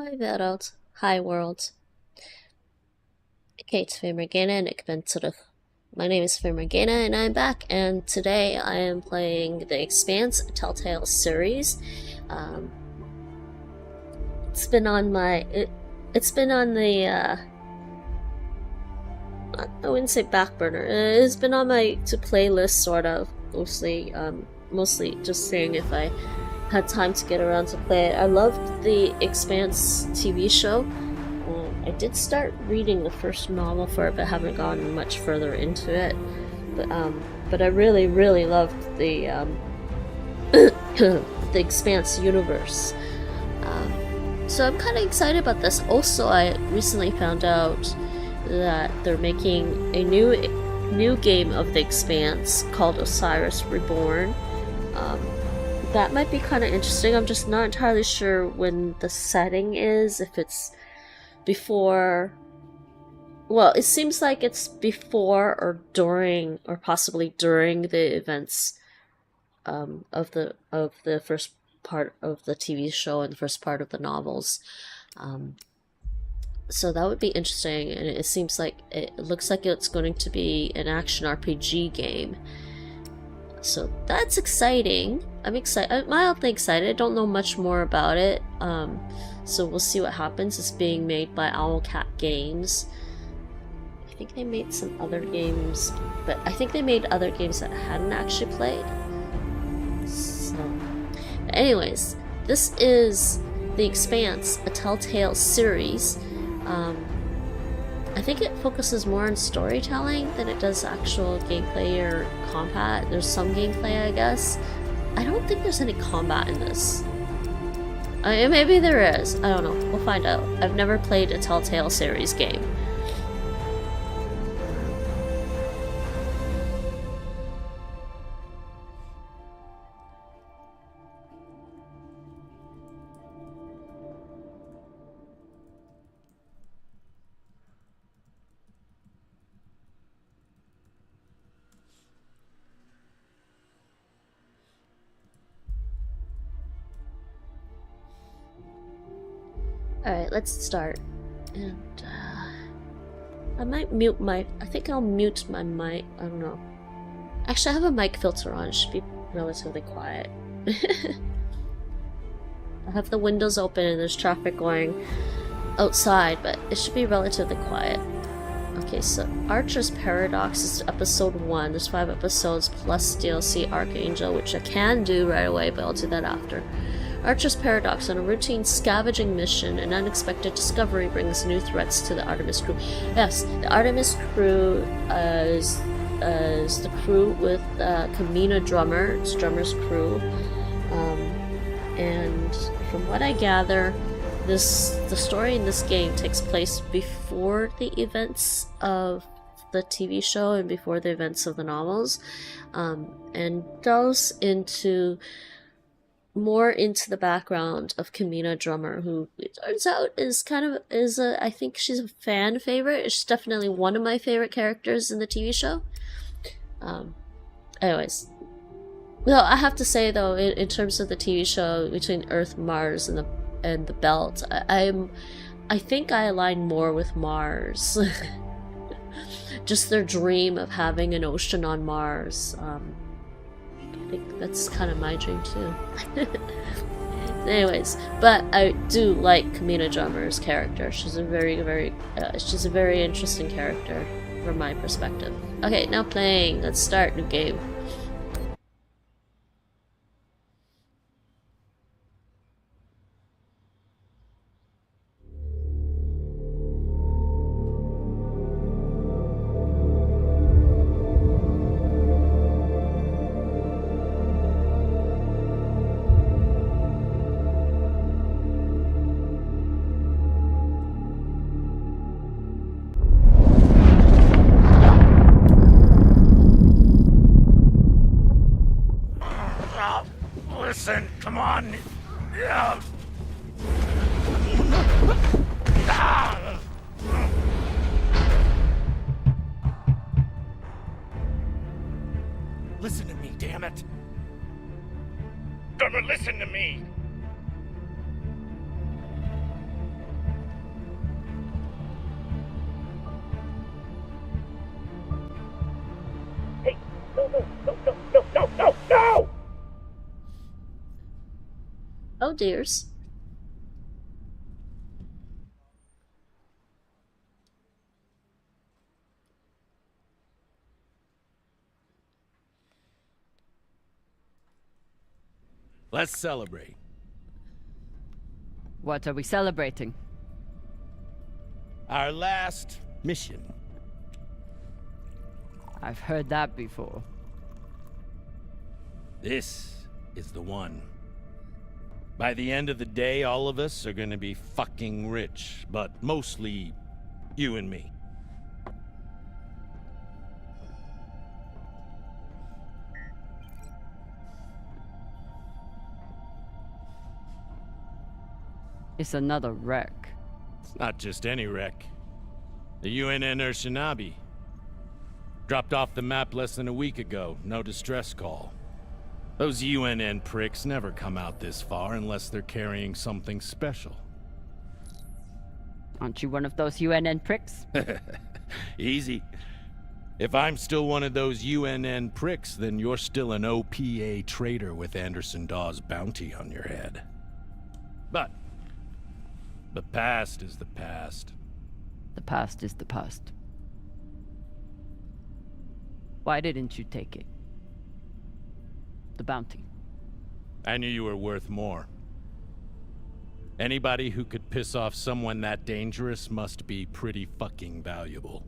Hoi wereld, hi world. Kate Firmagena and Expanse. My name is Firmagena and I'm back, and today I am playing the Expanse Telltale Series. It's been on my it's been on the I wouldn't say back burner. It's been on my to play list, sort of, mostly just seeing if I had time to get around to play it. I loved the Expanse TV show. I did start reading the first novel for it, but haven't gotten much further into it. But I really, really loved the the Expanse universe. So I'm kind of excited about this. Also, I recently found out that they're making a new game of the Expanse called Osiris Reborn. That might be kind of interesting. I'm just not entirely sure when the setting is, if it's before, well, it seems like it's before or during, or possibly during the events of the first part of the TV show and the first part of the novels. So that would be interesting, and it looks like it's going to be an action RPG game. So that's exciting. I'm mildly excited. I don't know much more about it. So we'll see what happens. It's being made by Owlcat Games. I think they made some other games, but I think they made other games that I hadn't actually played. So, anyways, this is The Expanse, a Telltale series. I think it focuses more on storytelling than it does actual gameplay or combat. There's some gameplay, I guess. I don't think there's any combat in this. Maybe there is. I don't know. We'll find out. I've never played a Telltale Series game. Alright, let's start. And, I might mute I think I'll mute my mic. I don't know. Actually, I have a mic filter on. It should be relatively quiet. I have the windows open and there's traffic going outside, but it should be relatively quiet. Okay, so Archer's Paradox is episode 1. There's 5 episodes plus DLC Archangel, which I can do right away, but I'll do that after. Archer's Paradox. On a routine scavenging mission, an unexpected discovery brings new threats to the Artemis crew. Yes, the Artemis crew is the crew with Kamina Drummer. It's Drummer's crew. And from what I gather, the story in this game takes place before the events of the TV show and before the events of the novels, and goes more into the background of Kamina Drummer, who it turns out I think she's a fan favorite. She's definitely one of my favorite characters in the TV show. Anyways, well, I have to say though, in terms of the TV show, between Earth, Mars, and the Belt, I think I align more with Mars. Just their dream of having an ocean on Mars. I think that's kind of my dream too. Anyways, but I do like Kamina Drummer's character. She's a she's a very interesting character from my perspective. Okay, now playing. Let's start new game. Listen, come on. Listen to me, damn it. Drummer, listen to me. No! Oh dears. Let's celebrate. What are we celebrating? Our last mission. I've heard that before. This is the one. By the end of the day, all of us are gonna be fucking rich, but mostly you and me. It's another wreck. It's not just any wreck. The UNN Shinabi. Dropped off the map less than a week ago. No distress call. Those UNN pricks never come out this far unless they're carrying something special. Aren't you one of those UNN pricks? Easy. If I'm still one of those UNN pricks, then you're still an OPA traitor with Anderson Dawes' bounty on your head. But the past is the past. The past is the past. Why didn't you take it? The bounty. I knew you were worth more. Anybody who could piss off someone that dangerous must be pretty fucking valuable.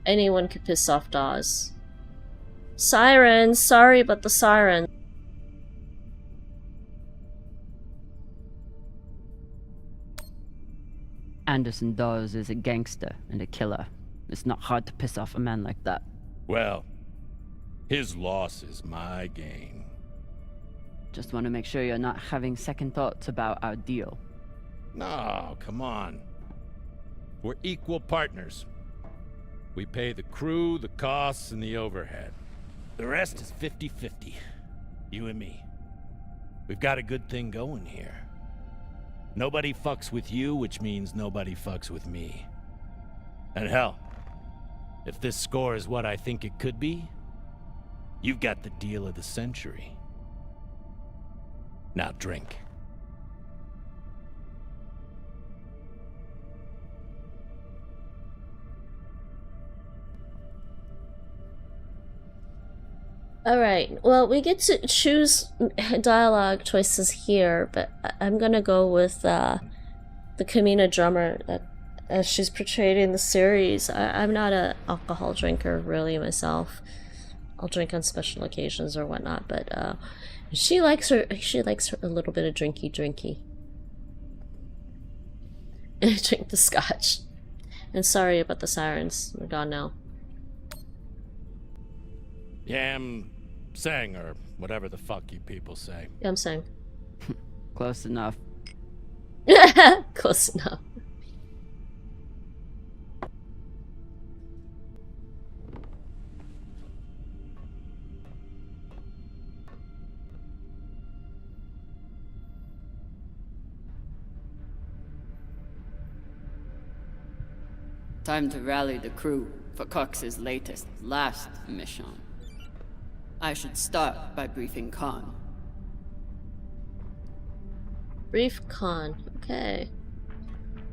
Anyone could piss off Dawes. Sirens! Sorry about the siren. Anderson Dawes is a gangster and a killer. It's not hard to piss off a man like that. Well, his loss is my gain. Just want to make sure you're not having second thoughts about our deal. No, come on. We're equal partners. We pay the crew, the costs, and the overhead. The rest is 50-50. You and me. We've got a good thing going here. Nobody fucks with you, which means nobody fucks with me. And hell, if this score is what I think it could be, you've got the deal of the century. Now drink. Alright, well, we get to choose dialogue choices here, but I'm gonna go with the Kamina drummer that as she's portrayed in the series. I'm not an alcohol drinker, really, myself. I'll drink on special occasions or whatnot, but she likes her a little bit of drinky. Drink the scotch. And sorry about the sirens, they're gone now. Yeah, I'm saying, or whatever the fuck you people say. Yeah, I'm saying. Close enough. Close enough. Time to rally the crew for Cox's last mission. I should start by briefing Khan. Brief Khan. Okay.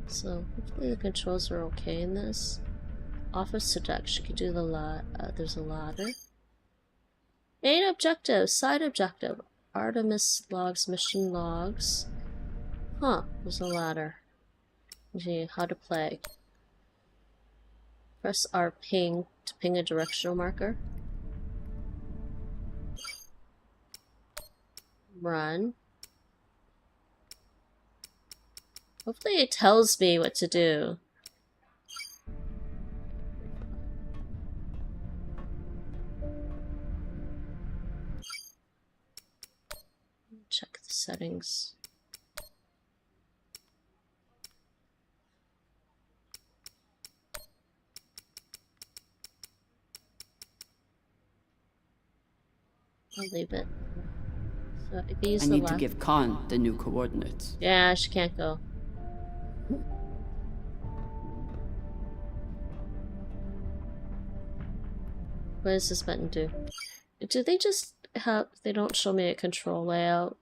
So, hopefully the controls are okay in this. Office to deck. She could do the there's a ladder. Main objective. Side objective. Artemis logs. Mission logs. Huh. There's a ladder. Gee, how to play. Press R ping to ping a directional marker. Run. Hopefully it tells me what to do. Check the settings. I'll leave it. So I can use I the need left. to give Khan the new coordinates. Yeah, she can't go. What does this button do? Do they just have... They don't show me a control layout?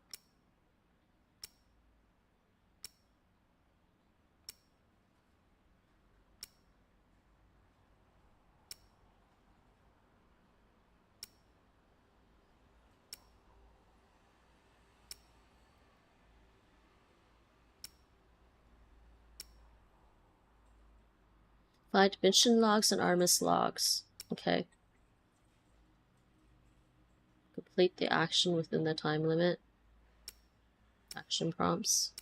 Find mission logs and Armis logs. Okay. Complete the action within the time limit. Action prompts.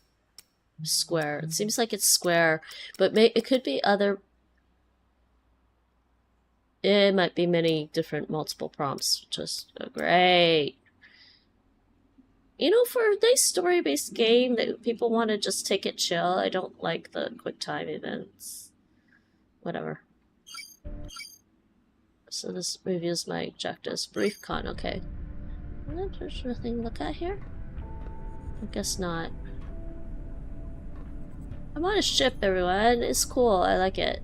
Square. It seems like it's square, but it could be other... It might be many different multiple prompts. Just great. You know, for a nice story-based game that people want to just take it chill, I don't like the quick time events. Whatever. So this reviews my objectives. Brief con, okay. There's nothing to look at here? I guess not. I'm on a ship, everyone. It's cool. I like it.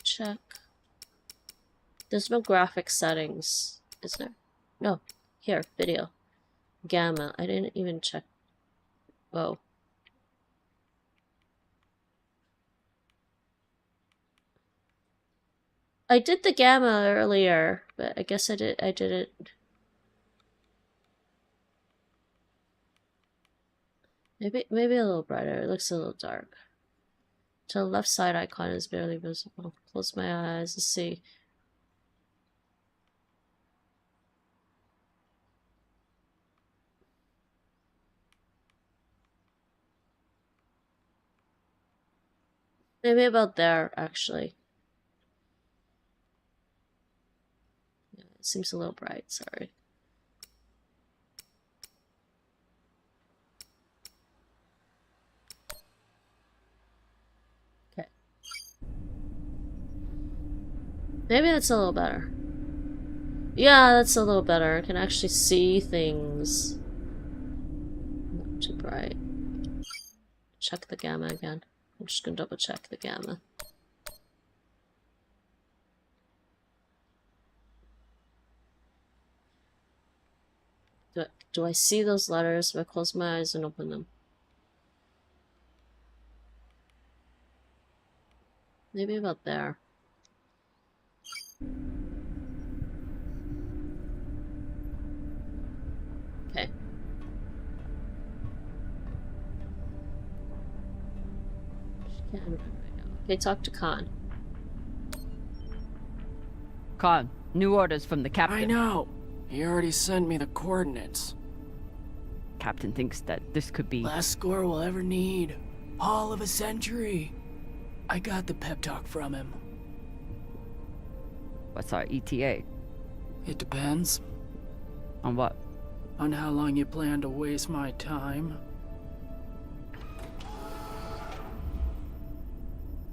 Check. There's no graphic settings, is there? No. Here, video. Gamma. I didn't even check. Whoa. I did the gamma earlier, but I guess I did it. Maybe a little brighter. It looks a little dark. To the left side icon is barely visible. Close my eyes. Let's see. Maybe about there, actually. Yeah, it seems a little bright, sorry. Okay. Maybe that's a little better. Yeah, that's a little better. I can actually see things. Not too bright. Check the gamma again. I'm just gonna double check the gamma. Do I see those letters if I close my eyes and open them? Maybe about there. Okay. Can't remember right now. Okay, talk to Khan. Khan, new orders from the captain. I know. He already sent me the coordinates. Captain thinks that this could be... Last score we'll ever need. Haul of a century. I got the pep talk from him. What's our ETA? It depends. On what? On how long you plan to waste my time.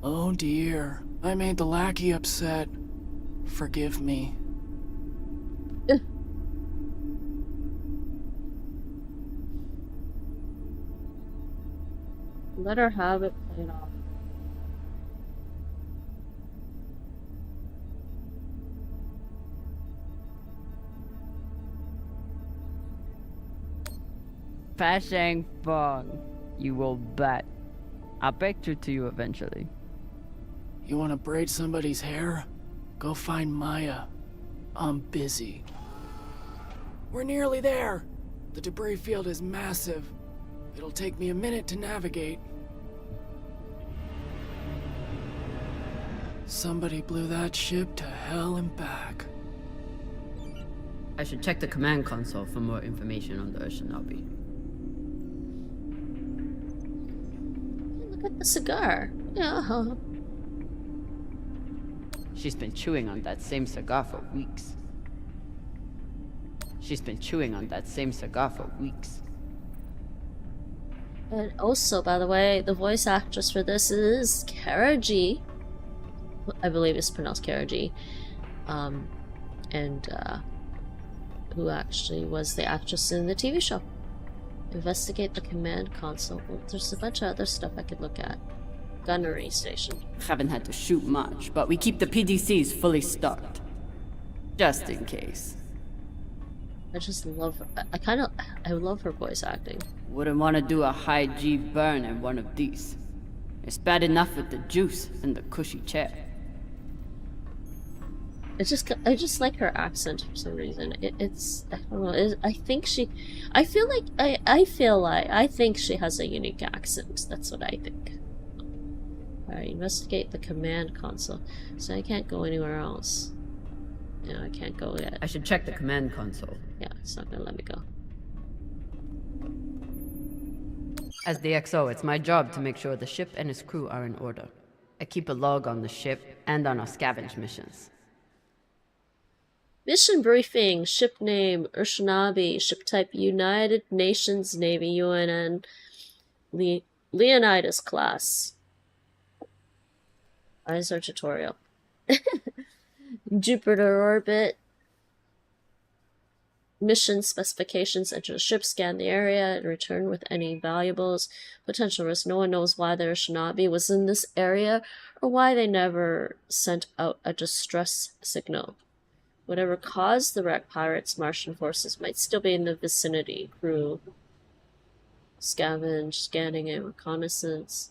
Oh dear. I made the lackey upset. Forgive me. Let her have it played off. Fashang Fong. You will bet. I'll break through to you eventually. You want to braid somebody's hair? Go find Maya. I'm busy. We're nearly there. The debris field is massive. It'll take me a minute to navigate. Somebody blew that ship to hell and back. I should check the command console for more information on the Shinobi. Look at the cigar. Yeah. She's been chewing on that same cigar for weeks. And also, by the way, the voice actress for this is Kara G. I believe it's pronounced Kara G. and who actually was the actress in the TV show. Investigate the command console. Well, there's a bunch of other stuff I could look at. Gunnery station. Haven't had to shoot much, but we keep the PDCs fully stocked. Just in case. I just love her. I love her voice acting. Wouldn't want to do a high G burn in one of these. It's bad enough with the juice and the cushy chair. I just like her accent for some reason. It's I don't know. I think she has a unique accent. That's what I think. Alright, investigate the command console. So I can't go anywhere else. No, I can't go yet. I should check the command console. Yeah, it's not gonna let me go. As the XO, it's my job to make sure the ship and its crew are in order. I keep a log on the ship and on our scavenge missions. Mission briefing. Ship name Urshanabi. Ship type United Nations Navy UNN Leonidas class. Eyes are tutorial. Jupiter orbit. Mission specifications. Enter the ship, scan the area, and return with any valuables. Potential risk. No one knows why the Urshanabi was in this area or why they never sent out a distress signal. Whatever caused the wreck, pirates, Martian forces might still be in the vicinity. Crew. Scavenge, scanning, and reconnaissance.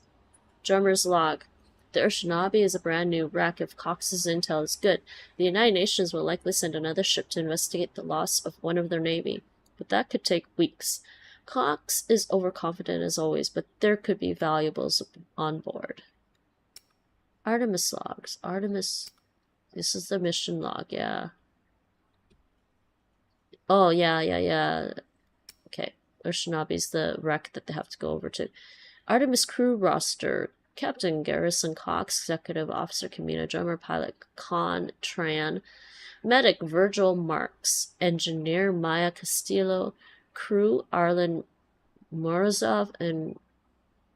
Drummer's log. The Urshanabi is a brand new wreck. If Cox's intel is good, the United Nations will likely send another ship to investigate the loss of one of their navy. But that could take weeks. Cox is overconfident as always, but there could be valuables on board. Artemis logs. Artemis. This is the mission log, yeah. Oh, yeah. Okay. Urshanabi's the wreck that they have to go over to. Artemis crew roster. Captain Garrison Cox, Executive Officer Camino, Drummer Pilot Con Tran, Medic Virgil Marks, Engineer Maya Castillo, Crew Arlen Morozov and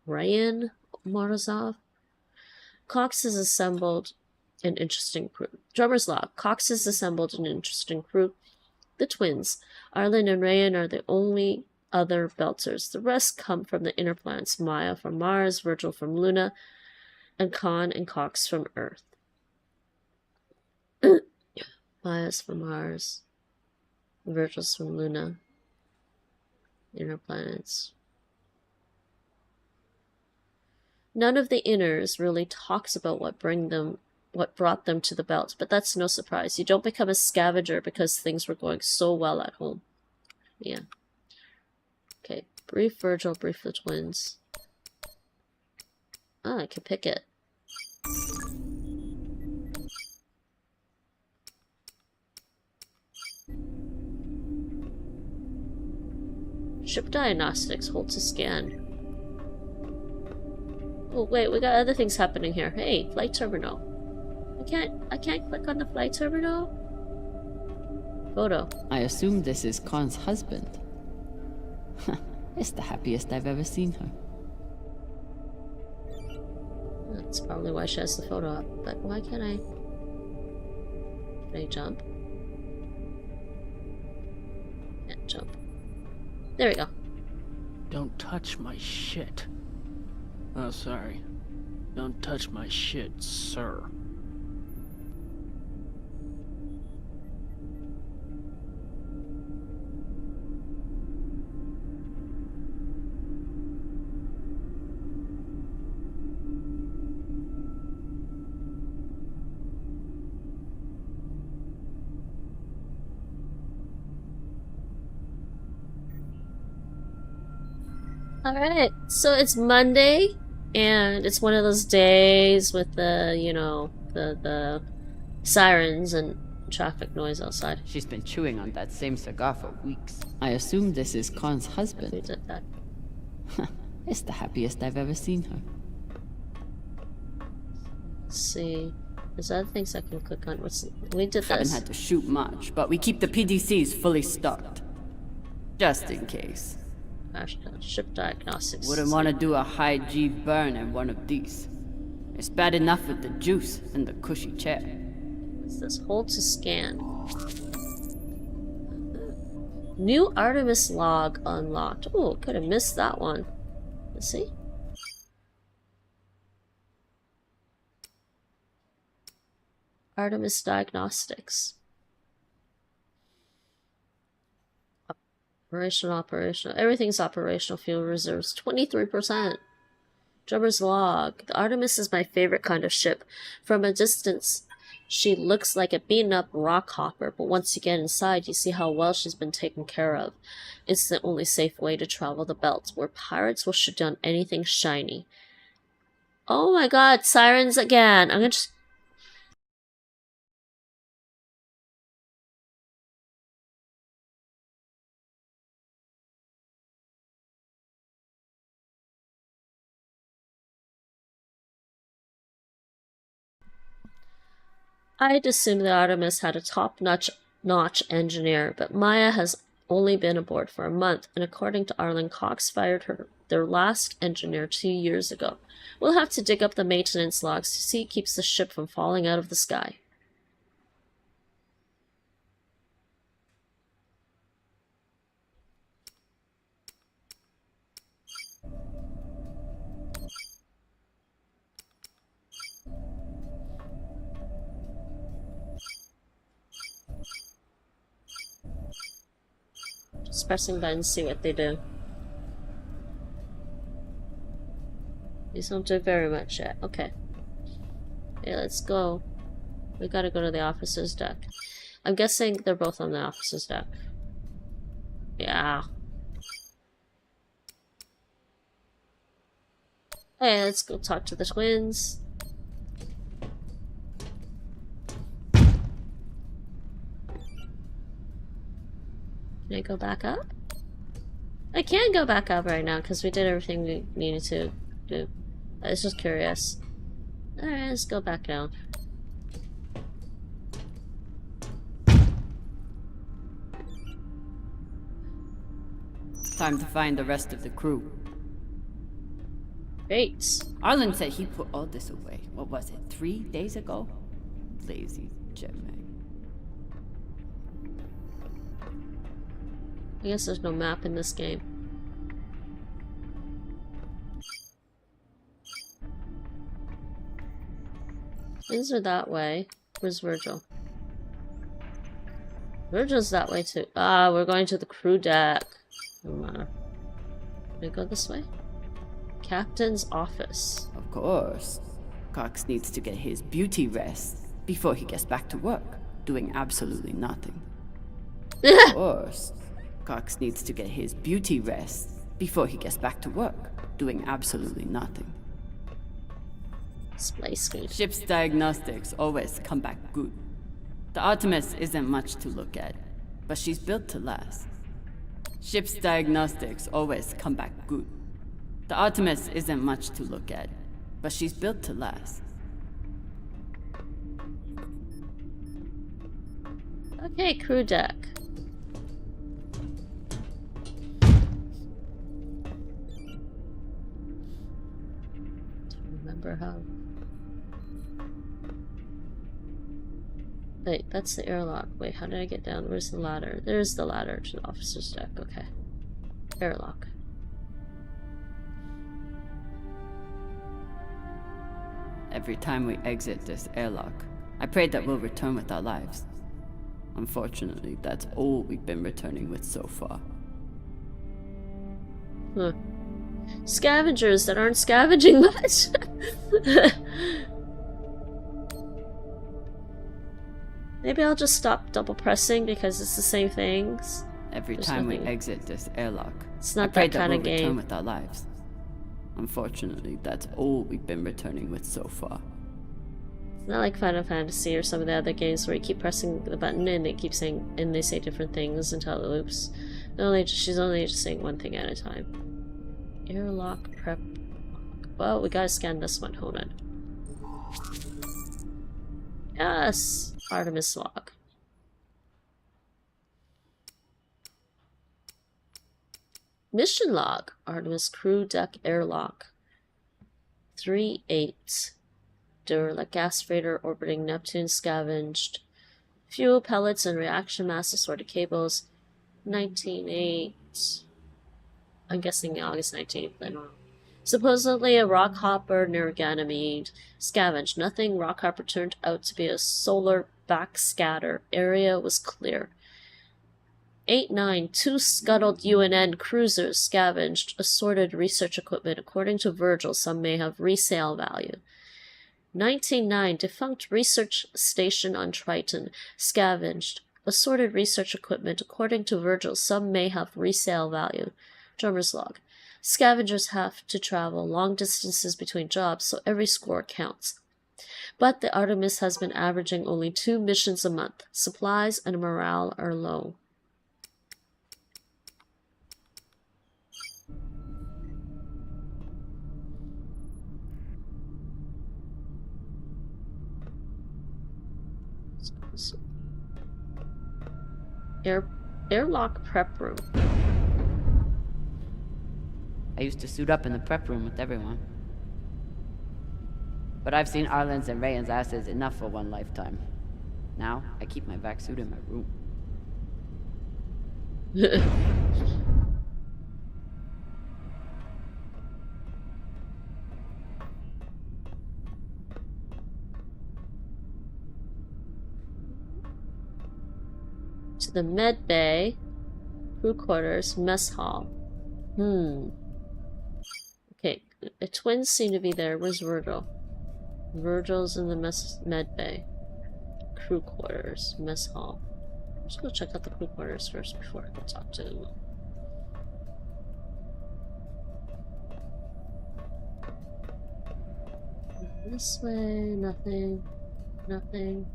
Ryan Morozov. Cox has assembled an interesting crew. Drummer's log. Cox has assembled an interesting crew. The twins, Arlen and Ryan, are the only other Belters. The rest come from the inner planets. Maya from Mars, Virgil from Luna, and Khan and Cox from Earth. Maya's from Mars, Virgil's from Luna, inner planets. None of the inners really talks about what brought them to the belt, but that's no surprise. You don't become a scavenger because things were going so well at home. Yeah. Okay, brief Virgil, brief the twins. Ah, I can pick it. Ship diagnostics, hold to scan. Oh wait, we got other things happening here. Hey, flight terminal. I can't click on the flight terminal. Photo. I assume this is Khan's husband. It's the happiest I've ever seen her. That's probably why she has the photo up. But why can't I? Can I jump? Can't jump. There we go. Don't touch my shit. Oh, sorry. Don't touch my shit, sir. Alright, so it's Monday, and it's one of those days with the, you know, the sirens and traffic noise outside. She's been chewing on that same cigar for weeks. I assume this is Khan's We husband. did that. It's the happiest I've ever seen her. Let's see. There's other things I can click on. We did Haven't this. had to shoot much, but we keep the PDCs fully stocked. Just in case. Gosh, ship diagnostics. Wouldn't want to do a high G burn in one of these. It's bad enough with the juice and the cushy chair. What's this? Hold to scan. New Artemis log unlocked. Oh, could have missed that one. Let's see. Artemis Diagnostics. Operational. Everything's operational. Fuel reserves 23%. Drummer's log. The Artemis is my favorite kind of ship. From a distance, she looks like a beaten up rock hopper, but once you get inside, you see how well she's been taken care of. It's the only safe way to travel the belt, where pirates will shoot down anything shiny. Oh my god, sirens again. I'm gonna just... I'd assumed the Artemis had a top-notch engineer, but Maya has only been aboard for a month, and according to Arlen, Cox fired their last engineer 2 years ago. We'll have to dig up the maintenance logs to see it keeps the ship from falling out of the sky. Just pressing buttons, see what they do. These don't do very much yet. Okay. Yeah, let's go. We gotta go to the officer's deck. I'm guessing they're both on the officer's deck. Yeah. Hey, let's go talk to the twins. Can I go back up? I can go back up right now because we did everything we needed to do. I was just curious. Alright, let's go back down. Time to find the rest of the crew. Great. Arlen said he put all this away. What was it, 3 days ago? Lazy jetman. I guess there's no map in this game. Things are that way. Where's Virgil? Virgil's that way too. Ah, we're going to the crew deck. Can we go this way? Captain's office. Of course. Cox needs to get his beauty rest before he gets back to work, doing absolutely nothing. Of course. Cox needs to get his beauty rest before he gets back to work, doing absolutely nothing. Display screen. Ship's diagnostics always come back good. The Artemis isn't much to look at, but she's built to last. Ship's diagnostics always come back good. The Artemis isn't much to look at, but she's built to last. Okay, crew deck. Don't remember how. Wait, that's the airlock. Wait, how did I get down? Where's the ladder? There's the ladder to the officer's deck. Okay. Airlock. Every time we exit this airlock, I pray that we'll return with our lives. Unfortunately, that's all we've been returning with so far. Huh. Scavengers that aren't scavenging much. Maybe I'll just stop double pressing because it's the same things. Every time we exit this airlock, It's not I pray that kind we'll of return game. with our lives. Unfortunately, that's all we've been returning with so far. It's not like Final Fantasy or some of the other games where you keep pressing the button and they keep saying and they say different things until it loops. She's only just saying one thing at a time. Airlock prep. Well, we gotta scan this one. Hold on. Yes! Artemis log. Mission log. Artemis crew deck airlock. 3-8. reactor, like gas freighter orbiting Neptune, scavenged fuel pellets and reaction mass assorted cables. 19.8. I'm guessing August 19th. I don't know. Supposedly a rockhopper near Ganymede. Scavenged. Nothing. Rockhopper turned out to be a solar backscatter. Area was clear. 8.9. 2 scuttled UNN cruisers scavenged. Assorted research equipment. According to Virgil, some may have resale value. 19.9. Defunct research station on Triton. Scavenged. Assorted research equipment. According to Virgil, some may have resale value. Drummer's log. Scavengers have to travel long distances between jobs, so every score counts. But the Artemis has been averaging only 2 missions a month. Supplies and morale are low. Airlock prep room. I used to suit up in the prep room with everyone. But I've seen Arlen's and Rayan's asses enough for one lifetime. Now, I keep my vac suit in my room. To the med bay, crew quarters, mess hall. Okay, the twins seem to be there. Where's Virgil? Virgil's in the med bay. Crew quarters, mess hall. I'm just gonna check out the crew quarters first before I can talk to him. This way, nothing. Nothing.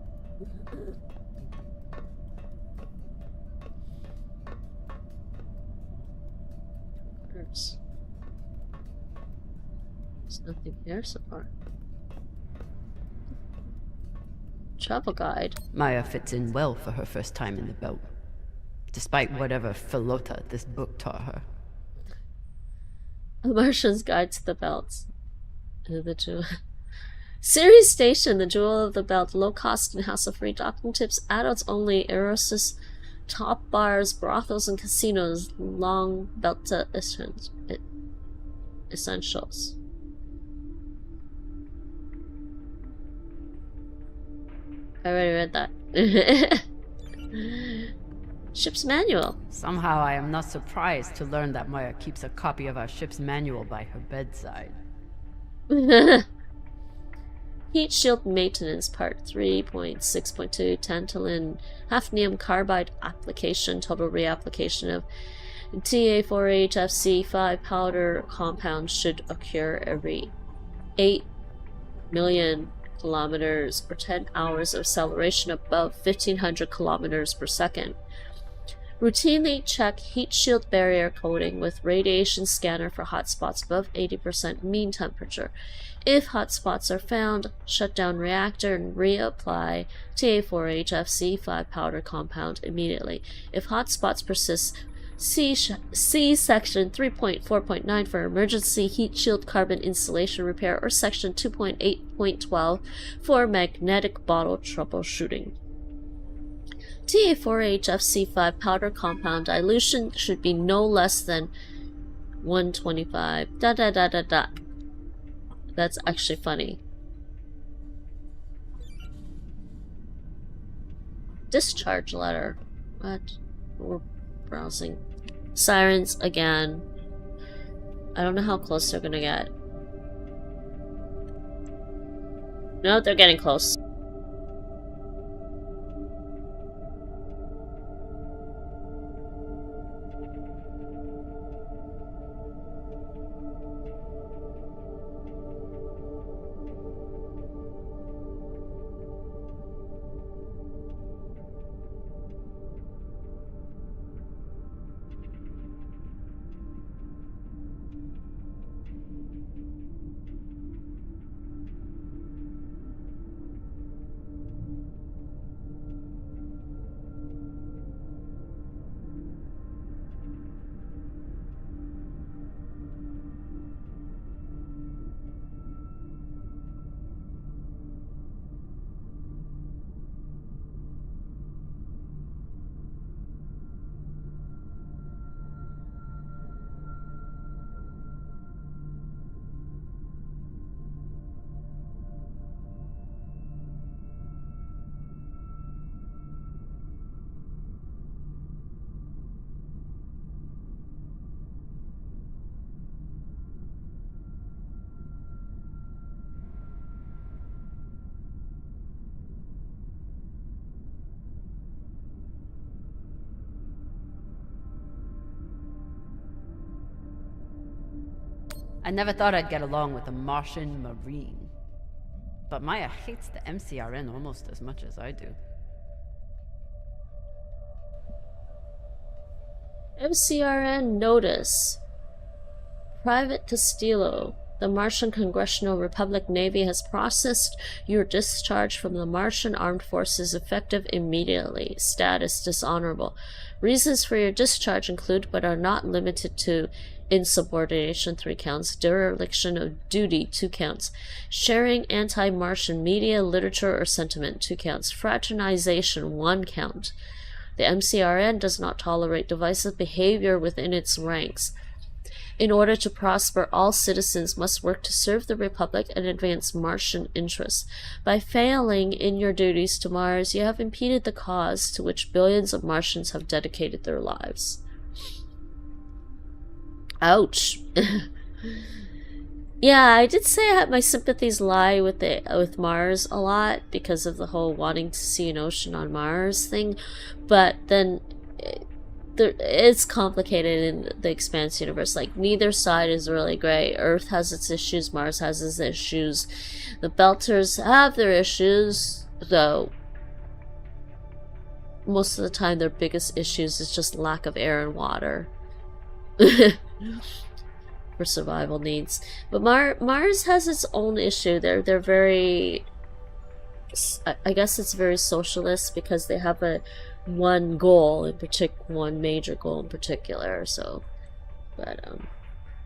There's nothing here so far. Travel guide. Maya fits in well for her first time in the belt, despite whatever filota this book taught her. A Martian's Guide to the Belts. The jewel. Series Station, the Jewel of the Belt. Low cost and hassle-free docking tips. Adults only. Erosis. Top bars, brothels, and casinos. Long belt essentials. I already read that. Ship's manual. Somehow I am not surprised to learn that Maya keeps a copy of our ship's manual by her bedside. Heat shield maintenance part 3.6.2 tantalum hafnium carbide application. Total reapplication of TA4HFC5 powder compound should occur every 8 million kilometers or 10 hours of acceleration above 1500 kilometers per second. Routinely check heat shield barrier coating with radiation scanner for hotspots above 80% mean temperature. If hotspots are found, shut down reactor and reapply TA4HFC5 powder compound immediately. If hotspots persist, see section 3.4.9 for emergency heat shield carbon insulation repair or section 2.8.12 for magnetic bottle troubleshooting. TA4HFC5 powder compound dilution should be no less than 125. That's actually funny. Discharge letter. What? We're browsing. Sirens again. I don't know how close they're gonna get. No, they're getting close. I never thought I'd get along with a Martian Marine. But Maya hates the MCRN almost as much as I do. MCRN notice. Private Castillo. The Martian Congressional Republic Navy has processed your discharge from the Martian Armed Forces effective immediately. Status dishonorable. Reasons for your discharge include, but are not limited to, insubordination 3 counts, dereliction of duty 2 counts, sharing anti-Martian media, literature, or sentiment 2 counts, fraternization 1 count. The MCRN does not tolerate divisive behavior within its ranks. In order to prosper, all citizens must work to serve the Republic and advance Martian interests. By failing in your duties to Mars, you have impeded the cause to which billions of Martians have dedicated their lives. Ouch. Yeah, I did say my sympathies lie with Mars a lot because of the whole wanting to see an ocean on Mars thing, but then it's complicated in the Expanse universe. Like, neither side is really great. Earth has its issues, Mars has its issues. The Belters have their issues, though most of the time their biggest issues is just lack of air and water for survival needs. But Mars has its own issue. They're very, I guess it's very socialist because they have one goal in particular, one major goal in particular. So,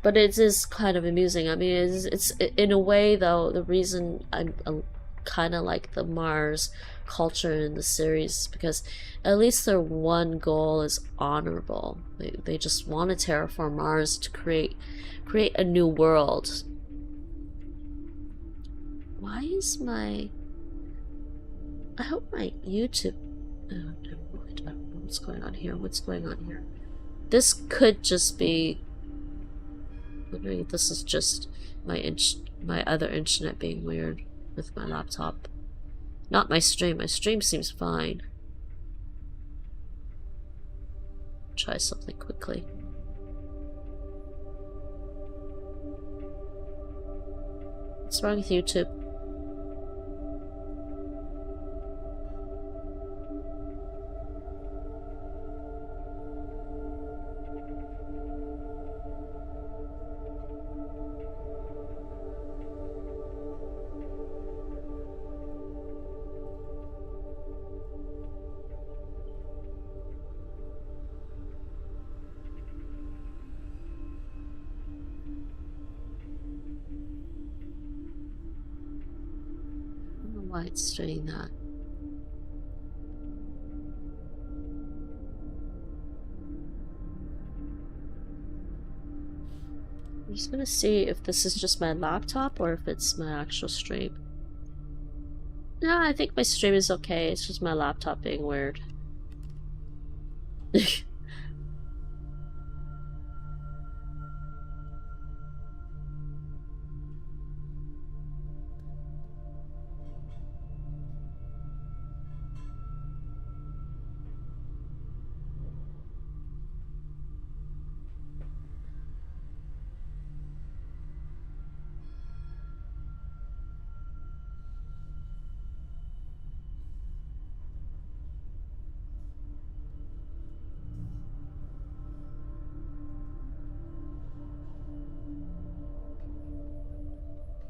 but it is kind of amusing. I mean, it's in a way, though, the reason I'm kind of like the Mars culture in the series, because at least their one goal is honorable. They just want to terraform Mars to create a new world. Why is I hope my YouTube... Oh, never mind. I don't know what's going on here. What's going on here? This could just be... I'm wondering if this is just my other internet being weird with my laptop. Not my stream. My stream seems fine. Try something quickly. What's wrong with YouTube? Why it's doing that. I'm just gonna see if this is just my laptop or if it's my actual stream. No, I think my stream is okay. It's just my laptop being weird.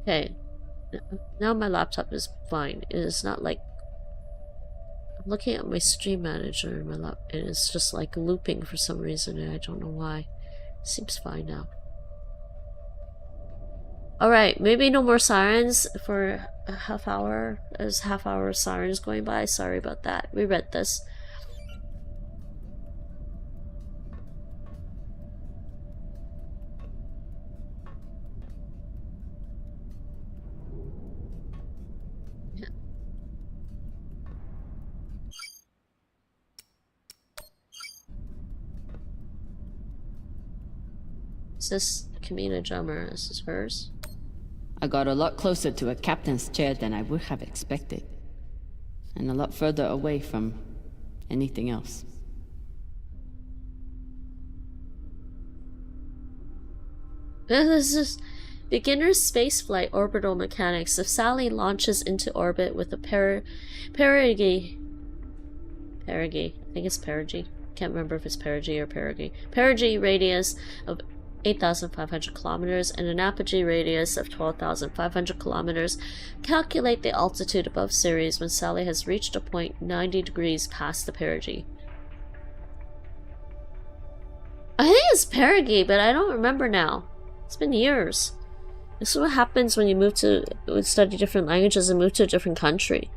Okay, now my laptop is fine. It is not like... I'm looking at my stream manager and and it's just like looping for some reason and I don't know why. It seems fine now. Alright, maybe no more sirens for a half hour. There's half hour of sirens going by. Sorry about that. We read this. Is this Kamina drummer? This is hers? I got a lot closer to a captain's chair than I would have expected. And a lot further away from anything else. This is... Beginner's spaceflight orbital mechanics. If Sally launches into orbit with a perigee, I think it's perigee. Can't remember if it's perigee or perigee radius of 8,500 kilometers and an apogee radius of 12,500 kilometers. Calculate the altitude above Ceres when Sally has reached a point 90 degrees past the perigee. I think it's perigee, but I don't remember now. It's been years. This is what happens when you study different languages and move to a different country.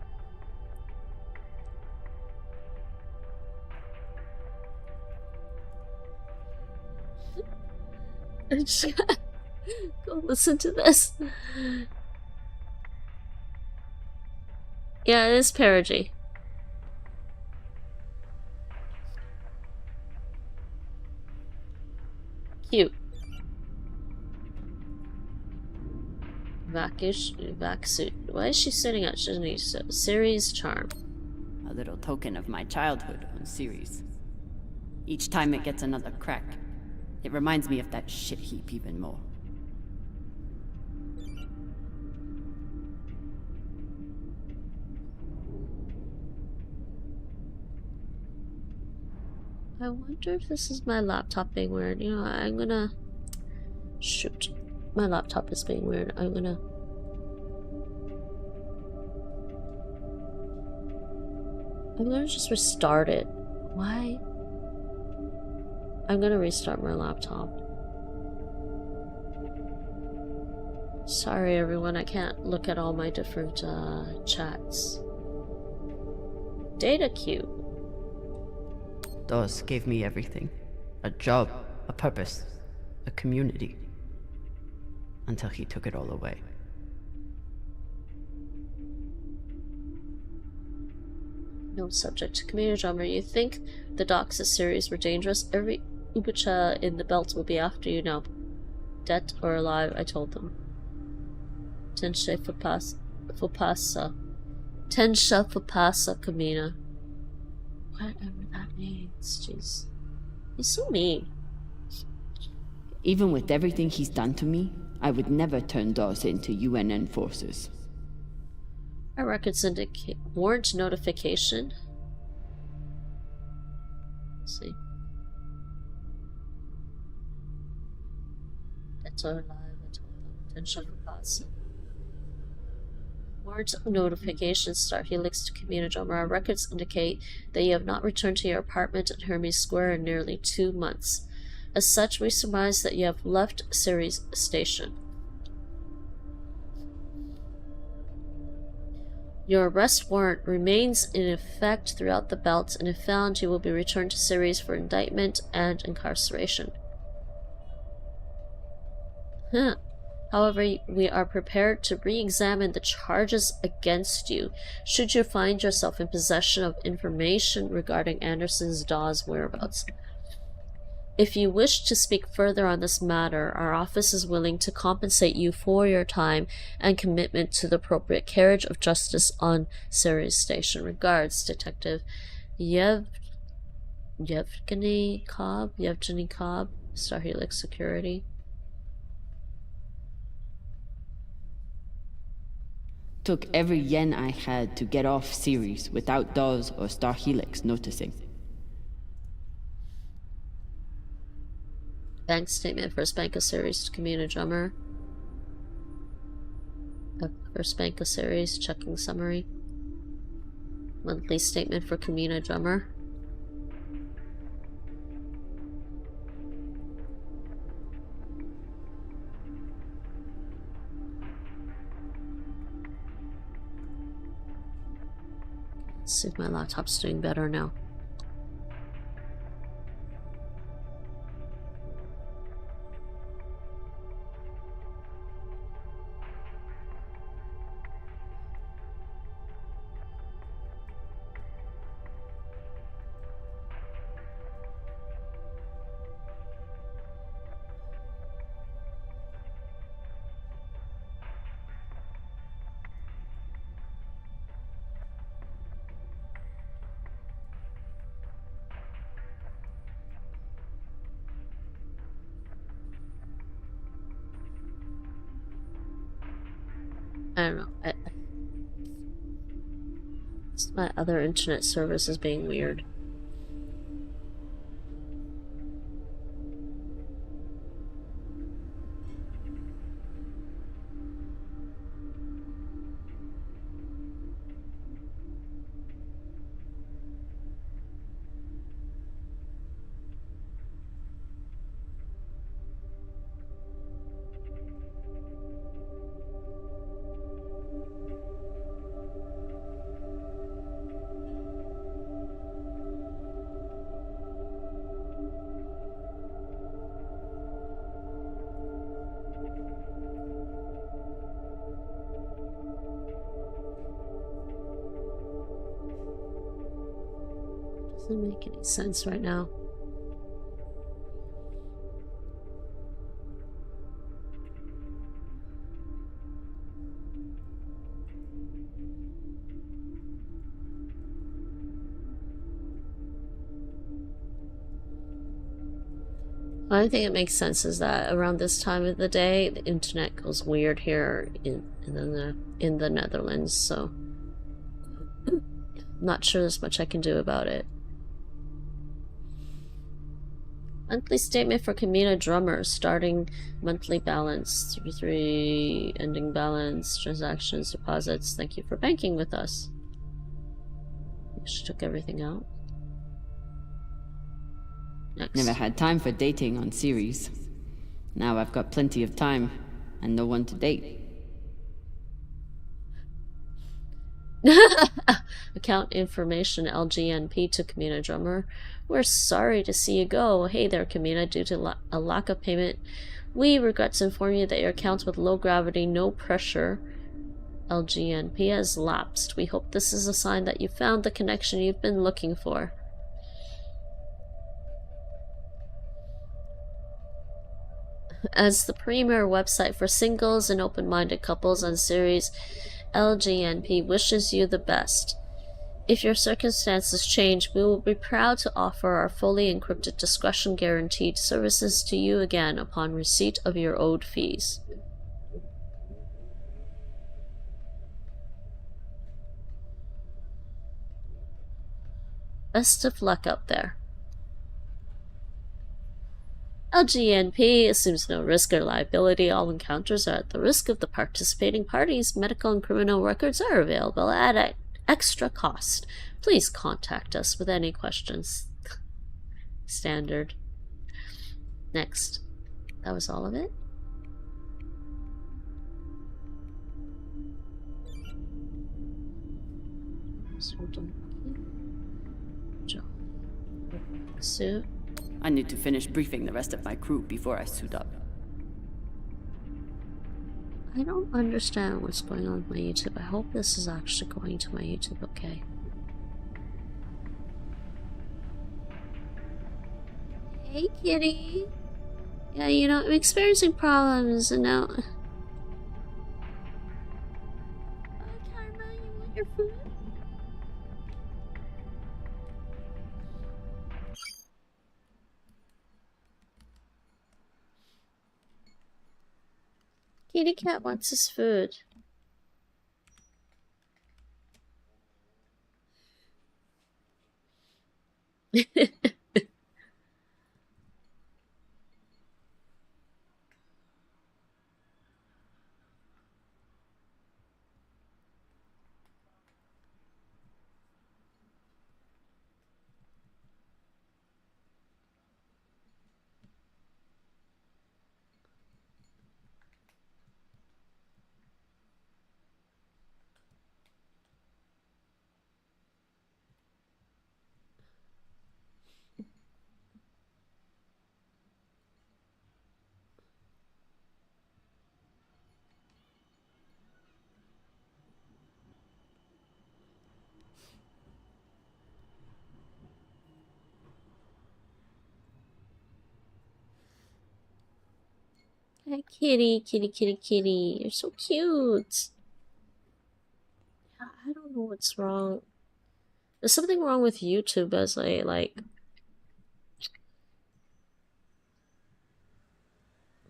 I just gotta go listen to this. Yeah, it is perigee. Cute. Vac suit. Why is she sitting at Ceres charm? A little token of my childhood on Ceres. Each time it gets another crack, it reminds me of that shit heap even more. I wonder if this is my laptop being weird. You know, I'm gonna... Shoot. My laptop is being weird. I'm gonna just restart it. Why? I'm gonna restart my laptop. Sorry everyone, I can't look at all my different chats. Data queue. Dawes gave me everything. A job, a purpose, a community. Until he took it all away. No subject. Community drummer, you think the docks of Ceres were dangerous? Every Upacha in the belt will be after you now. Dead or alive, I told them. Tensha Fupasa. Tensha Fupasa Kamina. Whatever that means, jeez. He's so mean. Even with everything he's done to me, I would never turn Dawes into UNN forces. Our records indicate warrant notification. Let's see. That's all alive, I told them. Attention Fupasa. Warrant notification, Star Helix to Communidome. Our records indicate that you have not returned to your apartment at Hermes Square in nearly 2 months. As such, we surmise that you have left Ceres Station. Your arrest warrant remains in effect throughout the belt, and if found, you will be returned to Ceres for indictment and incarceration. However, we are prepared to re-examine the charges against you should you find yourself in possession of information regarding Anderson's Dawes' whereabouts. If you wish to speak further on this matter, our office is willing to compensate you for your time and commitment to the appropriate carriage of justice on Ceres Station. Regards, Detective Yevgeny Cobb, Star Helix Security. Took every yen I had to get off Ceres without Dawes or Star Helix noticing. Bank statement, First Bank of Ceres, Community Drummer. First Bank of Ceres, checking summary. Monthly statement for Community Drummer. Let's see if my laptop's doing better now. I don't know. My other internet service is being weird. Doesn't make any sense right now. The only thing that makes sense is that around this time of the day, the internet goes weird here in the Netherlands, so not sure there's much I can do about it. Monthly statement for Camina Drummer. Starting monthly balance 33, ending balance, transactions, deposits. Thank you for banking with us. She took everything out. Next. Never had time for dating on series. Now I've got plenty of time and no one to date. Account information LGNP to Camina Drummer. We're sorry to see you go. Hey there, Camina. Due to a lack of payment, we regret to inform you that your account with low gravity, no pressure LGNP has lapsed. We hope this is a sign that you found the connection you've been looking for. As the premier website for singles and open-minded couples on series, LGNP wishes you the best. If your circumstances change, we will be proud to offer our fully encrypted discretion guaranteed services to you again upon receipt of your owed fees. Best of luck out there. LGNP assumes no risk or liability. All encounters are at the risk of the participating parties. Medical and criminal records are available at extra cost. Please contact us with any questions. Standard. Next. That was all of it? Suit. I need to finish briefing the rest of my crew before I suit up. I don't understand what's going on with my YouTube. I hope this is actually going to my YouTube okay. Hey, kitty. Yeah, you know, I'm experiencing problems and now... Hi, Karma, you want your food? Kitty cat wants his food. Hi, kitty, kitty, kitty, kitty. You're so cute. I don't know what's wrong. There's something wrong with YouTube as I, like... I'm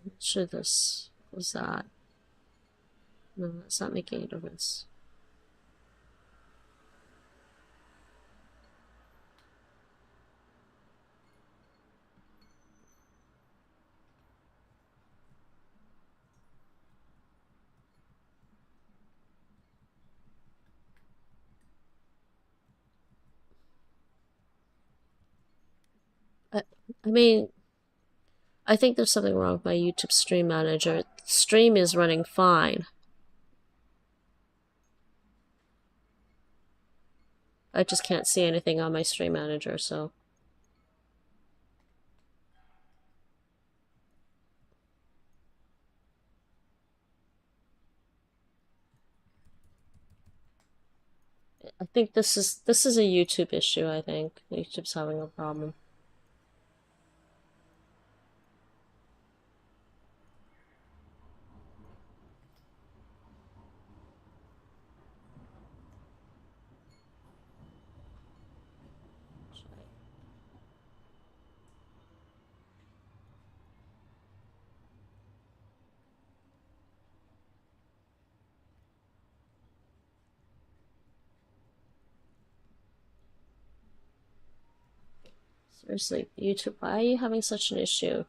not sure this was that. No, it's not making a difference. I mean, I think there's something wrong with my YouTube stream manager. Stream is running fine. I just can't see anything on my stream manager, so. I think this is a YouTube issue, I think. YouTube's having a problem. Seriously, YouTube, why are you having such an issue?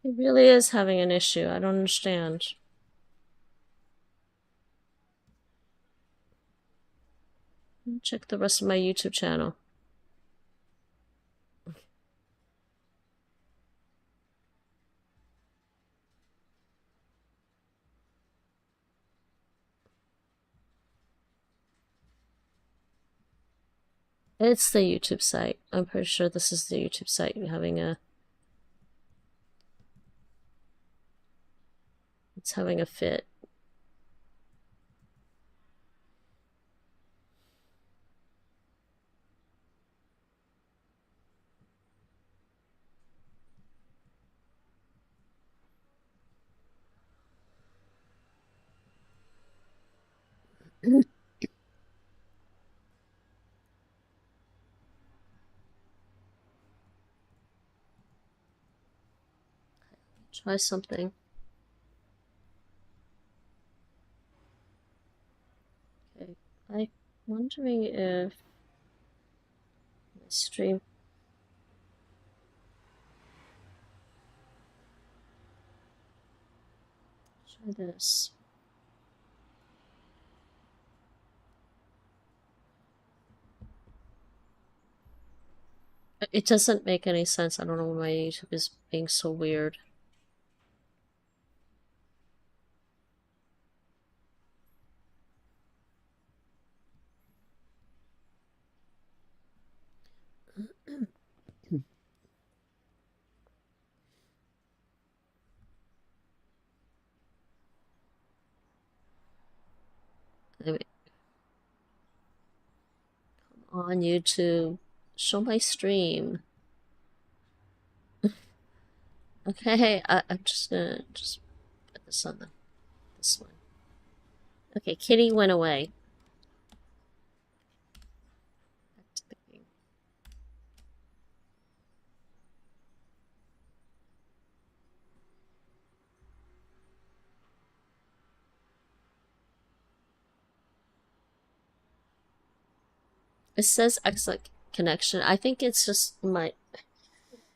It really is having an issue. I don't understand. Check the rest of my YouTube channel. It's the YouTube site. I'm pretty sure this is the YouTube site having a... It's having a fit. Try something. Okay, I'm wondering if my stream... Try this. It doesn't make any sense. I don't know why YouTube is being so weird. I mean, come on, YouTube. Show my stream. Okay, I'm just gonna put this on this one. Okay, Kitty went away. Back to the game. It says excellent connection. I think it's just my...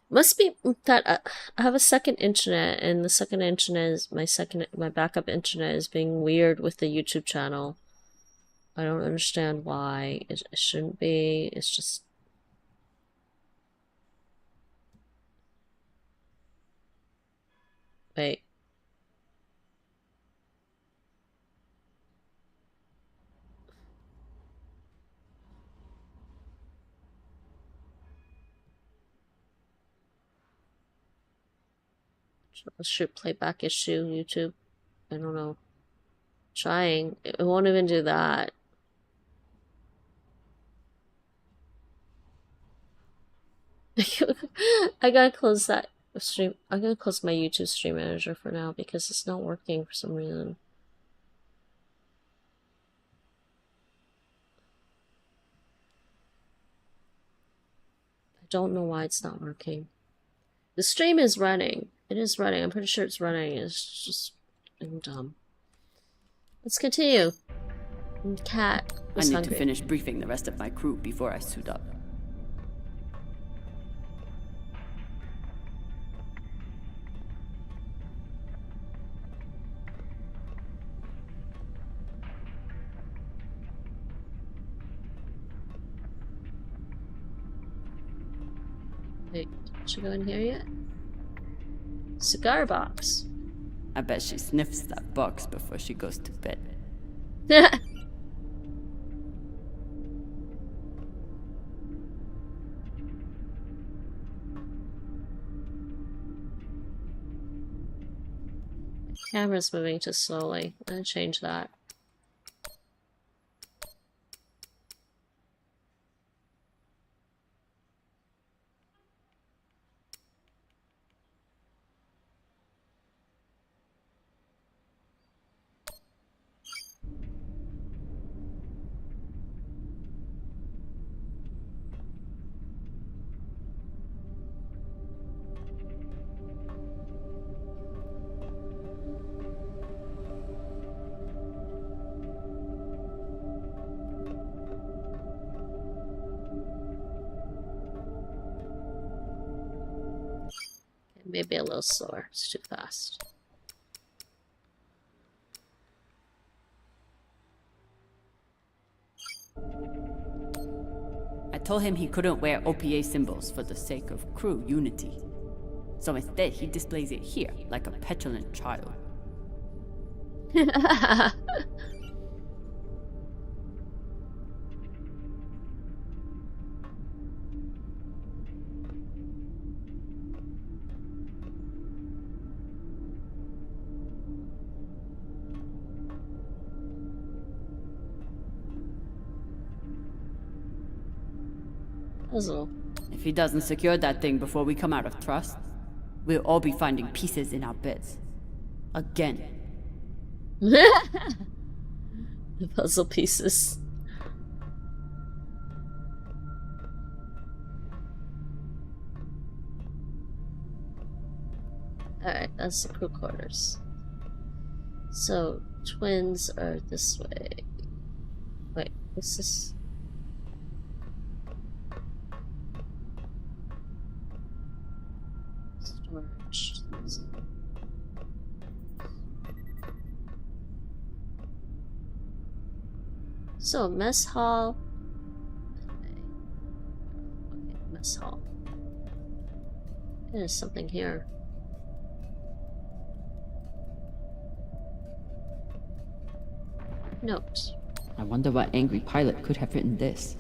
Must be that I have a second internet, and the second internet is my backup internet is being weird with the YouTube channel. I don't understand why. It shouldn't be. It's just... Wait. Troubleshoot playback issue, YouTube. I don't know. Trying. It won't even do that. I gotta close that stream. I'm gonna close my YouTube stream manager for now because it's not working for some reason. don't know why it's not working. The stream is running. It is running. I'm pretty sure it's running. It's just dumb. Let's continue. And Cat I is need hungry. to finish briefing the rest of my crew before I suit up. Wait, should I go in here yet? Cigar box. I bet she sniffs that box before she goes to bed. Camera's moving too slowly. I'm gonna change that. Maybe a little slower. It's too fast. I told him he couldn't wear OPA symbols for the sake of crew unity. So instead, he displays it here, like a petulant child. Puzzle. If he doesn't secure that thing before we come out of trust, we'll all be finding pieces in our beds. Again. The puzzle pieces. Alright, that's the crew quarters. So, twins are this way. Wait, what's this? Storage. So, mess hall. Okay, mess hall. There's something here. Note. I wonder what angry pilot could have written this.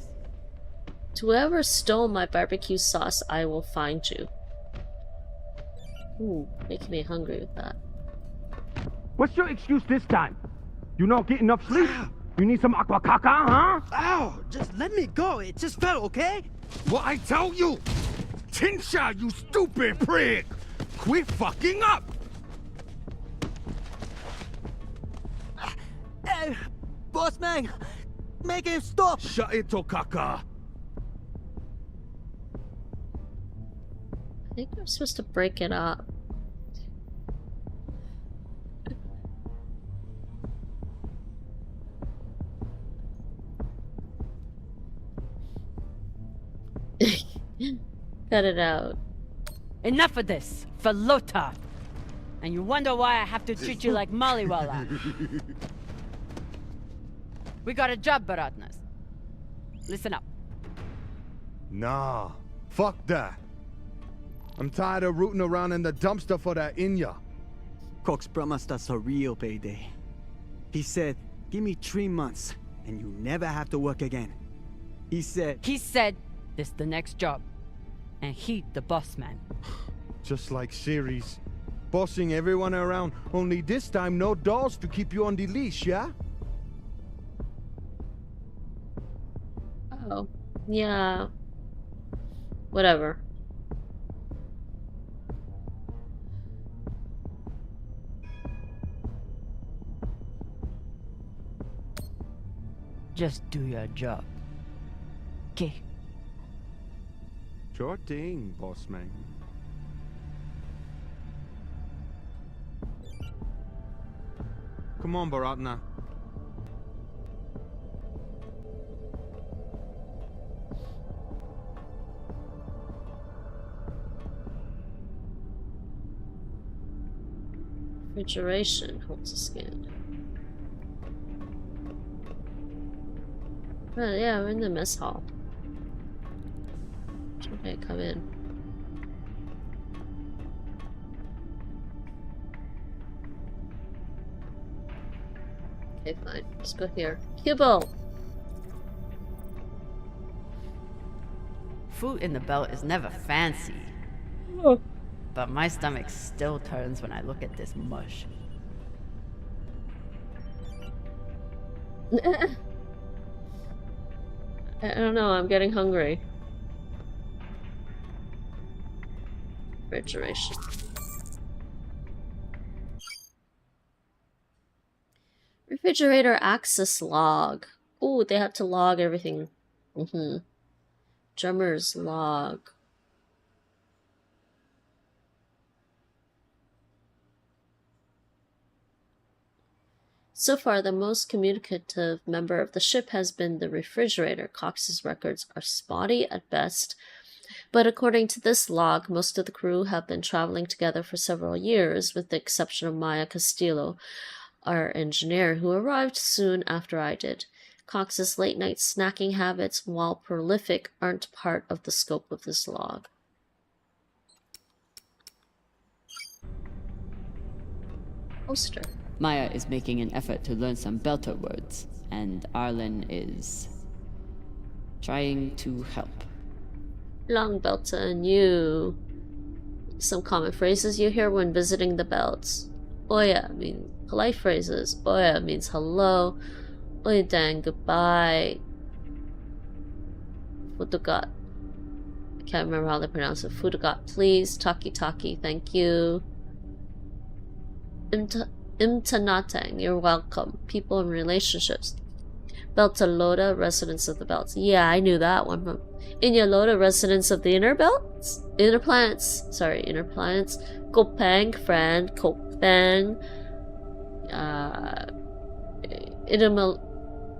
To whoever stole my barbecue sauce, I will find you. Ooh, making me hungry with that. What's your excuse this time? You not get enough sleep? You need some aqua caca, huh? Ow! Just let me go. It just fell, okay? What I tell you? Tinsha, you stupid prig! Quit fucking up! Hey, boss man, make him stop. Shut it, Tokaka! I think I'm supposed to break it up. Cut it out. Enough of this, Falota! And you wonder why I have to treat you like Maliwala. We got a job, Baratnas. Listen up. Nah, fuck that. I'm tired of rooting around in the dumpster for that Inya. Cox promised us a real payday. He said, give me 3 months, and you never have to work again. He said, this the next job. And he the boss man. Just like Series. Bossing everyone around, only this time no dolls to keep you on the leash, yeah? Oh, yeah. Whatever. Just do your job. Okay. Sure thing, boss man. Come on, Baratna. Refrigeration holds a scan. Well, yeah, we're in the mess hall. Okay, come in. Okay, fine. Let's go here. Cubo! Food in the belt is never fancy. But my stomach still turns when I look at this mush. I don't know, I'm getting hungry. Refrigeration. Refrigerator access log. Ooh, they have to log everything. Drummer's log. So far, the most communicative member of the ship has been the refrigerator. Cox's records are spotty at best, but according to this log, most of the crew have been traveling together for several years, with the exception of Maya Castillo, our engineer, who arrived soon after I did. Cox's late-night snacking habits, while prolific, aren't part of the scope of this log. Poster. Maya is making an effort to learn some Belter words, and Arlen is trying to help. Long Belter and you. Some common phrases you hear when visiting the belts. Oya means polite phrases. Oya means hello. Oya dan goodbye. Futugat. I can't remember how they pronounce it. Futugat please. Taki taki thank you. Imtanatang, you're welcome. People and relationships. Beltaloda, residents of the belts. Yeah, I knew that one from Inyaloda, residents of the inner belts? Inner planets. Sorry, inner planets. Kopang, friend. Kopang.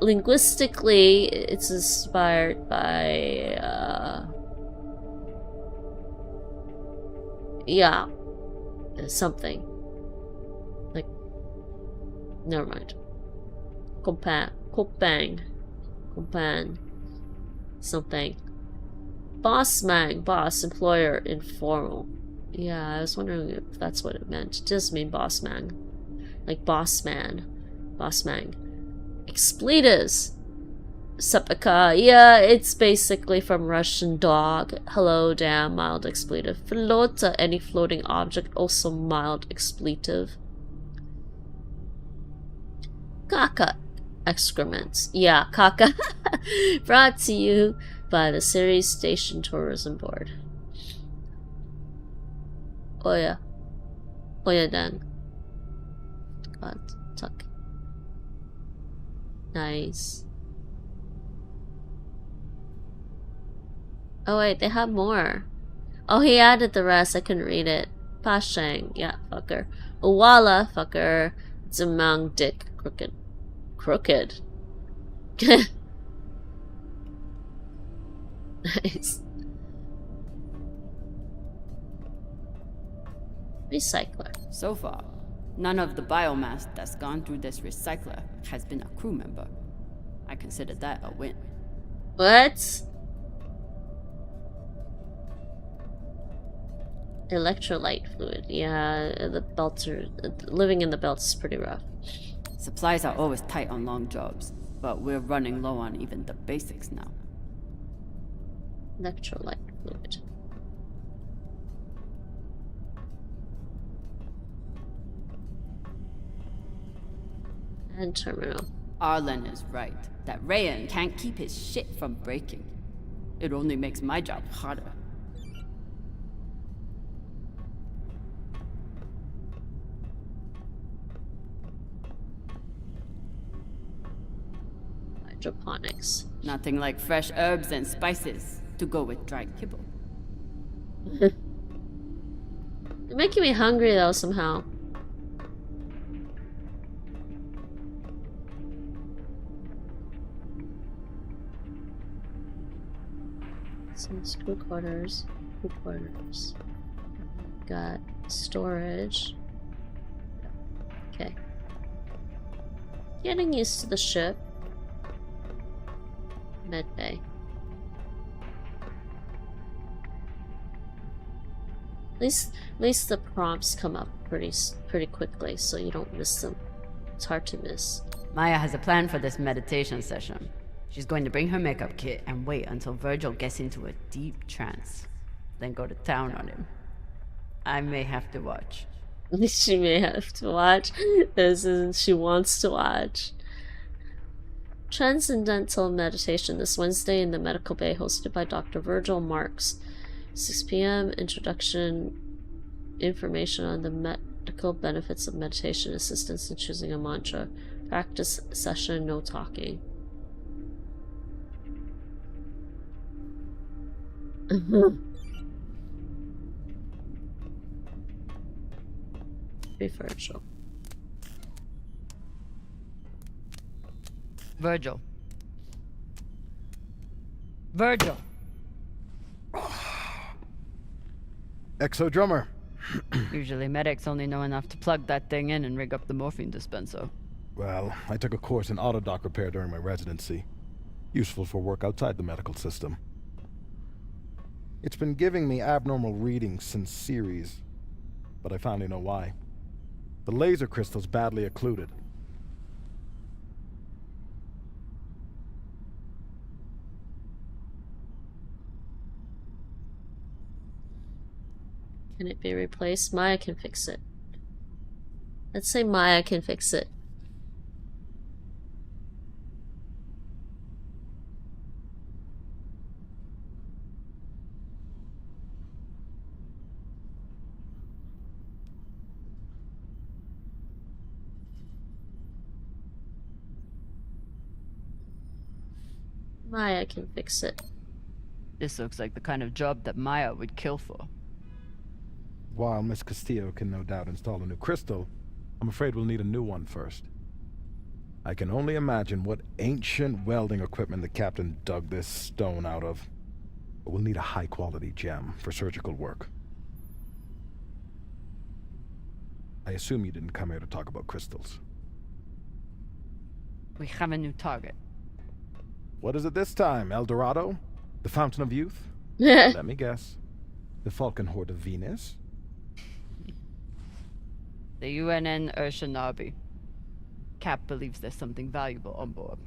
Linguistically, it's inspired by, yeah, something. Like, never mind. Kopang. Something. Boss man, boss, employer, informal. Yeah, I was wondering if that's what it meant. It does mean boss man. Like boss man. Boss man. Expletives. Sepika. Yeah, it's basically from Russian dog. Hello, damn, mild expletive. Flota, any floating object, also mild expletive. Kaka. Excrements. Yeah, Kaka. Brought to you by the Series Station Tourism Board. Oya. Oya dan. God, tuck. Nice. Oh wait, they have more. Oh, he added the rest. I couldn't read it. Pashang. Yeah, fucker. Uwala. Fucker. Zamang. Dick. Crooked. Crooked. Nice. Recycler. So far, none of the biomass that's gone through this recycler has been a crew member. I consider that a win. What? Electrolyte fluid. Yeah, the belts are... living in the belts is pretty rough. Supplies are always tight on long jobs, but we're running low on even the basics now. Electrolyte fluid. And terminal. Arlen is right. That Rayan can't keep his shit from breaking. It only makes my job harder. Hydroponics. Nothing like fresh herbs and spices to go with dried kibble. You're making me hungry though somehow. Some crew quarters. Crew quarters. Got storage. Okay. Getting used to the ship. Med bay. At least the prompts come up pretty quickly, so you don't miss them. It's hard to miss. Maya has a plan for this meditation session. She's going to bring her makeup kit and wait until Virgil gets into a deep trance, then go to town on him. I may have to watch. She may have to watch. This is she wants to watch. Transcendental meditation this Wednesday in the medical bay, hosted by Dr. Virgil Marks. 6 p.m. Introduction. Information on the medical benefits of meditation. Assistance in choosing a mantra. Practice session. No talking. Be Virgil. Virgil. Virgil! Exo drummer. Usually medics only know enough to plug that thing in and rig up the morphine dispenser. Well, I took a course in autodock repair during my residency. Useful for work outside the medical system. It's been giving me abnormal readings since Series, but I finally know why. The laser crystal's badly occluded. Can it be replaced? Maya can fix it. Let's say Maya can fix it. Maya can fix it. This looks like the kind of job that Maya would kill for. While Miss Castillo can no doubt install a new crystal, I'm afraid we'll need a new one first. I can only imagine what ancient welding equipment the captain dug this stone out of. But we'll need a high-quality gem for surgical work. I assume you didn't come here to talk about crystals. We have a new target. What is it this time, El Dorado? The Fountain of Youth? Yeah. Let me guess. The Falcon Horde of Venus? The UNN Urshanabi. Cap believes there's something valuable on board.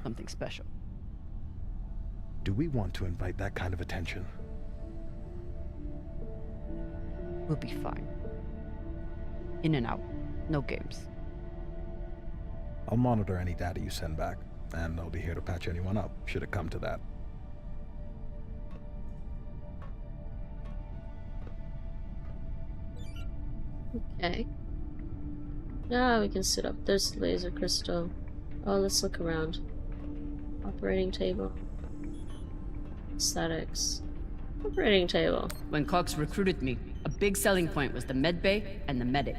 Something special. Do we want to invite that kind of attention? We'll be fine. In and out. No games. I'll monitor any data you send back, and I'll be here to patch anyone up, should it come to that. Okay. Now we can sit up. There's the laser crystal. Oh, let's look around. Operating table. Aesthetics. Operating table. When Cox recruited me, a big selling point was the med bay and the medic.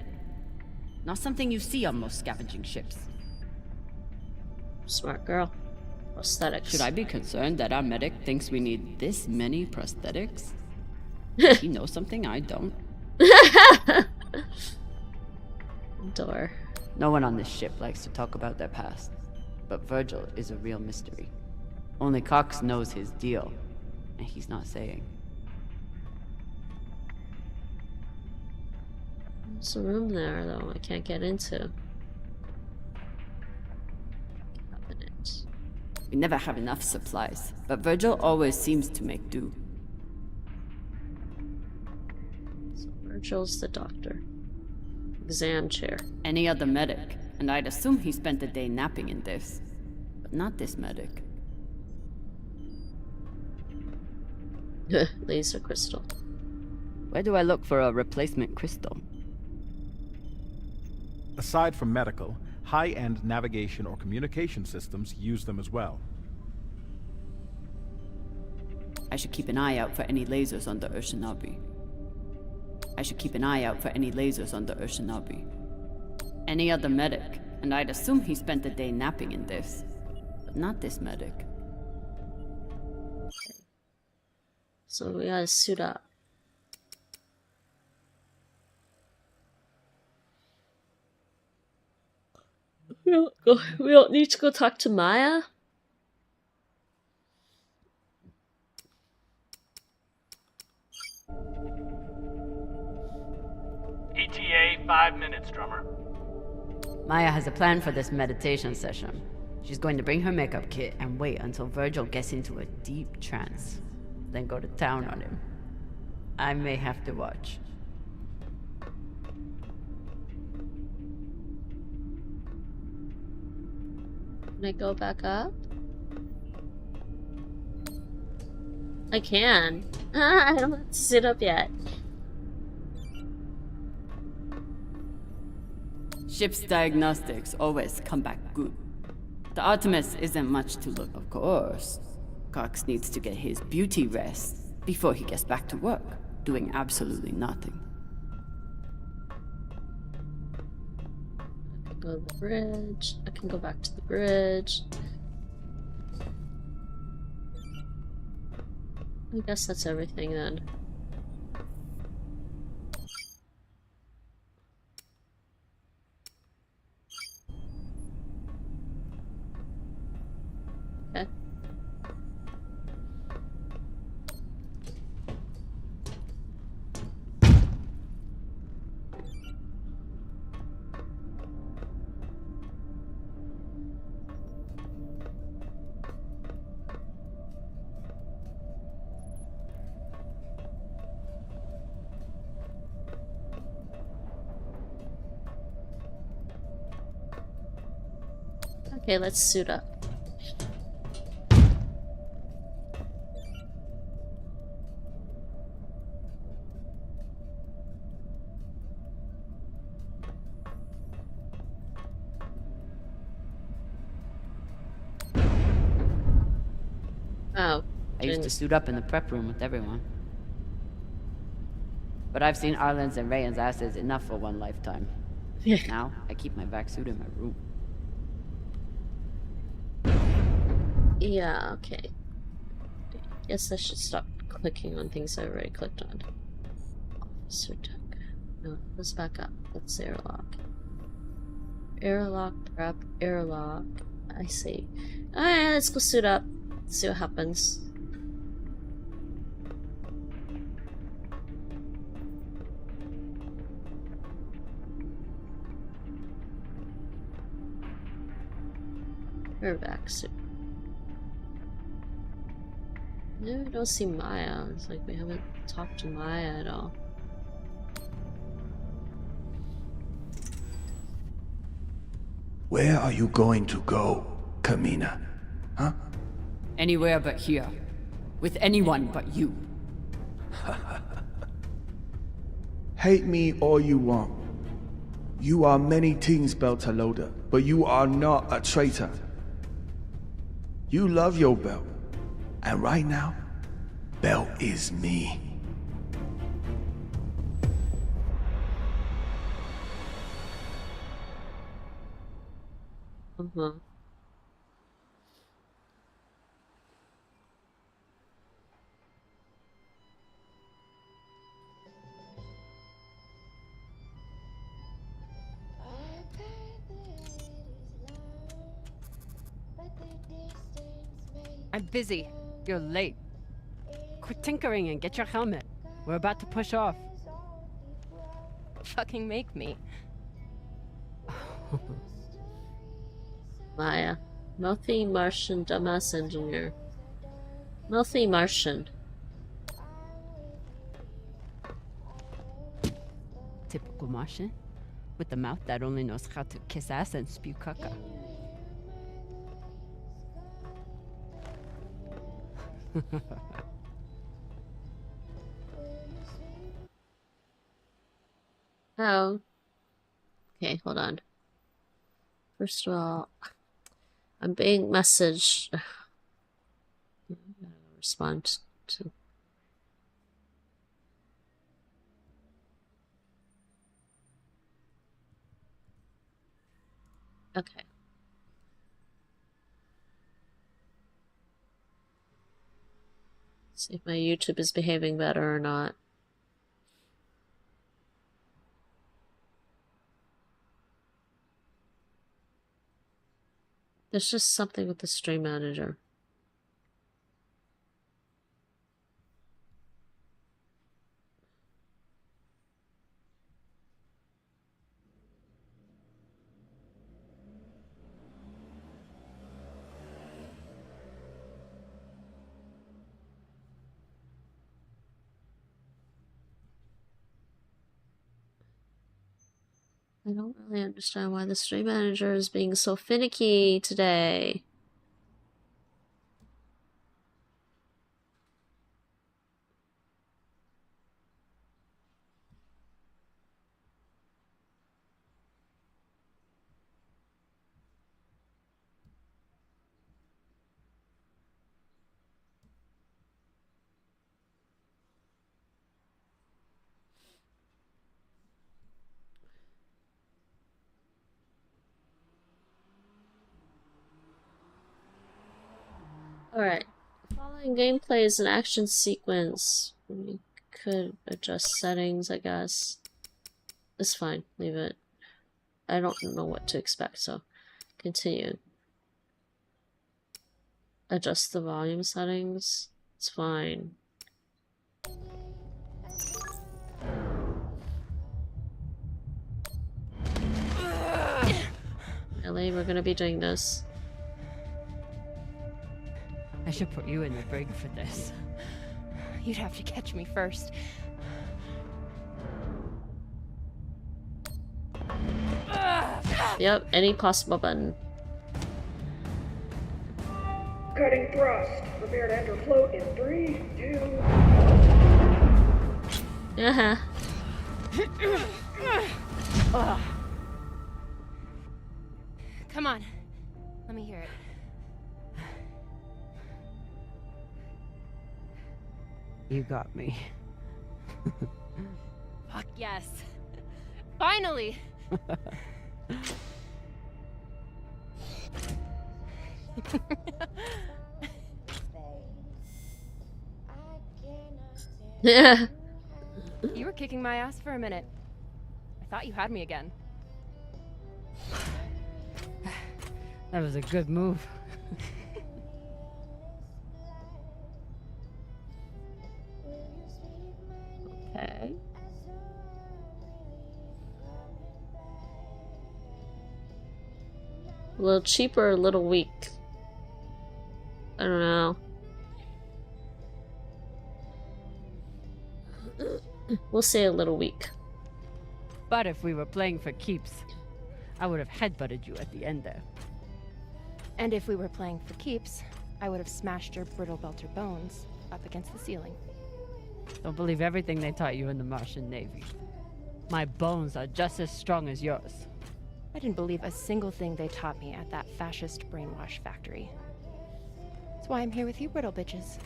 Not something you see on most scavenging ships. Smart girl. Prosthetics. Should I be concerned that our medic thinks we need this many prosthetics? Does he know something I don't? Door. No one on this ship likes to talk about their past, but Virgil is a real mystery. Only Cox knows his deal, and he's not saying. There's a room there, though, I can't get into. Cabinet. We never have enough supplies, but Virgil always seems to make do. So Virgil's the doctor. Exam chair. Any other medic, and I'd assume he spent the day napping in this. But not this medic. Laser crystal. Where do I look for a replacement crystal? Aside from medical, high-end navigation or communication systems use them as well. I should keep an eye out for any lasers on the Urshinabi. I should keep an eye out for any lasers on the Urshinabi. Any other medic, and I'd assume he spent the day napping in this. But not this medic. So we gotta suit up. We don't need to go talk to Maya? ETA 5 minutes, drummer. Maya has a plan for this meditation session. She's going to bring her makeup kit and wait until Virgil gets into a deep trance, then go to town on him. I may have to watch. Can I go back up? I can. I don't have to sit up yet. Ship's diagnostics always come back good. The Artemis isn't much to look, of course. Cox needs to get his beauty rest before he gets back to work, doing absolutely nothing. I can go to the bridge. I can go back to the bridge. I guess that's everything then. Okay. Okay, let's suit up. Oh. I used to suit up in the prep room with everyone. But I've seen Arlen's and Rayan's asses enough for one lifetime. Now, I keep my vac suit in my room. Yeah, okay. Guess I should stop clicking on things I already clicked on. Officer Tuck. No, let's back up. Let's airlock. Airlock, prep, airlock. I see. Alright, let's go suit up. See what happens. We're back suit. No, we don't see Maya. It's like we haven't talked to Maya at all. Where are you going to go, Kamina? Huh? Anywhere but here. With anyone but you. Hate me all you want. You are many things, Beltaloda, but you are not a traitor. You love your belt. And right now, Belt is me. I'm busy. You're late. Quit tinkering and get your helmet. We're about to push off. Fucking make me. Maya. Mouthy Martian dumbass engineer. Mouthy Martian. Typical Martian. With the mouth that only knows how to kiss ass and spew caca. Oh. Okay, hold on. First of all, I'm being messaged. Respond to... Okay. See if my YouTube is behaving better or not. There's just something with the stream manager. I don't really understand why the stream manager is being so finicky today. Alright. Following gameplay is an action sequence. We could adjust settings, I guess. It's fine. Leave it. I don't know what to expect, so continue. Adjust the volume settings. It's fine. Really? We're gonna be doing this? I should put you in the brig for this. You'd have to catch me first. Yep, any possible button. Cutting thrust. Prepare to enter float in 3, 2... Uh-huh. Come on. Let me hear it. You got me. Fuck yes. Finally! Yeah. You were kicking my ass for a minute. I thought you had me again. That was a good move. Okay. A little cheaper, a little weak. I don't know. We'll say a little weak. But if we were playing for keeps, I would have headbutted you at the end there. And if we were playing for keeps, I would have smashed your brittle belter bones up against the ceiling. Don't believe everything they taught you in the Martian Navy. My bones are just as strong as yours. I didn't believe a single thing they taught me at that fascist brainwash factory. That's why I'm here with you, brittle bitches.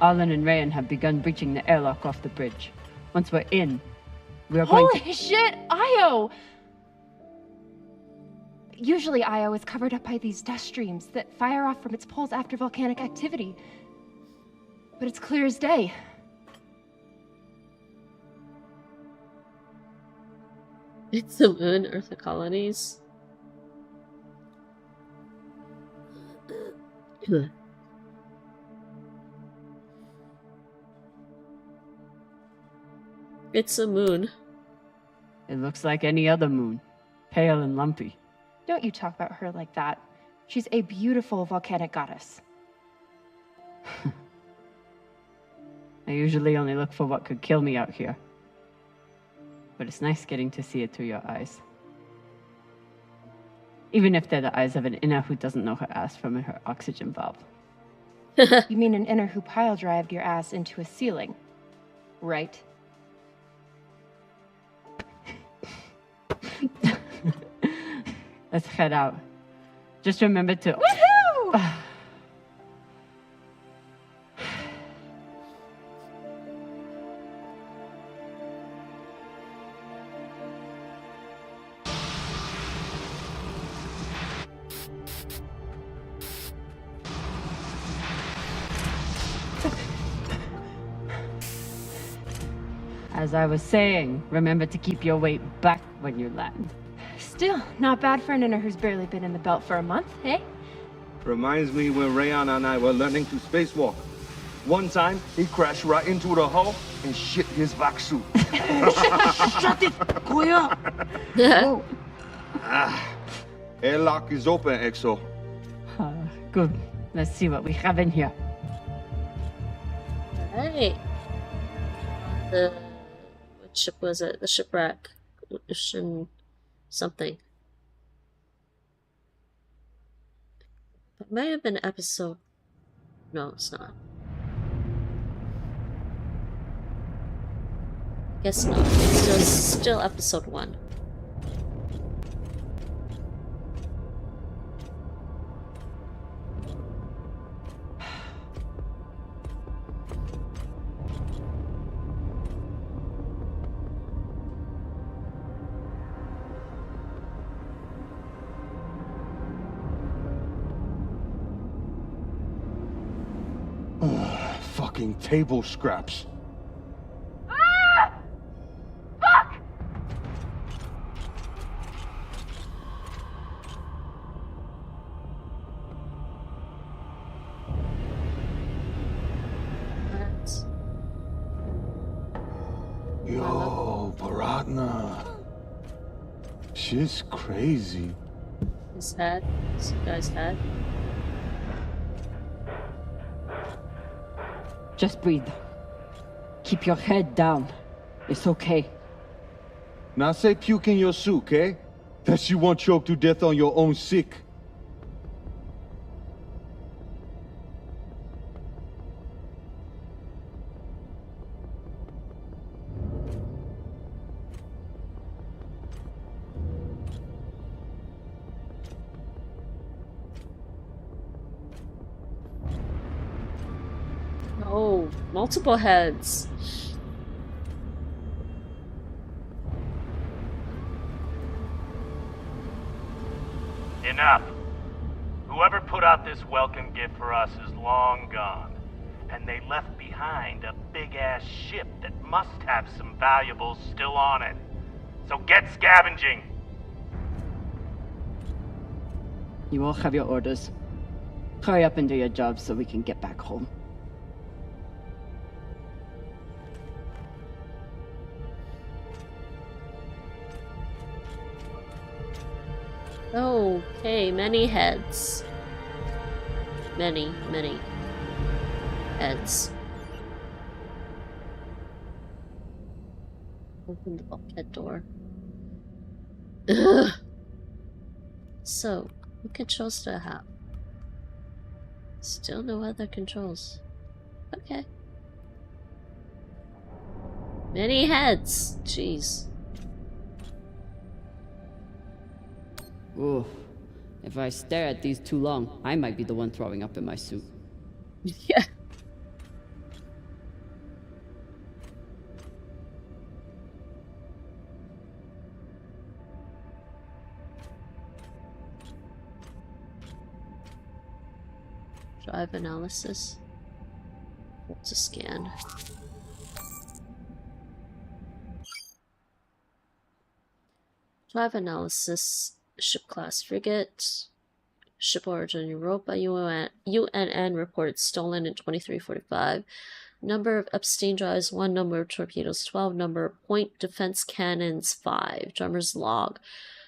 Arlen and Rayan have begun breaching the airlock off the bridge. Once we're in, we are going to— Holy shit, Io! Usually Io is covered up by these dust streams that fire off from its poles after volcanic activity. But it's clear as day. It's the moon, Earth colonies. It's a moon. It looks like any other moon. Pale and lumpy. Don't you talk about her like that. She's a beautiful volcanic goddess. I usually only look for what could kill me out here. But it's nice getting to see it through your eyes. Even if they're the eyes of an inner who doesn't know her ass from her oxygen valve. You mean an inner who pile drived your ass into a ceiling, right? Let's head out. Just remember to... Woohoo! As I was saying, remember to keep your weight back when you land. Still, not bad for an inner who's barely been in the belt for a month, hey? Reminds me when Rayon and I were learning to spacewalk. One time, he crashed right into the hull and shit his vac suit. Shut it! Koya! Oh. Airlock is open, Exo. Good. Let's see what we have in here. Alright. What ship was it? The shipwreck. Ocean something. It might have been episode... No, it's not. Guess not. It's still episode 1. Fucking table scraps. Yo, Paratna. Shit's crazy. His head. This guy's head. Just breathe. Keep your head down. It's okay. Now say puke in your soup, eh? That you won't choke to death on your own sick. Oh, multiple heads. Enough. Whoever put out this welcome gift for us is long gone. And they left behind a big-ass ship that must have some valuables still on it. So get scavenging! You all have your orders. Hurry up and do your job so we can get back home. Okay, many heads. Many heads. Open the bulkhead door. Ugh. So, what controls do I have? Still no other controls. Okay. Many heads. Jeez. Ooh. If I stare at these too long, I might be the one throwing up in my suit. Yeah. Drive analysis. What's a scan? Drive analysis. Ship class frigate. Ship origin Europa. UNN reported stolen in 2345. Number of Epstein drives 1. Number of torpedoes 12. Number of point defense cannons 5. Drummer's log.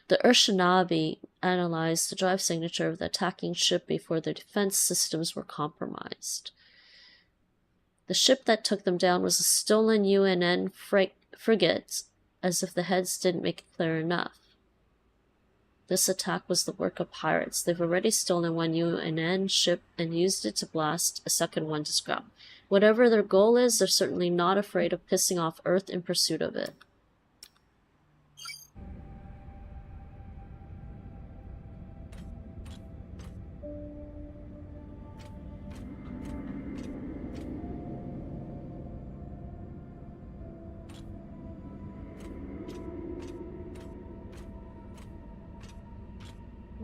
The Urshanabi analyzed the drive signature of the attacking ship before their defense systems were compromised. The ship that took them down was a stolen UNN frigate, as if the heads didn't make it clear enough. This attack was the work of pirates. They've already stolen one UNN ship and used it to blast a second one to scrap. Whatever their goal is, they're certainly not afraid of pissing off Earth in pursuit of it.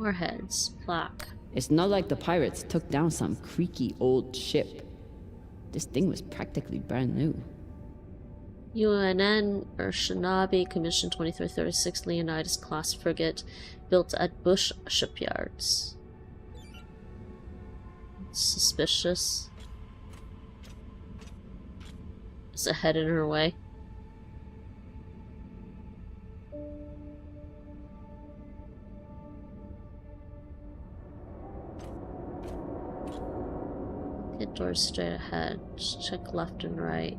Warheads. Plaque. It's not like the pirates took down some creaky old ship. This thing was practically brand new. UNN or Shinabi Commission 2336 Leonidas class frigate built at Bush shipyards. Suspicious. Is it head in her way? Get doors straight ahead. Just check left and right.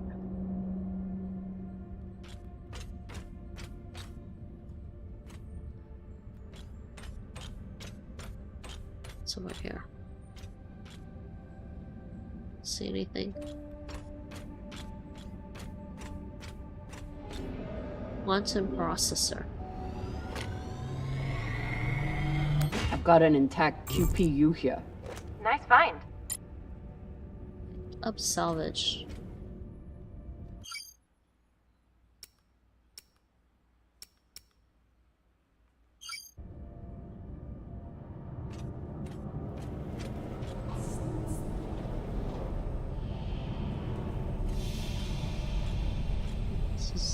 It's over here. See anything? Quantum processor. I've got an intact QPU here. Nice find. Up salvage.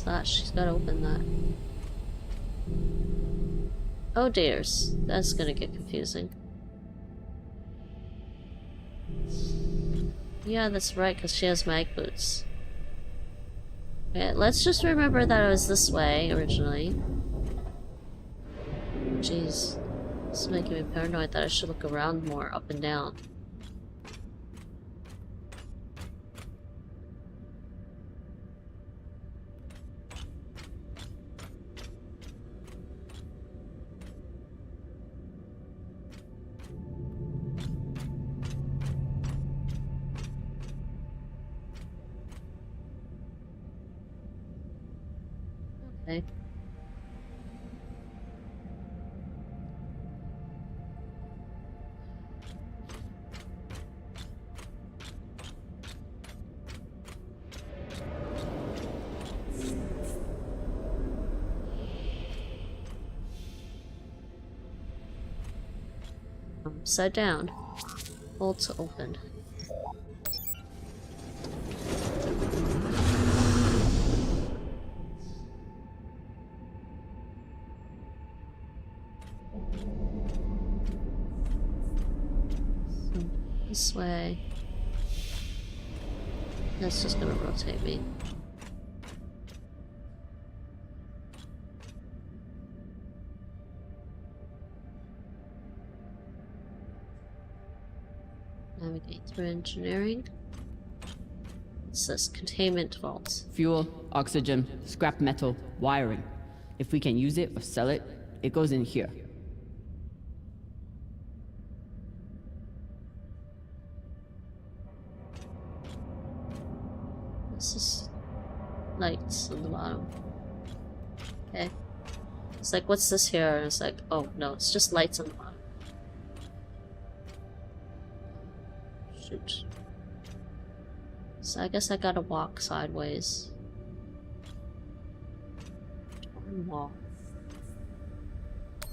That she's got to open that. Oh dears, that's gonna get confusing. Yeah, that's right, because she has mag boots. Okay, let's just remember that it was this way originally. Jeez, this is making me paranoid that I should look around more, up and down. Okay. Upside down. Hold to open. This way. That's just gonna rotate me. Navigate through engineering. It says containment vault. Fuel, oxygen, scrap metal, wiring. If we can use it or sell it, it goes in here. This is lights on the bottom. Okay. It's like, what's this here? And it's like, oh no, it's just lights on the bottom. Shoot. So I guess I gotta walk sideways. Torn wall.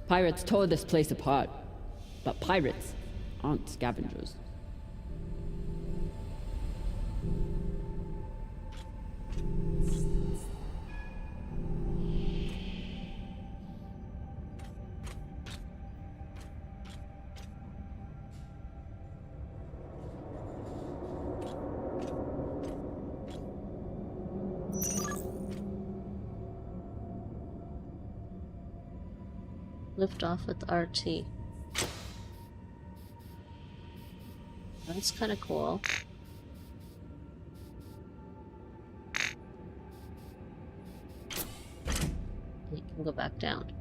Pirates tore this place apart, but pirates aren't scavengers. Lift off with RT. That's kind of cool. You can go back down.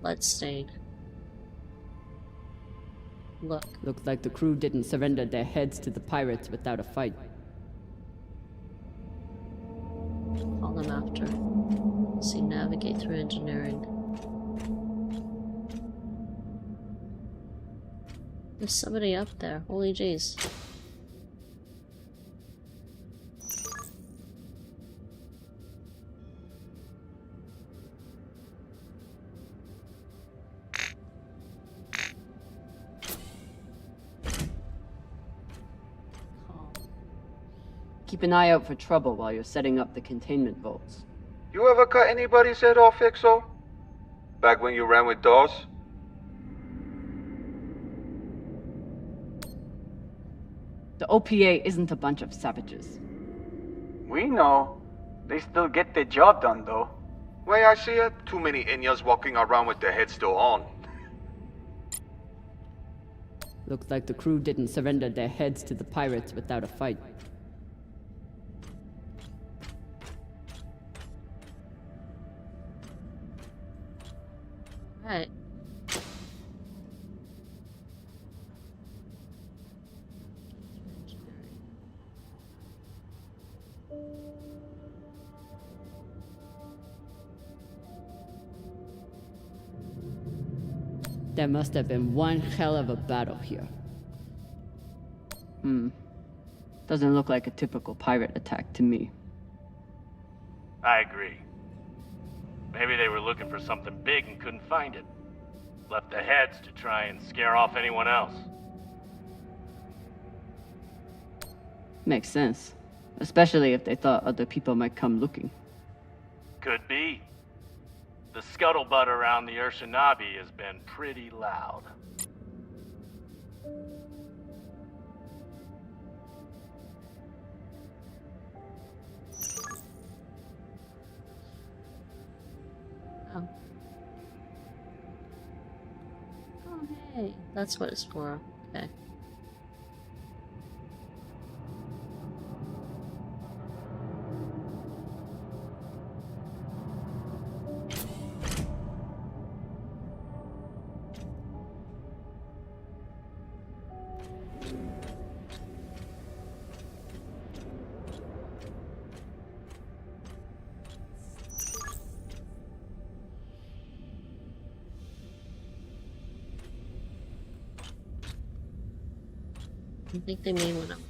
Blood stain. Look. Looks like the crew didn't surrender their heads to the pirates without a fight. Call them after. See, navigate through engineering. There's somebody up there. Holy jeez. Keep an eye out for trouble while you're setting up the containment vaults. You ever cut anybody's head off, Exo? Back when you ran with Dawes? The OPA isn't a bunch of savages. We know. They still get the job done, though. Way I see it, too many Inyas walking around with their heads still on. Looks like the crew didn't surrender their heads to the pirates without a fight. Right. There must have been one hell of a battle here. Doesn't look like a typical pirate attack to me. I agree. Maybe they were looking for something big and couldn't find it. Left the heads to try and scare off anyone else. Makes sense. Especially if they thought other people might come looking. Could be. The scuttlebutt around the Urshanabi has been pretty loud. Oh. Oh, hey. That's what it's for. Okay. I think they may want to. How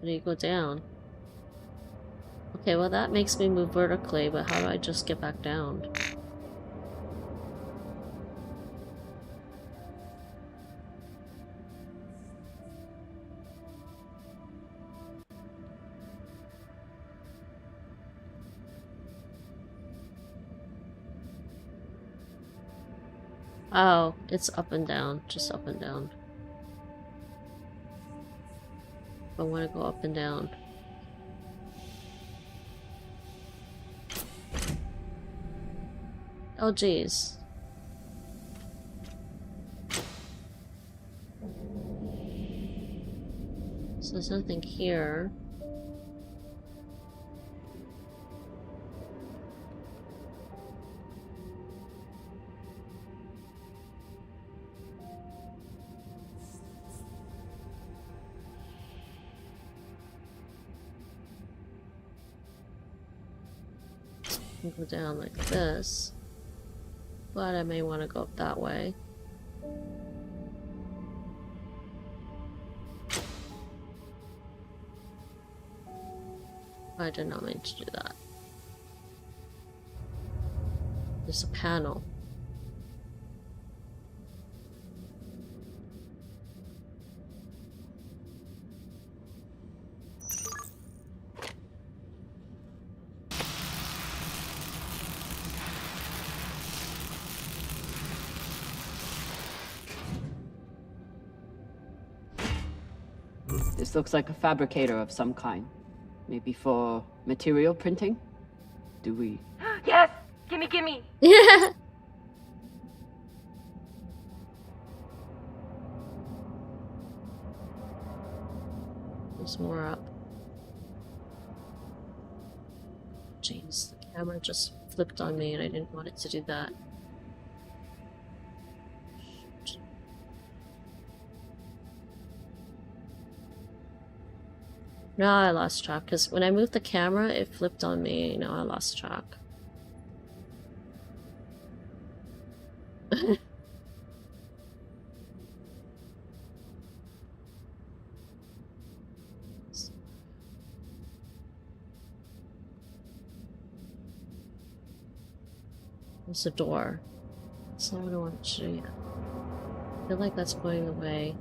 do you go down? Okay, well that makes me move vertically, but how do I just get back down? Oh, it's up and down, just up and down. I want to go up and down. Oh, geez. So there's nothing here. Go down like this, but I may want to go up that way. I did not mean to do that. There's a panel. This looks like a fabricator of some kind. Maybe for material printing? Do we? Yes! Gimme, gimme! Yeah! There's more up. Jeez, the camera just flipped on me and I didn't want it to do that. No, I lost track, because when I moved the camera, it flipped on me. Now I lost track. There's a door. That's not what I want to show you. I feel like that's going away.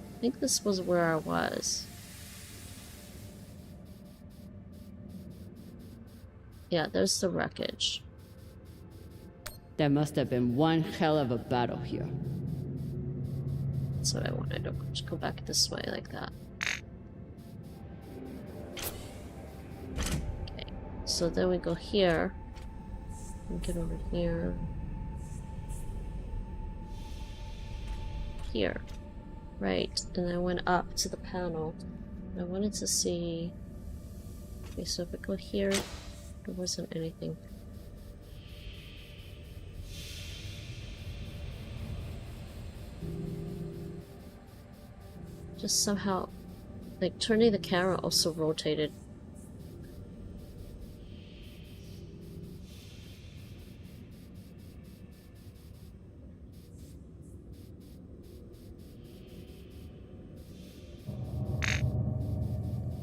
I think this was where I was. Yeah, there's the wreckage. There must have been one hell of a battle here. That's what I wanted to just go back this way like that. Okay, so then we go here. And get over here. Here. Right, and I went up to the panel. I wanted to see... Okay, so if I go here, there wasn't anything. Just somehow, like, turning the camera also rotated.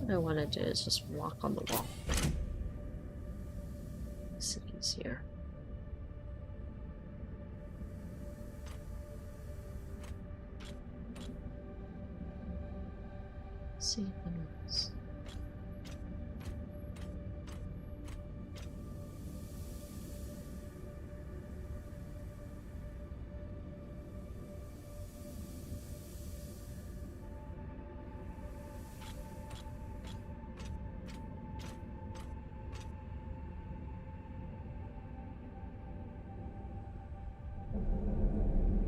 What I want to do is just walk on the wall. Makes it easier. See what else.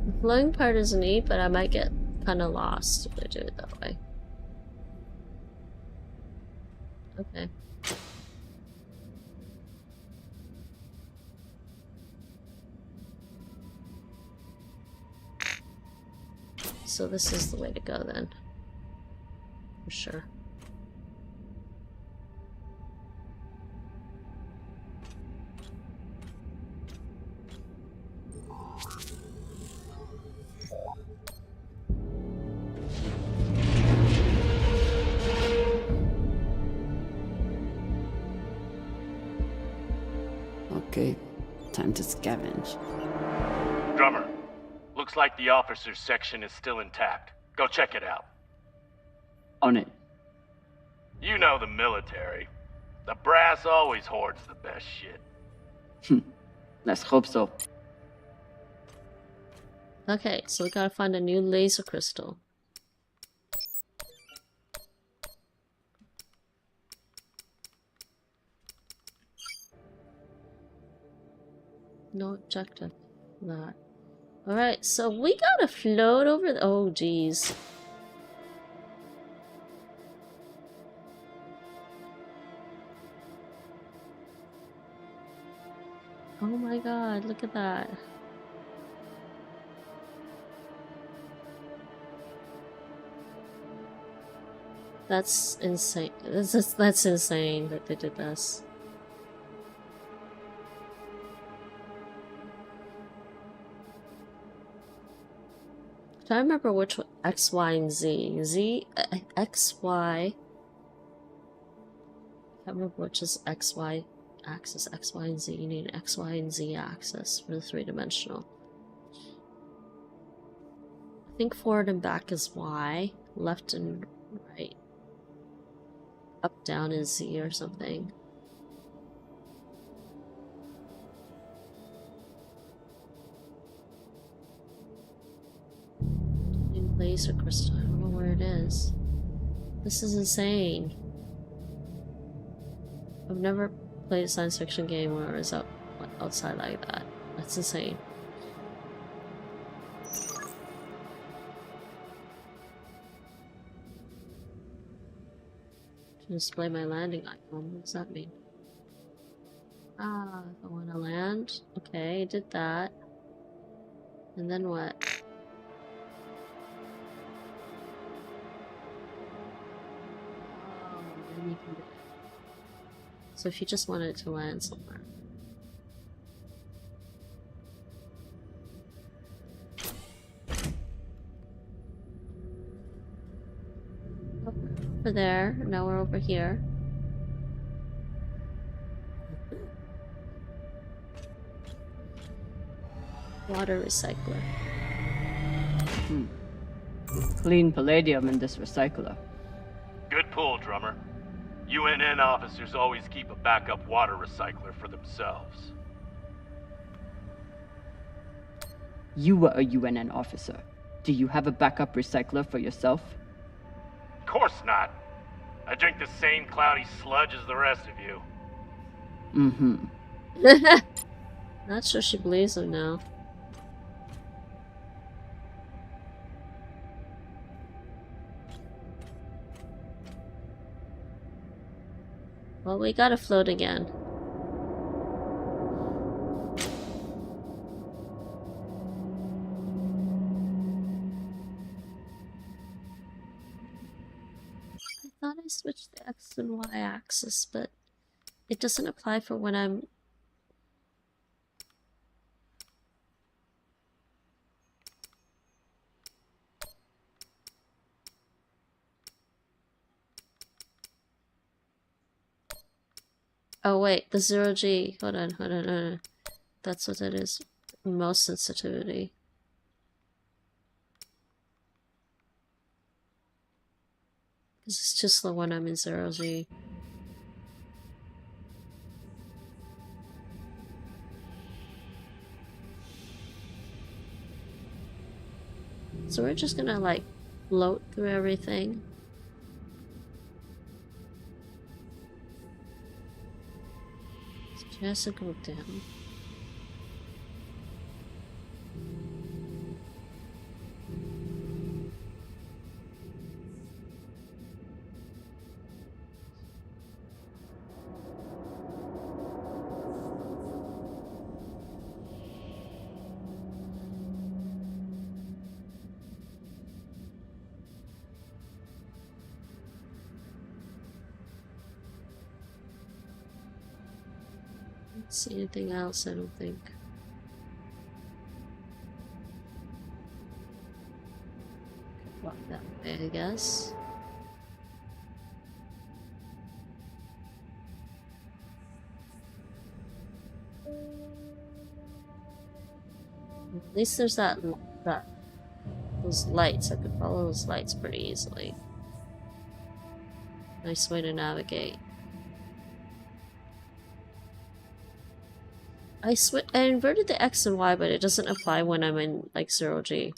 The flowing part is neat, but I might get kind of lost if I do it that way. Okay. So this is the way to go then. For sure. Okay, time to scavenge. Drummer, looks like the officers section is still intact. Go check it out. On it. You know the military. The brass always hoards the best shit. Let's hope so. Okay, so we gotta find a new laser crystal. No objective. That. Alright, so we gotta float over the— oh geez. Oh my god, look at that. That's insane. That's insane that they did this. I don't remember which one. X, Y, and Z. X, Y. I can't remember which is X, Y axis. X, Y, and Z. You need an X, Y, and Z axis for the three-dimensional. I think forward and back is Y. Left and right. Up, down is Z or something. Laser crystal. I don't know where it is. This is insane. I've never played a science fiction game where I was outside like that. That's insane. To display my landing icon. What does that mean? Ah, I want to land. Okay, I did that. And then what? nothing you can do. So if you just wanted it to land somewhere. Over there, now we're over here. Water recycler. Clean palladium in this recycler. Good pull, drummer. UNN officers always keep a backup water recycler for themselves. You were a UNN officer. Do you have a backup recycler for yourself? Of course not. I drink the same cloudy sludge as the rest of you. Not sure she believes him now. Well, we gotta float again. I thought I switched the X and Y axis, but it doesn't apply for when I'm... Oh wait, the 0G. Hold on. That's what it is. Most sensitivity. This is too slow when I'm in 0G. So we're just gonna like float through everything. Just go down. See anything else, I don't think. Walk that way, I guess. At least there's those lights. I could follow those lights pretty easily. Nice way to navigate. I inverted the X and Y, but it doesn't apply when I'm in like 0G.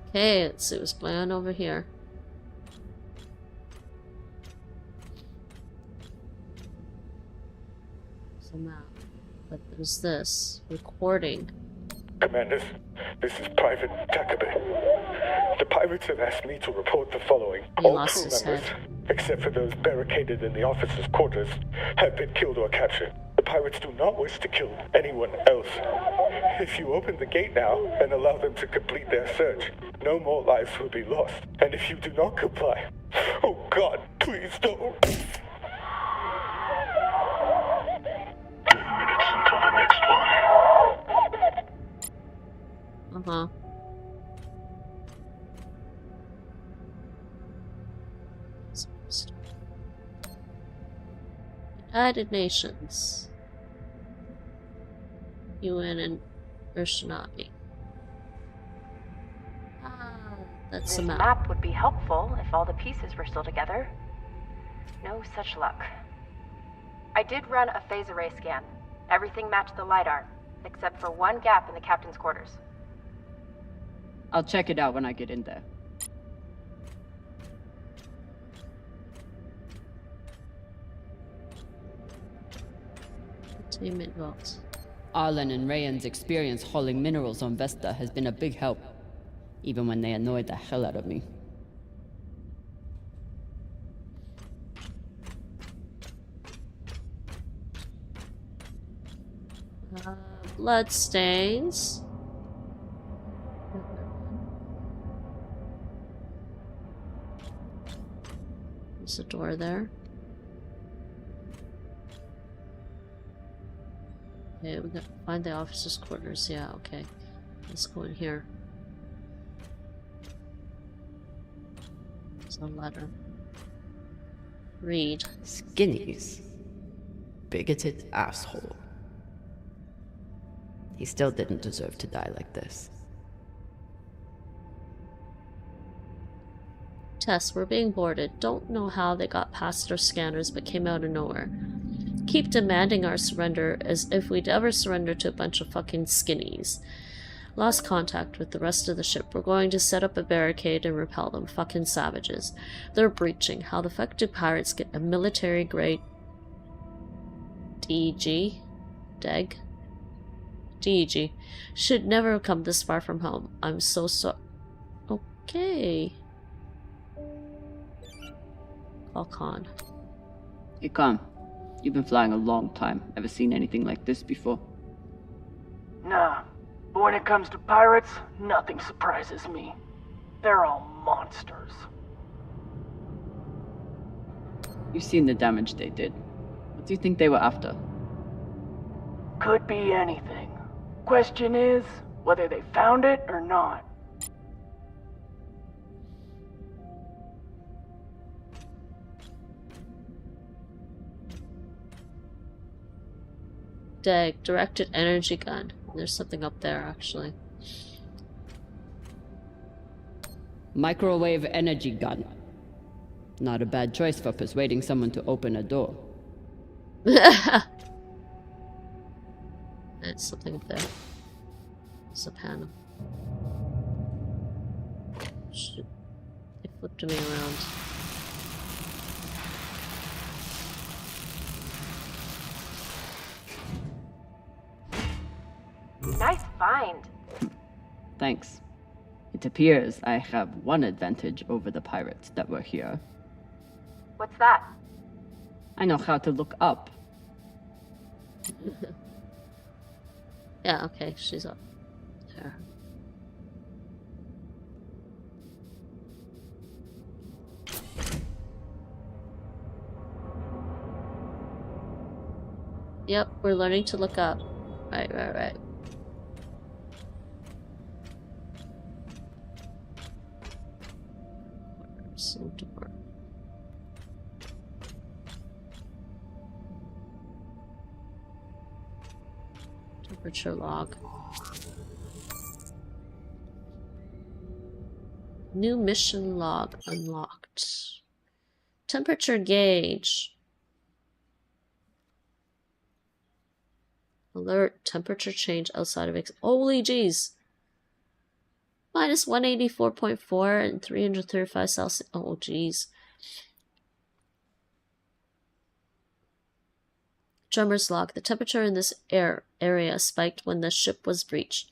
Okay, let's see what's going on over here. There's a map, but there's this recording. Commanders, this is Private Takabe. The pirates have asked me to report the following. All crew members, except for those barricaded in the officers' quarters, have been killed or captured. The pirates do not wish to kill anyone else. If you open the gate now and allow them to complete their search, no more lives will be lost. And if you do not comply, oh God, please don't. 2 minutes until the next one. United Nations. UN and Urshanabi. That's This a map. map would be helpful if all the pieces were still together. No such luck. I did run a phase array scan. Everything matched the LiDAR, except for one gap in the captain's quarters. I'll check it out when I get in there. Containment vault. Arlen and Rayan's experience hauling minerals on Vesta has been a big help, even when they annoyed the hell out of me. Blood stains. There's a door there. Okay, we gotta find the officers' quarters. Yeah, okay. Let's go in here. There's a letter. Read. Skinnies. Bigoted asshole. He still didn't deserve to die like this. Tess, we're being boarded. Don't know how they got past our scanners but came out of nowhere. Keep demanding our surrender as if we'd ever surrender to a bunch of fucking skinnies. Lost contact with the rest of the ship. We're going to set up a barricade and repel them. Fucking savages. They're breaching. How the fuck do pirates get a military grade DEG? DEG? DEG. Should never have come this far from home. I'm so. Okay. Call Khan. Hey, Khan. You've been flying a long time. Ever seen anything like this before? Nah, but when it comes to pirates, nothing surprises me. They're all monsters. You've seen the damage they did. What do you think they were after? Could be anything. Question is, whether they found it or not. DEG, directed energy gun. There's something up there, actually. Microwave energy gun. Not a bad choice for persuading someone to open a door. There's something up there. It's a panel. Shit. They flipped me around. Nice find. Thanks. It appears I have one advantage over the pirates that were here. What's that? I know how to look up. Yeah, okay, she's up there. Yep, we're learning to look up. Right. Some door. Temperature log. New mission log unlocked. Temperature gauge. Alert, temperature change outside of holy jeez. Minus 184.4 and 335 Celsius. Oh jeez. Drummer's log. The temperature in this area spiked when the ship was breached.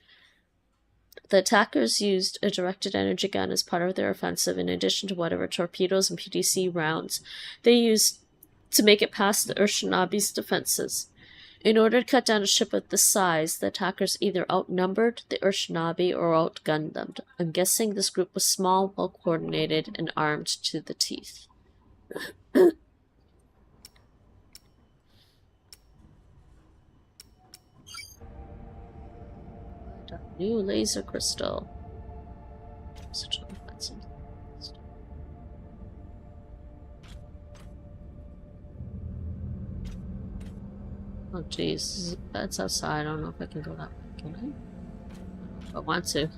The attackers used a directed energy gun as part of their offensive in addition to whatever torpedoes and PDC rounds they used to make it past the Urshanabi's defenses. In order to cut down a ship of this size, the attackers either outnumbered the Urshanabi or outgunned them. I'm guessing this group was small, well-coordinated, and armed to the teeth. New laser crystal. Such an offensive. Oh jeez, that's outside. I don't know if I can go that way. Can I? I want to.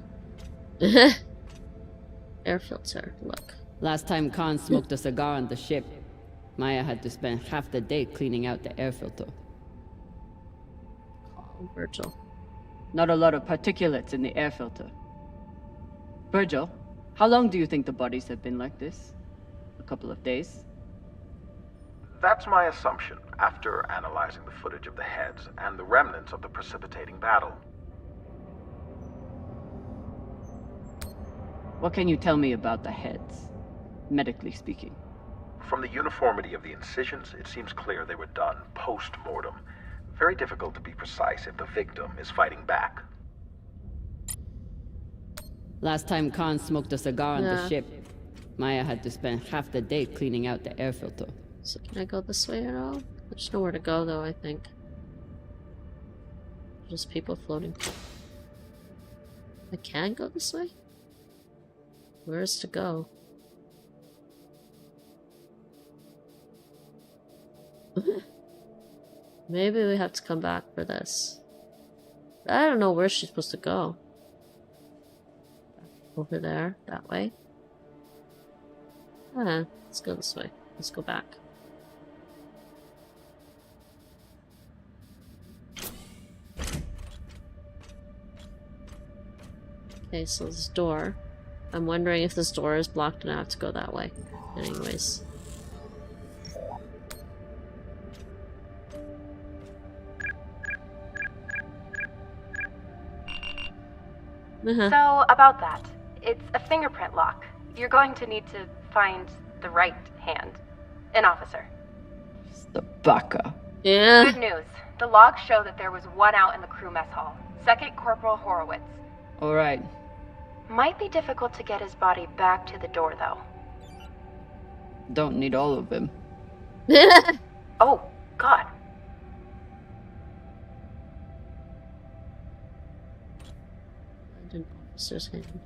Air filter, look. Last time Khan smoked a cigar on the ship, Maya had to spend half the day cleaning out the air filter. Call Virgil. Not a lot of particulates in the air filter. Virgil, how long do you think the bodies have been like this? A couple of days? That's my assumption after analyzing the footage of the heads and the remnants of the precipitating battle. What can you tell me about the heads, medically speaking? From the uniformity of the incisions, it seems clear they were done post-mortem. Very difficult to be precise if the victim is fighting back. Last time Khan smoked a cigar on the Yeah. ship, Maya had to spend half the day cleaning out the air filter. So can I go this way at all? There's nowhere to go though, I think. Just people floating. I can go this way? Where is to go? Maybe we have to come back for this. I don't know where she's supposed to go. Over there, that way. Let's go this way. Let's go back. Okay, so this door. I'm wondering if this door is blocked and I have to go that way. Anyways. So, about that. It's a fingerprint lock. You're going to need to find the right hand. An officer. The baka. Yeah. Good news. The logs show that there was one out in the crew mess hall. Second Corporal Horowitz. Alright. Might be difficult to get his body back to the door, though. Don't need all of him. Oh, God. An officer's hand.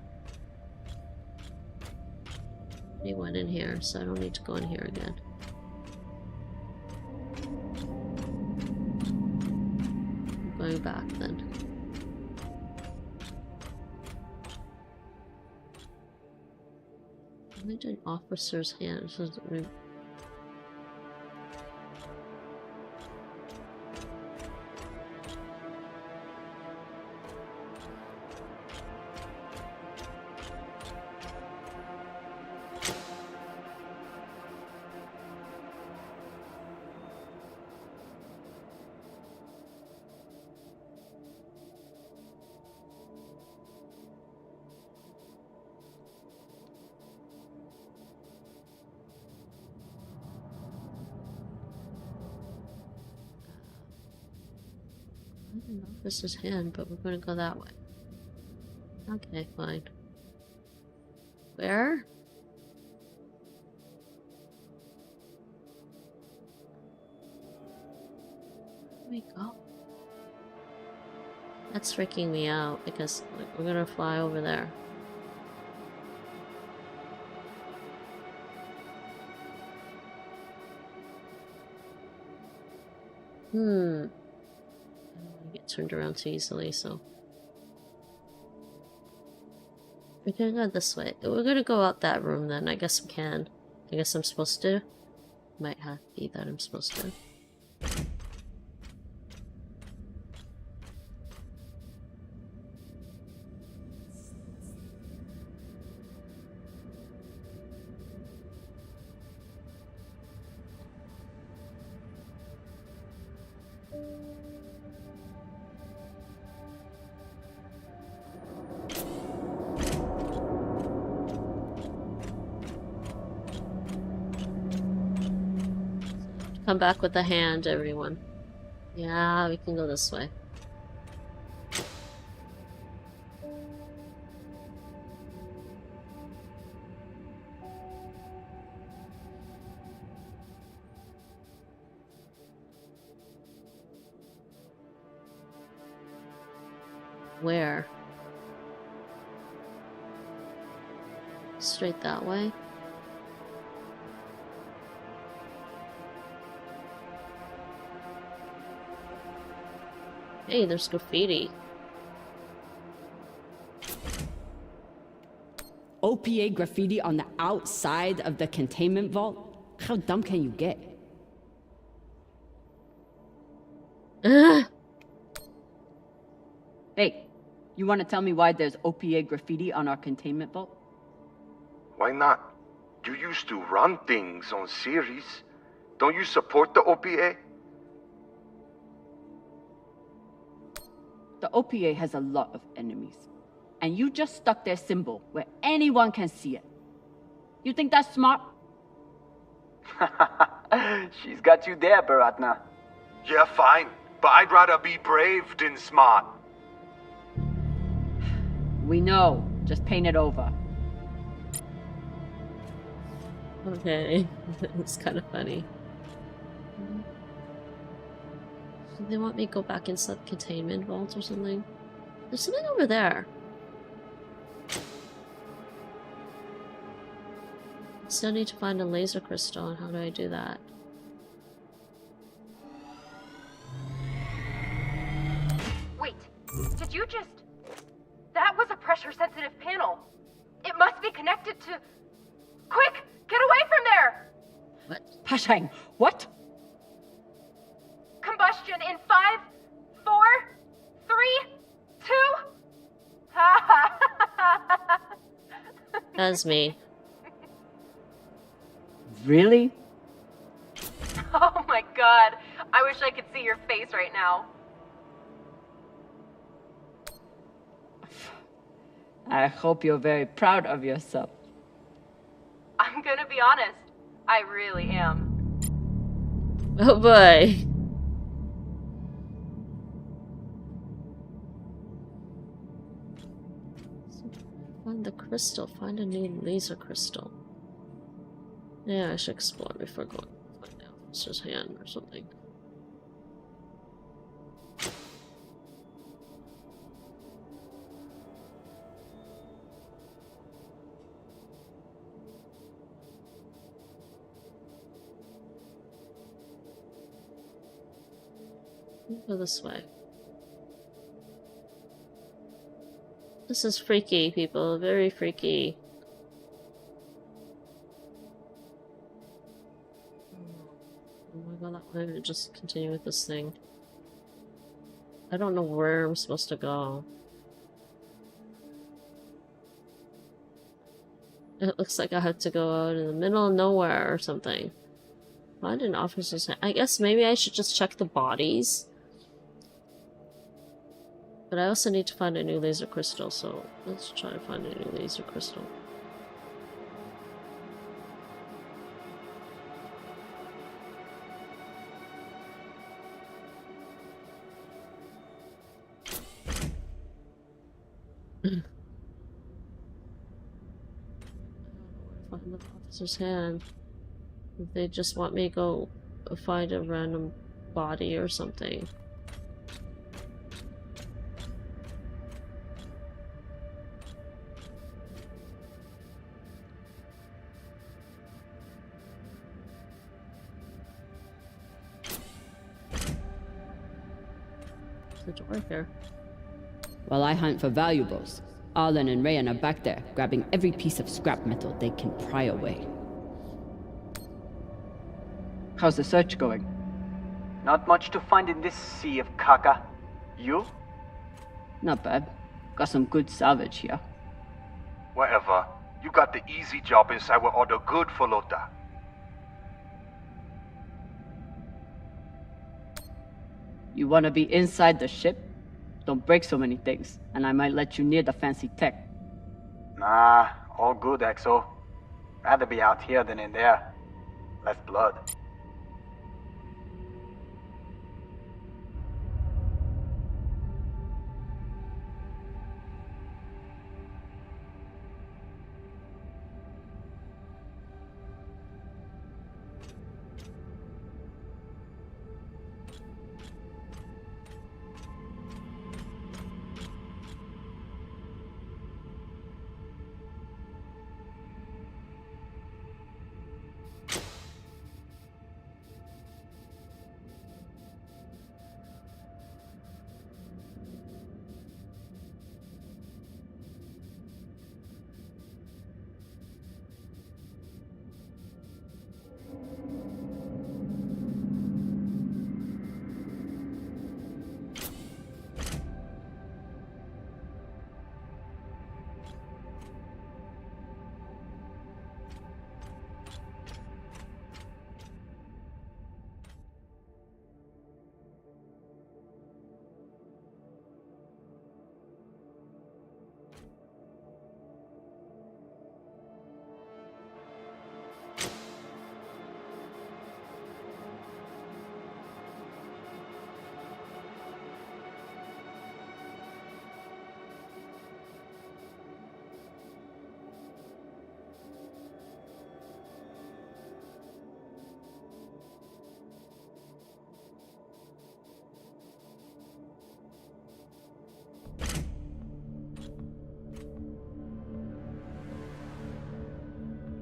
He went in here, so I don't need to go in here again. I'm going back then. I did an officer's hand. So I don't know if this is hand, but we're going to go that way. Okay, fine. Where? Where do we go? That's freaking me out because we're going to fly over there. I don't want to get turned around too easily, so we're gonna go this way. We're gonna go out that room then. I guess we can. I guess I'm supposed to. Might have to be that I'm supposed to. Come back with the hand, everyone. Yeah, we can go this way. Where? Straight that way? Hey, there's graffiti. OPA graffiti on the outside of the containment vault? How dumb can you get? Hey, you want to tell me why there's OPA graffiti on our containment vault? Why not? You used to run things on Series. Don't you support the OPA? The OPA has a lot of enemies. And you just stuck their symbol where anyone can see it. You think that's smart? She's got you there, Baratna. Yeah, fine. But I'd rather be brave than smart. We know. Just paint it over. Okay, it's kind of funny. Do they want me to go back inside the containment vault or something? There's something over there. Still need to find a laser crystal, and how do I do that? Wait, did you just... That was a pressure-sensitive panel. It must be connected to... Quick, get away from there! What? Pashang, what? Combustion in 5, 4, 3, 2... That's me. Really? Oh my god, I wish I could see your face right now. I hope you're very proud of yourself. I'm gonna be honest, I really am. Oh boy. Find the crystal. Find a new laser crystal. Yeah, I should explore before going to find the officer's hand or something. Go this way. This is freaky, people. Very freaky. Oh my god, I'm gonna just continue with this thing. I don't know where I'm supposed to go. It looks like I have to go out in the middle of nowhere or something. Find an officer's hand. I guess maybe I should just check the bodies. But I also need to find a new laser crystal, so let's try to find a new laser crystal. Find the officer's hand. If they just want me to go find a random body or something. The door here. While I hunt for valuables, Arlen and Rayan are back there, grabbing every piece of scrap metal they can pry away. How's the search going? Not much to find in this sea of caca. You? Not bad. Got some good salvage here. Whatever. You got the easy job inside where all the good Folota. You wanna be inside the ship? Don't break so many things, and I might let you near the fancy tech. Nah, all good, Exo. Rather be out here than in there. Less blood.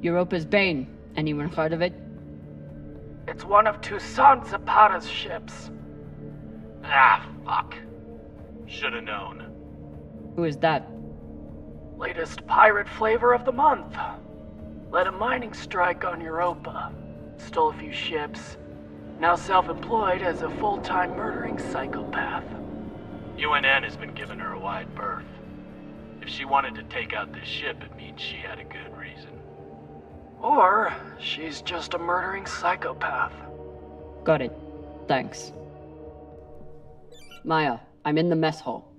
Europa's Bane. Anyone heard of it? It's one of Toussaint Zapata's ships. Ah, fuck. Should've known. Who is that? Latest pirate flavor of the month. Led a mining strike on Europa. Stole a few ships. Now self-employed as a full-time murdering psychopath. UNN has been giving her a wide berth. If she wanted to take out this ship, it means she had a good reason. Or she's just a murdering psychopath. Got it. Thanks. Maya, I'm in the mess hall.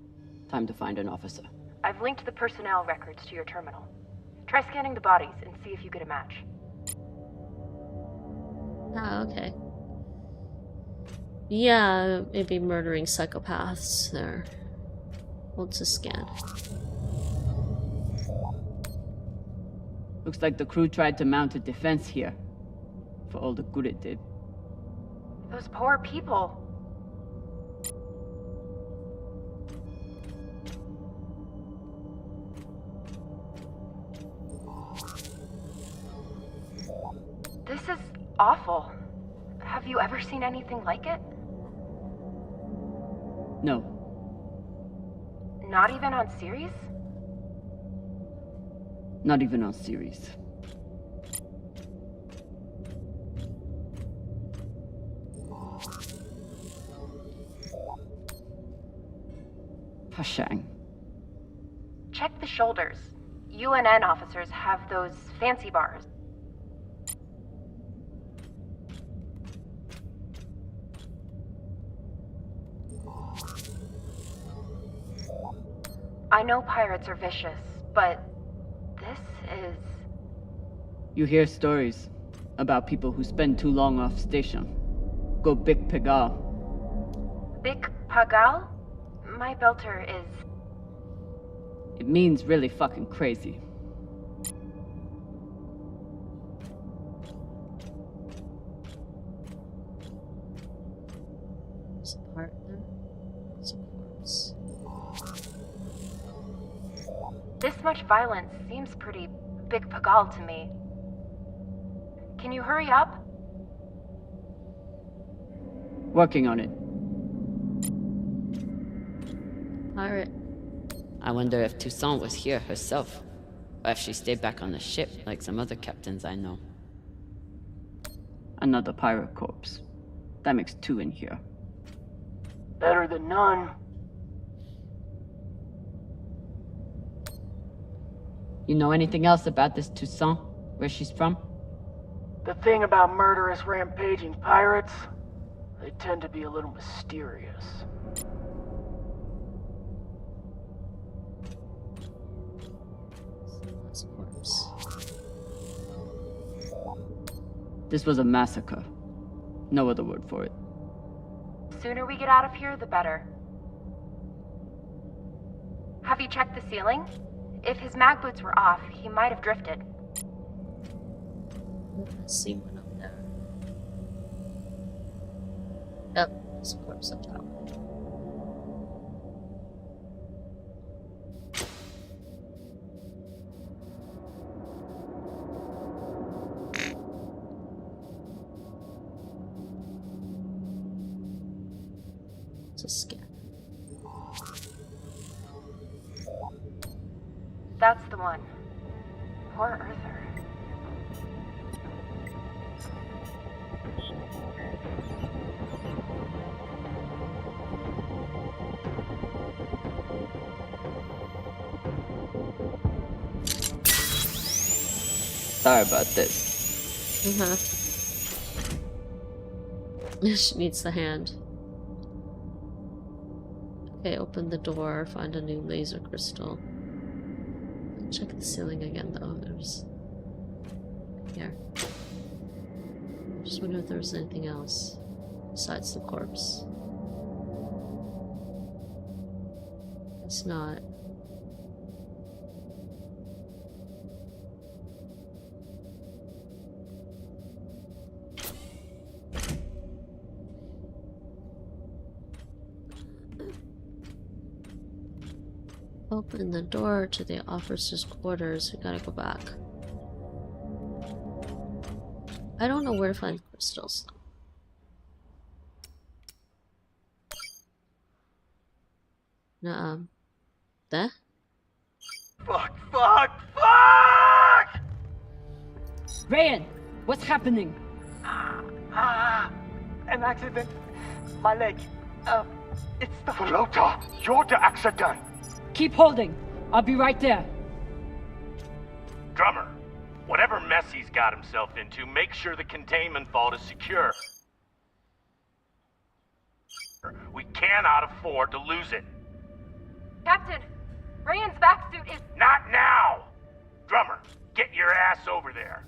Time to find an officer. I've linked the personnel records to your terminal. Try scanning the bodies and see if you get a match. Ah, okay. Yeah, maybe murdering psychopaths there. Hold to scan. Looks like the crew tried to mount a defense here. For all the good it did. Those poor people. This is awful. Have you ever seen anything like it? No. Not even on series? Not even on series. Pashang. Check the shoulders. UNN officers have those fancy bars. I know pirates are vicious, but this is... You hear stories about people who spend too long off station. Go Big Pegal. Big Pagal? My belter is... It means really fucking crazy. There's a partner. There's a corpse. This much violence seems pretty Big Pagal to me. Can you hurry up? Working on it. Pirate. I wonder if Toussaint was here herself. Or if she stayed back on the ship like some other captains I know. Another pirate corpse. That makes 2 in here. Better than none. You know anything else about this Toussaint? Where she's from? The thing about murderous rampaging pirates, they tend to be a little mysterious. That's a corpse. This was a massacre. No other word for it. Sooner we get out of here, the better. Have you checked the ceiling? If his mag boots were off, he might have drifted. I see one up there. Yep, there's a corpse up top. It's a scan. That's the one. Poor Arthur. Sorry about this. She needs the hand. Okay, open the door, find a new laser crystal. Check the ceiling again though. There's... Here. Just wonder if there's anything else besides the corpse. It's not. Open the door to the officer's quarters. We gotta go back. I don't know where to find crystals. There? Fuck! Fuck! Ryan, what's happening? An accident. My leg. It's the floater. You're the accident. Keep holding. I'll be right there. Drummer, whatever mess he's got himself into, make sure the containment vault is secure. We cannot afford to lose it. Captain, Ryan's back suit is... Not now! Drummer, get your ass over there.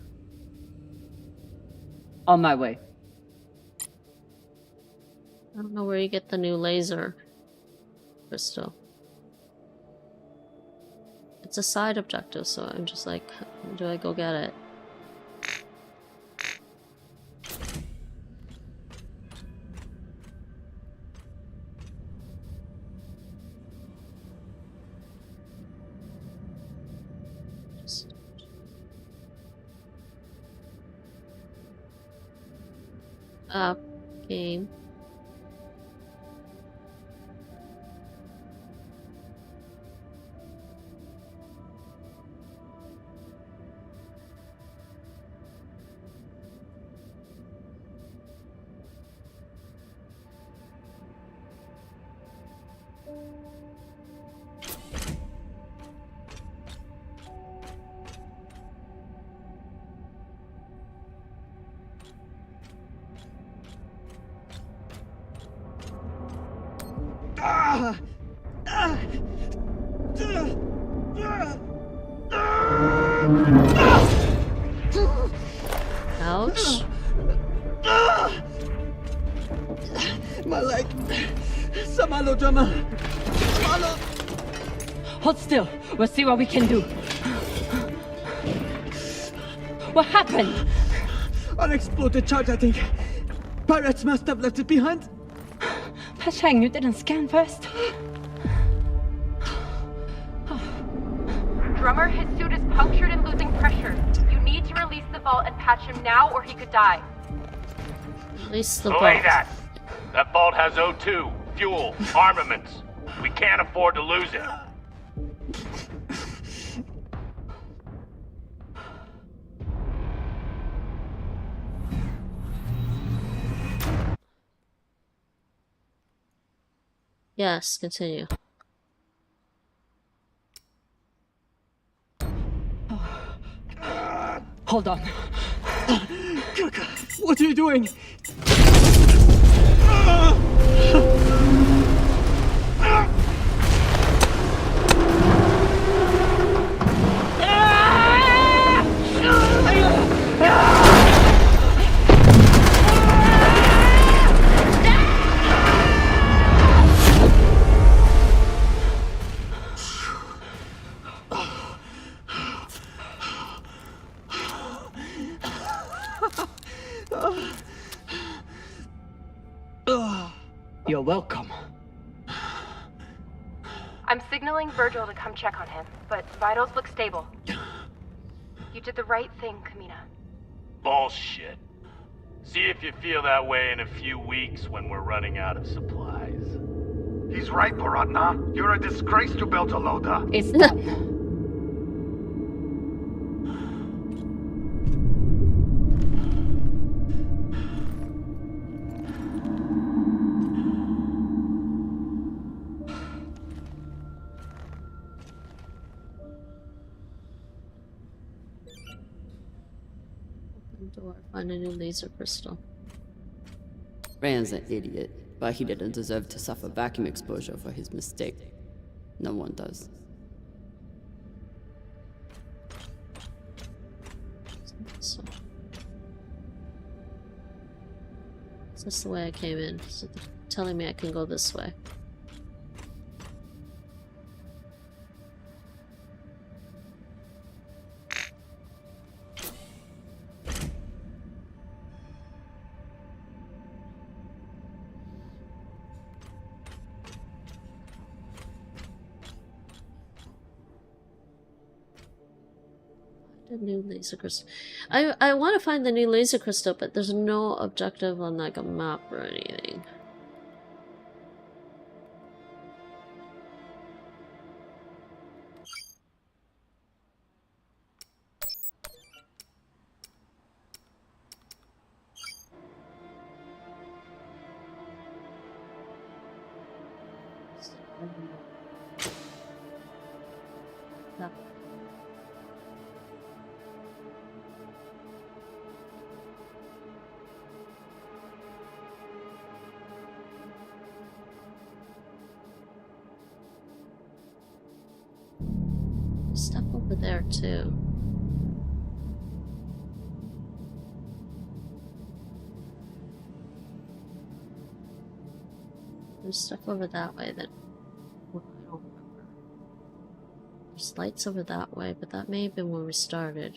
On my way. I don't know where you get the new laser crystal. It's a side objective, so I'm just like, how do I go get it? Game. Ouch. My leg. Samalo, drummer. Samalo. Hold still. We'll see what we can do. What happened? Unexploded charge, I think. Pirates must have left it behind. Pashang, you didn't scan first? Drummer, his suit is punctured and losing pressure. You need to release the vault and patch him now or he could die. Release the Belay vault. that! That vault has O2, fuel, armaments. We can't afford to lose it. Yes, continue. Hold on. What are you doing? You're welcome. I'm signaling Virgil to come check on him, but vitals look stable. You did the right thing, Kamina. Bullshit. See if you feel that way in a few weeks when we're running out of supplies. He's right, Baratna. You're a disgrace to Beltalowda. It's done. Door. Find a new laser crystal. Rand's an idiot, but he didn't deserve to suffer vacuum exposure for his mistake. No one does. So, is this the way I came in? So they're telling me I can go this way. a new laser crystal. I want to find the new laser crystal, but there's no objective on like a map or anything. Stuff over there too. There's stuff over that way that well, I don't remember. There's lights over that way, but that may have been where we started.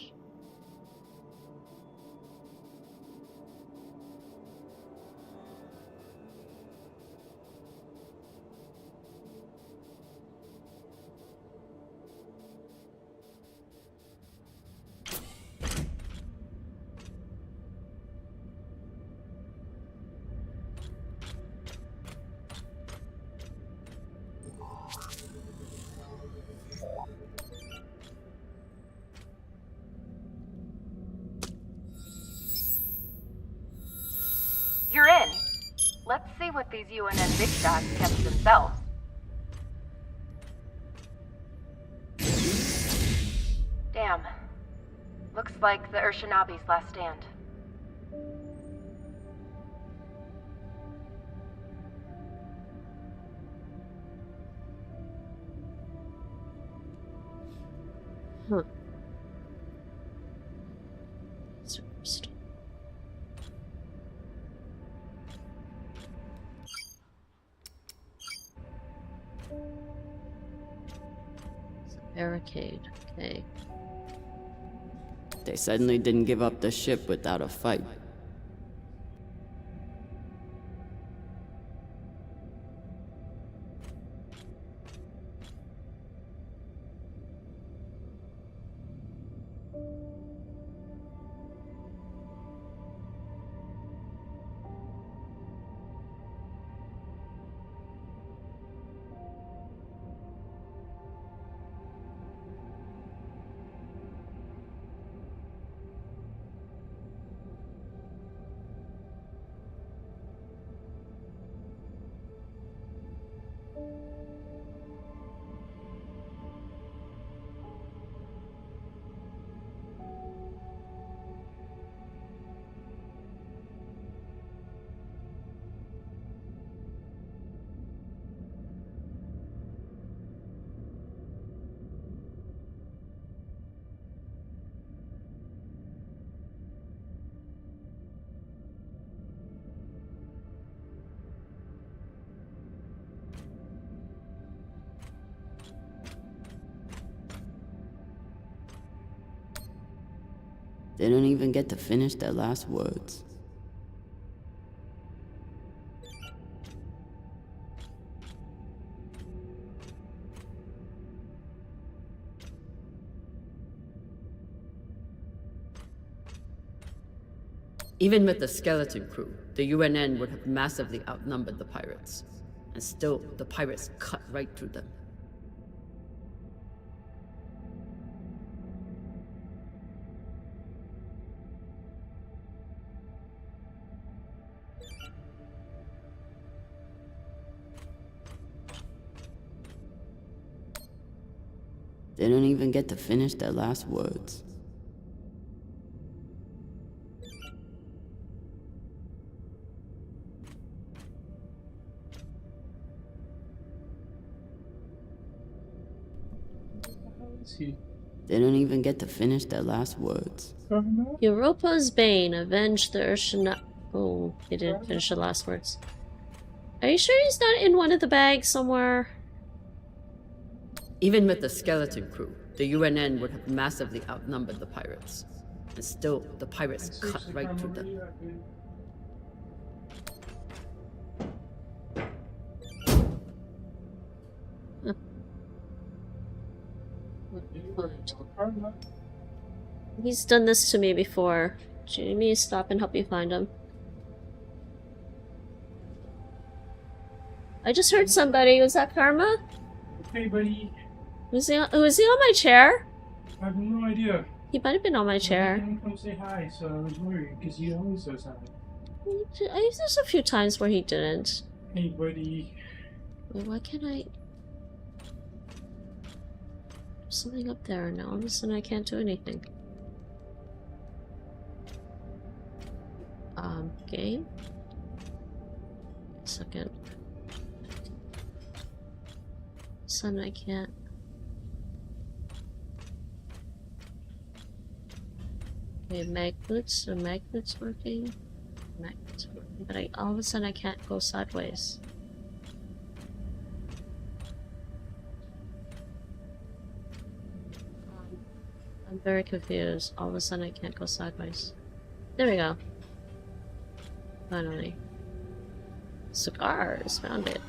You're in. Let's see what these UNN big shots kept to themselves. Damn. Looks like the Urshanabi's last stand. Huh. Barricade, okay. They suddenly didn't give up the ship without a fight. They don't even get to finish their last words. Even with the skeleton crew, the UNN would have massively outnumbered the pirates. And still, the pirates cut right through them. They don't even get to finish their last words. They don't even get to finish their last words. Europa's Bane, avenge the Urshana... Oh, he didn't finish the last words. Are you sure he's not in one of the bags somewhere? Even with the skeleton crew, the UNN would have massively outnumbered the pirates. And still, the pirates cut right through them. He's done this to me before. Jamie, stop and help me find him. I just heard somebody. Was that Karma? Hey, buddy. Was he on my chair? I have no idea. He might have been on my chair. He didn't come say hi, so I was worried, because he always says hi. There's a few times where he didn't. Hey, buddy. Wait, why can't I... There's something up there now. All of a sudden I can't do anything. Game? Second. Sudden I can't. Okay, magnets. Are magnets working? Magnets working, but all of a sudden I can't go sideways. I'm very confused. All of a sudden I can't go sideways. There we go. Finally. Cigars. Found it.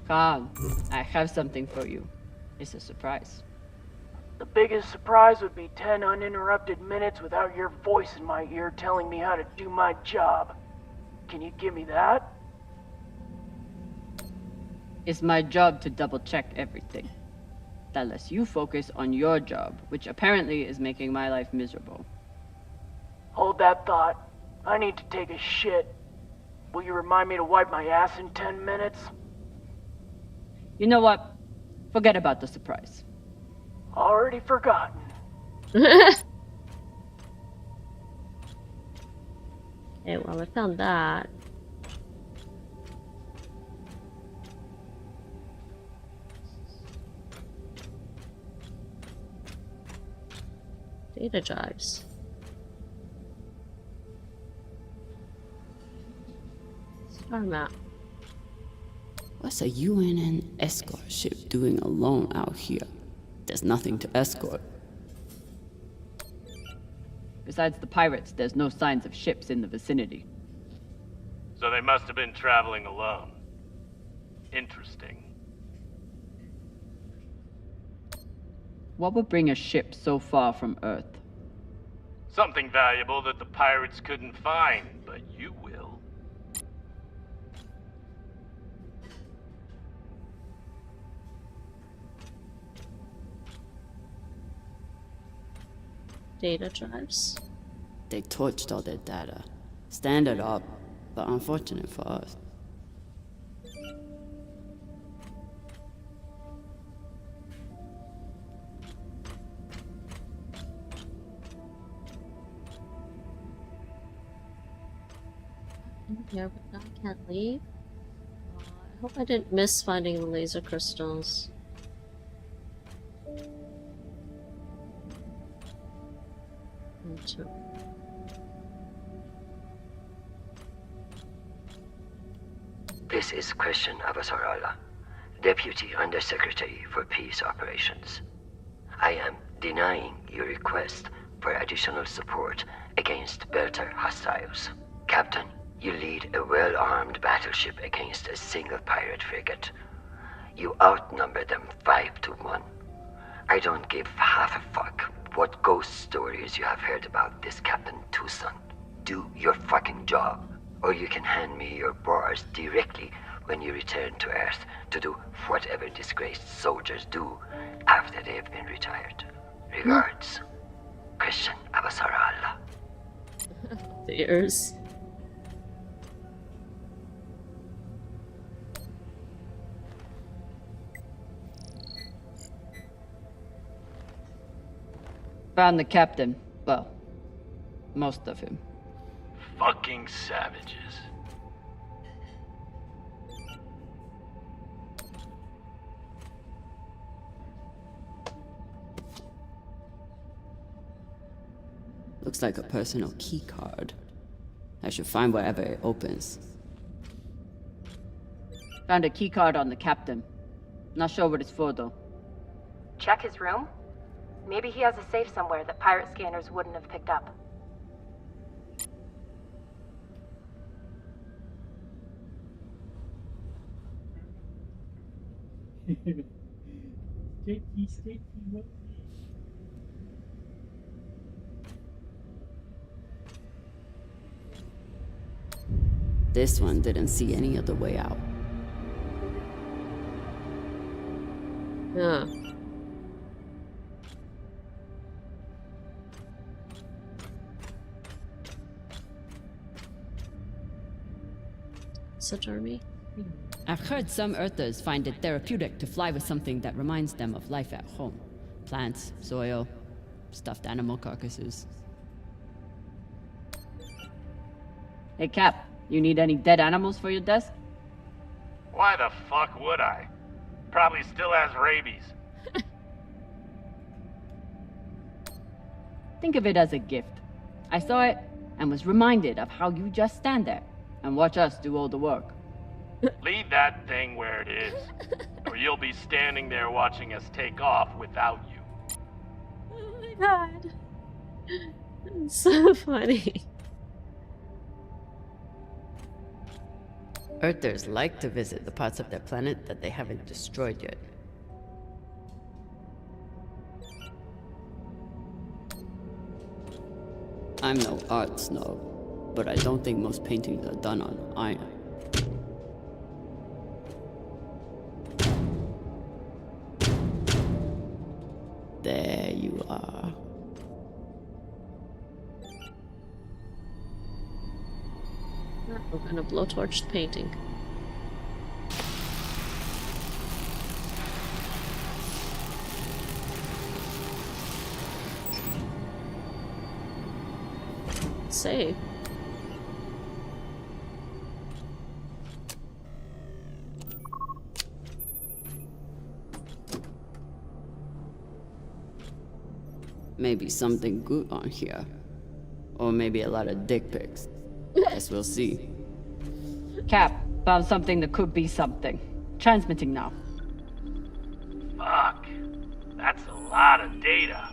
Carl, I have something for you. It's a surprise. The biggest surprise would be 10 uninterrupted minutes without your voice in my ear telling me how to do my job. Can you give me that? It's my job to double-check everything. That lets you focus on your job, which apparently is making my life miserable. Hold that thought. I need to take a shit. Will you remind me to wipe my ass in 10 minutes? You know what? Forget about the surprise. Already forgotten. Okay, well, I found that. Data drives. Star map. What's a UNN escort ship doing alone out here? There's nothing to escort. Besides the pirates, there's no signs of ships in the vicinity. So they must have been traveling alone. Interesting. What would bring a ship so far from Earth? Something valuable that the pirates couldn't find, but you will. Data drives. They torched all their data. Standard up, but unfortunate for us. Here, but now I can't leave. I hope I didn't miss finding the laser crystals. This is Christian Avasarala, Deputy Undersecretary for Peace Operations. I am denying your request for additional support against Belter hostiles. Captain, you lead a well-armed battleship against a single pirate frigate. You outnumber them 5 to 1. I don't give half a fuck what ghost stories you have heard about this Captain Tucson. Do your fucking job, or you can hand me your bars directly when you return to Earth to do whatever disgraced soldiers do after they have been retired. Regards, Christian Avasarala. There's. Found the captain. Well, most of him. Fucking savages. Looks like a personal key card. I should find wherever it opens. Found a key card on the captain. Not sure what it's for though. Check his room? Maybe he has a safe somewhere that pirate scanners wouldn't have picked up. Sticky, sticky, This one didn't see any other way out. Yeah. Such army? I've heard some Earthers find it therapeutic to fly with something that reminds them of life at home. Plants, soil, stuffed animal carcasses. Hey Cap, you need any dead animals for your desk? Why the fuck would I? Probably still has rabies. Think of it as a gift. I saw it and was reminded of how you just stand there and watch us do all the work. Leave that thing where it is, or you'll be standing there watching us take off without you. Oh my god. It's so funny. Earthers like to visit the parts of their planet that they haven't destroyed yet. I'm no art snob, but I don't think most paintings are done on iron. There you are. We're gonna blowtorch the painting. Save. Maybe something good on here. Or maybe a lot of dick pics. Guess we'll see. Cap, found something that could be something. Transmitting now. Fuck. That's a lot of data.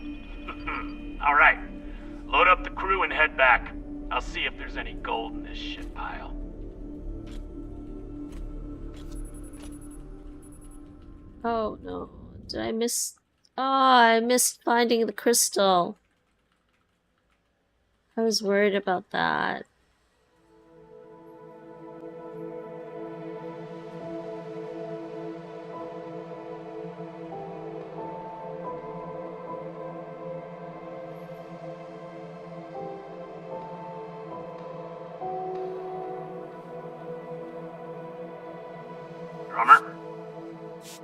Alright. Load up the crew and head back. I'll see if there's any gold in this shit pile. Oh no. Did I miss... Oh, I missed finding the crystal. I was worried about that. Drummer?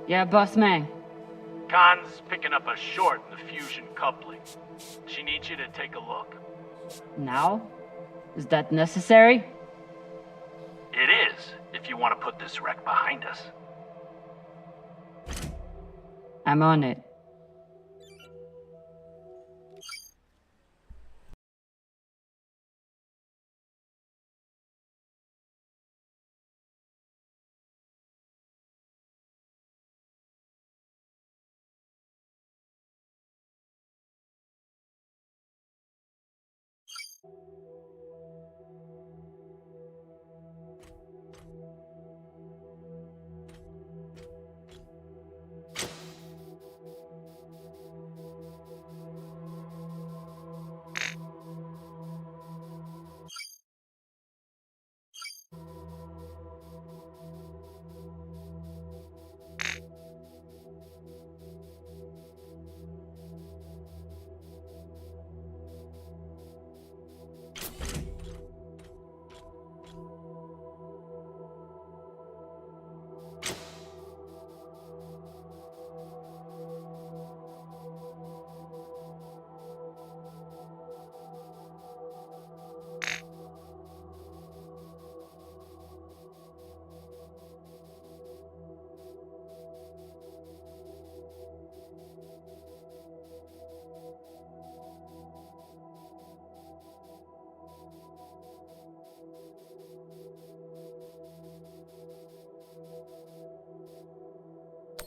Yeah, boss man. Khan's picking up a short in the fusion coupling. She needs you to take a look. Now? Is that necessary? It is, if you want to put this wreck behind us. I'm on it.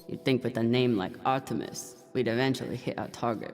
You'd think with a name like Artemis, we'd eventually hit our target.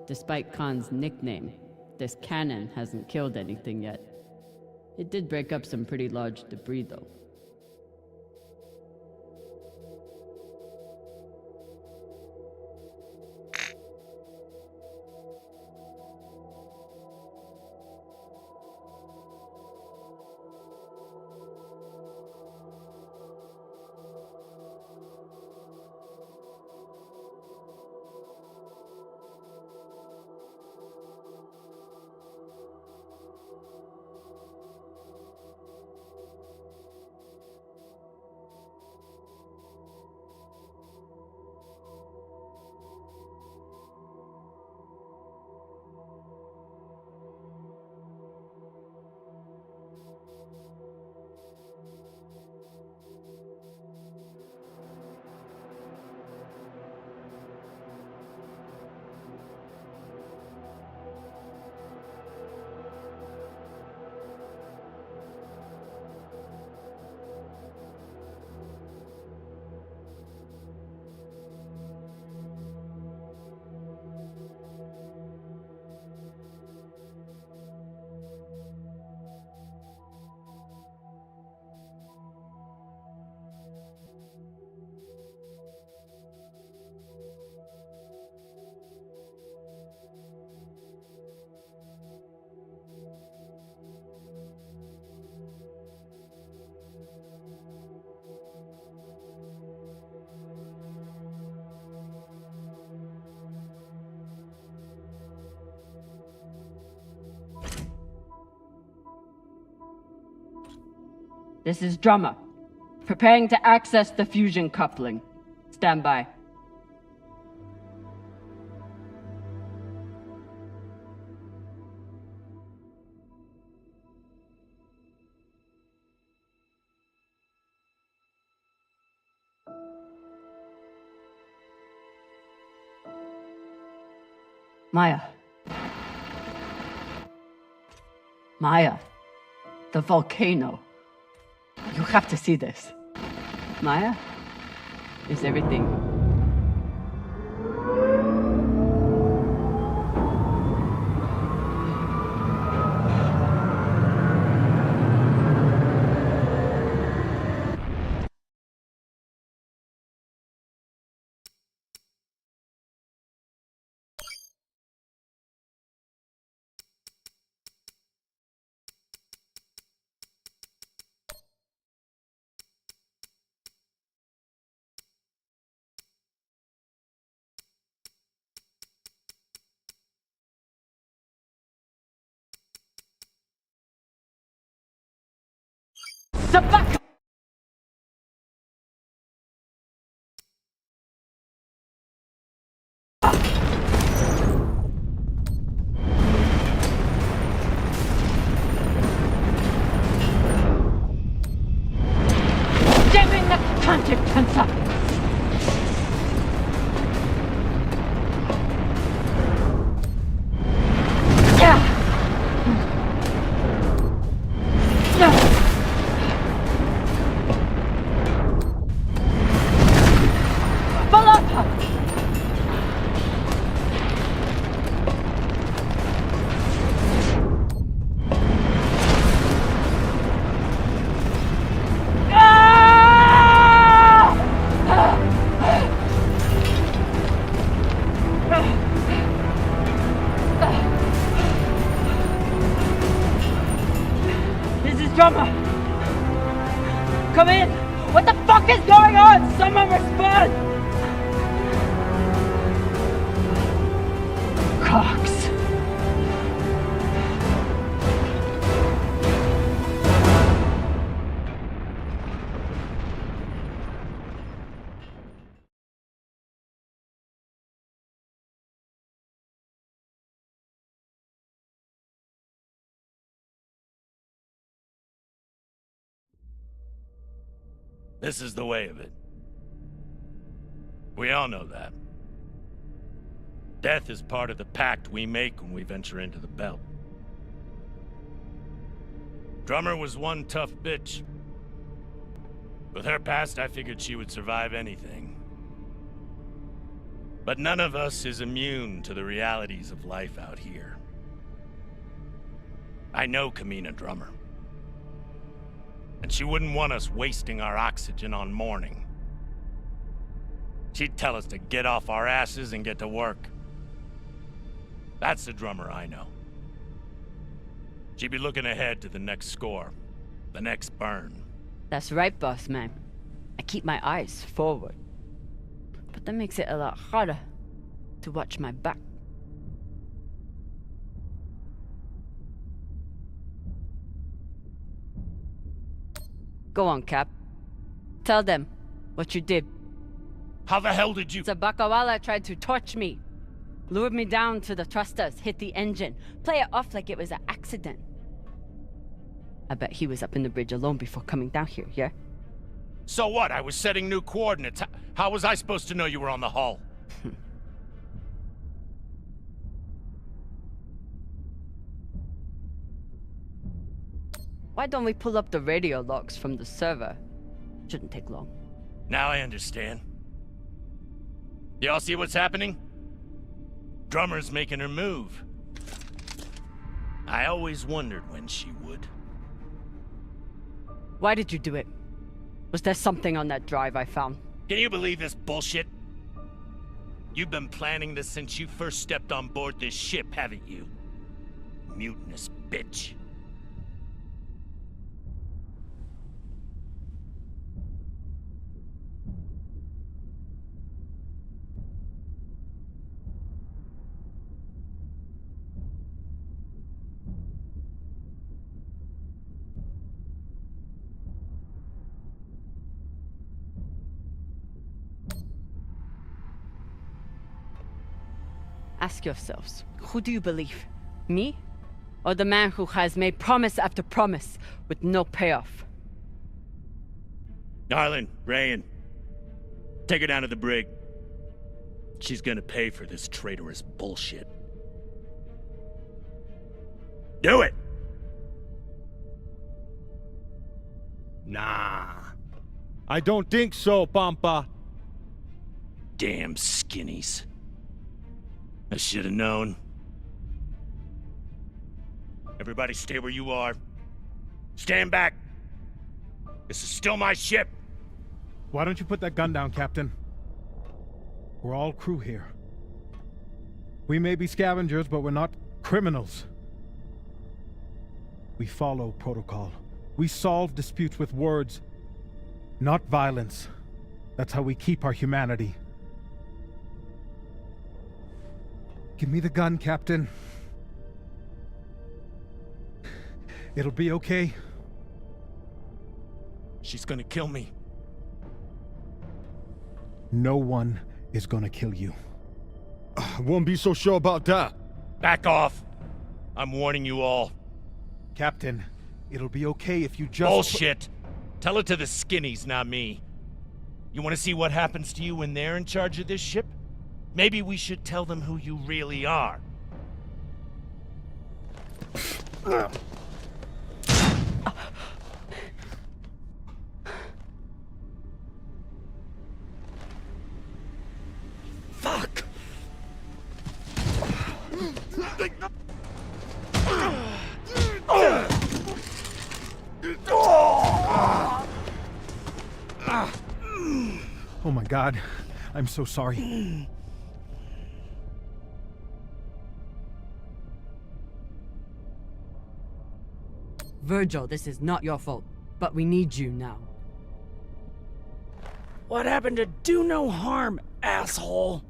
Despite Khan's nickname, this cannon hasn't killed anything yet. It did break up some pretty large debris, though. This is Drummer. Preparing to access the fusion coupling. Stand by. Maya. Maya. The volcano. You have to see this. Maya? Is everything... Sabaka! Jamming the contact sensor! Drummer! Come in! What the fuck is going on? Someone respond! Cox. This is the way of it. We all know that. Death is part of the pact we make when we venture into the belt. Drummer was one tough bitch. With her past, I figured she would survive anything. But none of us is immune to the realities of life out here. I know Kamina Drummer. And she wouldn't want us wasting our oxygen on mourning. She'd tell us to get off our asses and get to work. That's the Drummer I know. She'd be looking ahead to the next score, the next burn. That's right, boss man. I keep my eyes forward. But that makes it a lot harder to watch my back. Go on, Cap. Tell them what you did. How the hell did you— The Bakawala tried to torch me. Lured me down to the thrusters, hit the engine, play it off like it was an accident. I bet he was up in the bridge alone before coming down here, yeah? So what? I was setting new coordinates. How was I supposed to know you were on the hull? Why don't we pull up the radio logs from the server? Shouldn't take long. Now I understand. Y'all see what's happening? Drummer's making her move. I always wondered when she would. Why did you do it? Was there something on that drive I found? Can you believe this bullshit? You've been planning this since you first stepped on board this ship, haven't you? Mutinous bitch. Ask yourselves, who do you believe? Me? Or the man who has made promise after promise with no payoff? Arlen, Rayan, take her down to the brig. She's gonna pay for this traitorous bullshit. Do it! Nah. I don't think so, Pampa. Damn skinnies. I should have known. Everybody stay where you are. Stand back. This is still my ship. Why don't you put that gun down, Captain? We're all crew here. We may be scavengers, but we're not criminals. We follow protocol. We solve disputes with words, not violence. That's how we keep our humanity. Give me the gun, Captain. It'll be okay. She's gonna kill me. No one is gonna kill you. I won't be so sure about that. Back off. I'm warning you all. Captain, it'll be okay if you just— Bullshit. Tell it to the skinnies, not me. You want to see what happens to you when they're in charge of this ship? Maybe we should tell them who you really are. Fuck! Oh my God, I'm so sorry. Virgil, this is not your fault, but we need you now. What happened to do no harm, asshole?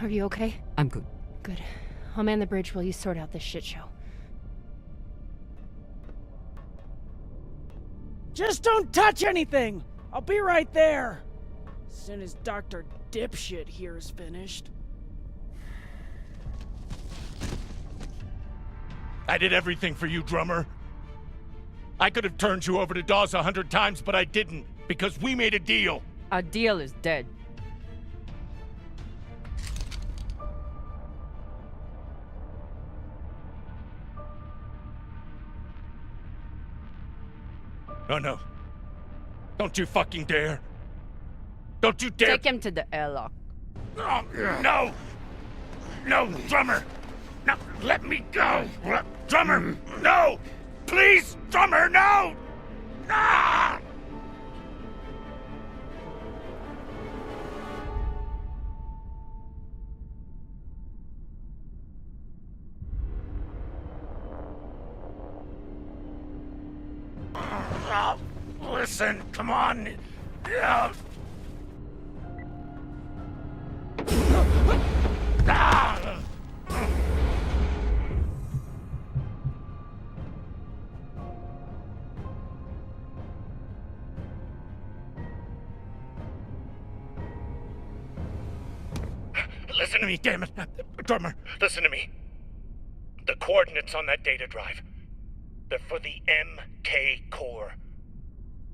Are you okay? I'm good. Good. I'll man the bridge while you sort out this shit show. Just don't touch anything! I'll be right there! As soon as Dr. Dipshit here is finished. I did everything for you, Drummer. I could have turned you over to Dawes 100 times, but I didn't, because we made a deal. Our deal is dead. Oh no. Don't you fucking dare. Don't you dare... Take him to the airlock. Oh, no! No, Drummer! No, let me go! Drummer, no! Please, Drummer, no! Ah! Listen, come on. Ah! Listen to me, damn it. Drummer, listen to me. The coordinates on that data drive, they're for the MK core.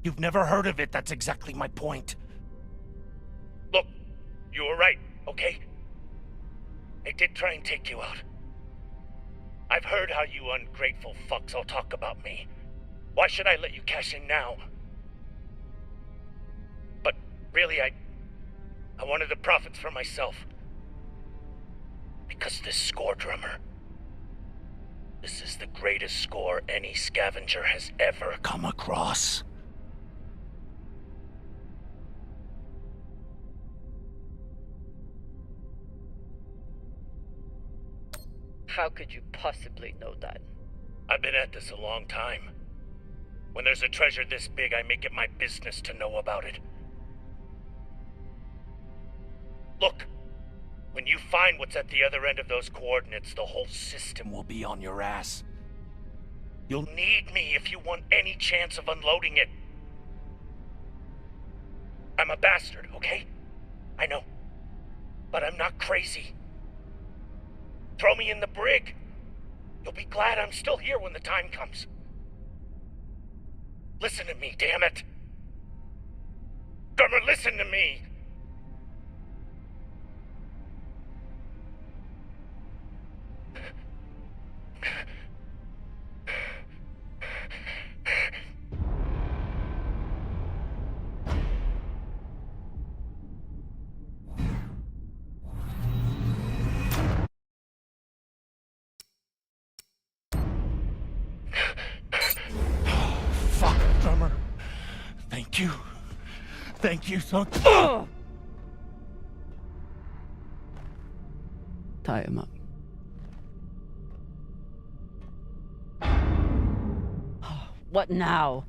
You've never heard of it, that's exactly my point. Look, you were right, okay? They did try and take you out. I've heard how you ungrateful fucks all talk about me. Why should I let you cash in now? But really, I wanted the profits for myself. Because this score, Drummer, this is the greatest score any scavenger has ever come across. How could you possibly know that? I've been at this a long time. When there's a treasure this big, I make it my business to know about it. Look, when you find what's at the other end of those coordinates, the whole system will be on your ass. You'll need me if you want any chance of unloading it. I'm a bastard, okay? I know. But I'm not crazy. Throw me in the brig. You'll be glad I'm still here when the time comes. Listen to me, damn it. Drummer, listen to me. Fuck, Drummer. Thank you. Thank you so... Tie him up. What now?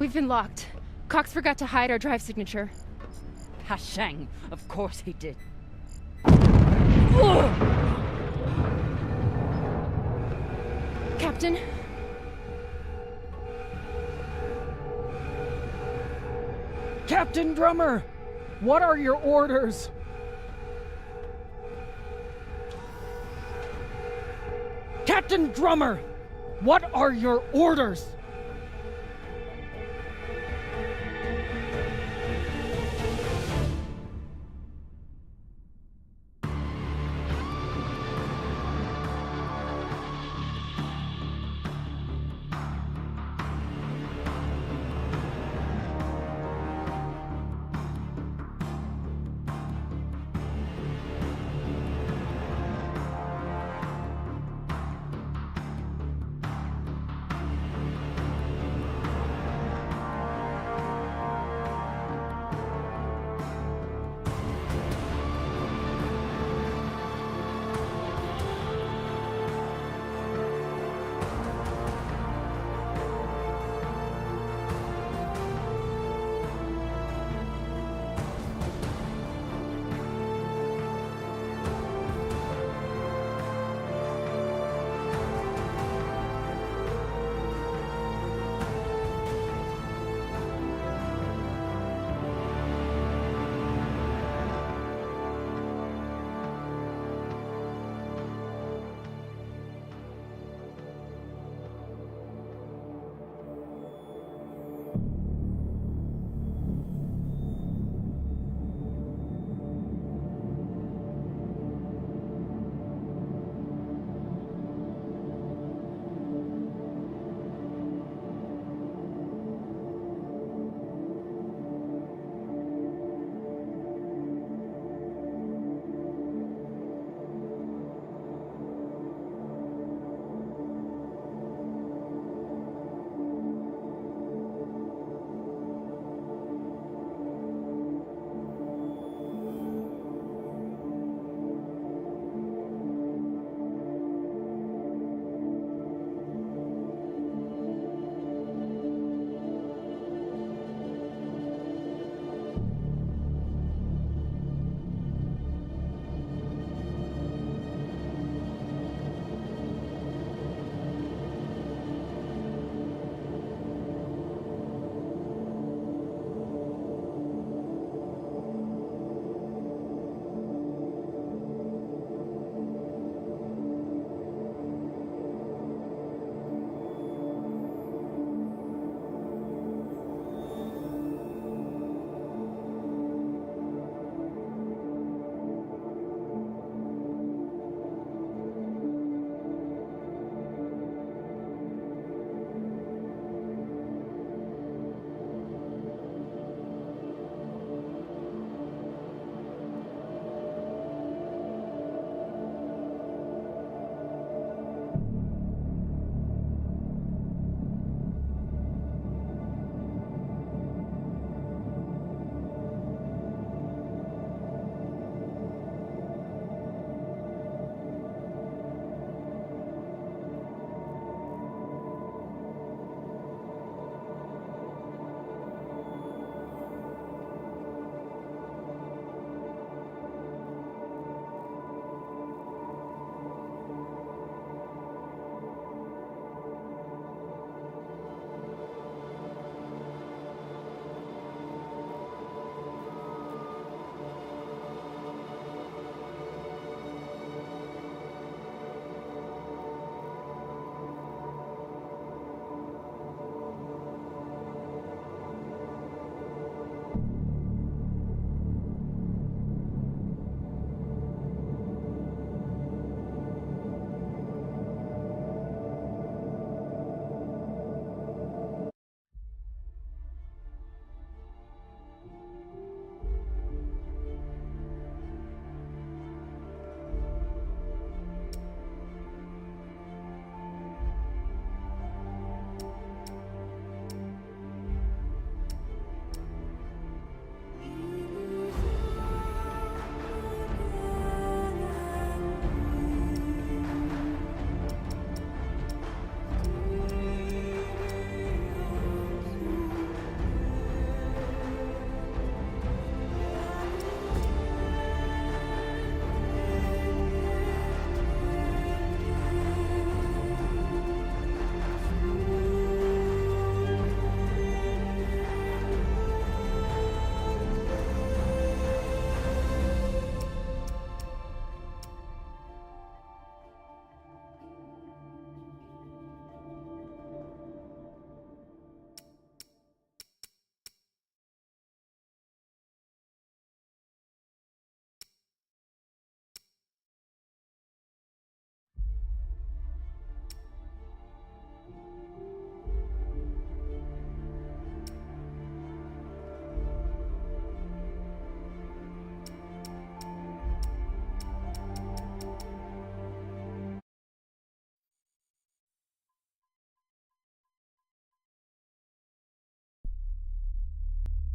We've been locked. Cox forgot to hide our drive signature. Hashang, of course he did. Captain? Captain Drummer! What are your orders? Captain Drummer! What are your orders?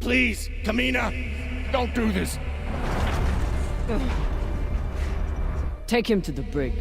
Please, Kamina, don't do this. Take him to the brig.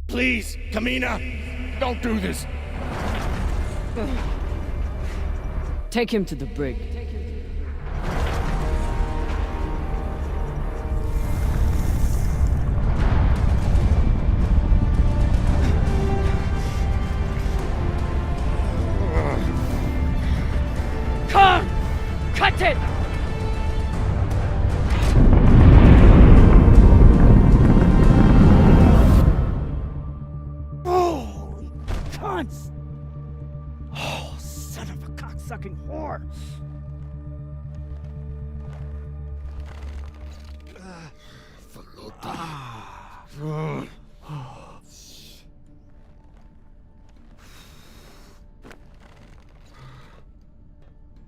Please, Kamina, don't do this. Take him to the brig. Come! Cut it! Holy cunts! Oh, son of a cocksucking whore!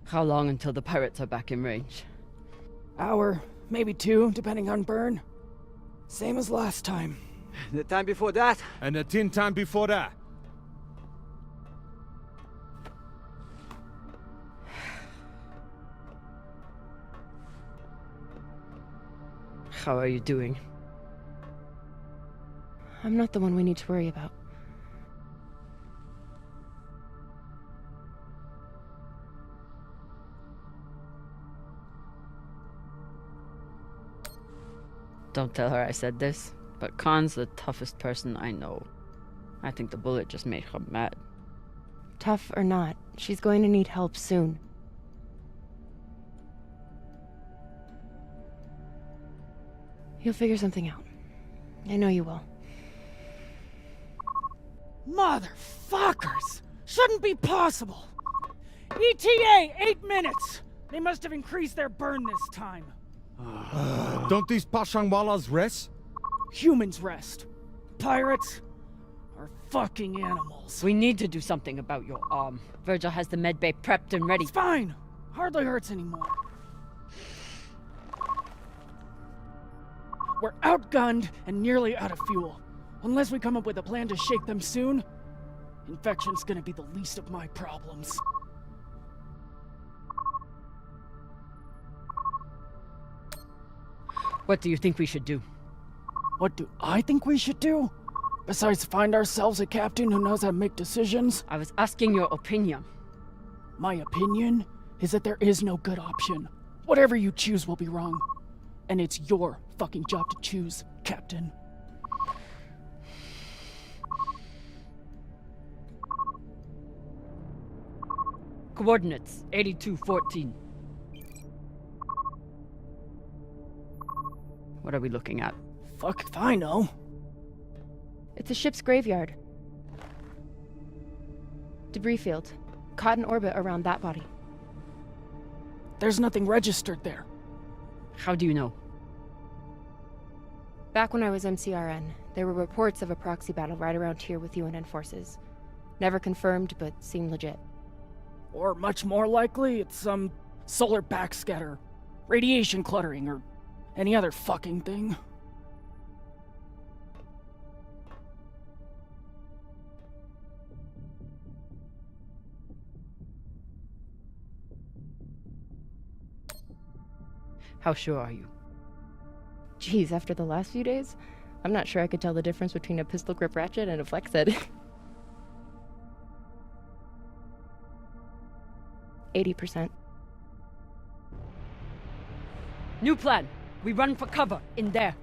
How long until the pirates are back in range? Hour, maybe 2, depending on burn. Same as last time. The time before that? And the 10 time before that. How are you doing? I'm not the one we need to worry about. Don't tell her I said this, but Khan's the toughest person I know. I think the bullet just made her mad. Tough or not, she's going to need help soon. You'll figure something out. I know you will. Motherfuckers! Shouldn't be possible! ETA, 8 minutes! They must have increased their burn this time. Don't these Pashangwalas rest? Humans rest. Pirates are fucking animals. We need to do something about your arm. Virgil has the medbay prepped and ready. It's fine. Hardly hurts anymore. We're outgunned and nearly out of fuel. Unless we come up with a plan to shake them soon, infection's gonna be the least of my problems. What do you think we should do? What do I think we should do? Besides find ourselves a captain who knows how to make decisions? I was asking your opinion. My opinion is that there is no good option. Whatever you choose will be wrong. And it's your fucking job to choose, Captain. Coordinates, 8214. What are we looking at? Fuck if I know. It's a ship's graveyard. Debris field. Caught in orbit around that body. There's nothing registered there. How do you know? Back when I was MCRN, there were reports of a proxy battle right around here with UNN forces. Never confirmed, but seemed legit. Or much more likely, it's some solar backscatter, radiation cluttering, or any other fucking thing. How sure are you? Geez, after the last few days, I'm not sure I could tell the difference between a pistol grip ratchet and a flex head. 80%. New plan. We run for cover in there.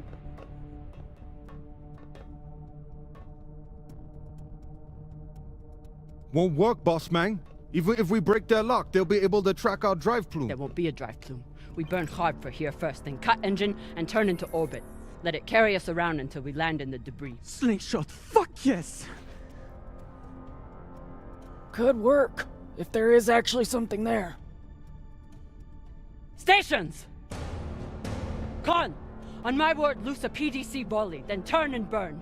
Won't work, boss man. Even if we break their lock, they'll be able to track our drive plume. There won't be a drive plume. We burn hard for here first, then cut engine and turn into orbit. Let it carry us around until we land in the debris. Slingshot, fuck yes! Could work, if there is actually something there. Stations! Con! On my word, loose a PDC volley, then turn and burn.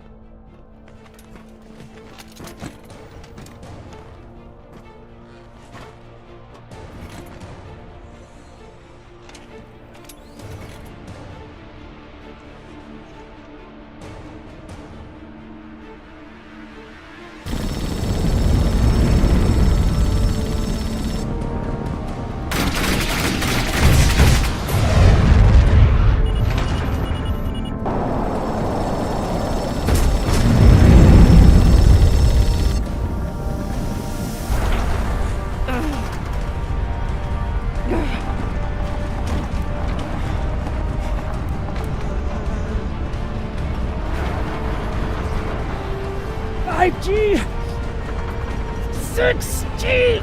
5G! 6G!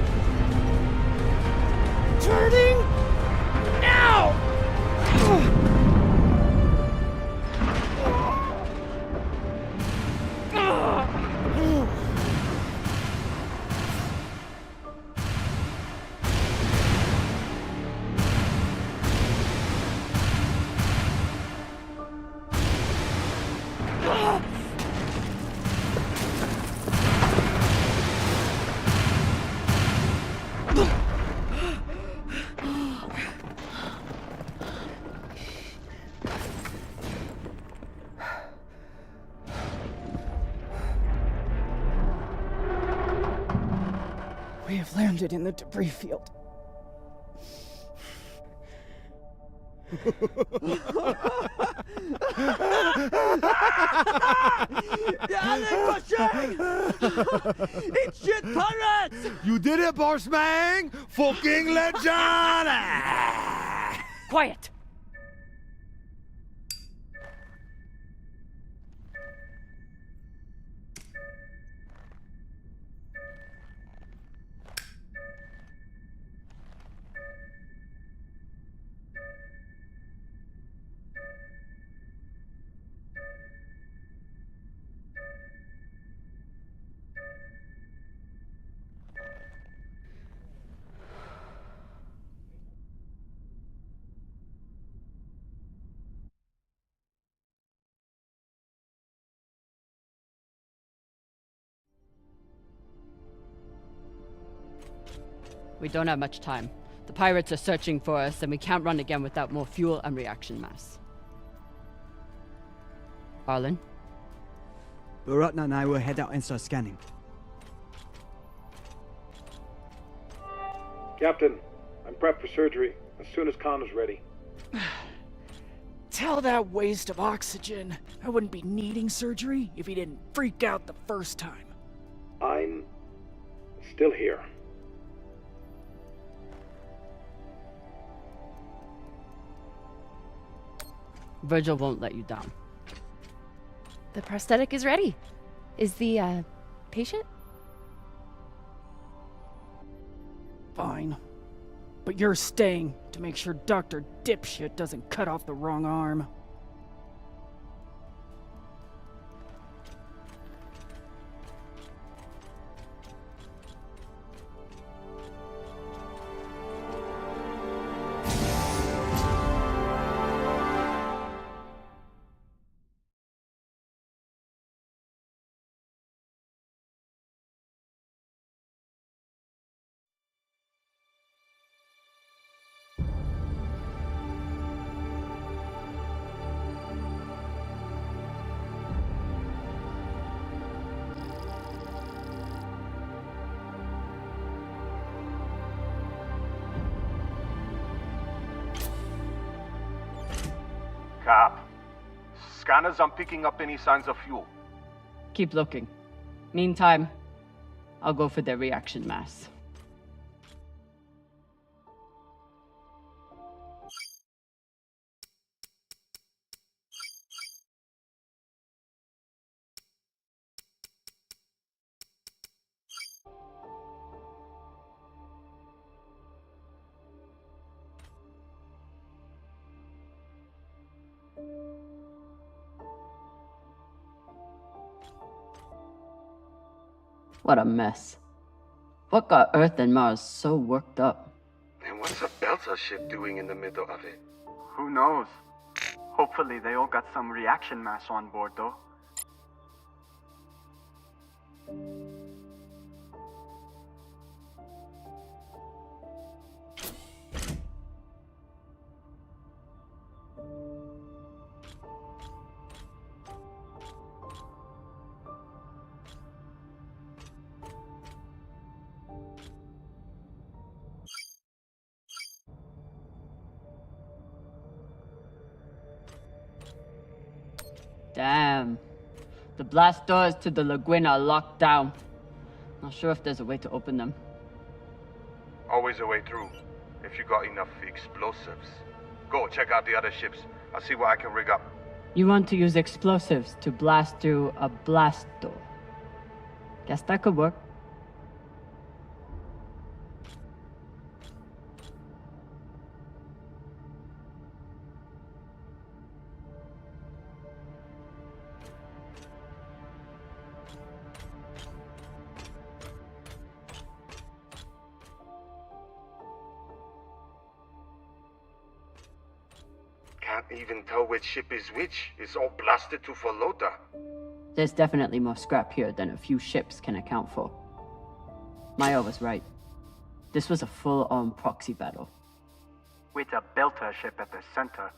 Turning now! We have landed in the debris field. It's shit pirates! You did it, Bossman! Fucking legend! Quiet! We don't have much time. The pirates are searching for us, and we can't run again without more fuel and reaction mass. Arlen? Baratna and I will head out and start scanning. Captain, I'm prepped for surgery as soon as Connor's ready. Tell that waste of oxygen I wouldn't be needing surgery if he didn't freak out the first time. I'm still here. Virgil won't let you down. The prosthetic is ready. Is the, patient? Fine. But you're staying to make sure Dr. Dipshit doesn't cut off the wrong arm. Cap, scanners aren't picking up any signs of fuel. Keep looking. Meantime, I'll go for their reaction mass. What a mess. What got Earth and Mars so worked up? And what's a Belter ship doing in the middle of it? Who knows? Hopefully they all got some reaction mass on board, though. Damn. The blast doors to the lagoon are locked down. Not sure if there's a way to open them. Always a way through, if you got enough explosives. Go, check out the other ships. I'll see what I can rig up. You want to use explosives to blast through a blast door? Guess that could work. Can't even tell which ship is which. It's all blasted to Falota. There's definitely more scrap here than a few ships can account for. Maya was right. This was a full-on proxy battle. With a Belter ship at the center.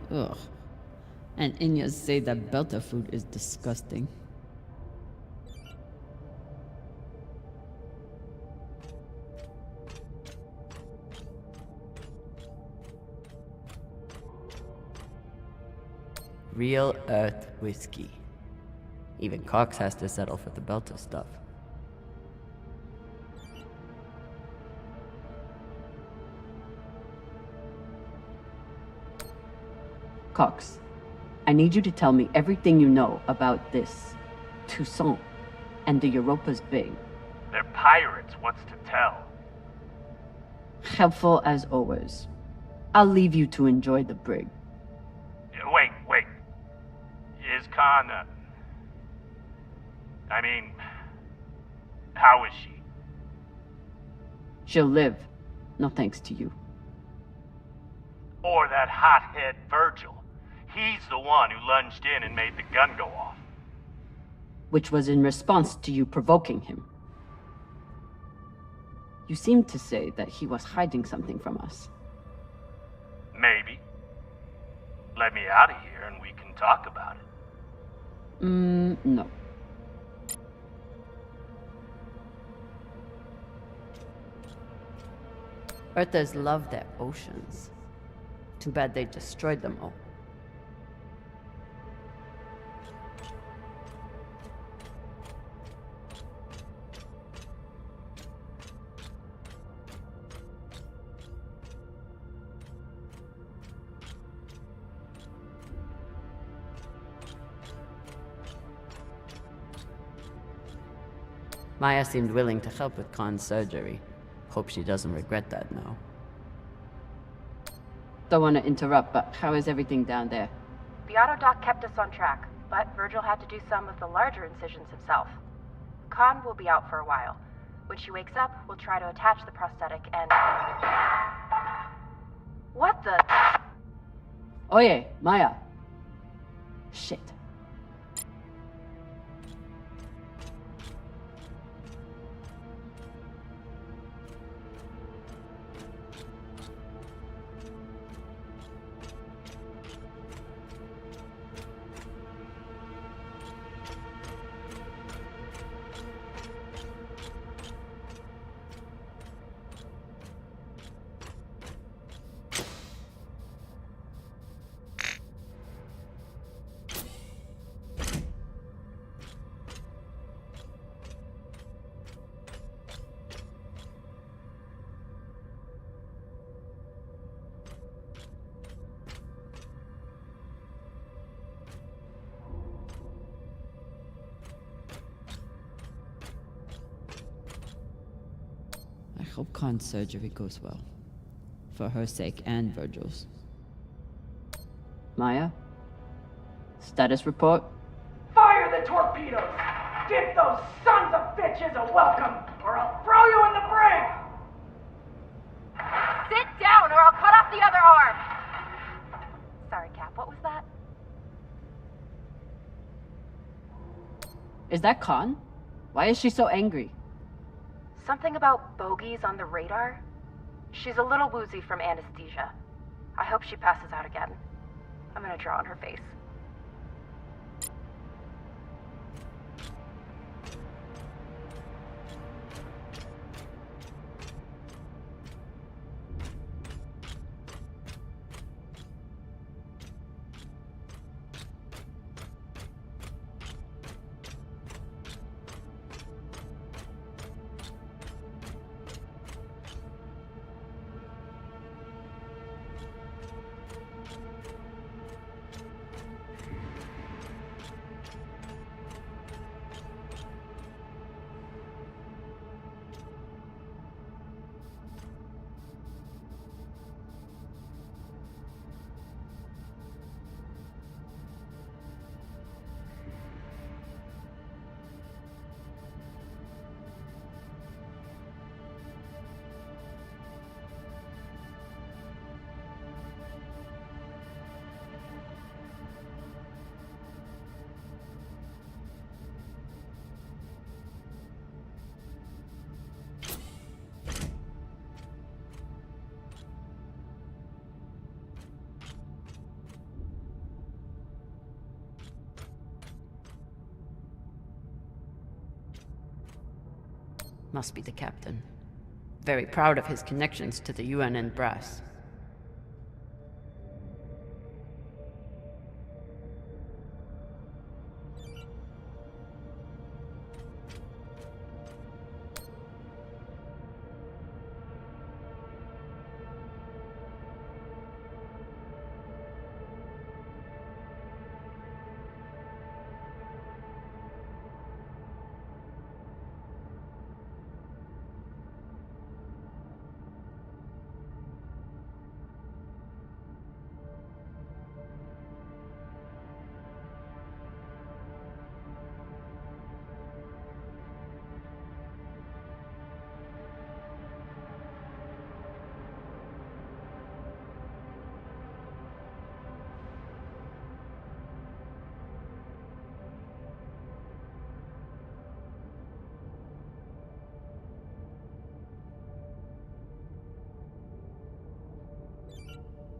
Ugh. And Inyas say that Belter food is disgusting. Real Earth whiskey. Even Cox has to settle for the Belter stuff. Cox, I need you to tell me everything you know about this Toussaint and the Europa's Bay. They're pirates, what's to tell? Helpful as always. I'll leave you to enjoy the brig. Wait. Is Khan, how is she? She'll live, no thanks to you. Or that hothead Virgil. He's the one who lunged in and made the gun go off. Which was in response to you provoking him. You seemed to say that he was hiding something from us. Maybe. Let me out of here and we can talk about it. No. Earthers love their oceans. Too bad they destroyed them all. Maya seemed willing to help with Khan's surgery. Hope she doesn't regret that now. Don't want to interrupt, but how is everything down there? The auto doc kept us on track, but Virgil had to do some of the larger incisions himself. Khan will be out for a while. When she wakes up, we'll try to attach the prosthetic and... What the... Oye, Maya. Shit. I hope Khan's surgery goes well. For her sake and Virgil's. Maya? Status report? Fire the torpedoes! Give those sons of bitches a welcome, or I'll throw you in the brig! Sit down, or I'll cut off the other arm! Sorry, Cap, what was that? Is that Khan? Why is she so angry? Something about bogeys on the radar? She's a little woozy from anesthesia. I hope she passes out again. I'm gonna draw on her face. Must be the captain. Very proud of his connections to the UNN brass.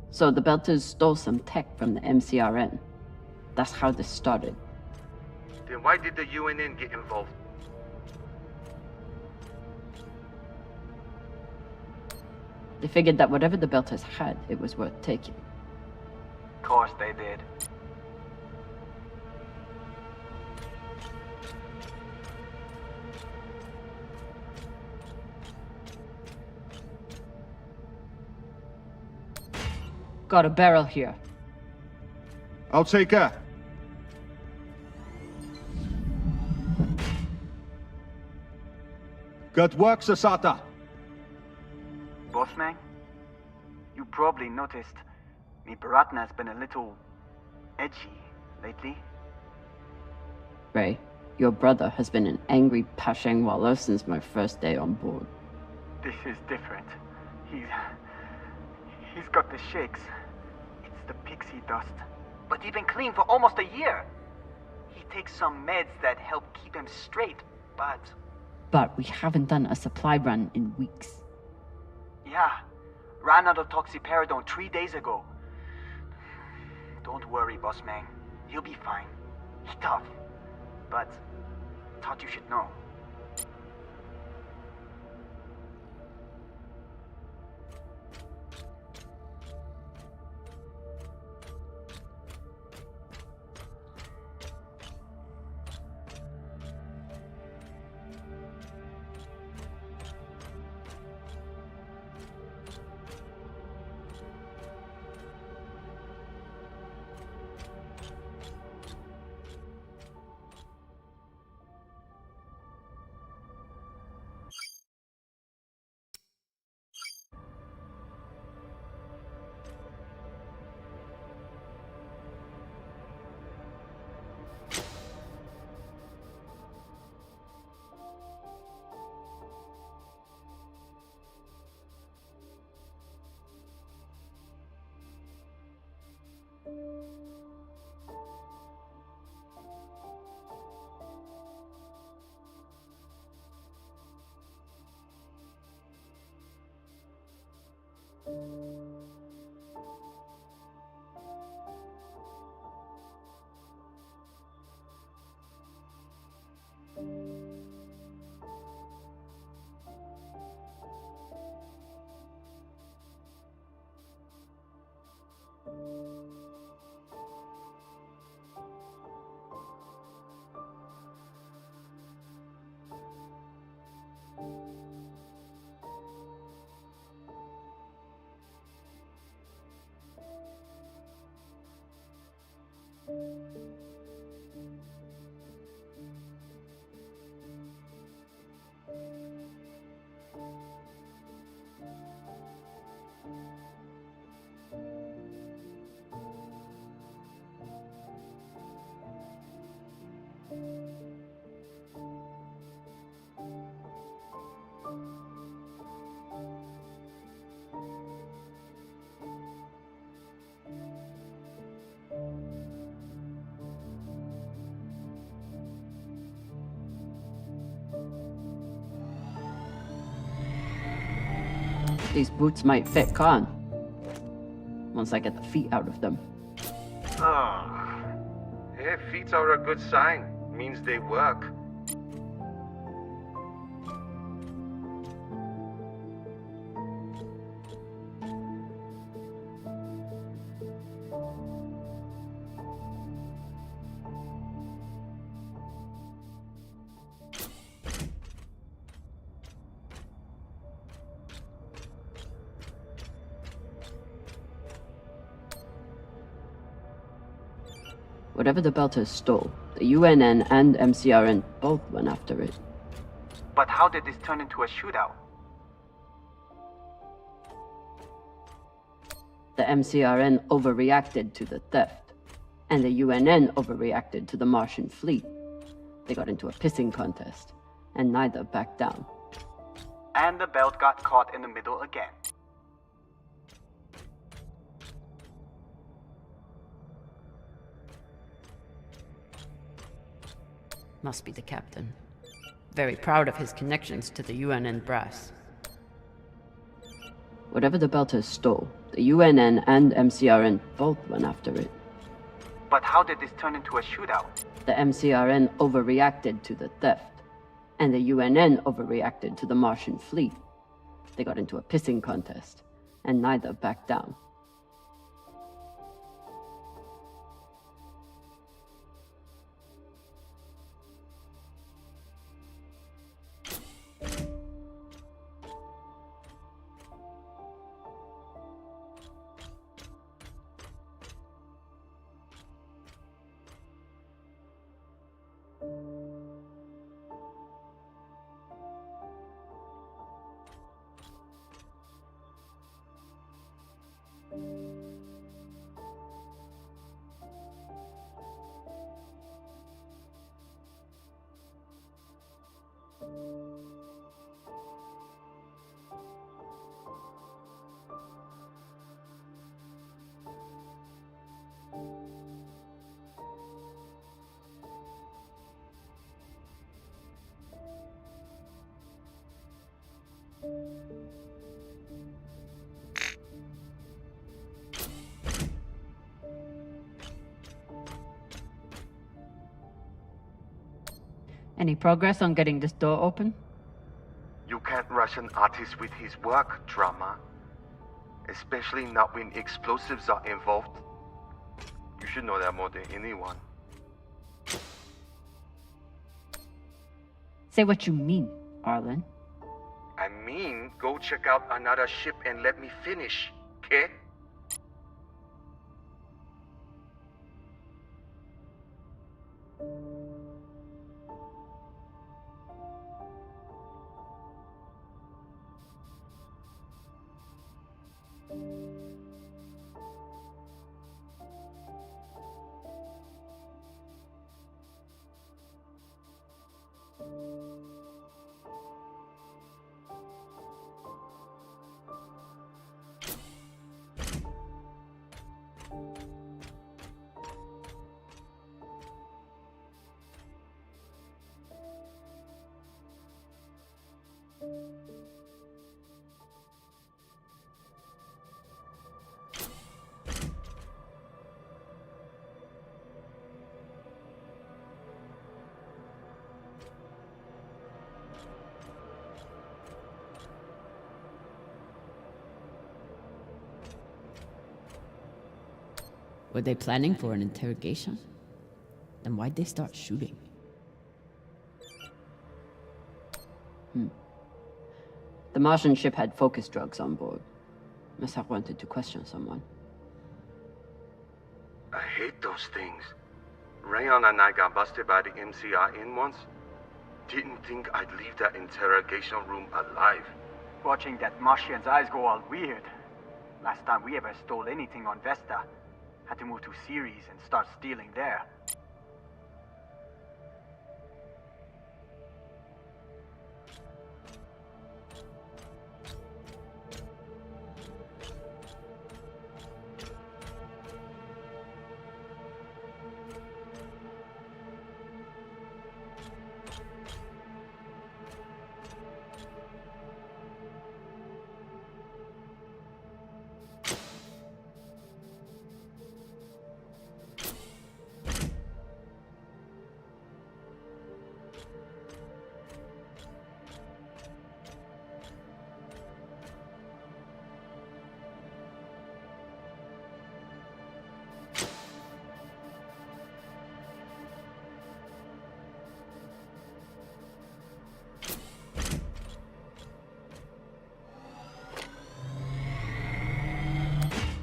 So the Belters stole some tech from the MCRN. That's how this started. Then why did the UNN get involved? They figured that whatever the Belters had, it was worth taking. Of course they did. Got a barrel here. I'll take her. Good work, Sasata. Bossman, you probably noticed me Baratna's been a little edgy lately. Ray, your brother has been an angry Pashang Wallow since my first day on board. This is different. He's got the shakes. It's the pixie dust. But he's been clean for almost a year. He takes some meds that help keep him straight, but... But we haven't done a supply run in weeks. Yeah, ran out of toxiperidone 3 days ago. Don't worry, boss man. He'll be fine. He's tough. But thought you should know. These boots might fit Khan. Once I get the feet out of them. Ah. Yeah, feet are a good sign. Means they work. Whatever the Belters stole, the UNN and MCRN both went after it. But how did this turn into a shootout? The MCRN overreacted to the theft, and the UNN overreacted to the Martian fleet. They got into a pissing contest, and neither backed down. And the belt got caught in the middle again. Must be the captain. Very proud of his connections to the UNN brass. Whatever the Belters stole, the UNN and MCRN both went after it. But how did this turn into a shootout? The MCRN overreacted to the theft, and the UNN overreacted to the Martian fleet. They got into a pissing contest, and neither backed down. Any progress on getting this door open? You can't rush an artist with his work, Drama. Especially not when explosives are involved. You should know that more than anyone. Say what you mean, Arlen. I mean, go check out another ship and let me finish, okay? Were they planning for an interrogation? Then why'd they start shooting? The Martian ship had focus drugs on board. Must have wanted to question someone. I hate those things. Rayon and I got busted by the MCR in once. Didn't think I'd leave that interrogation room alive. Watching that Martian's eyes go all weird. Last time we ever stole anything on Vesta. Had to move to Ceres and start stealing there.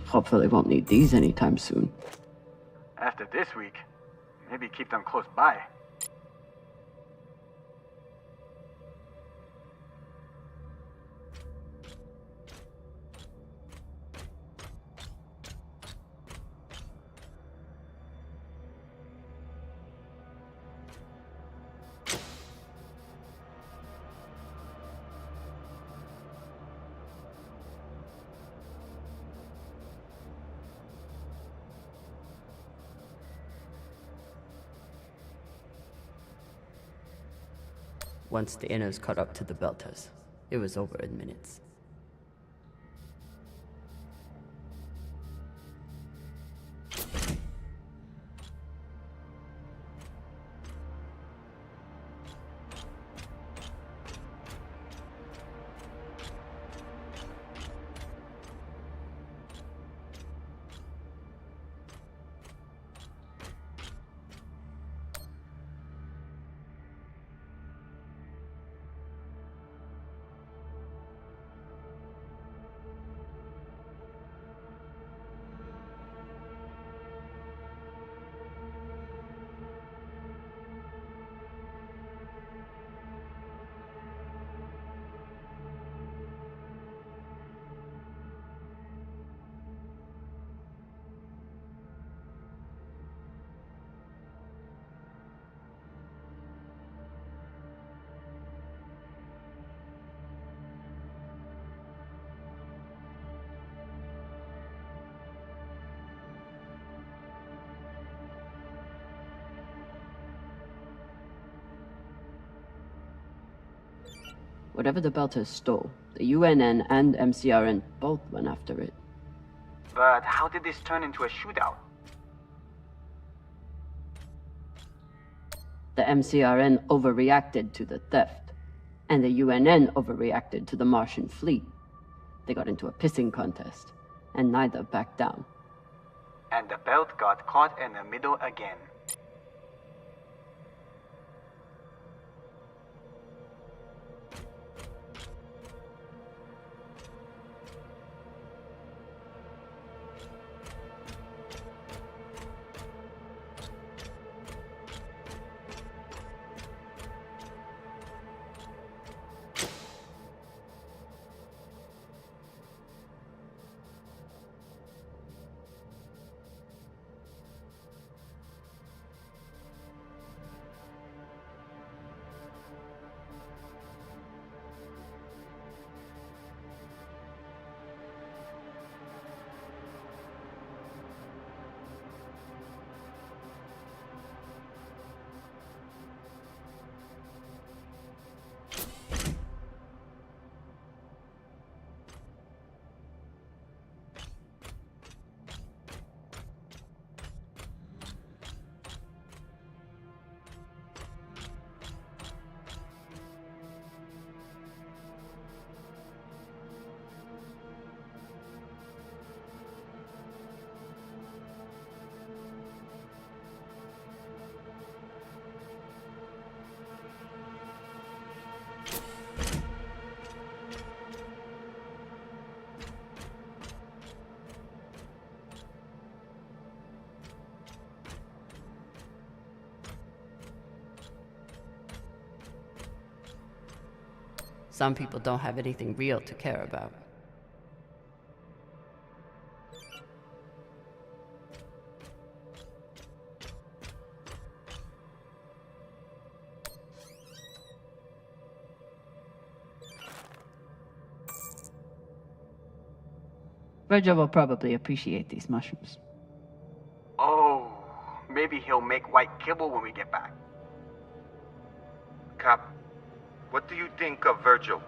Hopefully won't need these anytime soon. After this week, maybe keep them close by. Once the inners caught up to the Belters, it was over in minutes. Whatever the Belters stole, the UNN and MCRN both went after it. But how did this turn into a shootout? The MCRN overreacted to the theft, and the UNN overreacted to the Martian fleet. They got into a pissing contest, and neither backed down. And the belt got caught in the middle again. Some people don't have anything real to care about. Virgil will probably appreciate these mushrooms. Oh, maybe he'll make white kibble when we get back. Cap, what do you think of Virgil?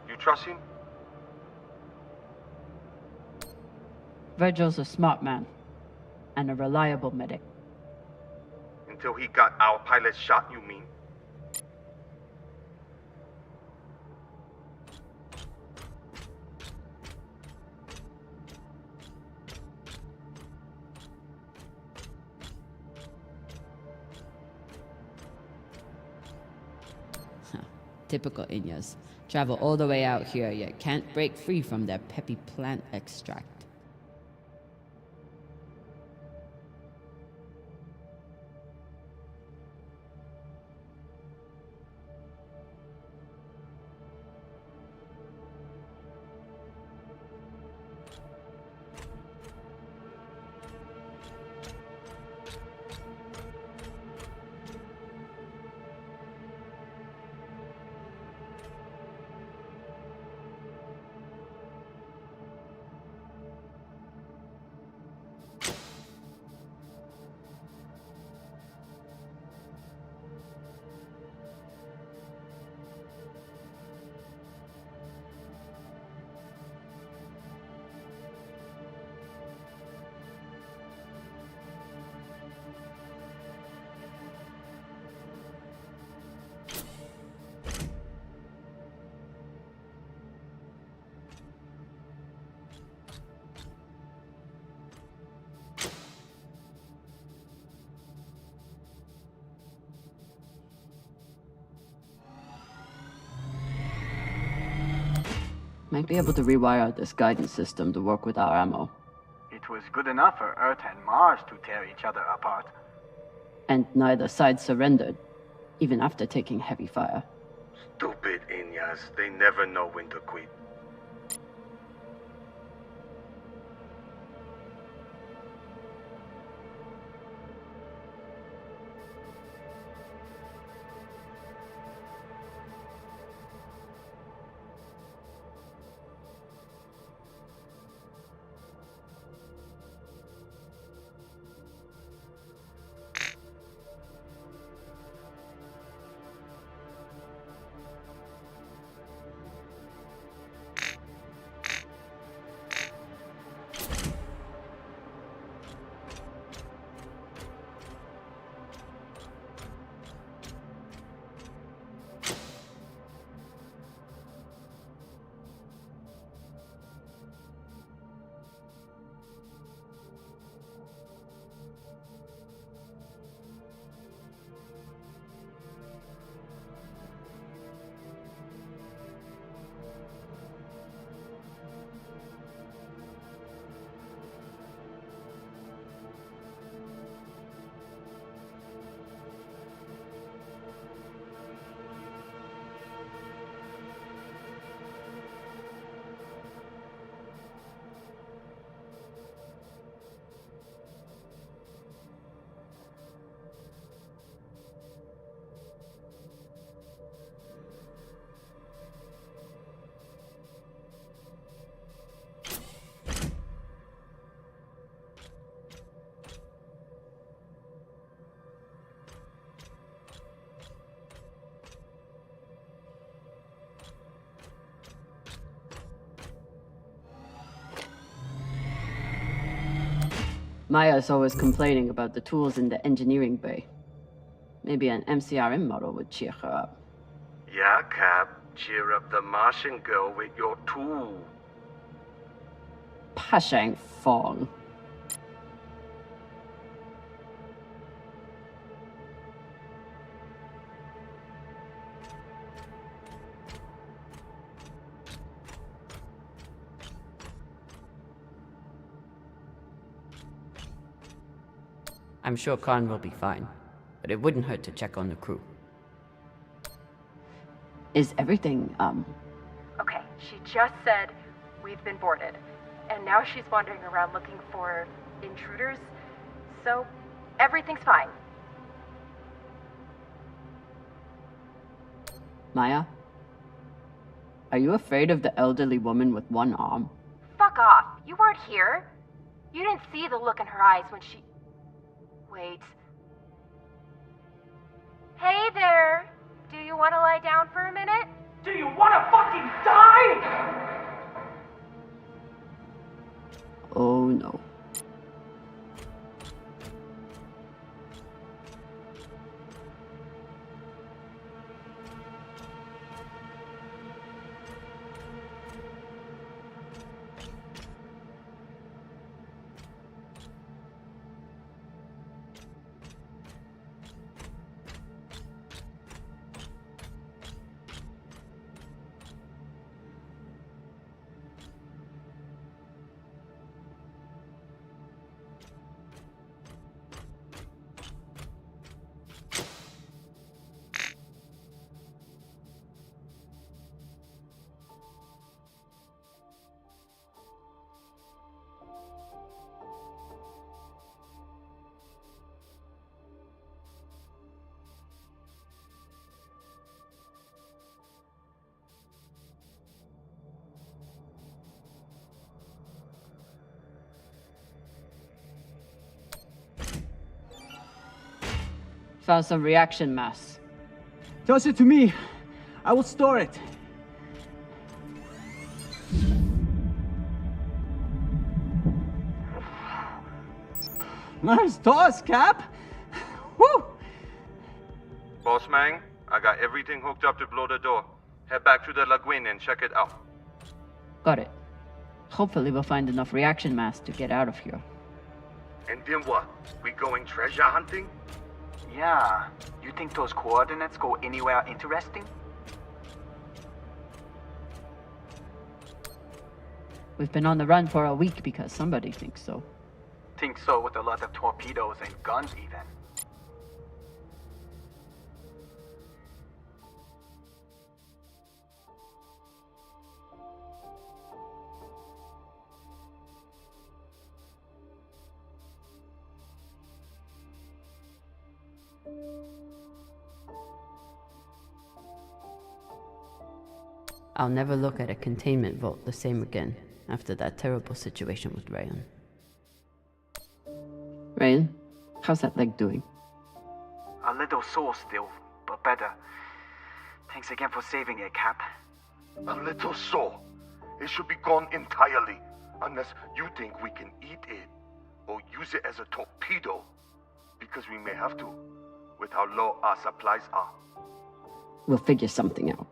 You trust him? Virgil's a smart man, and a reliable medic. Until he got our pilot shot, you mean? Typical Inyas. Travel all the way out here, yet can't break free from their peppy plant extract. Might be able to rewire this guidance system to work with our ammo. It was good enough for Earth and Mars to tear each other apart. And neither side surrendered, even after taking heavy fire. Stupid Inyas. They never know when to quit. Maya's always complaining about the tools in the engineering bay. Maybe an MCRM model would cheer her up. Yeah, Cap. Cheer up the Martian girl with your tool. Pashang Fong. I'm sure Khan will be fine, but it wouldn't hurt to check on the crew. Is everything, Okay, she just said we've been boarded. And now she's wandering around looking for intruders. So, everything's fine. Maya? Are you afraid of the elderly woman with one arm? Fuck off. You weren't here. You didn't see the look in her eyes when she... Wait. Hey there! Do you want to lie down for a minute? Do you want to fucking die? Oh no. Found some reaction mass. Toss it to me. I will store it. Nice toss, Cap. Woo! Boss man, I got everything hooked up to blow the door. Head back to the lagoon and check it out. Got it. Hopefully we'll find enough reaction mass to get out of here. And then what? We going treasure hunting? Yeah. You think those coordinates go anywhere interesting? We've been on the run for a week because somebody thinks so. Think so with a lot of torpedoes and guns even. I'll never look at a containment vault the same again after that terrible situation with Rayon. Rayon, how's that leg doing? A little sore still, but better. Thanks again for saving it, Cap. A little sore. It should be gone entirely, unless you think we can eat it or use it as a torpedo, because we may have to, with how low our supplies are. We'll figure something out.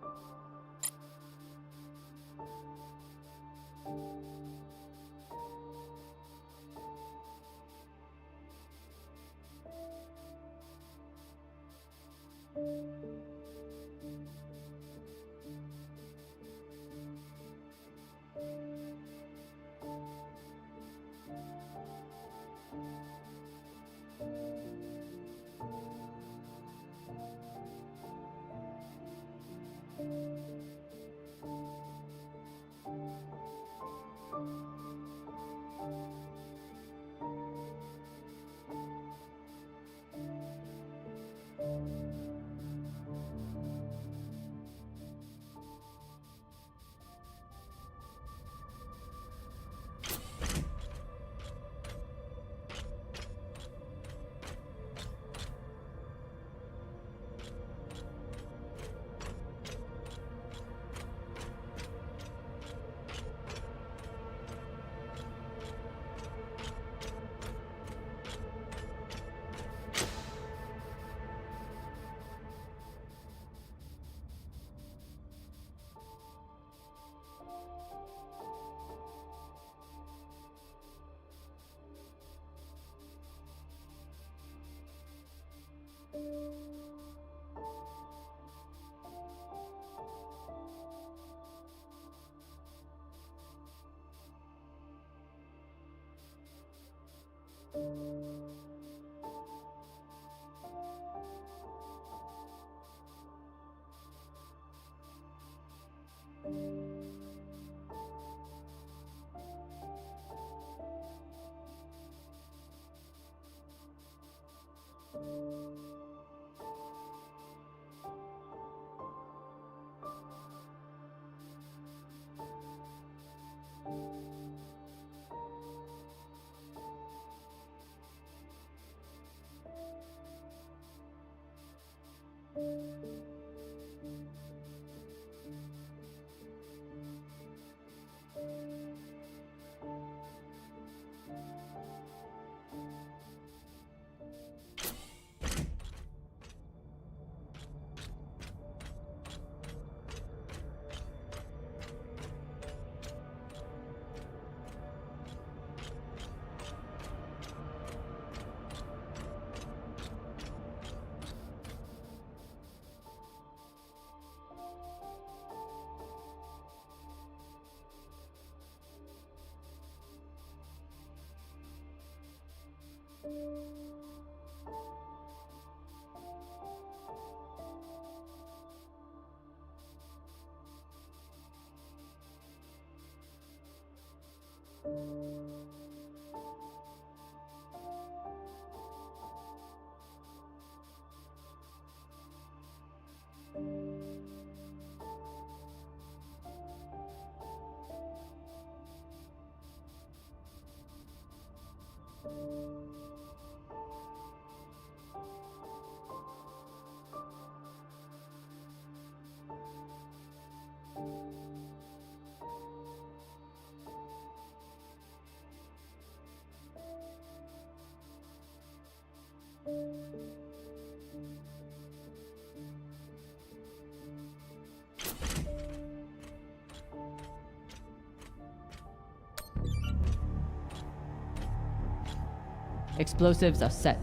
Explosives are set.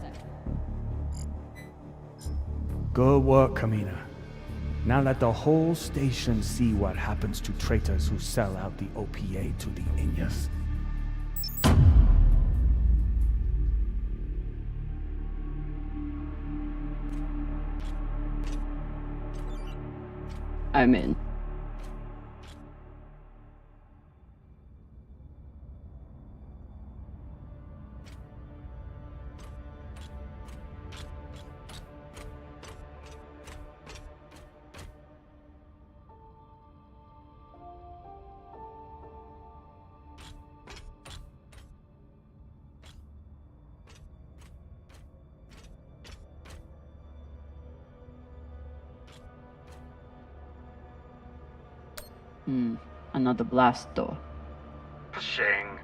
Good work, Kamina. Now let the whole station see what happens to traitors who sell out the OPA to the Inyas. I'm in. Another blast door. Shang.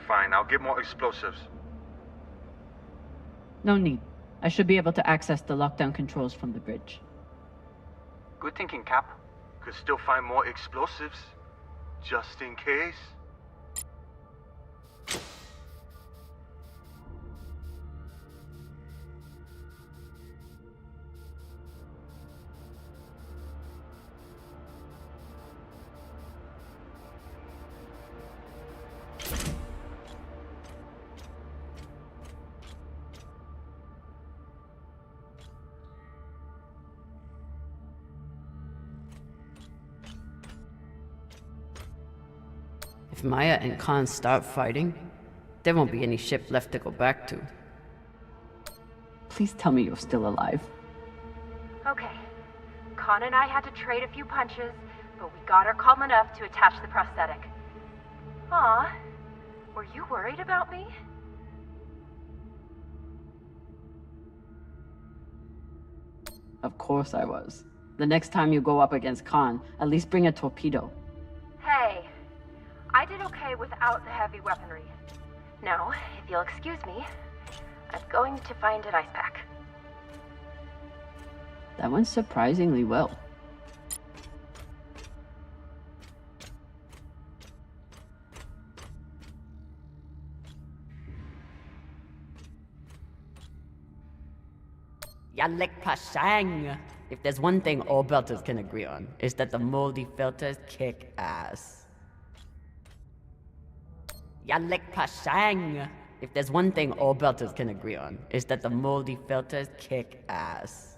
Fine, I'll get more explosives. No need. I should be able to access the lockdown controls from the bridge. Good thinking, Cap. Could still find more explosives. Just in case. If Maya and Khan start fighting, there won't be any ship left to go back to. Please tell me you're still alive. Okay. Khan and I had to trade a few punches, but we got her calm enough to attach the prosthetic. Aw, were you worried about me? Of course I was. The next time you go up against Khan, at least bring a torpedo. Hey, I did okay without the heavy weaponry. Now, if you'll excuse me, I'm going to find an ice pack. That went surprisingly well. Yalek Pashang! If there's one thing all belters can agree on, is that the moldy filters kick ass. Yalek Pashang! If there's one thing all belters can agree on, is that the moldy filters kick ass.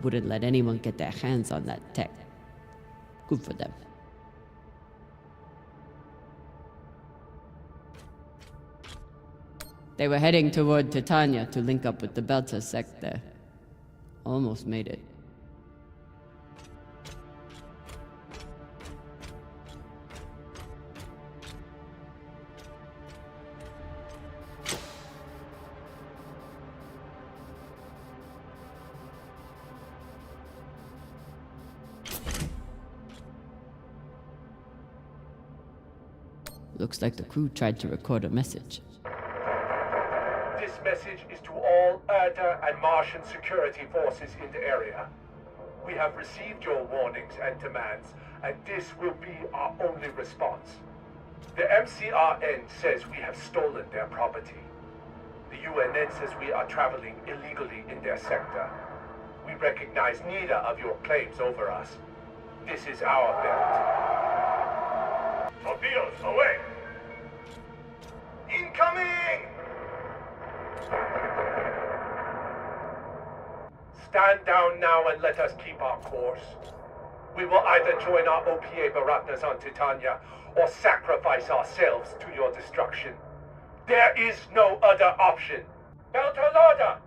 Wouldn't let anyone get their hands on that tech. Good for them. They were heading toward Titania to link up with the Belter sect there. Almost made it. Looks like the crew tried to record a message. This message is to all Erda and Martian security forces in the area. We have received your warnings and demands, and this will be our only response. The MCRN says we have stolen their property. The UNN says we are traveling illegally in their sector. We recognize neither of your claims over us. This is our belt. Torpedoes, away! Incoming! Stand down now and let us keep our course. We will either join our OPA Baratnas on Titania or sacrifice ourselves to your destruction. There is no other option. Beltalada!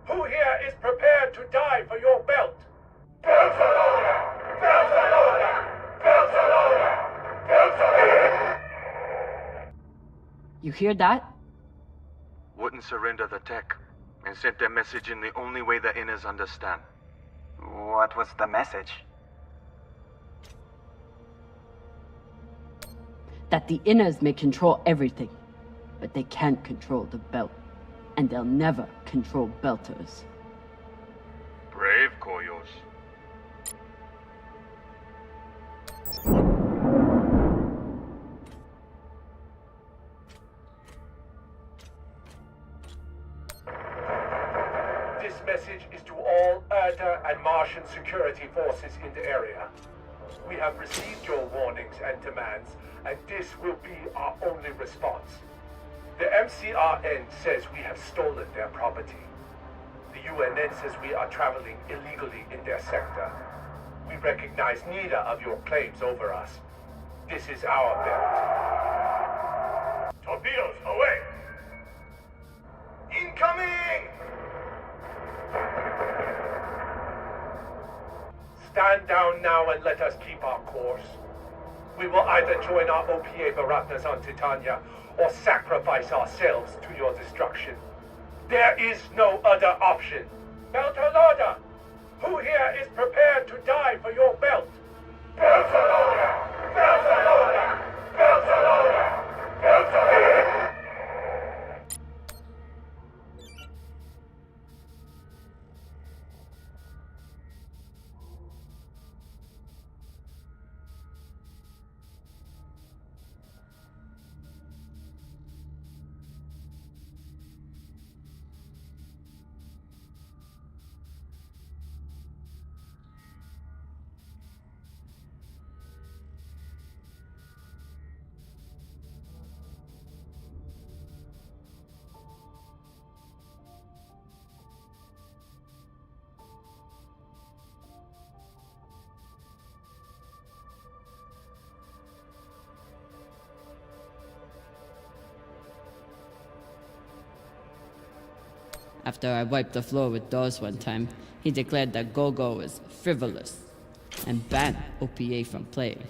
Who here is prepared to die for your belt? Beltalada! Beltalada! Beltalada! Beltalada! You hear that? Wouldn't surrender the tech and sent their message in the only way the inners understand. What was the message? That the inners may control everything, but they can't control the belt. And they'll never control belters. Brave, Koyos. This message is to all Erda and Martian security forces in the area. We have received your warnings and demands, and this will be our only response. The MCRN says we have stolen their property. The UNN says we are traveling illegally in their sector. We recognize neither of your claims over us. This is our belt. Torpedoes, away! Incoming! Stand down now and let us keep our course. We will either join our OPA Baratnas on Titania or sacrifice ourselves to your destruction. There is no other option. Beltalada! Who here is prepared to die for your belt? Beltalada! Beltalada! Beltalada! Beltalada! After I wiped the floor with Dawes one time, he declared that Gogo was frivolous and banned OPA from playing.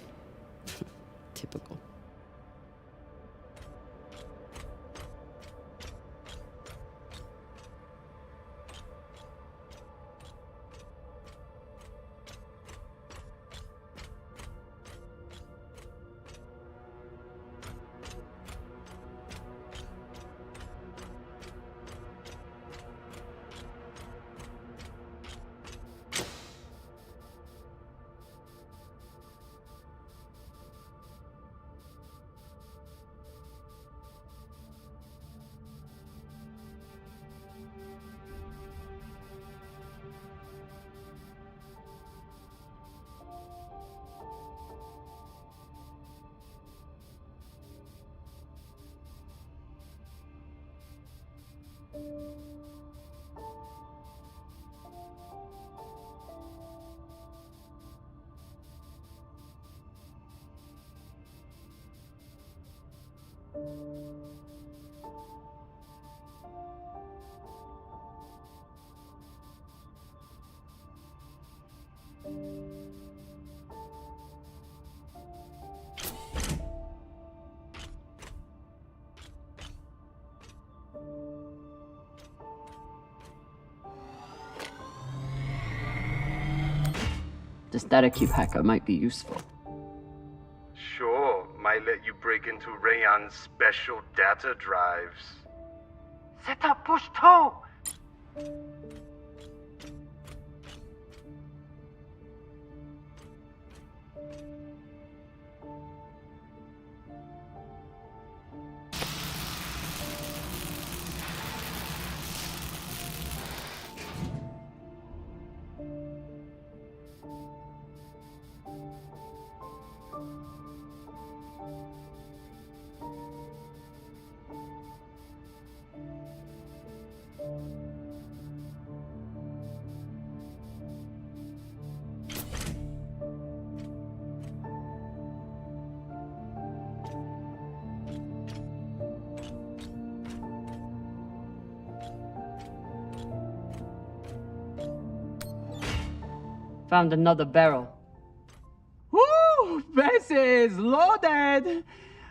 Typical. This data cube hacker might be useful. Sure, might let you break into Rayon's special data drives. Set up push two! Found another barrel. Woo! This is loaded!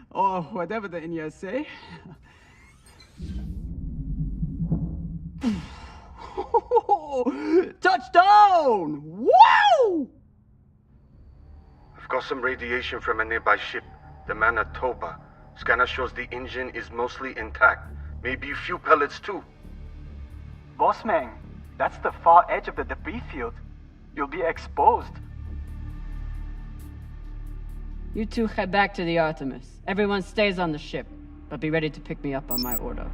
Or whatever the Indians say. Touchdown! Wow! I've got some radiation from a nearby ship, the Manitoba. Scanner shows the engine is mostly intact. Maybe a few pellets too. Bossman, that's the far edge of the debris field. You'll be exposed. You two head back to the Artemis. Everyone stays on the ship, but be ready to pick me up on my order.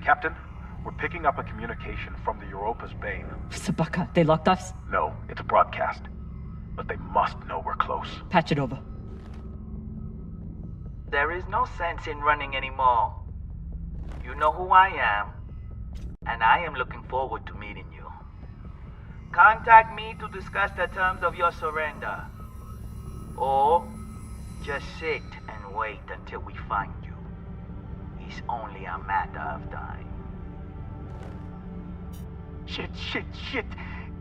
Captain, we're picking up a communication from the Europa's Bane. Sabaka, they locked us? No, it's a broadcast. But they must know we're close. Patch it over. There is no sense in running anymore. You know who I am, and I am looking forward to meeting you. Contact me to discuss the terms of your surrender. Or just sit and wait until we find you. It's only a matter of time. Shit.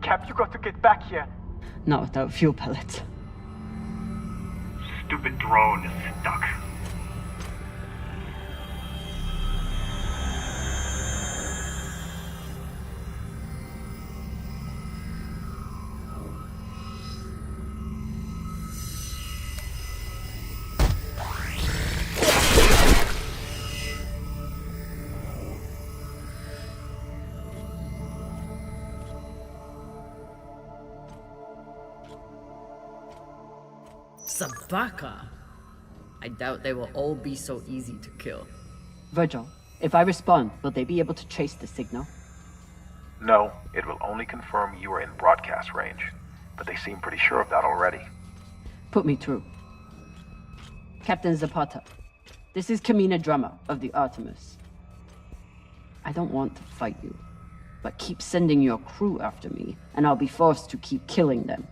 Cap, you got to get back here. Not without fuel pellets. Stupid drone is stuck. Sabaka? I doubt they will all be so easy to kill. Virgil, if I respond, will they be able to trace the signal? No, it will only confirm you are in broadcast range. But they seem pretty sure of that already. Put me through. Captain Zapata, this is Kamina Drummer of the Artemis. I don't want to fight you, but keep sending your crew after me, and I'll be forced to keep killing them.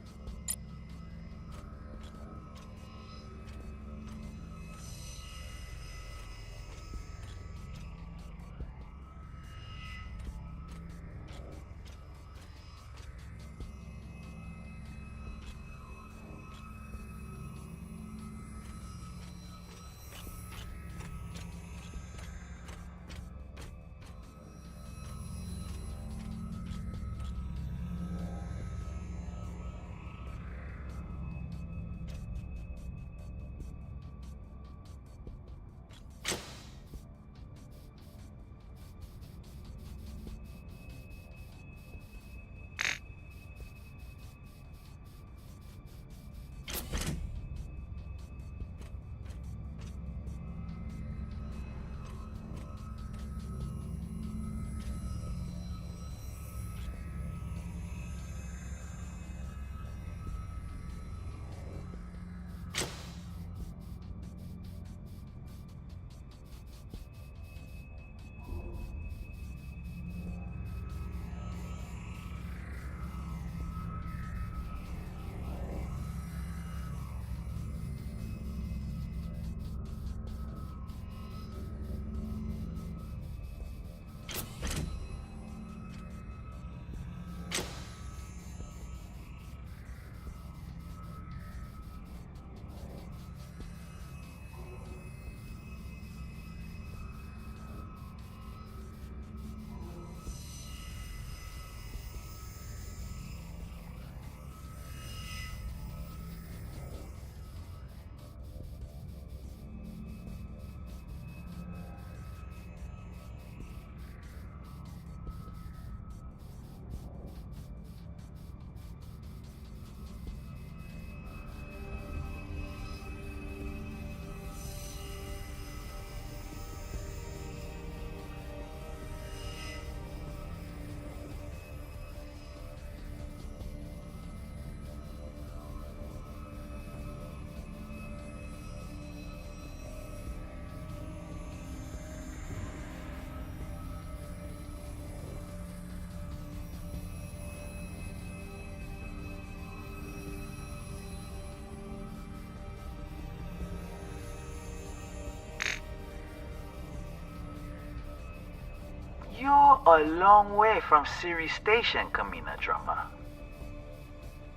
You're a long way from Ceres Station, Kamina Drama.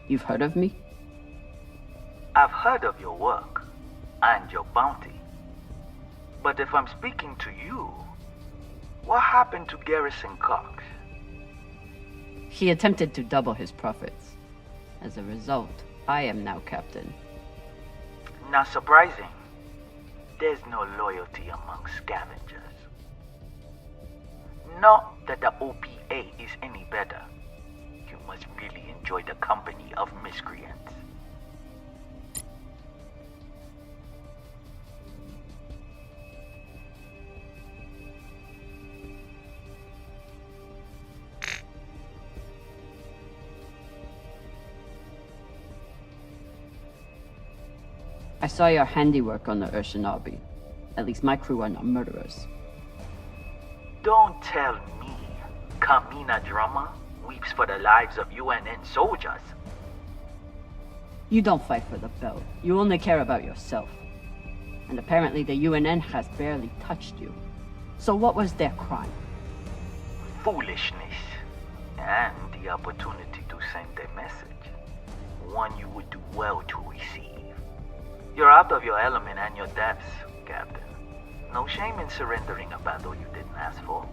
You've heard of me? I've heard of your work and your bounty. But if I'm speaking to you, what happened to Garrison Cox? He attempted to double his profits. As a result, I am now captain. Not surprising. There's no loyalty among scavengers. Not that the OPA is any better. You must really enjoy the company of miscreants. I saw your handiwork on the Urshinabi. At least my crew are not murderers. Don't tell me Kamina Drama weeps for the lives of UNN soldiers. You don't fight for the belt. You only care about yourself. And apparently the UNN has barely touched you. So what was their crime? Foolishness. And the opportunity to send a message. One you would do well to receive. You're out of your element and your depths, Captain. No shame in surrendering a battle you didn't ask for.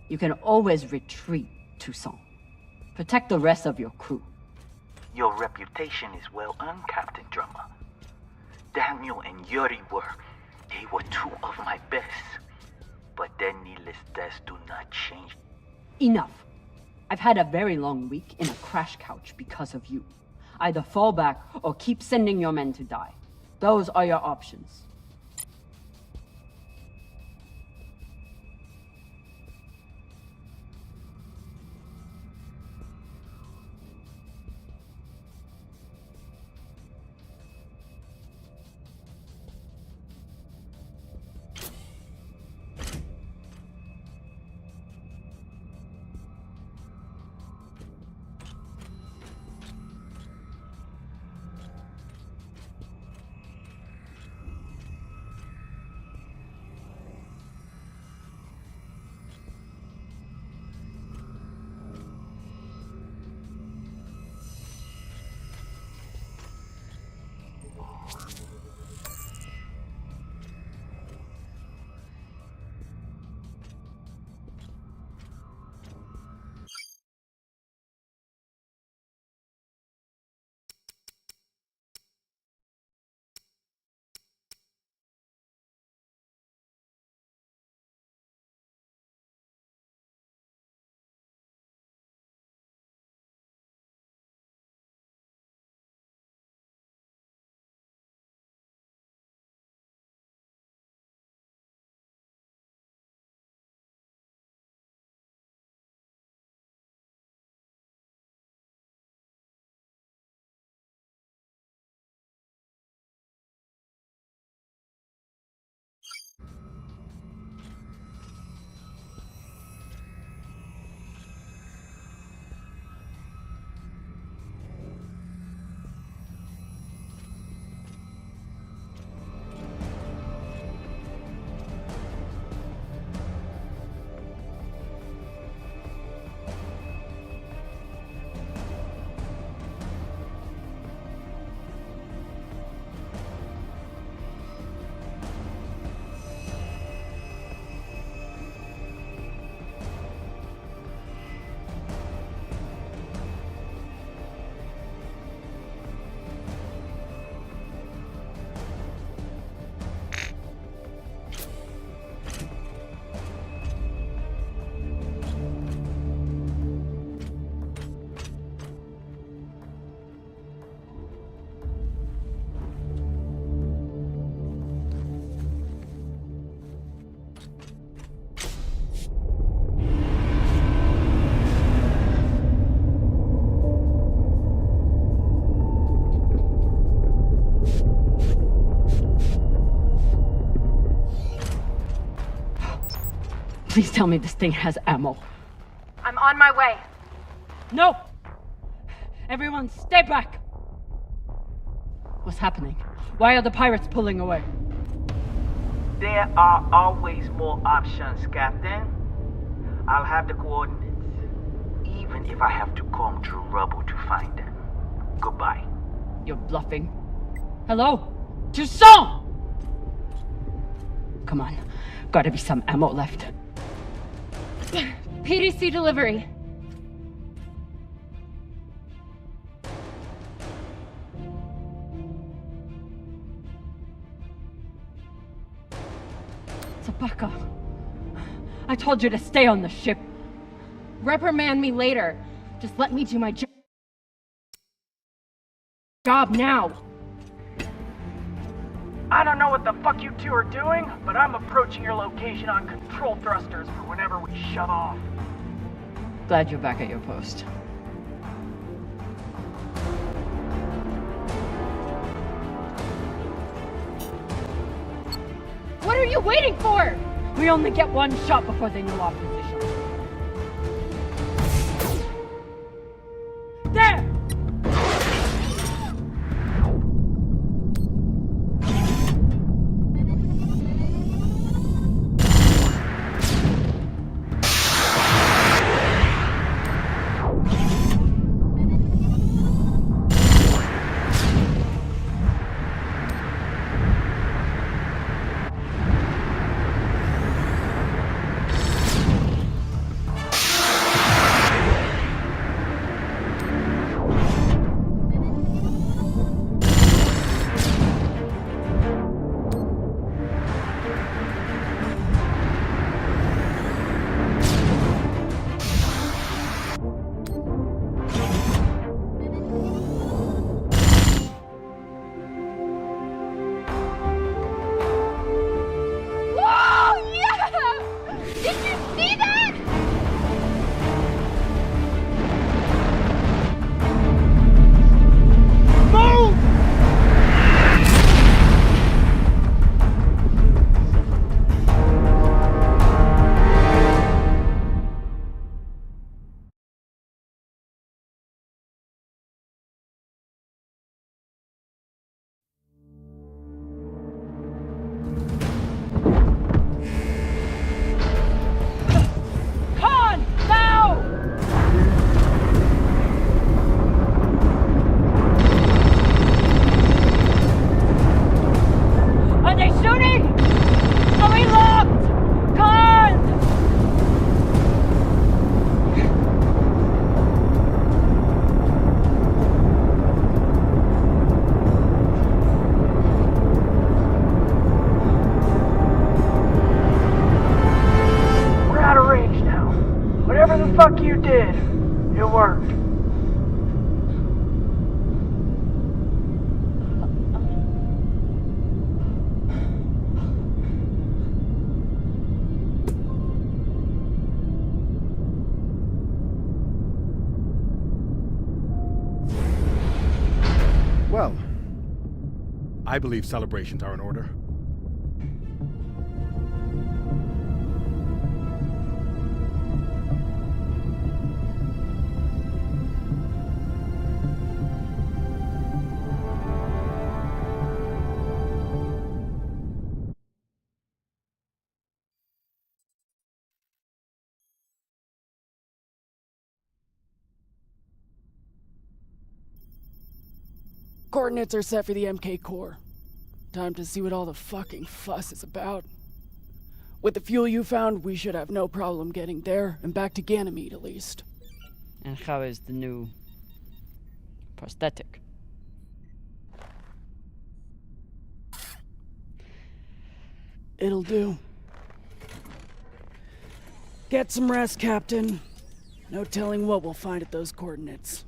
You can always retreat, Toussaint. Protect the rest of your crew. Your reputation is well earned, Captain Drummer. Daniel and Yuri they were two of my best. But their needless deaths do not change. Enough. I've had a very long week in a crash couch because of you. Either fall back or keep sending your men to die. Those are your options. Please tell me this thing has ammo. I'm on my way. No! Everyone, stay back! What's happening? Why are the pirates pulling away? There are always more options, Captain. I'll have the coordinates, even if I have to comb through rubble to find them. Goodbye. You're bluffing. Hello? Toussaint! Come on. Gotta be some ammo left. PDC delivery. Zapaka. I told you to stay on the ship. Reprimand me later. Just let me do my job now. I don't know what the fuck you two are doing, but I'm approaching your location on control thrusters for whenever we shut off. Glad you're back at your post. What are you waiting for? We only get one shot before they know our position. There! see that? Move! Con, now! Are they shooting? Are we locked? Con! We're out of range now. Whatever the fuck you did, it worked. Well, I believe celebrations are in order. Coordinates are set for the MK core. Time to see what all the fucking fuss is about. With the fuel you found, we should have no problem getting there and back to Ganymede at least. And how is the new prosthetic? It'll do. Get some rest, Captain. No telling what we'll find at those coordinates.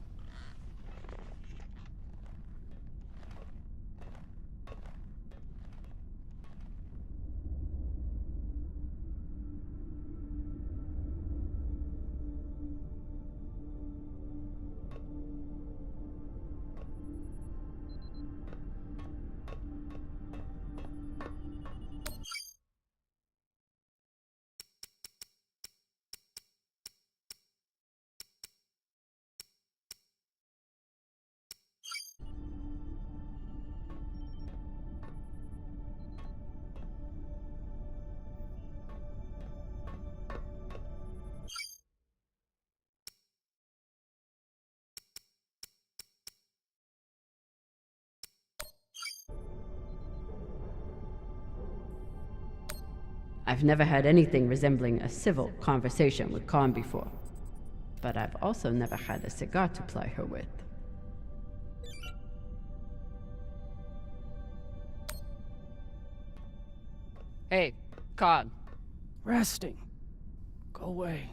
I've never had anything resembling a civil conversation with Khan before, but I've also never had a cigar to ply her with. Hey, Khan. Resting. Go away.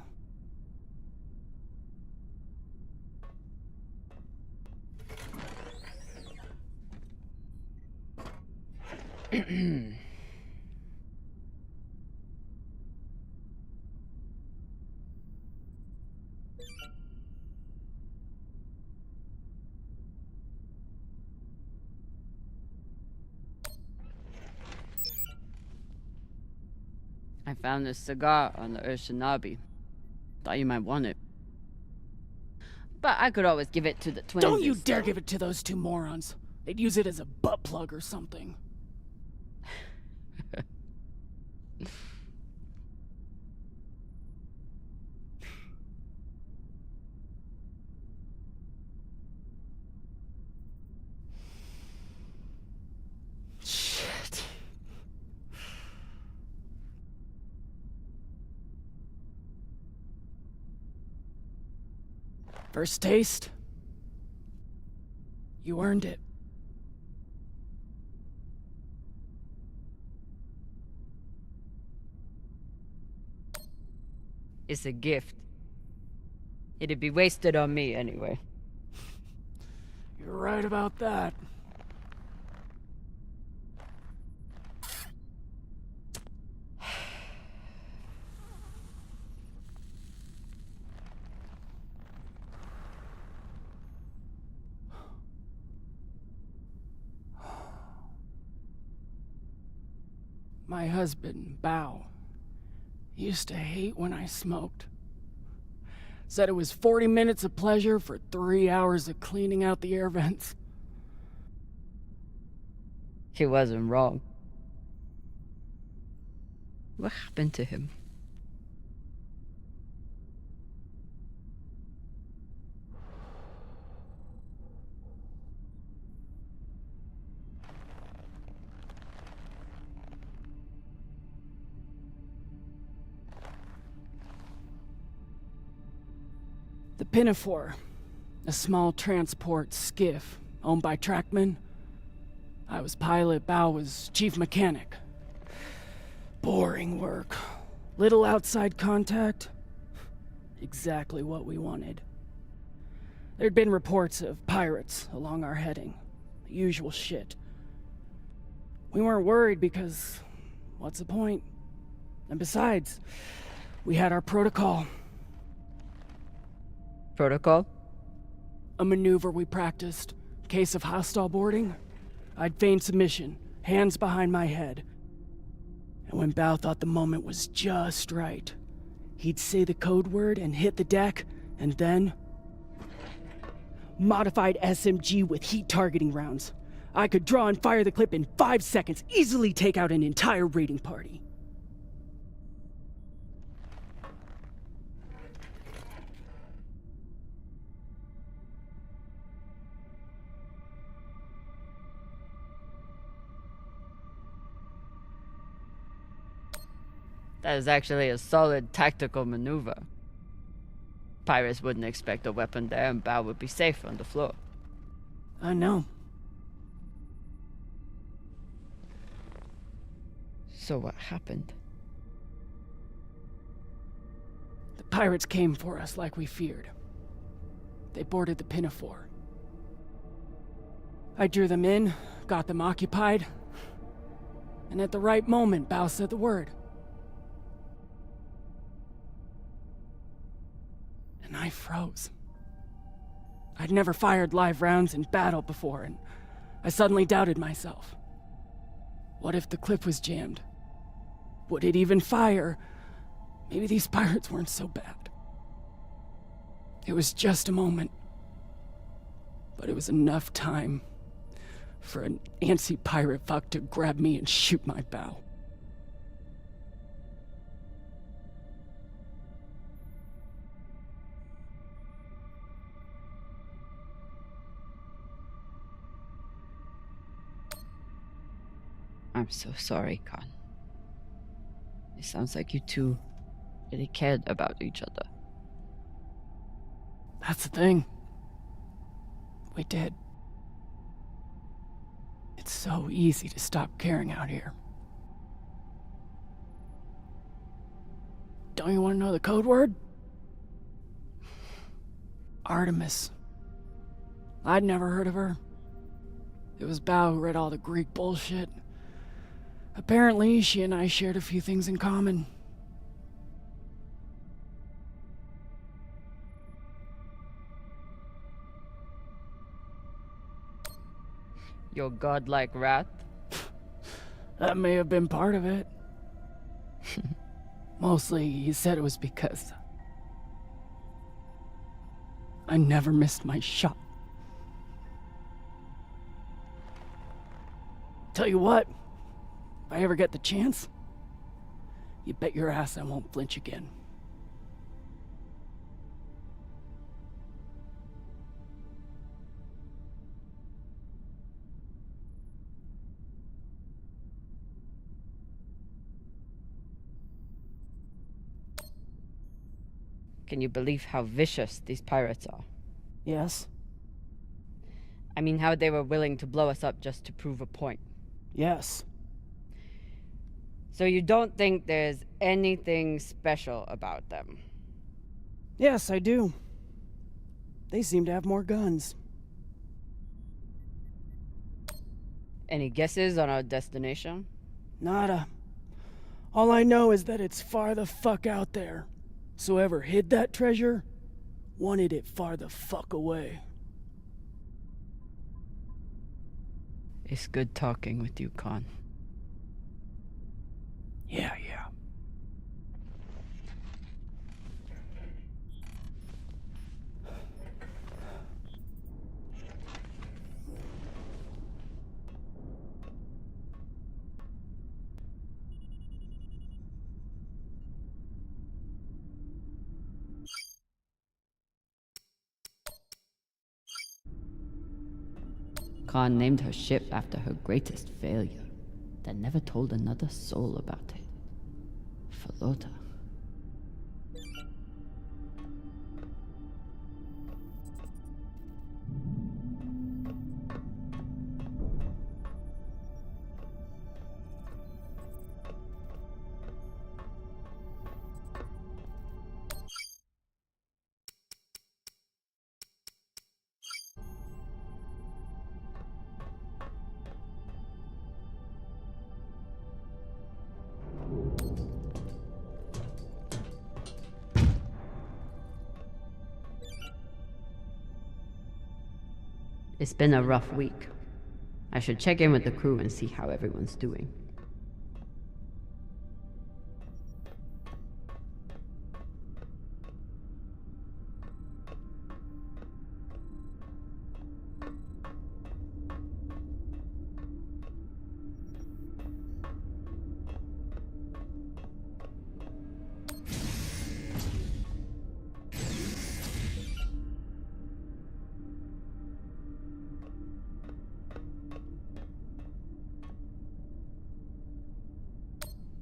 I found this cigar on the Urshanabi. Thought you might want it. But I could always give it to the twins. Don't you dare give it to those two morons. They'd use it as a butt plug or something. Shit. First taste? You earned it. It's a gift. It'd be wasted on me anyway. You're right about that. My husband, Bao, used to hate when I smoked. Said it was 40 minutes of pleasure for 3 hours of cleaning out the air vents. He wasn't wrong. What happened to him? The Pinafore, a small transport skiff owned by Trackman. I was pilot, Bao was chief mechanic. Boring work. Little outside contact. Exactly what we wanted. There'd been reports of pirates along our heading. The usual shit. We weren't worried because, what's the point? And besides, we had our protocol. Protocol? A maneuver we practiced. Case of hostile boarding, I'd feign submission, hands behind my head. And when Bao thought the moment was just right, he'd say the code word and hit the deck, and then... Modified SMG with heat targeting rounds. I could draw and fire the clip in 5 seconds, easily take out an entire raiding party. That is actually a solid tactical maneuver. Pirates wouldn't expect a weapon there, and Bao would be safe on the floor. I know. So what happened? The pirates came for us like we feared. They boarded the Pinafore. I drew them in, got them occupied, and at the right moment, Bao said the word. And I froze. I'd never fired live rounds in battle before, and I suddenly doubted myself. What if the clip was jammed? Would it even fire? Maybe these pirates weren't so bad. It was just a moment. But it was enough time for an antsy pirate fuck to grab me and shoot my bow. I'm so sorry, Khan. It sounds like you two really cared about each other. That's the thing. We did. It's so easy to stop caring out here. Don't you want to know the code word? Artemis. I'd never heard of her. It was Bao who read all the Greek bullshit. Apparently, she and I shared a few things in common. Your godlike wrath? That may have been part of it. Mostly, he said it was because I never missed my shot. Tell you what, if I ever get the chance, you bet your ass I won't flinch again. Can you believe how vicious these pirates are? Yes. I mean, how they were willing to blow us up just to prove a point. Yes. So you don't think there's anything special about them? Yes, I do. They seem to have more guns. Any guesses on our destination? Nada. All I know is that it's far the fuck out there. So whoever hid that treasure wanted it far the fuck away. It's good talking with you, Khan. Yeah. Khan named her ship after her greatest failure, then never told another soul about it. Falota. It's been a rough week. I should check in with the crew and see how everyone's doing.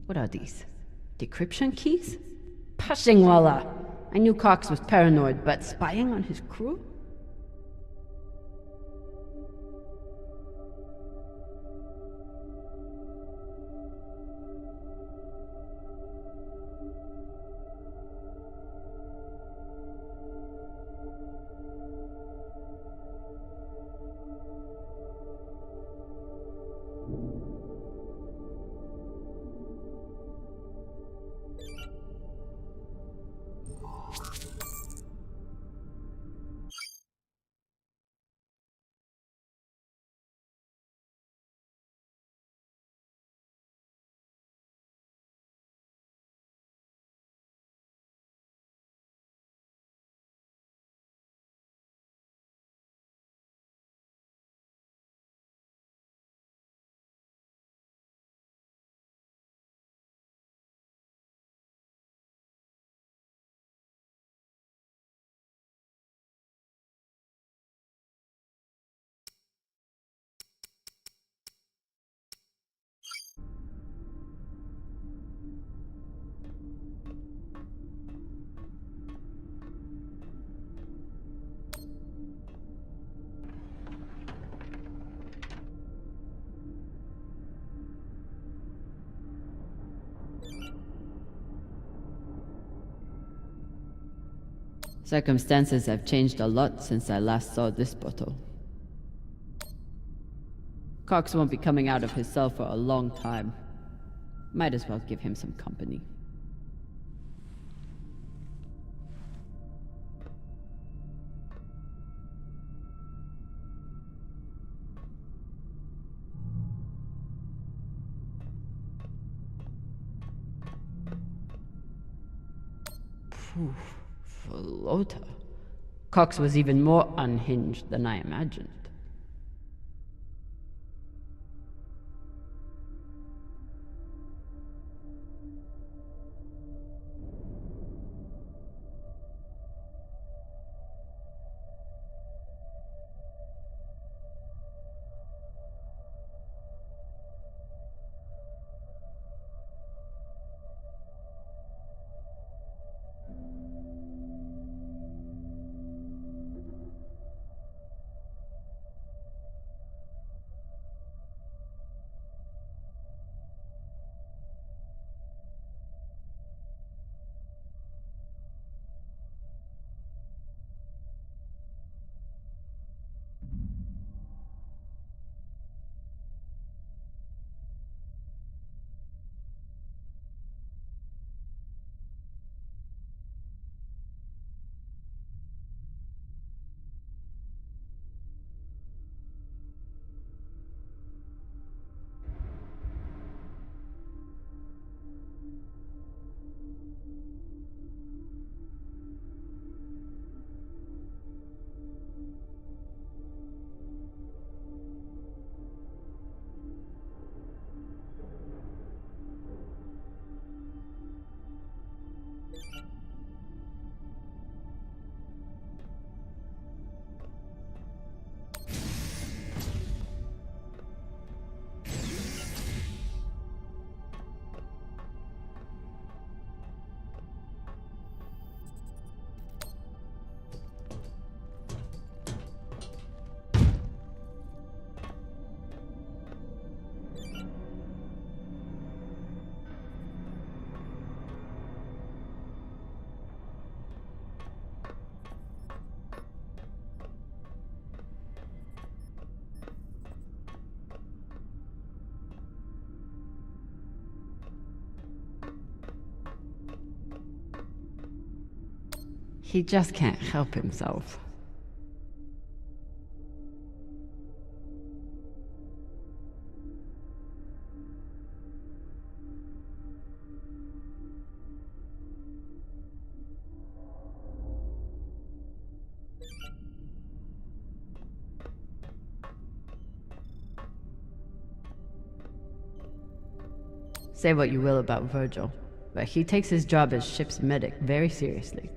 What are these? Decryption keys? Pashingwala! I knew Cox was paranoid, but spying on his crew? Circumstances have changed a lot since I last saw this bottle. Cox won't be coming out of his cell for a long time. Might as well give him some company. Phew, Falota. Cox was even more unhinged than I imagined. He just can't help himself. Say what you will about Virgil, but he takes his job as ship's medic very seriously.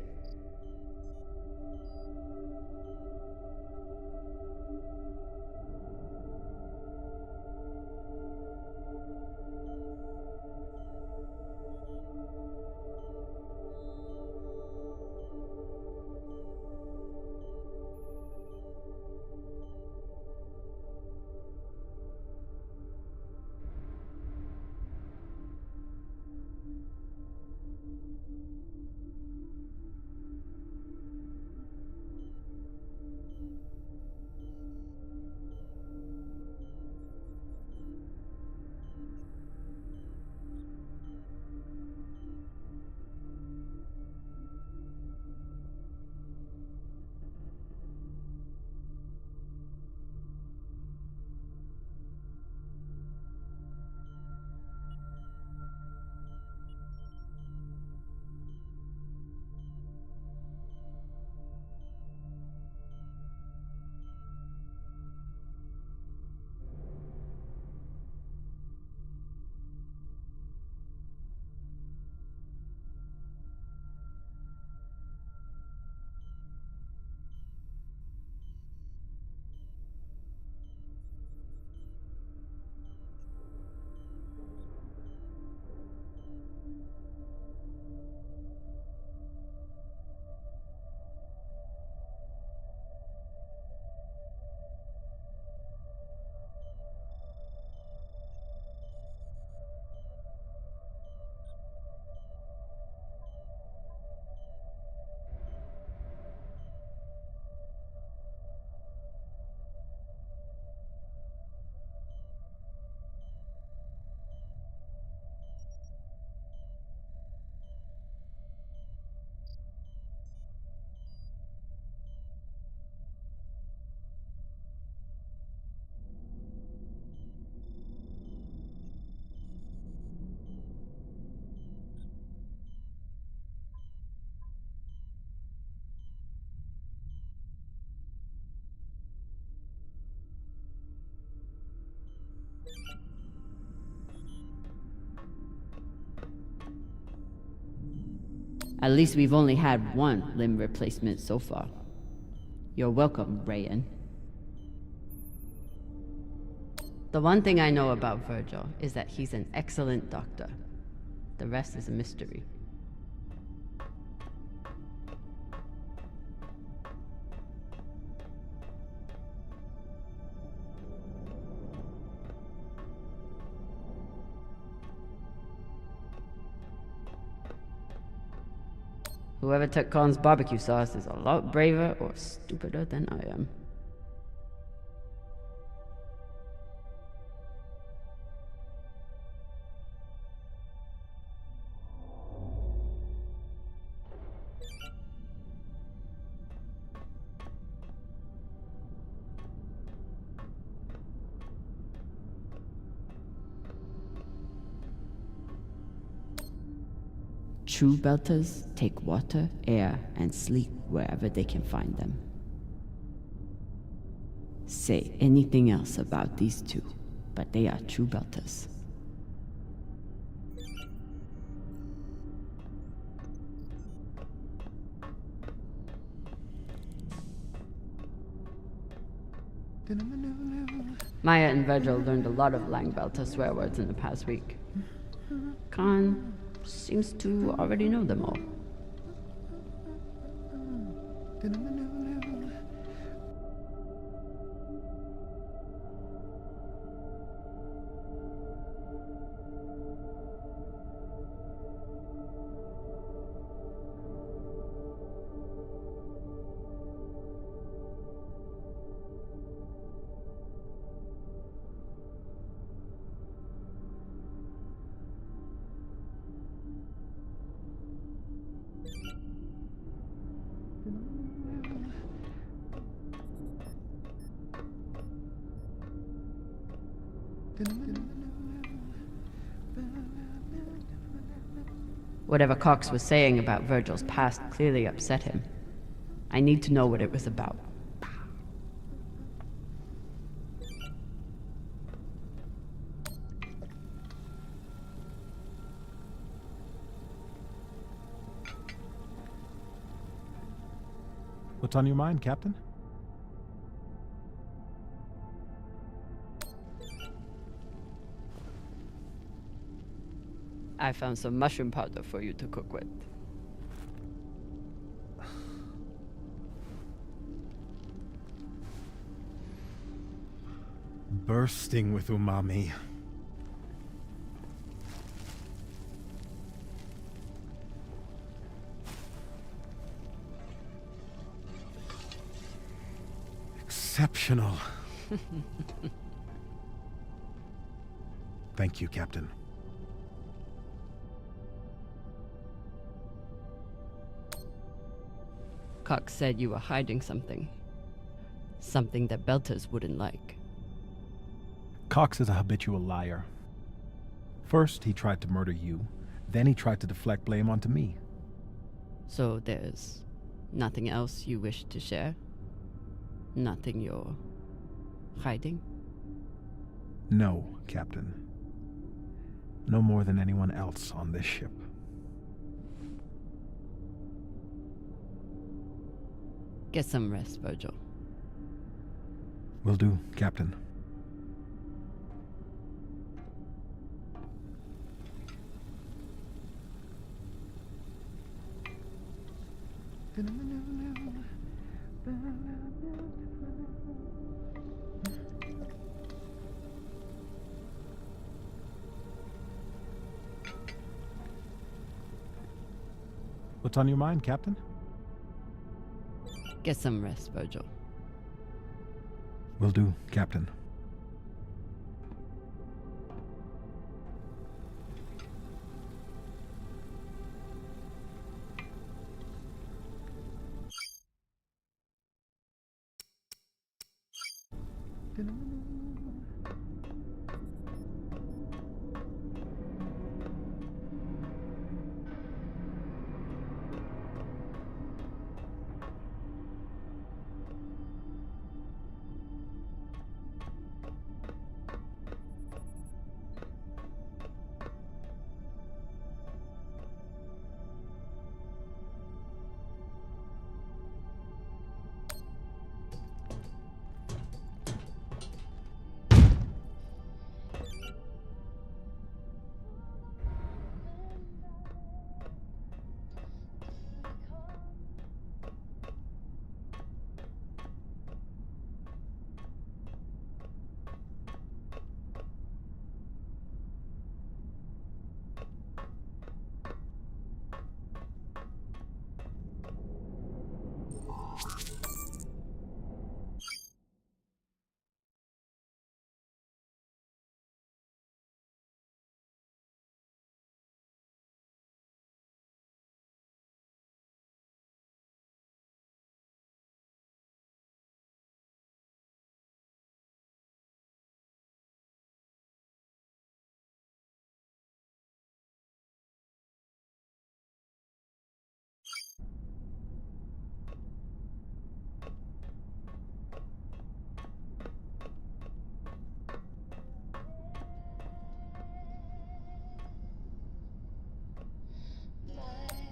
At least we've only had one limb replacement so far. You're welcome, Rayan. The one thing I know about Virgil is that he's an excellent doctor. The rest is a mystery. Whoever took Khan's barbecue sauce is a lot braver or stupider than I am. True Belters take water, air, and sleep wherever they can find them. Say anything else about these two, but they are True Belters. Maya and Virgil learned a lot of Langbelter swear words in the past week. Khan seems to already know them all. Whatever Cox was saying about Virgil's past clearly upset him. I need to know what it was about. What's on your mind, Captain? I found some mushroom powder for you to cook with. Bursting with umami. Exceptional. Thank you, Captain. Cox said you were hiding something. Something that Belters wouldn't like. Cox is a habitual liar. First, he tried to murder you. Then he tried to deflect blame onto me. So there's nothing else you wish to share? Nothing you're hiding? No, Captain. No more than anyone else on this ship. Get some rest, Virgil. Will do, Captain. What's on your mind, Captain? Get some rest, Virgil. Will do, Captain.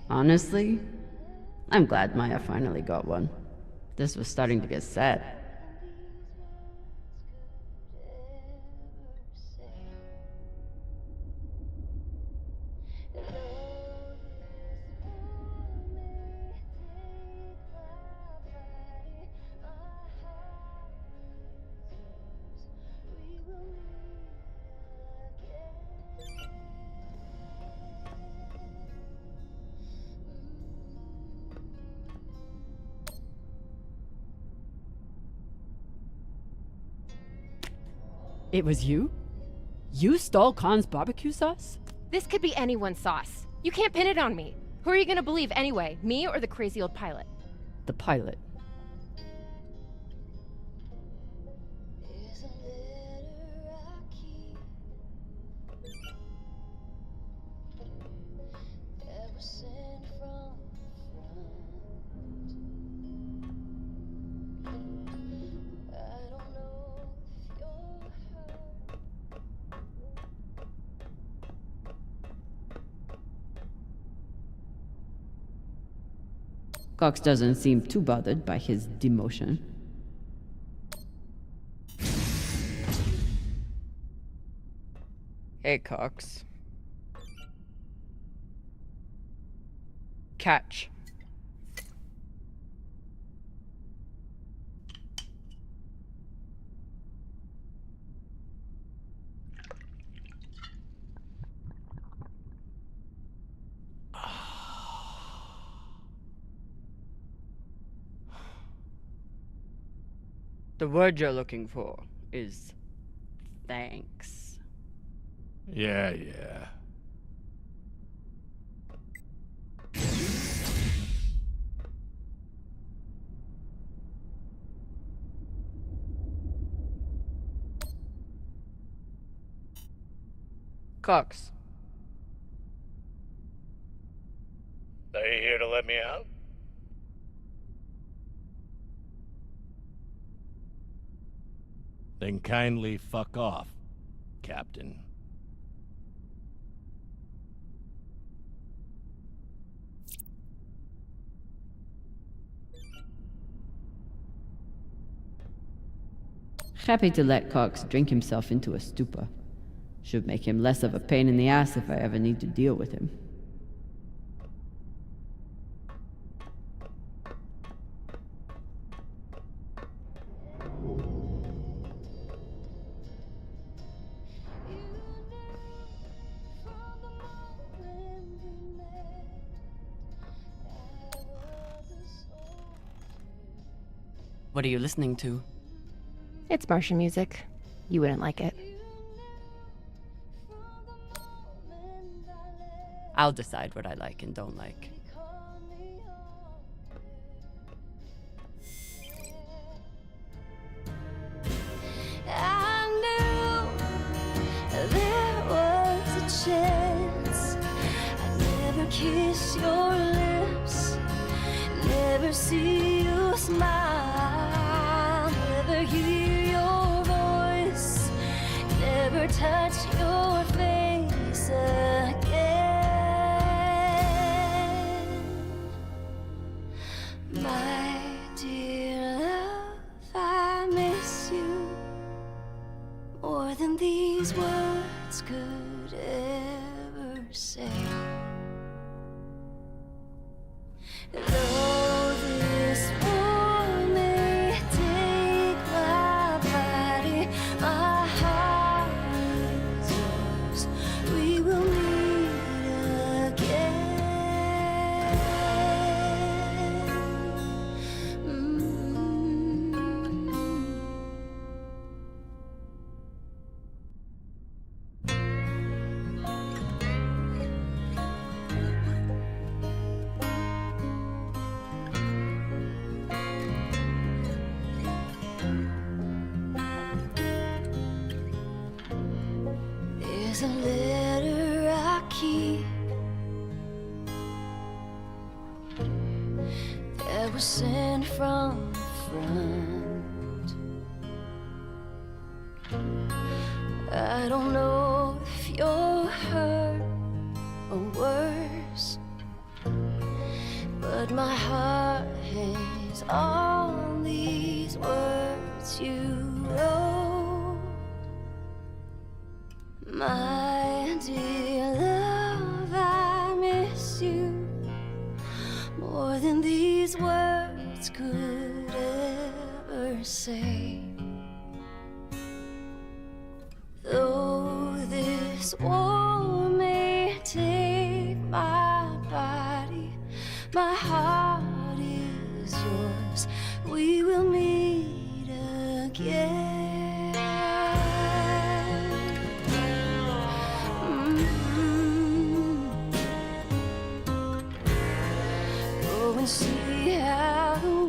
Honestly, I'm glad Maya finally got one. This was starting to get sad. It was you? You stole Khan's barbecue sauce? This could be anyone's sauce. You can't pin it on me. Who are you gonna believe anyway? Me or the crazy old pilot? the pilot. Cox doesn't seem too bothered by his demotion. Hey, Cox. Catch. The word you're looking for is thanks. Yeah. Cox. Are you here to let me out? Then kindly fuck off, Captain. Happy to let Cox drink himself into a stupor. Should make him less of a pain in the ass if I ever need to deal with him. What are you listening to? It's Martian music. You wouldn't like it. I'll decide what I like and don't like. I knew there was a chance. I'd never kiss your lips, never see you smile, never hear your voice, never touch your face again. My dear love, I miss you more than these words could ever say. Though this war may take my body, my heart is yours. We will meet again. There's a letter I keep that was sent from the front. I don't know if you're hurt or worse, but my heart hangs on these words you wrote. My dear love, I miss you more than these words could ever say. Though this war may take my body, my heart is yours. We will meet again. Go and see how the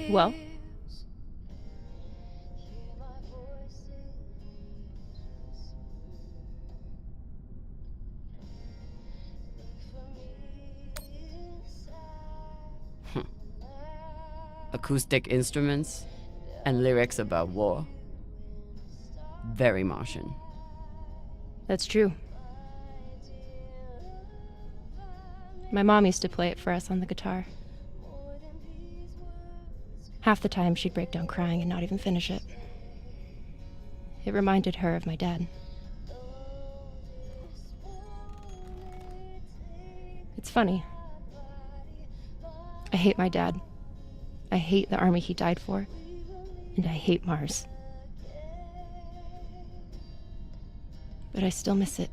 Well? Acoustic instruments and lyrics about war. Very Martian. That's true. My mom used to play it for us on the guitar. Half the time she'd break down crying and not even finish it. It reminded her of my dad. It's funny. I hate my dad. I hate the army he died for. And I hate Mars. But I still miss it.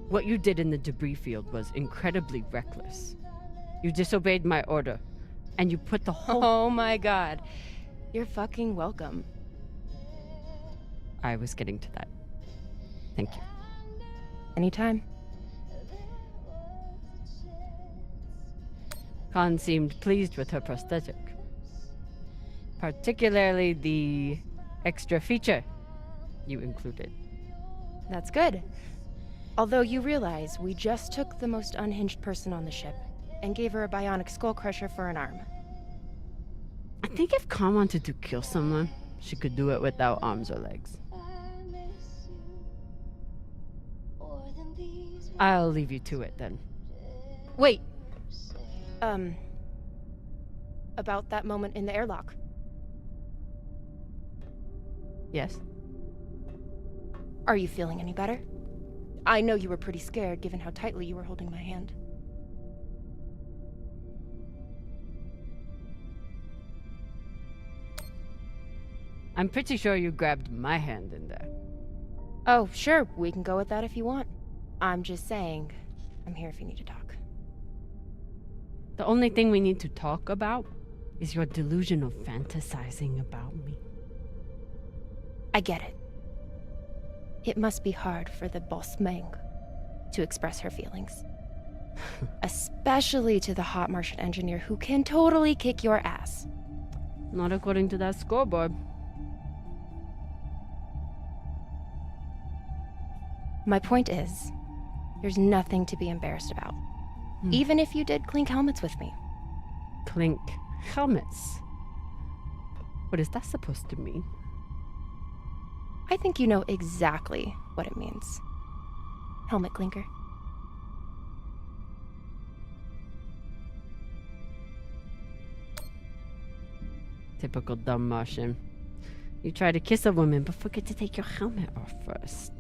What you did in the debris field was incredibly reckless. You disobeyed my order, and you put the whole— Oh my god. You're fucking welcome. I was getting to that. Thank you. Anytime. Khan seemed pleased with her prosthetic. Particularly the extra feature you included. That's good. Although you realize we just took the most unhinged person on the ship and gave her a bionic skull crusher for an arm. I think if Khan wanted to kill someone, she could do it without arms or legs. I'll leave you to it then. Wait. About that moment in the airlock. Yes? Are you feeling any better? I know you were pretty scared given how tightly you were holding my hand. I'm pretty sure you grabbed my hand in there. Oh, sure, we can go with that if you want. I'm just saying, I'm here if you need to talk. The only thing we need to talk about is your delusional fantasizing about me. I get it. It must be hard for the boss Meng to express her feelings. Especially to the hot Martian engineer who can totally kick your ass. Not according to that scoreboard. My point is, there's nothing to be embarrassed about. Even if you did clink helmets with me. Clink helmets? What is that supposed to mean? I think you know exactly what it means. Helmet clinker. Typical dumb Martian. You try to kiss a woman, but forget to take your helmet off first.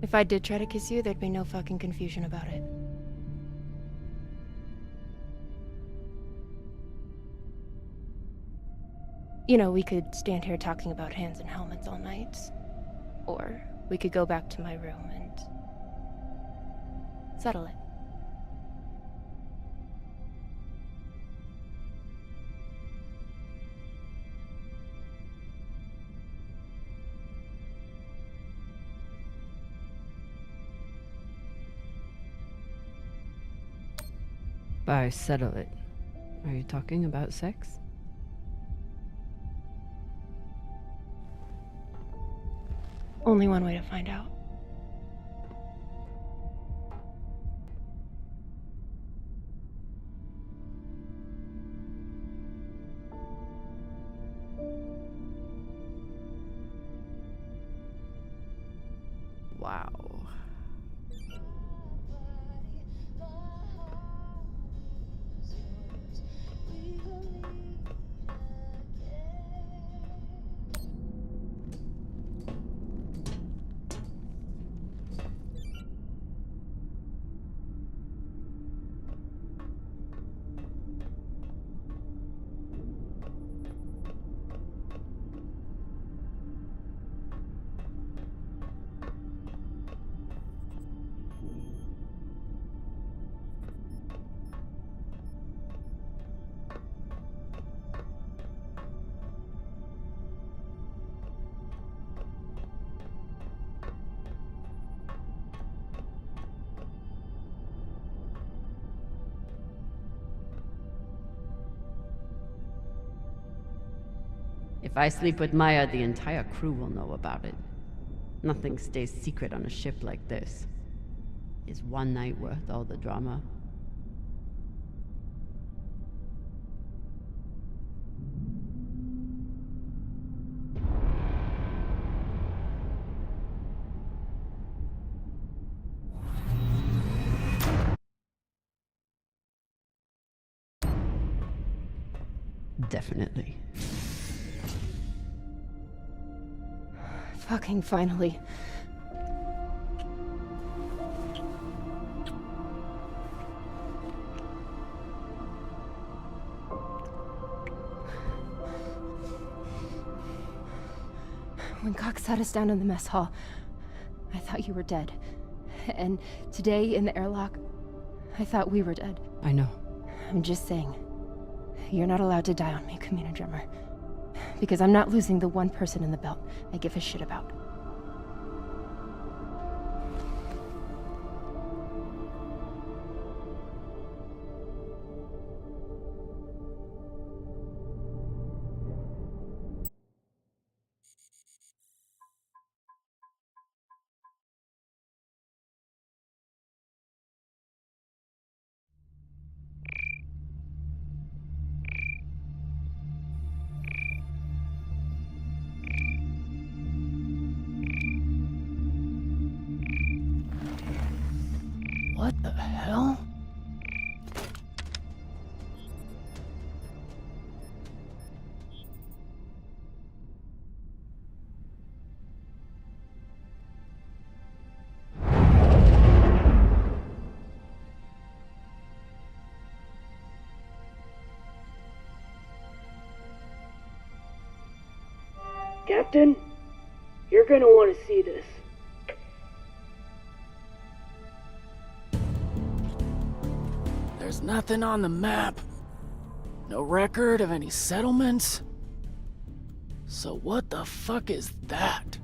If I did try to kiss you, there'd be no fucking confusion about it. You know, we could stand here talking about hands and helmets all night. Or we could go back to my room and settle it. By settle it, are you talking about sex? Only one way to find out. Wow. If I sleep with Maya, the entire crew will know about it. Nothing stays secret on a ship like this. Is one night worth all the drama? Definitely. Fucking finally. When Cox sat us down in the mess hall, I thought you were dead. And today in the airlock, I thought we were dead. I know. I'm just saying, you're not allowed to die on me, Kamina Drummer. Because I'm not losing the one person in the belt I give a shit about. What the hell? Captain, you're gonna want to see this. There's nothing on the map. No record of any settlements. So what the fuck is that?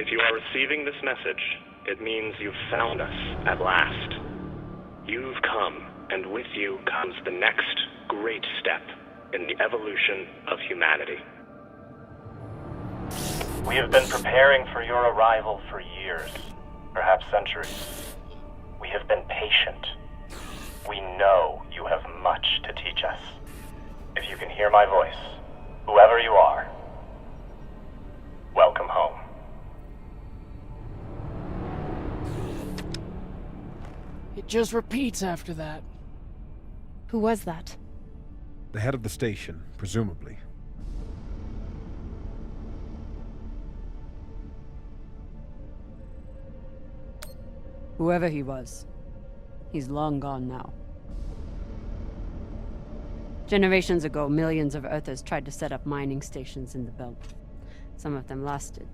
If you are receiving this message, it means you've found us at last. You've come, and with you comes the next great step in the evolution of humanity. We have been preparing for your arrival for years, perhaps centuries. We have been patient. We know you have much to teach us. If you can hear my voice, whoever you are, welcome home. It just repeats after that. Who was that? The head of the station, presumably. Whoever he was, he's long gone now. Generations ago, millions of Earthers tried to set up mining stations in the belt. Some of them lasted.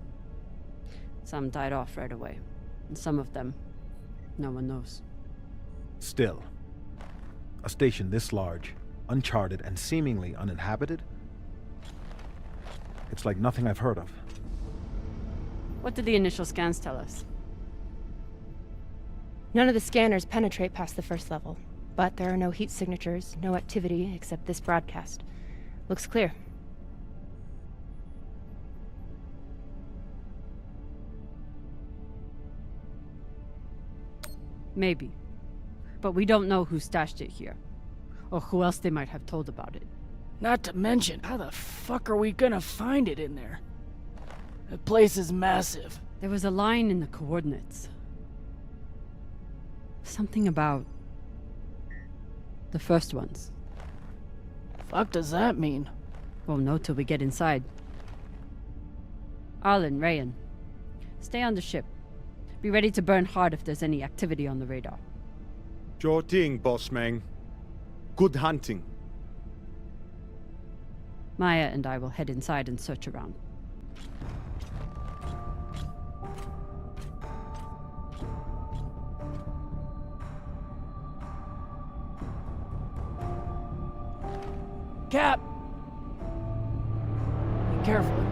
Some died off right away. And some of them, no one knows. Still, a station this large, uncharted, and seemingly uninhabited? It's like nothing I've heard of. What did the initial scans tell us? None of the scanners penetrate past the first level, but there are no heat signatures, no activity except this broadcast. Looks clear. Maybe. But we don't know who stashed it here, or who else they might have told about it. Not to mention, how the fuck are we gonna find it in there? The place is massive. There was a line in the coordinates. Something about the first ones. Fuck does that mean? Won't know till we get inside. Arlen, Rayan, stay on the ship. Be ready to burn hard if there's any activity on the radar. Sure thing, boss man. Good hunting. Maya and I will head inside and search around. Cap! Be careful.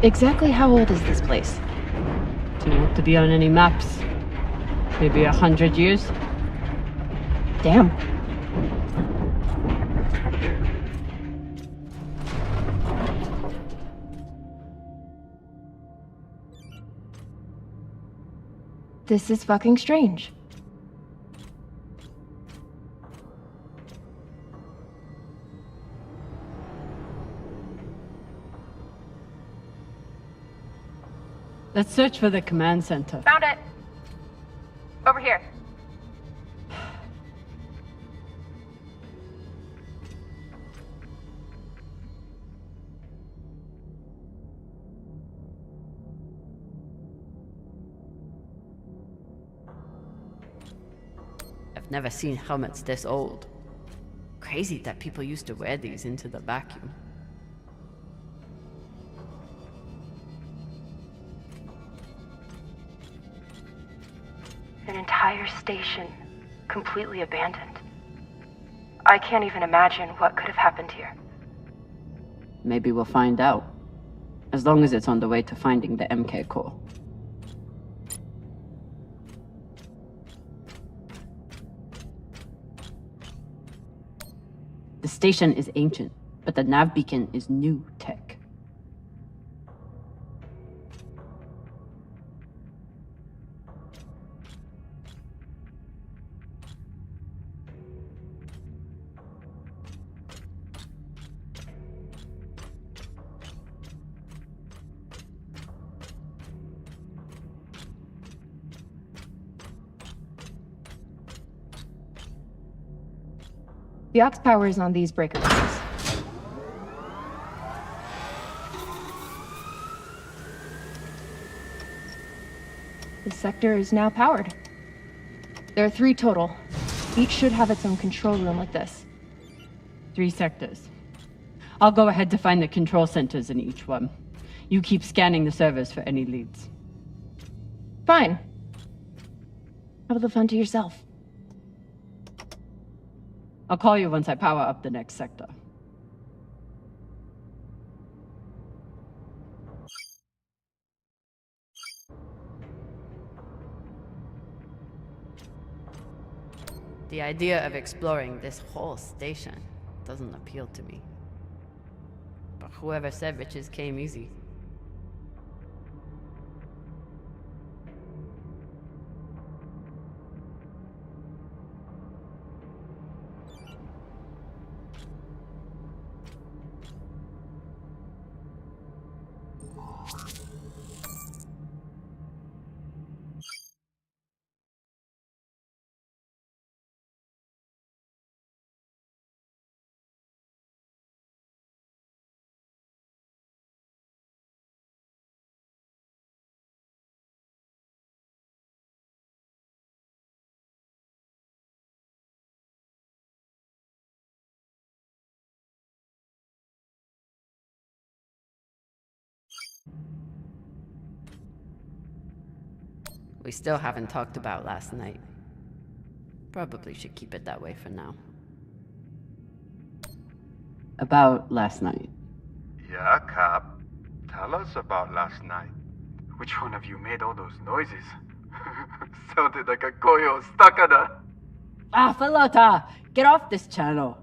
Exactly how old is this place? Too old to be on any maps. Maybe 100 years? Damn. This is fucking strange. Let's search for the command center. Found it. Over here. I've never seen helmets this old. Crazy that people used to wear these into the vacuum. An entire station, completely abandoned. I can't even imagine what could have happened here. Maybe we'll find out. As long as it's on the way to finding the MK core. The station is ancient. But the nav beacon is new tech. The aux power is on these breaker cables. This sector is now powered. There are 3 total. Each should have its own control room like this. 3 sectors. I'll go ahead to find the control centers in each one. You keep scanning the servers for any leads. Fine. Have the fun to yourself. I'll call you once I power up the next sector. The idea of exploring this whole station doesn't appeal to me. But whoever said riches came easy. We still haven't talked about last night. Probably should keep it that way for now. About last night. Yeah, Cap. Tell us about last night. Which one of you made all those noises? Sounded like a koyo stakada. Ah, Falota! Get off this channel!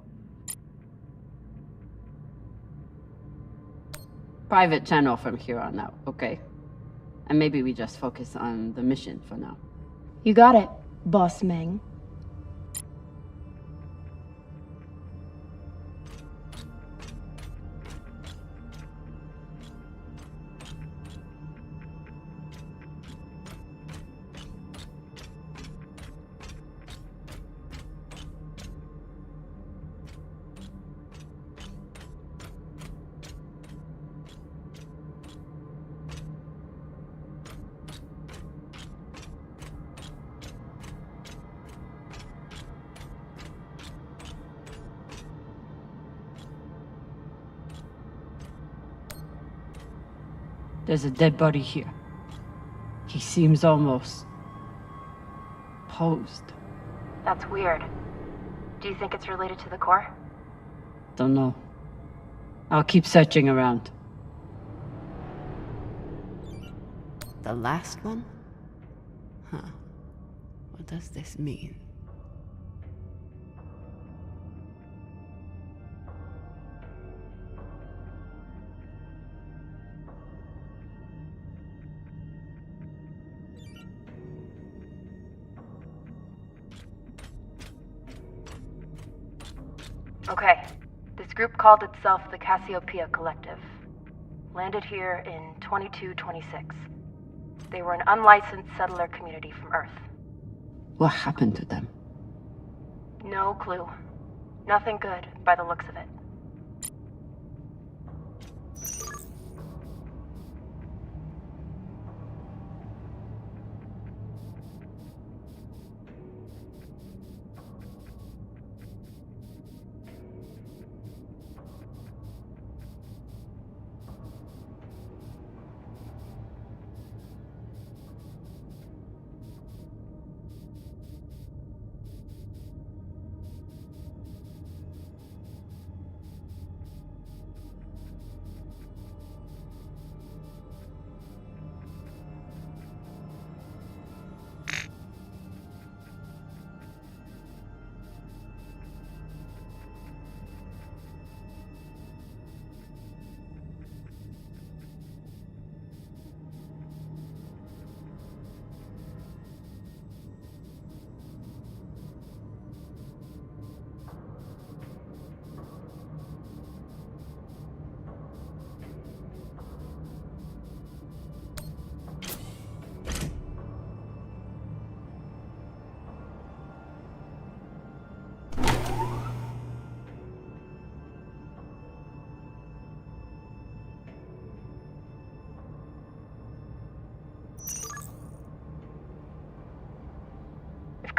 Private channel from here on out, okay? And maybe we just focus on the mission for now. You got it, Boss Meng. There's a dead body here. He seems almost posed. That's weird. Do you think it's related to the core? Don't know. I'll keep searching around. The last one? Huh. What does this mean? Okay. This group called itself the Cassiopeia Collective. Landed here in 2226. They were an unlicensed settler community from Earth. What happened to them? No clue. Nothing good, by the looks of it.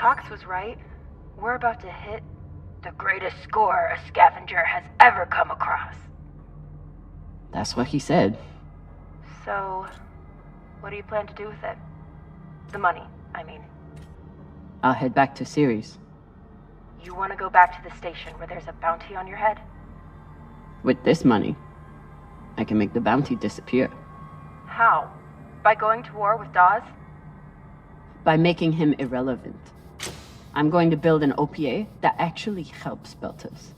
Cox was right. We're about to hit the greatest score a scavenger has ever come across. That's what he said. So, what do you plan to do with it? The money, I mean. I'll head back to Ceres. You want to go back to the station where there's a bounty on your head? With this money, I can make the bounty disappear. How? By going to war with Dawes? By making him irrelevant. I'm going to build an OPA that actually helps Belters.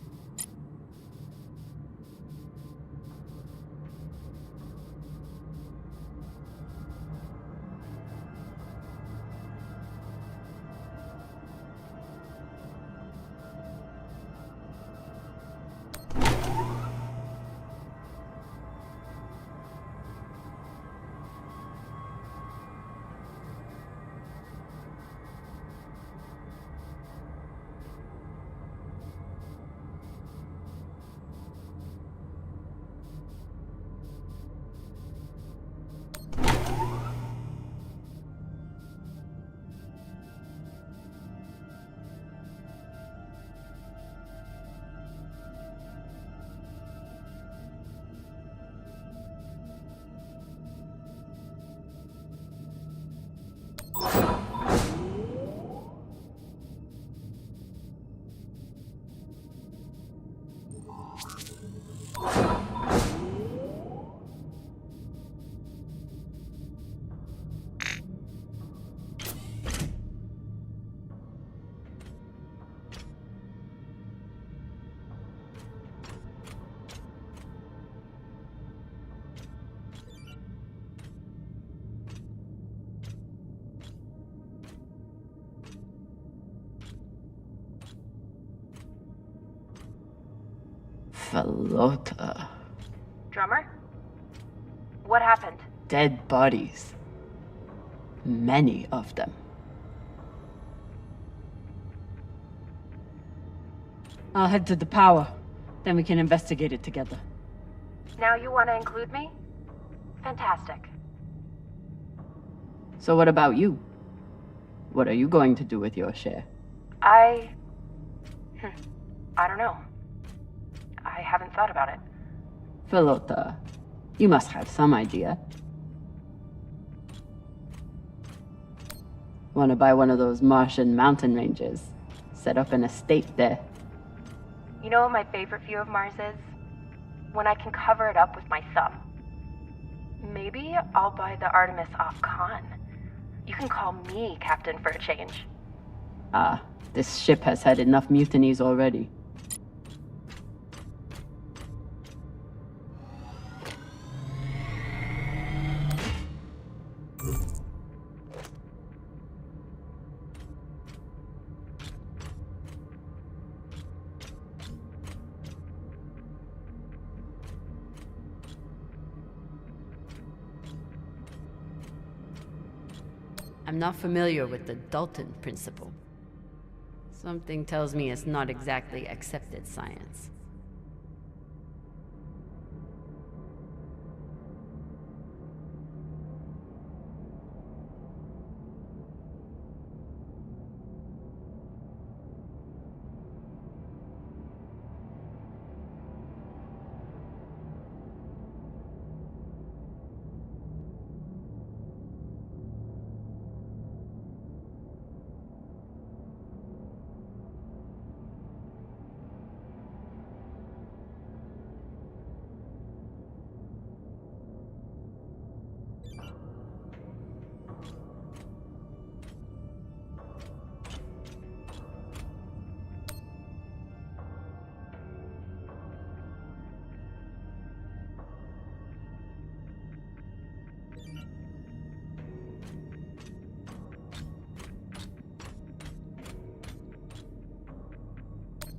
Falota. Drummer? What happened? Dead bodies. Many of them. I'll head to the power. Then we can investigate it together. Now you want to include me? Fantastic. So what about you? What are you going to do with your share? I don't know. I haven't thought about it. Falota, you must have some idea. Want to buy one of those Martian mountain ranges? Set up an estate there. You know what my favorite view of Mars is? When I can cover it up with my thumb. Maybe I'll buy the Artemis off Khan. You can call me Captain for a change. Ah, this ship has had enough mutinies already. I'm not familiar with the Dalton principle. Something tells me it's not exactly accepted science.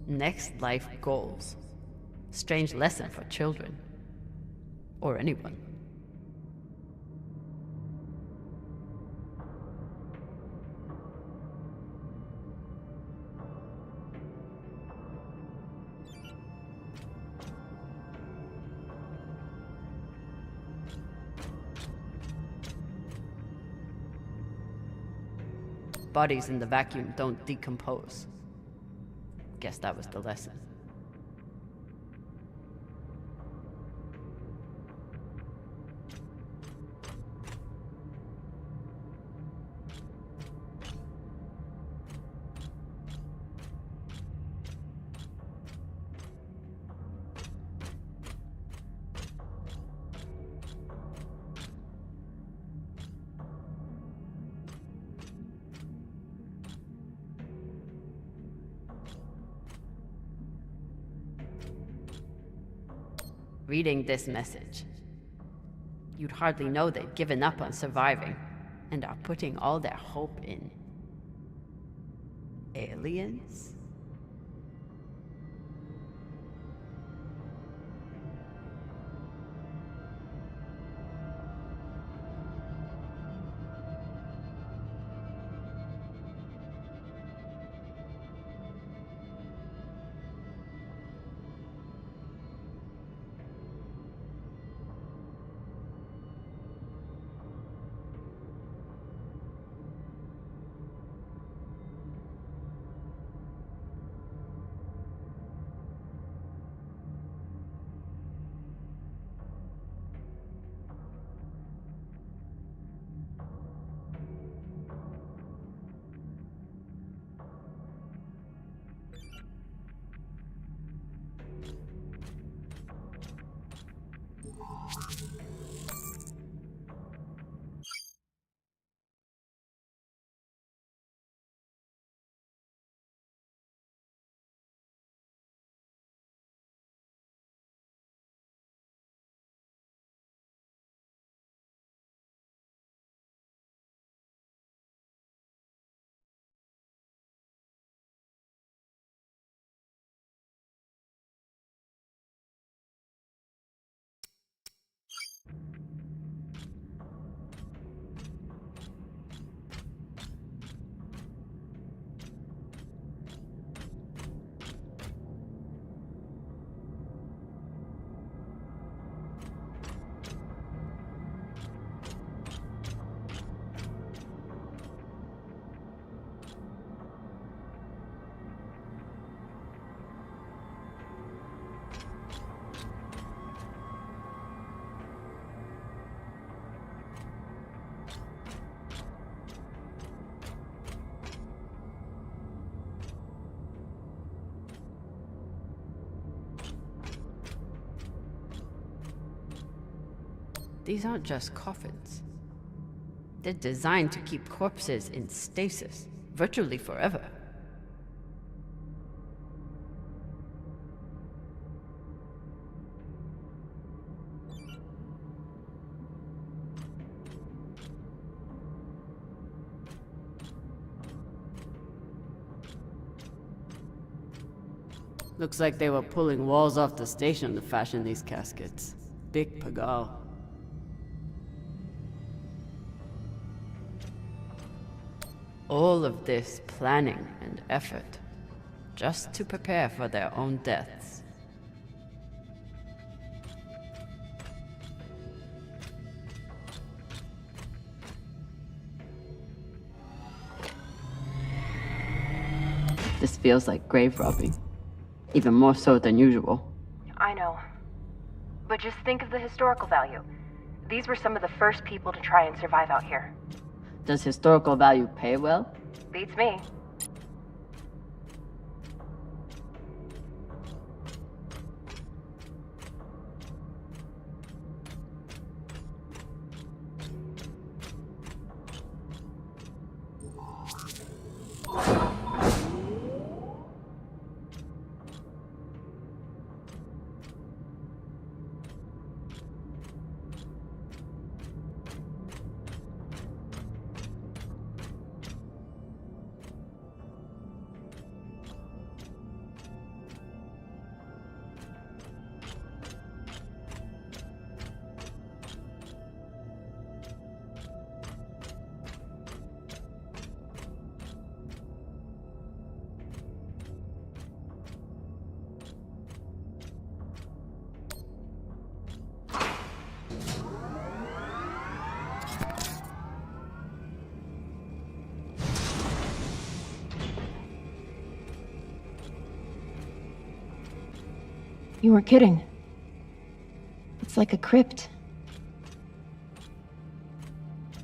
Next life goals. Strange lesson for children. Or anyone. Bodies in the vacuum don't decompose. Guess that was the lesson. Reading this message, you'd hardly know they've given up on surviving and are putting all their hope in aliens? These aren't just coffins. They're designed to keep corpses in stasis, virtually forever. Looks like they were pulling walls off the station to fashion these caskets. Big pagal. All of this planning and effort, just to prepare for their own deaths. This feels like grave robbing. Even more so than usual. I know. But just think of the historical value. These were some of the first people to try and survive out here. Does historical value pay well? Beats me. You weren't kidding. It's like a crypt.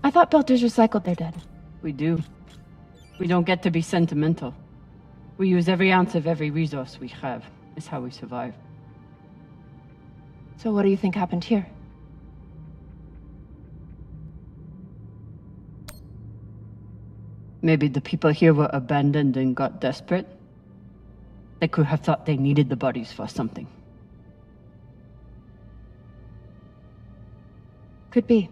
I thought Belters recycled their dead. We do. We don't get to be sentimental. We use every ounce of every resource we have. It's how we survive. So what do you think happened here? Maybe the people here were abandoned and got desperate. They could have thought they needed the bodies for something. Could be.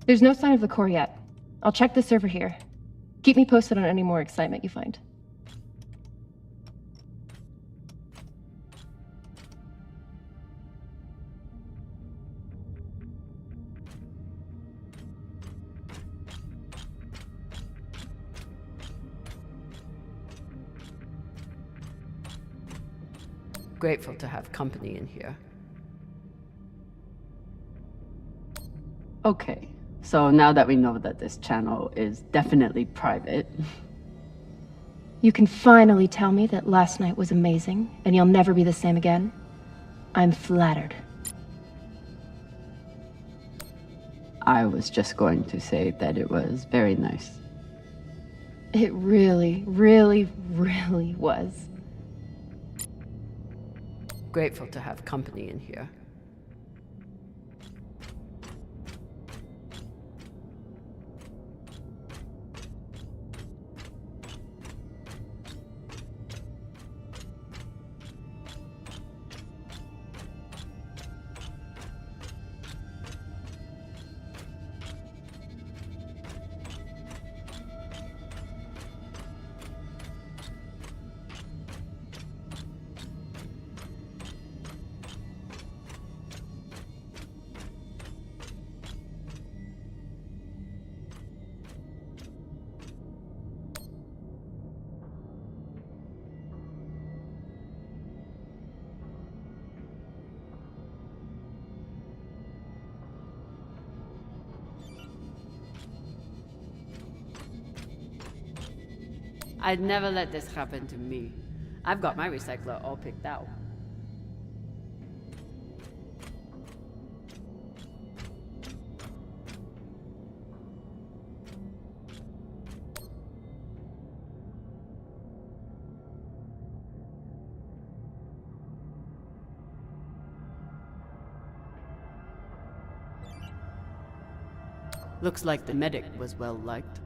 There's no sign of the core yet. I'll check the server here. Keep me posted on any more excitement you find. Grateful to have company in here. Okay, so now that we know that this channel is definitely private... You can finally tell me that last night was amazing, and you'll never be the same again? I'm flattered. I was just going to say that it was very nice. It really, really, really was. Grateful to have company in here. I'd never let this happen to me. I've got my recycler all picked out. Looks like the medic was well liked.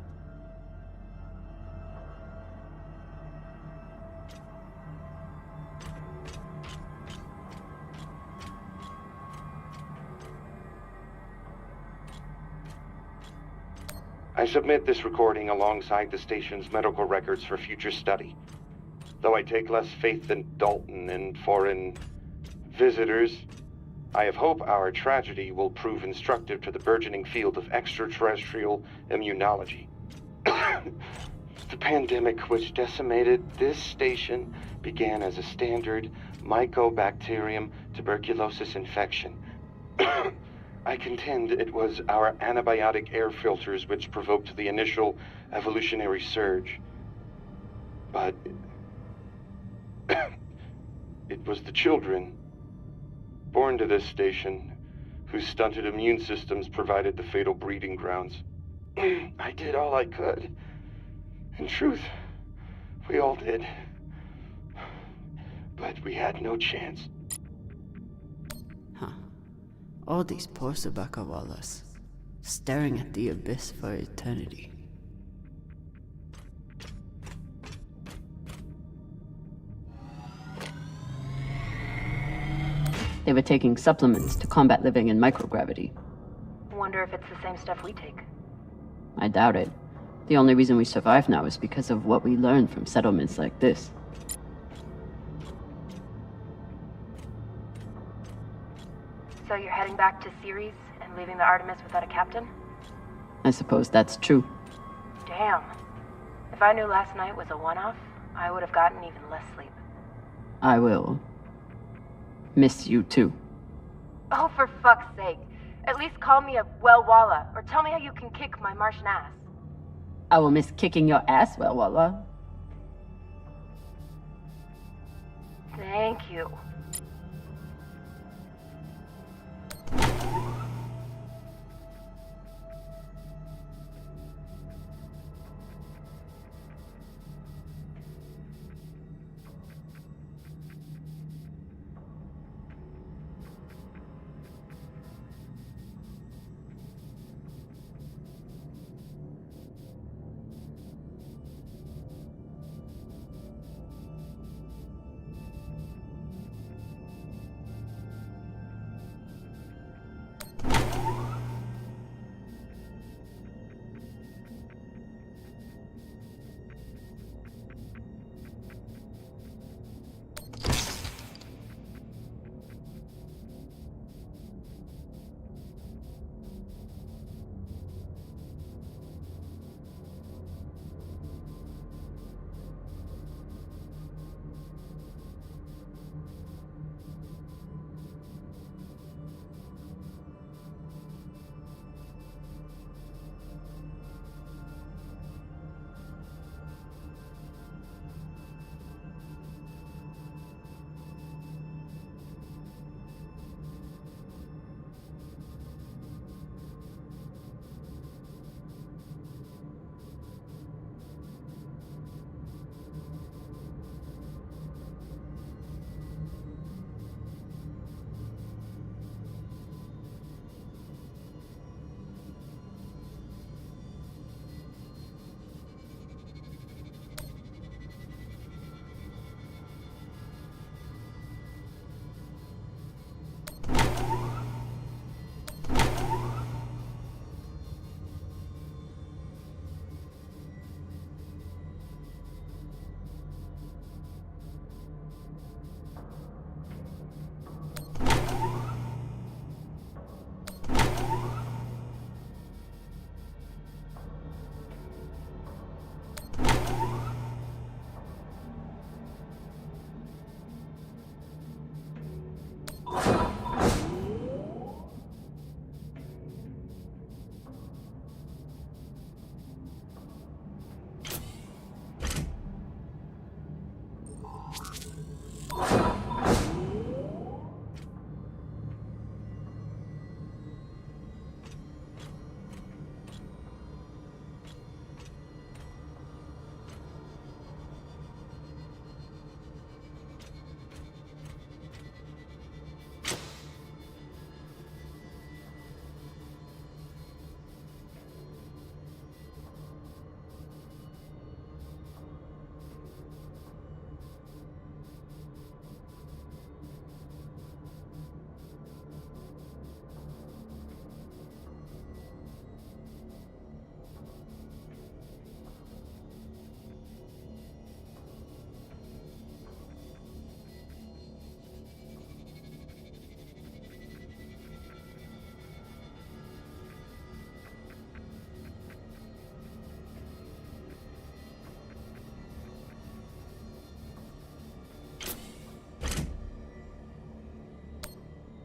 I submit this recording alongside the station's medical records for future study. Though I take less faith than Dalton and foreign visitors, I have hope our tragedy will prove instructive to the burgeoning field of extraterrestrial immunology. The pandemic which decimated this station began as a standard Mycobacterium tuberculosis infection. I contend it was our antibiotic air filters which provoked the initial evolutionary surge. But it was the children born to this station whose stunted immune systems provided the fatal breeding grounds. I did all I could. In truth, we all did. But we had no chance. All these poor Sabakawalas, staring at the abyss for eternity. They were taking supplements to combat living in microgravity. Wonder if it's the same stuff we take. I doubt it. The only reason we survive now is because of what we learned from settlements like this. So you're heading back to Ceres and leaving the Artemis without a captain? I suppose that's true. Damn. If I knew last night was a one-off, I would have gotten even less sleep. I will miss you too. Oh, for fuck's sake. At least call me a well-walla, or tell me how you can kick my Martian ass. I will miss kicking your ass, well, Walla. Thank you.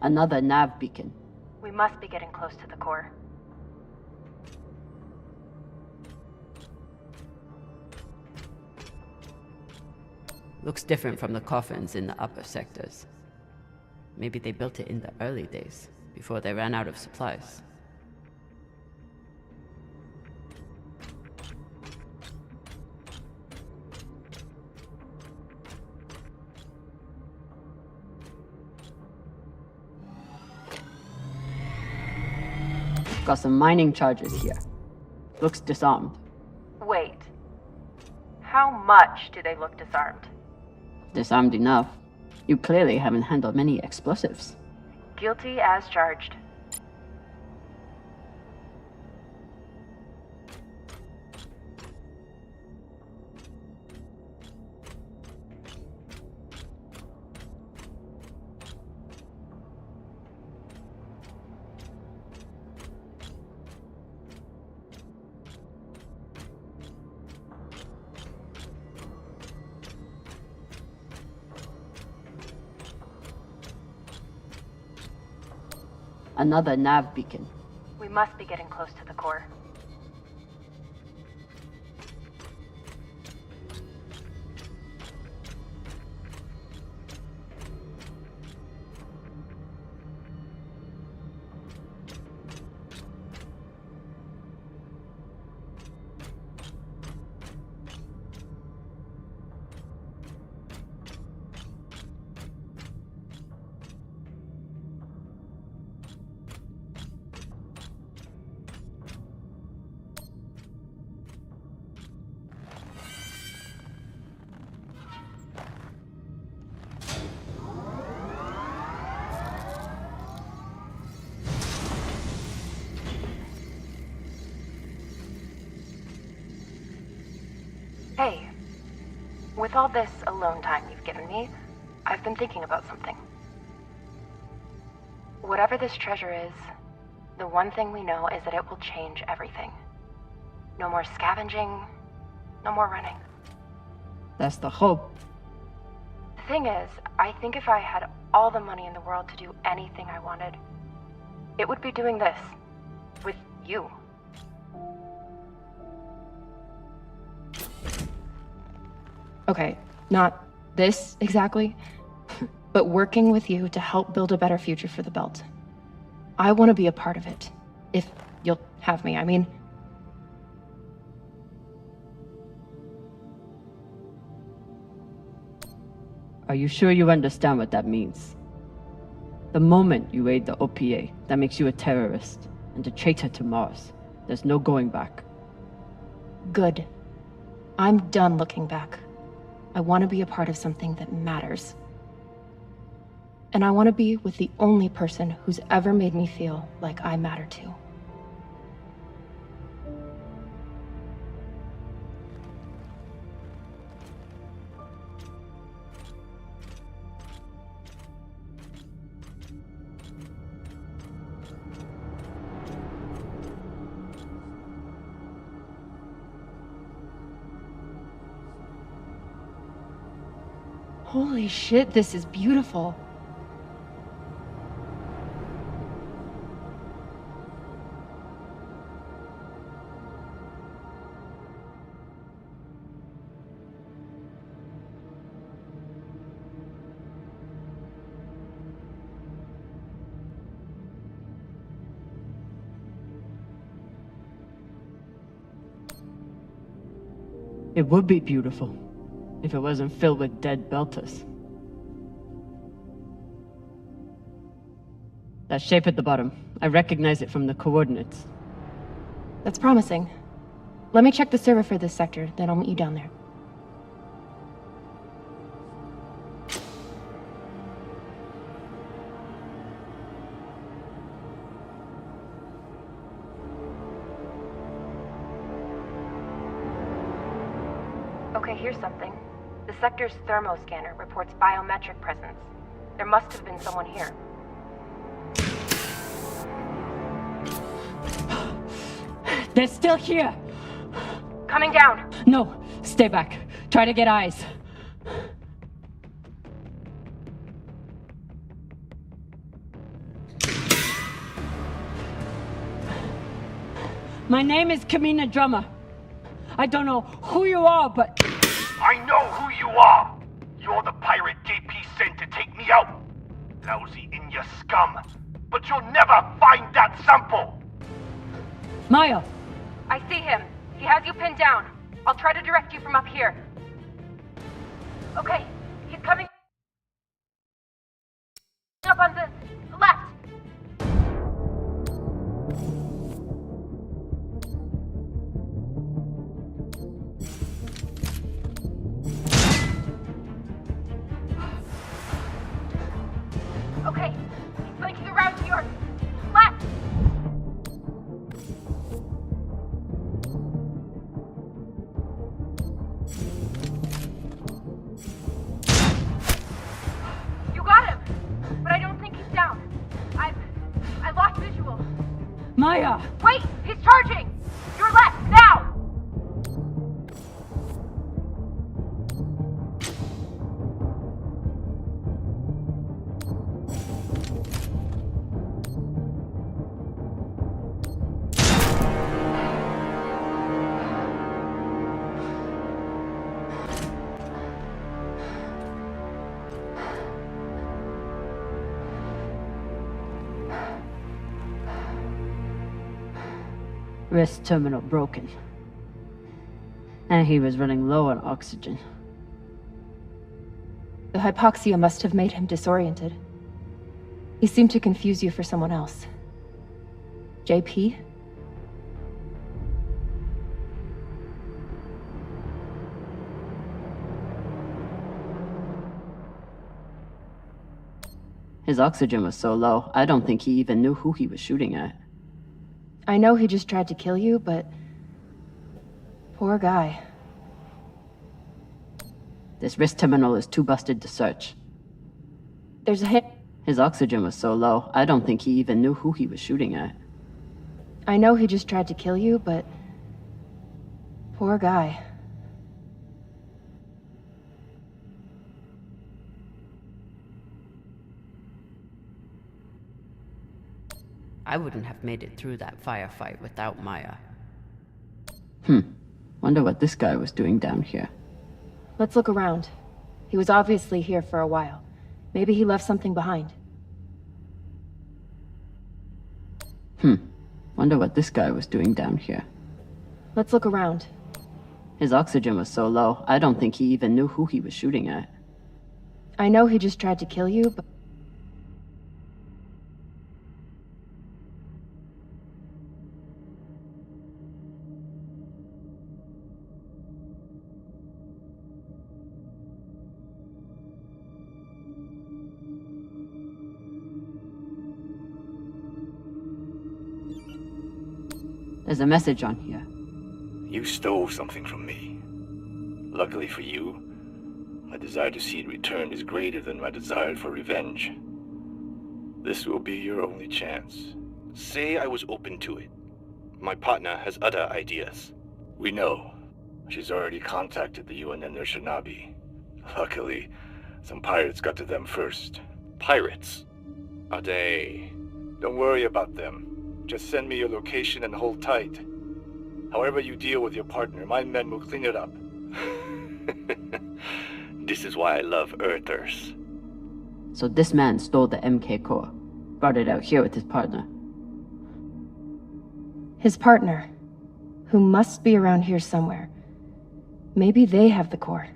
Another nav beacon. We must be getting close to the core. Looks different from the coffins in the upper sectors. Maybe they built it in the early days, before they ran out of supplies. Got some mining charges here. Looks disarmed. Wait. How much do they look disarmed? Disarmed enough. You clearly haven't handled many explosives. Guilty as charged. Another nav beacon. We must be getting close to the core. Hey, with all this alone time you've given me, I've been thinking about something. Whatever this treasure is, the one thing we know is that it will change everything. No more scavenging, no more running. That's the hope. The thing is, I think if I had all the money in the world to do anything I wanted, it would be doing this. With you. Okay, not this exactly, but working with you to help build a better future for the Belt. I want to be a part of it. If you'll have me, I mean. Are you sure you understand what that means? The moment you aid the OPA, that makes you a terrorist and a traitor to Mars. There's no going back. Good. I'm done looking back. I want to be a part of something that matters. And I want to be with the only person who's ever made me feel like I matter too. Holy shit, this is beautiful. It would be beautiful if it wasn't filled with dead Belters. That shape at the bottom, I recognize it from the coordinates. That's promising. Let me check the server for this sector, then I'll meet you down there. Okay, here's something. The sector's thermoscanner reports biometric presence. There must have been someone here. They're still here! Coming down! No, stay back. Try to get eyes. My name is Kamina Drummer. I don't know who you are, but... I know who you are! You're the pirate JP sent to take me out! Lousy in your scum! But you'll never find that sample! Maya! I see him. He has you pinned down. I'll try to direct you from up here. Okay, he's coming up on the left. Okay, he's blinking around to your left. You got him, but I don't think he's down. I lost visual. Maya! Wait, he's charging. Your left now. Wrist terminal broken. And he was running low on oxygen. The hypoxia must have made him disoriented. He seemed to confuse you for someone else. JP? His oxygen was so low, I don't think he even knew who he was shooting at. I know he just tried to kill you, but... poor guy. This wrist terminal is too busted to search. There's a hit. His oxygen was so low, I don't think he even knew who he was shooting at. I know he just tried to kill you, but... poor guy. I wouldn't have made it through that firefight without Maya. Wonder what this guy was doing down here. Let's look around. He was obviously here for a while. Maybe he left something behind. Wonder what this guy was doing down here. Let's look around. His oxygen was so low, I don't think he even knew who he was shooting at. I know he just tried to kill you, but... There's a message on here. You stole something from me. Luckily for you, my desire to see it returned is greater than my desire for revenge. This will be your only chance. Say I was open to it. My partner has other ideas. We know. She's already contacted the UN and their Shinabi. Luckily, some pirates got to them first. Pirates? Are they... Don't worry about them. Just send me your location and hold tight. However you deal with your partner, my men will clean it up. This is why I love Earthers. So this man stole the MK core, brought it out here with his partner. His partner, who must be around here somewhere. Maybe they have the core.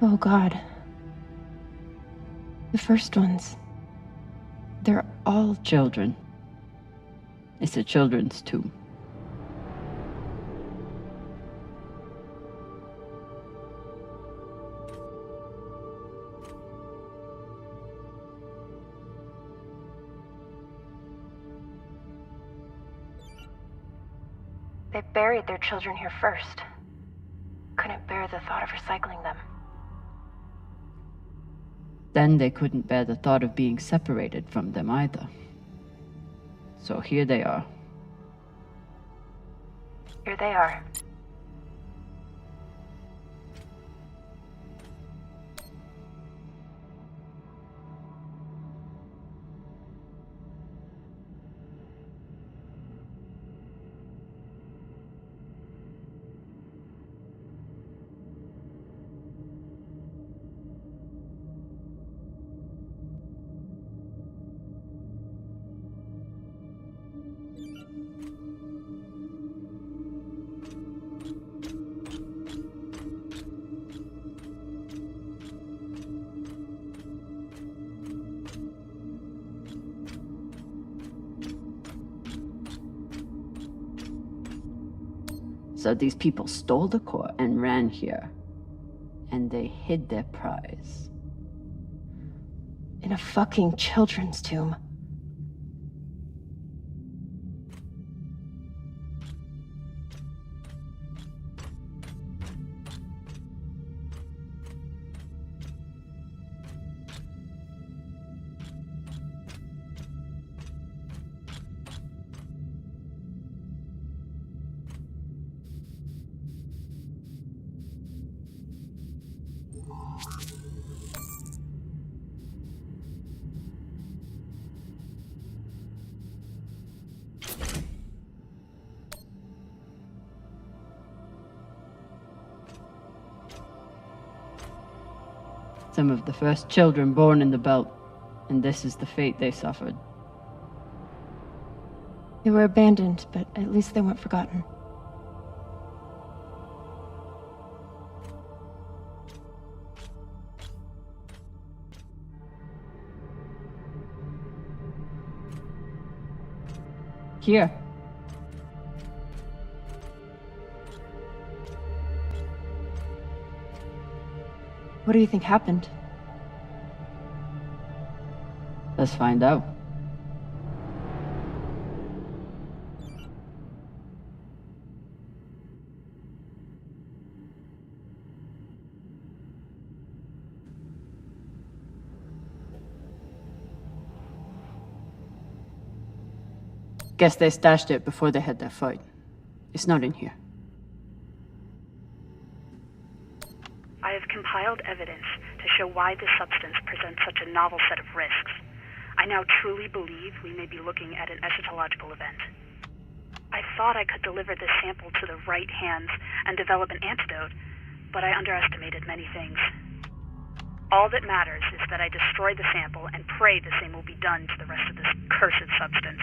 Oh God. The first ones. They're all Children. It's a children's tomb. They buried their children here first. Couldn't bear the thought of recycling them. Then they couldn't bear the thought of being separated from them either. So here they are. Here they are. So these people stole the core and ran here. And they hid their prize. In a fucking children's tomb. Some of the first children born in the belt, and this is the fate they suffered. They were abandoned, but at least they weren't forgotten. Here. What do you think happened? Let's find out. Guess they stashed it before they had their fight. It's not in here. I have compiled evidence to show why this substance presents such a novel set of risks. I now truly believe we may be looking at an eschatological event. I thought I could deliver this sample to the right hands and develop an antidote, but I underestimated many things. All that matters is that I destroy the sample and pray the same will be done to the rest of this cursed substance.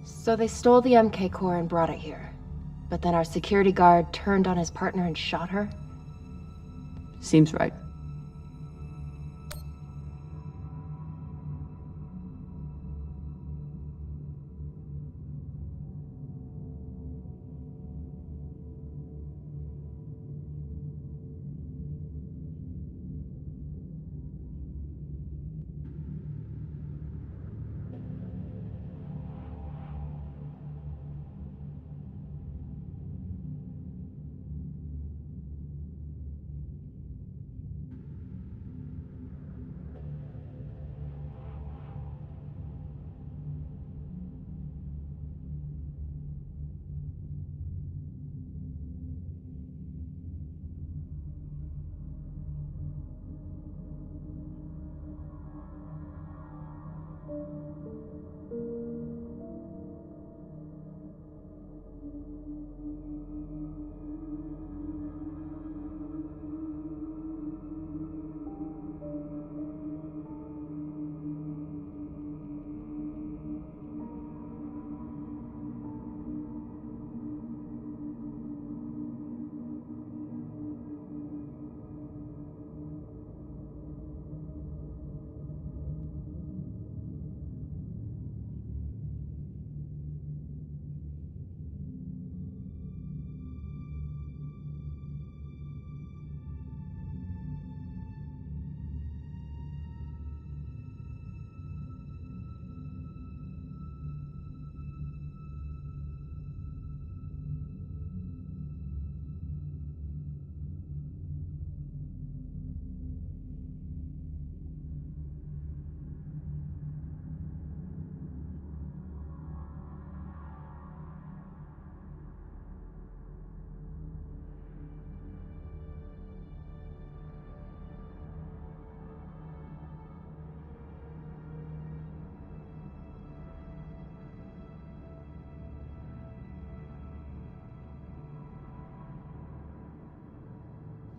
So they stole the MK core and brought it here. But then our security guard turned on his partner and shot her? Seems right.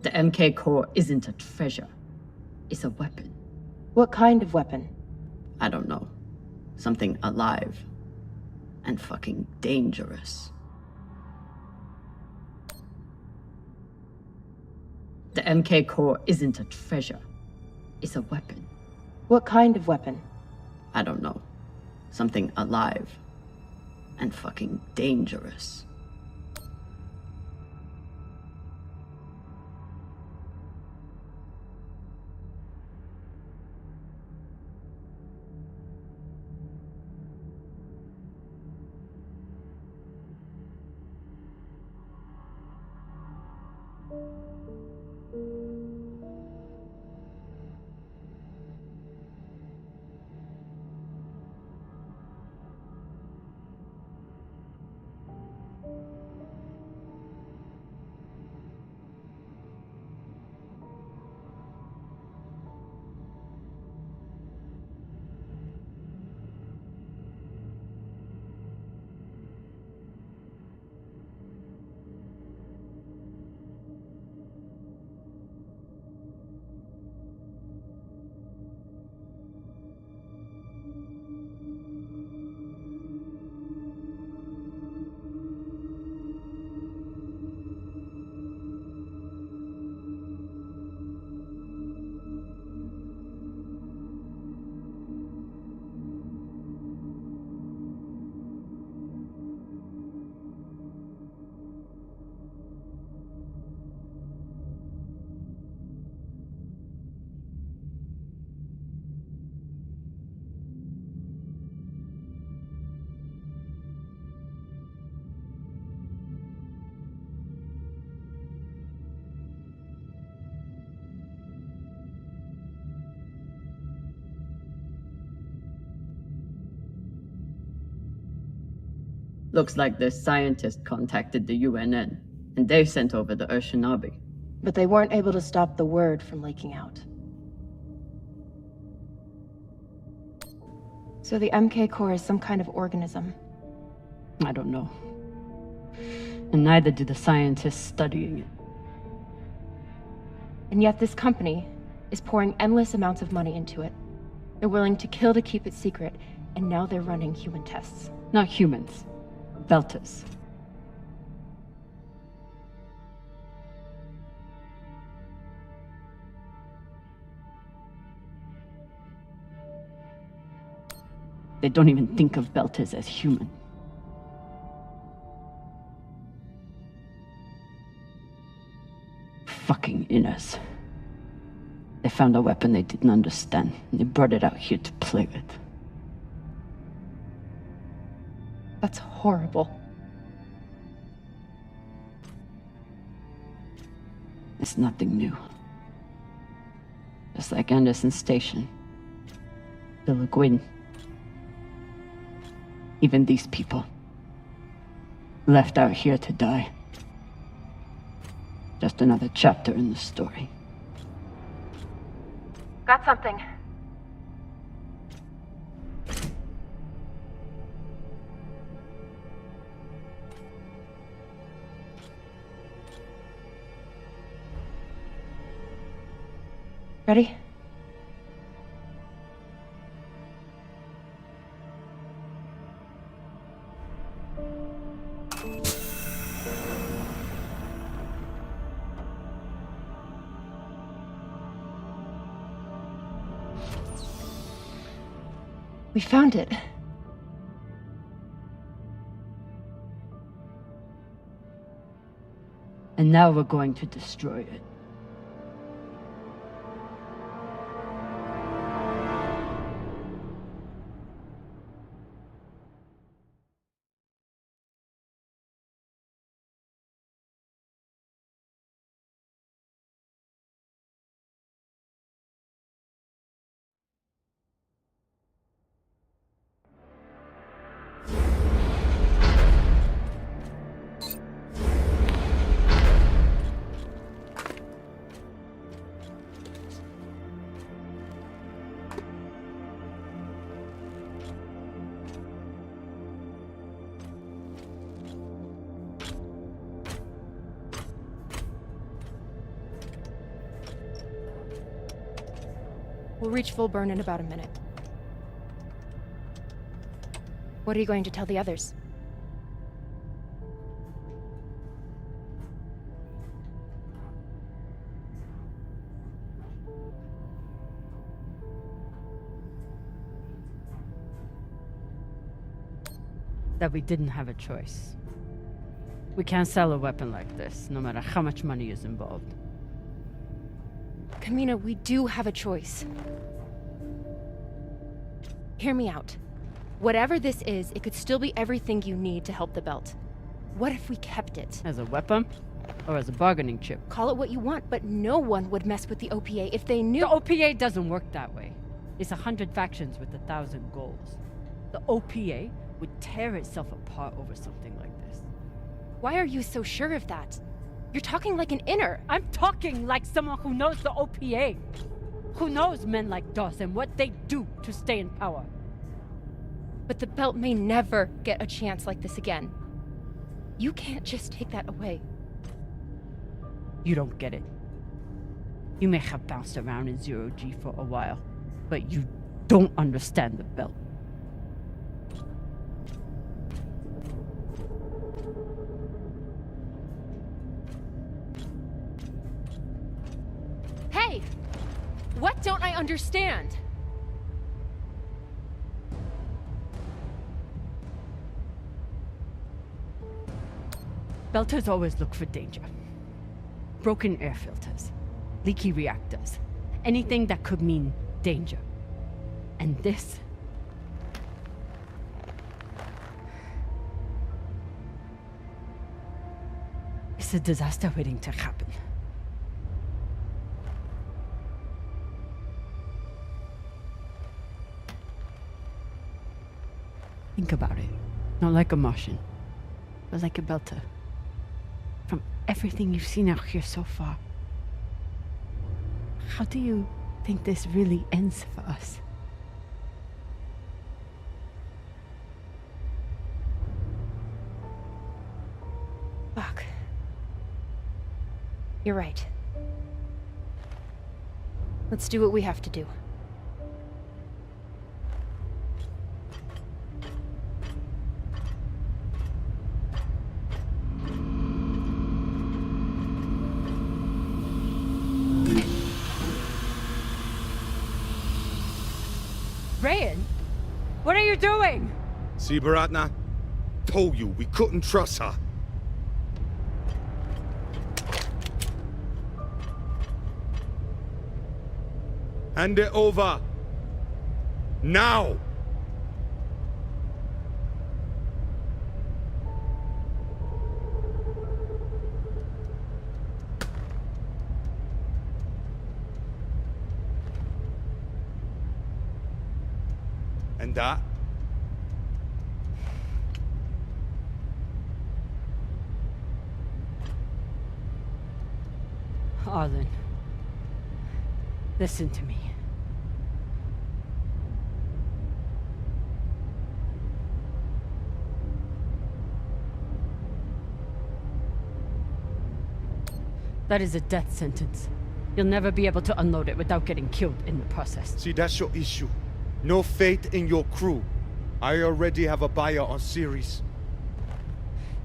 The MK core isn't a treasure. It's a weapon. What kind of weapon? I don't know. Something alive. And fucking dangerous. The MK core isn't a treasure. It's a weapon. What kind of weapon? I don't know. Something alive. And fucking dangerous. Looks like the scientist contacted the UNN, and they sent over the Urshinabi. But they weren't able to stop the word from leaking out. So the MK core is some kind of organism. I don't know. And neither do the scientists studying it. And yet this company is pouring endless amounts of money into it. They're willing to kill to keep it secret, and now they're running human tests. Not humans. Belters. They don't even think of Belters as human. Fucking inners. They found a weapon they didn't understand, and they brought it out here to play with. That's horrible. It's nothing new. Just like Anderson Station. The Laguin. Even these people. Left out here to die. Just another chapter in the story. Got something. Ready? We found it. And now we're going to destroy it. We'll reach full burn in about a minute. What are you going to tell the others? That we didn't have a choice. We can't sell a weapon like this, no matter how much money is involved. Kamina, we do have a choice. Hear me out. Whatever this is, it could still be everything you need to help the belt. What if we kept it? As a weapon? Or as a bargaining chip? Call it what you want, but no one would mess with the OPA if they knew— The OPA doesn't work that way. It's 100 factions with 1,000 goals. The OPA would tear itself apart over something like this. Why are you so sure of that? You're talking like an inner. I'm talking like someone who knows the OPA. Who knows men like Doss and what they do to stay in power. But the belt may never get a chance like this again. You can't just take that away. You don't get it. You may have bounced around in zero-G for a while, but you don't understand the belt. Hey! What don't I understand? Belters always look for danger. Broken air filters, leaky reactors, anything that could mean danger. And this? It's a disaster waiting to happen. Think about it. Not like a Martian, but like a Belter. From everything you've seen out here so far, how do you think this really ends for us? Fuck. You're right. Let's do what we have to do. Rayan, what are you doing? See, Baratna? Told you we couldn't trust her. Hand it over. Now! And that? Arlen, listen to me. That is a death sentence. You'll never be able to unload it without getting killed in the process. See, that's your issue. No faith in your crew. I already have a buyer on Series.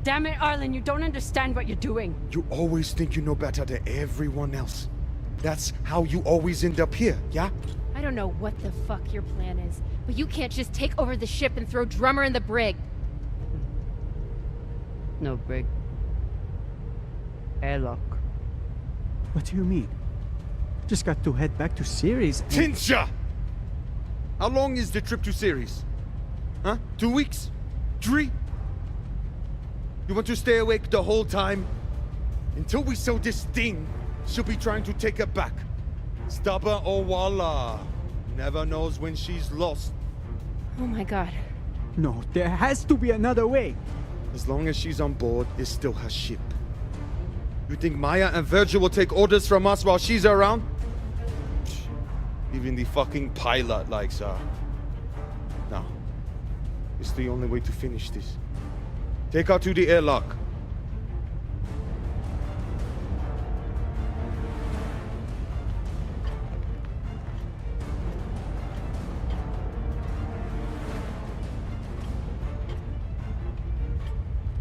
Damn it, Arlen, you don't understand what you're doing. You always think you know better than everyone else. That's how you always end up here, yeah? I don't know what the fuck your plan is, but you can't just take over the ship and throw Drummer in the brig. No brig. Airlock. What do you mean? Just got to head back to Series and— Tinsha! How long is the trip to Series? Huh? 2 weeks? 3? You want to stay awake the whole time? Until we sell this thing, she'll be trying to take it back. Stubborn Owala. Never knows when she's lost. Oh my god. No, there has to be another way. As long as she's on board, it's still her ship. You think Maya and Virgil will take orders from us while she's around? Even the fucking pilot likes her. No. It's the only way to finish this. Take her to the airlock.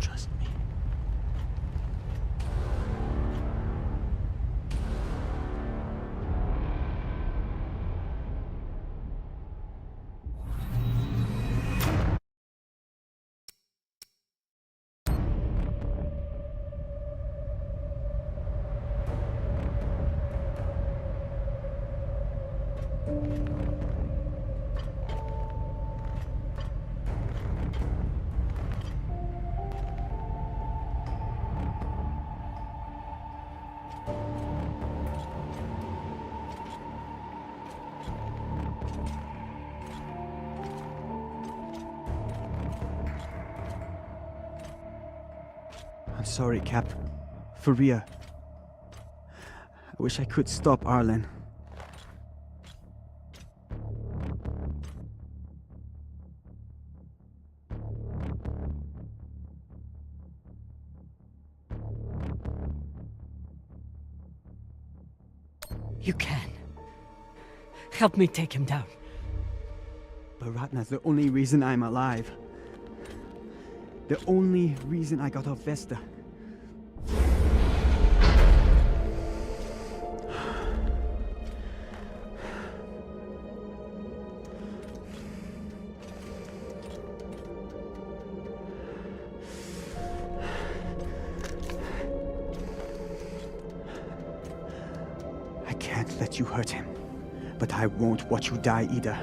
Trust me. I'm sorry, Cap. For real. I wish I could stop Arlen. You can. Help me take him down. But Ratna's the only reason I'm alive. The only reason I got off Vesta. I can't let you hurt him, but I won't watch you die either.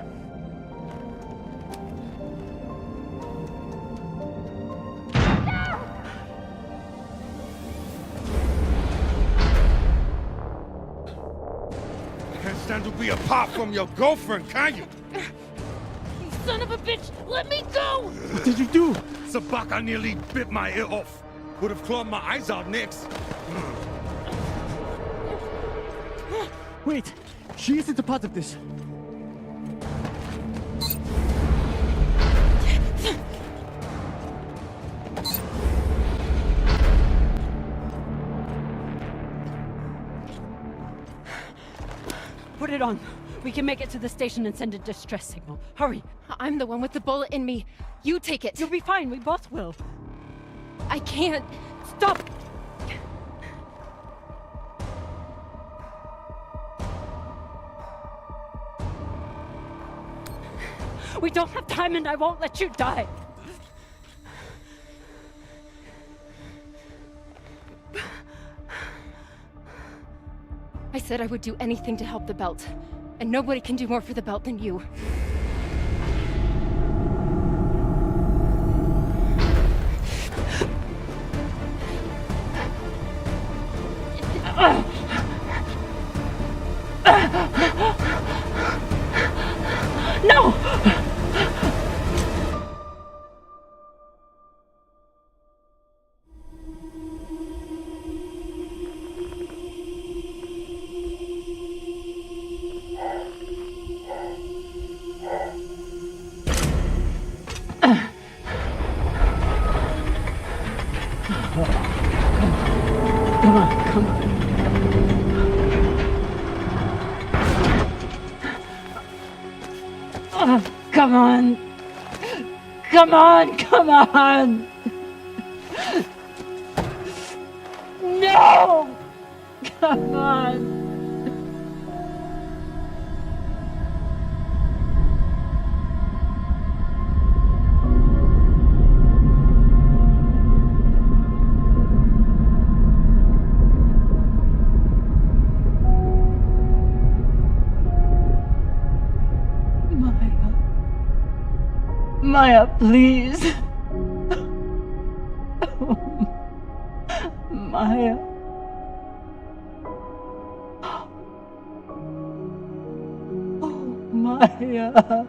Stand to be apart from your girlfriend, can you? You son of a bitch! Let me go! What did you do? Sabaka nearly bit my ear off. Would have clawed my eyes out next. Wait! She isn't a part of this! Put it on. We can make it to the station and send a distress signal. Hurry. I'm the one with the bullet in me. You take it. You'll be fine. We both will. I can't. Stop! We don't have time and I won't let you die. I said I would do anything to help the belt, and nobody can do more for the belt than you. No! Come on! Come on! Come on! No! Come on! Maya, please. Maya. Oh, Maya.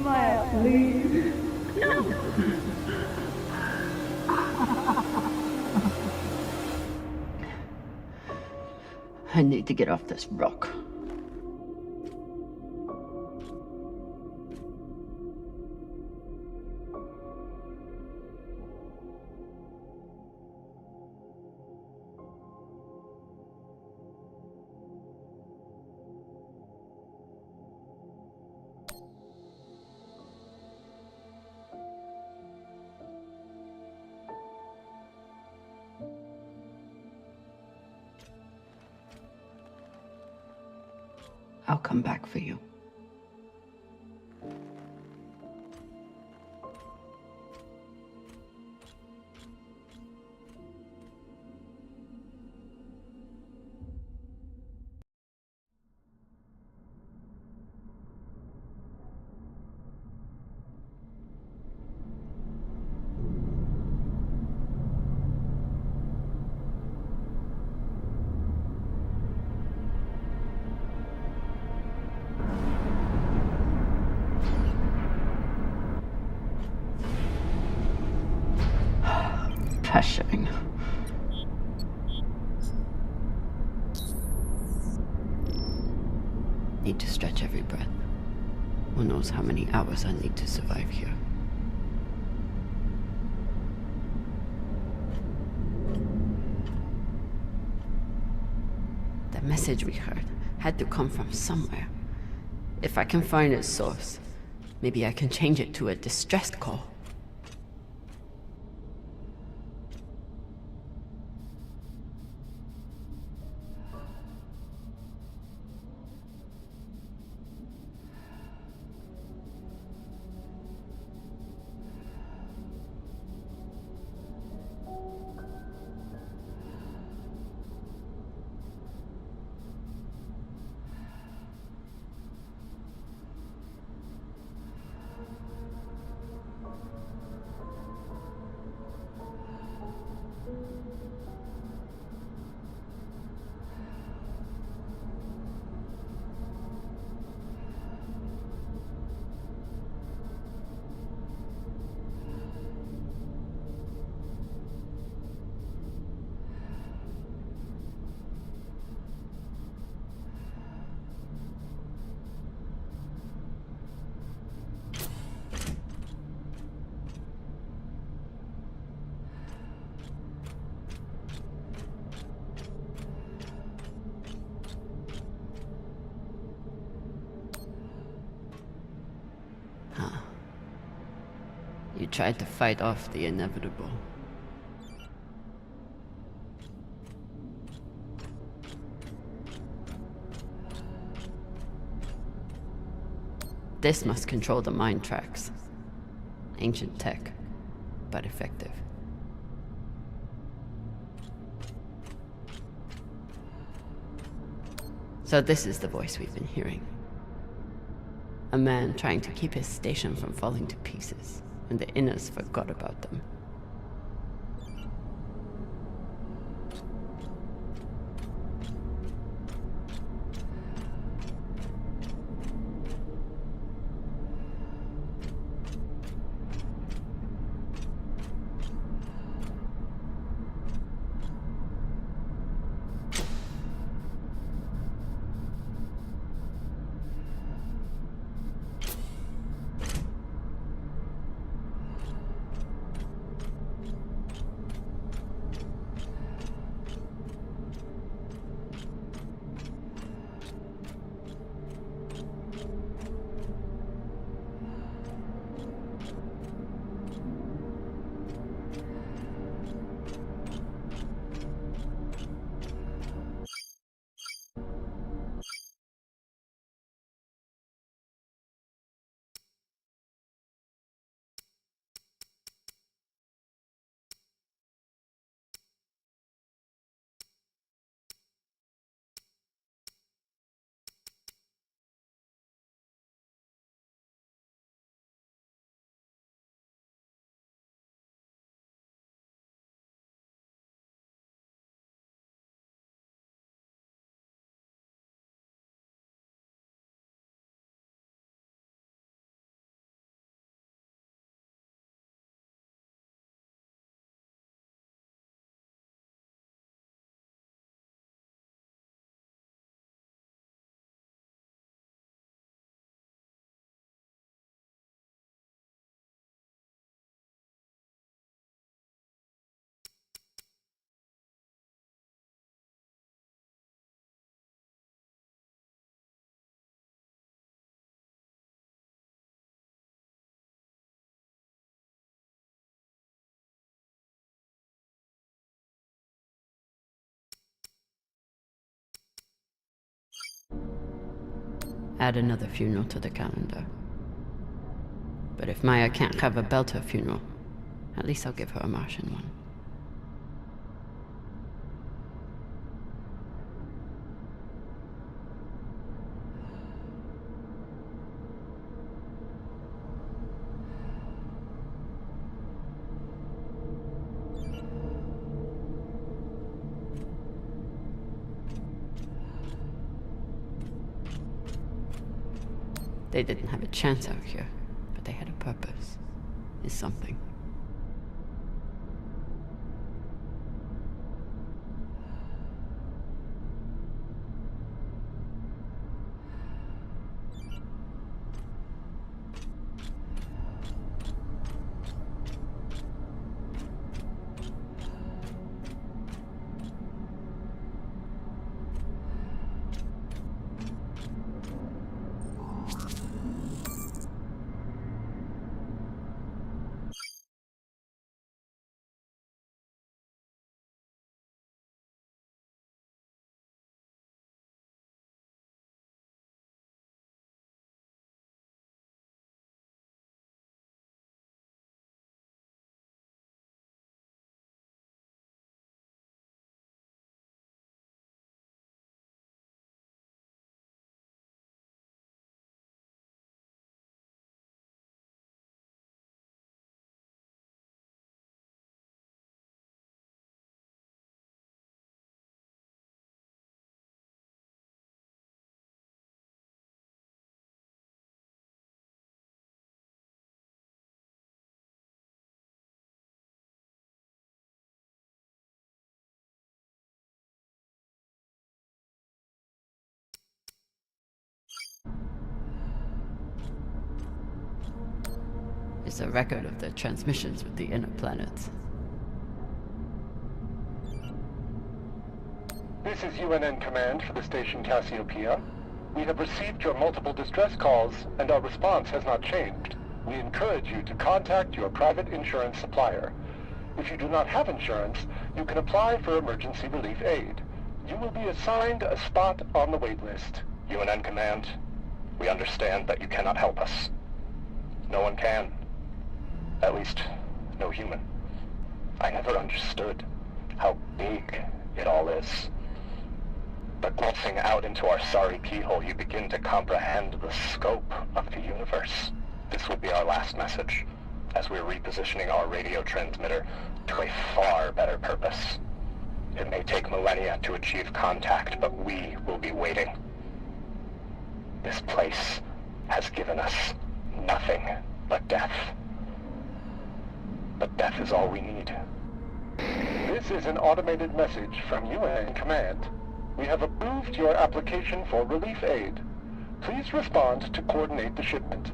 Maya, please. No. I need to get off this rock. I'll come back for you. Pressuring. Need to stretch every breath. Who knows how many hours I need to survive here. The message we heard had to come from somewhere. If I can find its source, maybe I can change it to a distress call. You tried to fight off the inevitable. This must control the mind tracks. Ancient tech, but effective. So this is the voice we've been hearing. A man trying to keep his station from falling to pieces, and the Inners forgot about them. Add another funeral to the calendar. But if Maya can't have a Belter funeral, at least I'll give her a Martian one. They didn't have a chance out here, but they had a purpose. Is something. It's a record of the transmissions with the inner planets. This is UNN Command for the station Cassiopeia. We have received your multiple distress calls, and our response has not changed. We encourage you to contact your private insurance supplier. If you do not have insurance, you can apply for emergency relief aid. You will be assigned a spot on the wait list. UNN Command, we understand that you cannot help us. No one can. At least, no human. I never understood how big it all is. But glancing out into our sorry keyhole, you begin to comprehend the scope of the universe. This will be our last message, as we're repositioning our radio transmitter to a far better purpose. It may take millennia to achieve contact, but we will be waiting. This place has given us nothing but death. But death is all we need. This is an automated message from UN Command. We have approved your application for relief aid. Please respond to coordinate the shipment.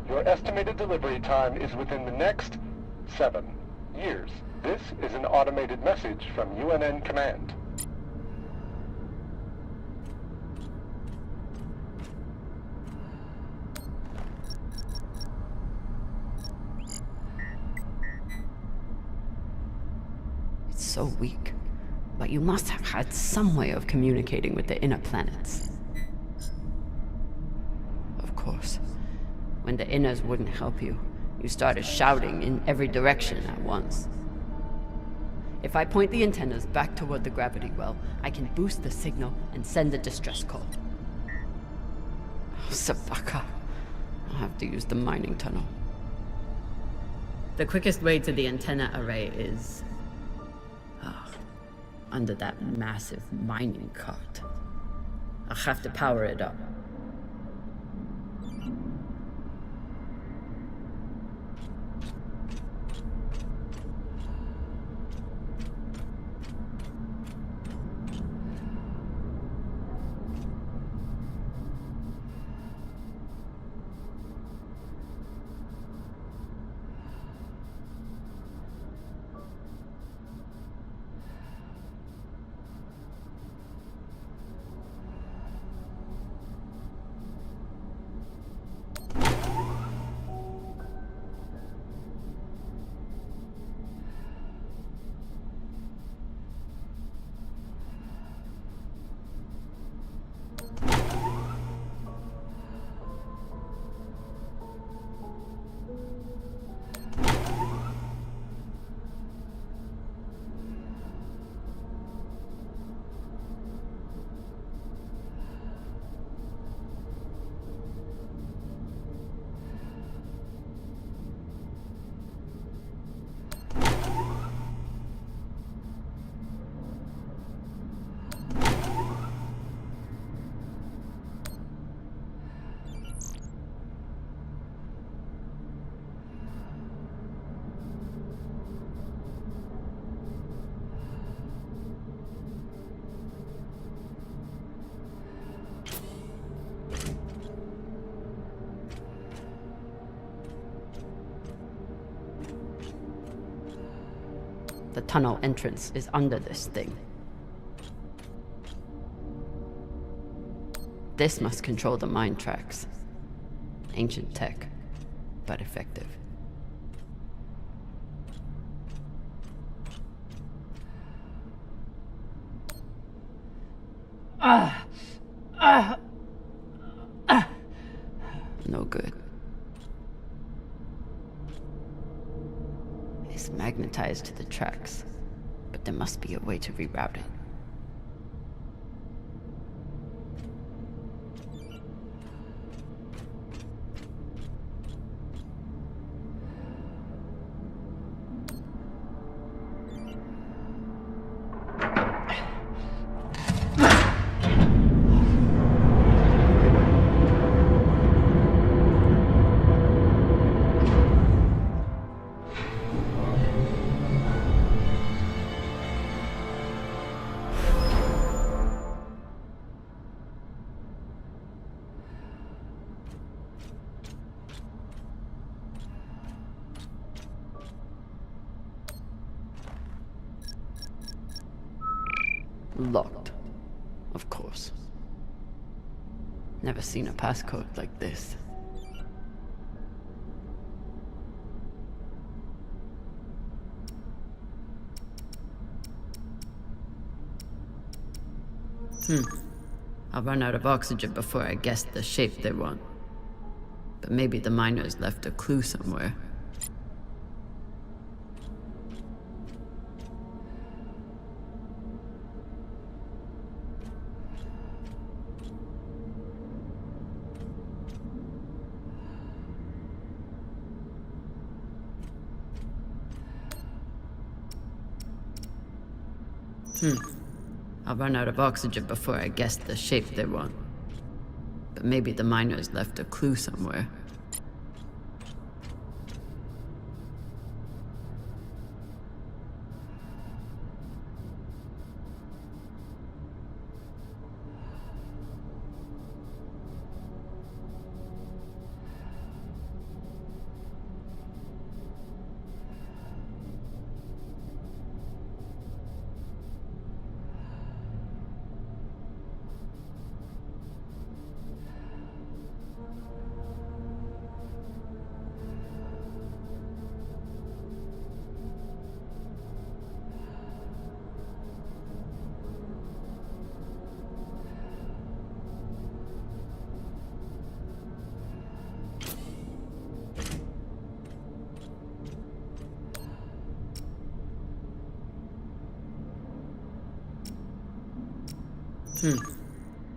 Your estimated delivery time is within the next 7 years. This is an automated message from UNN Command. It's so weak. But you must have had some way of communicating with the inner planets. Of course. When the inners wouldn't help you, you started shouting in every direction at once. If I point the antennas back toward the gravity well, I can boost the signal and send a distress call. Oh, Sabaka. I'll have to use the mining tunnel. The quickest way to the antenna array is under that massive mining cart. I'll have to power it up. The tunnel entrance is under this thing. This must control the mine tracks. Ancient tech, but effective. No good. It's magnetized to the tracks, but there must be a way to reroute it. Locked. Of course. Never seen a passcode like this. I'll run out of oxygen before I guess the shape they want. But maybe the miners left a clue somewhere. I'll run out of oxygen before I guess the shape they want. But maybe the miners left a clue somewhere.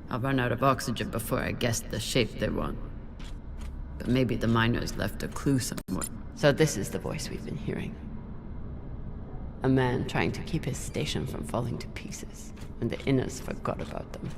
I'll run out of oxygen before I guess the shape they want. But maybe the miners left a clue somewhere. So this is the voice we've been hearing. A man trying to keep his station from falling to pieces when the Inners forgot about them.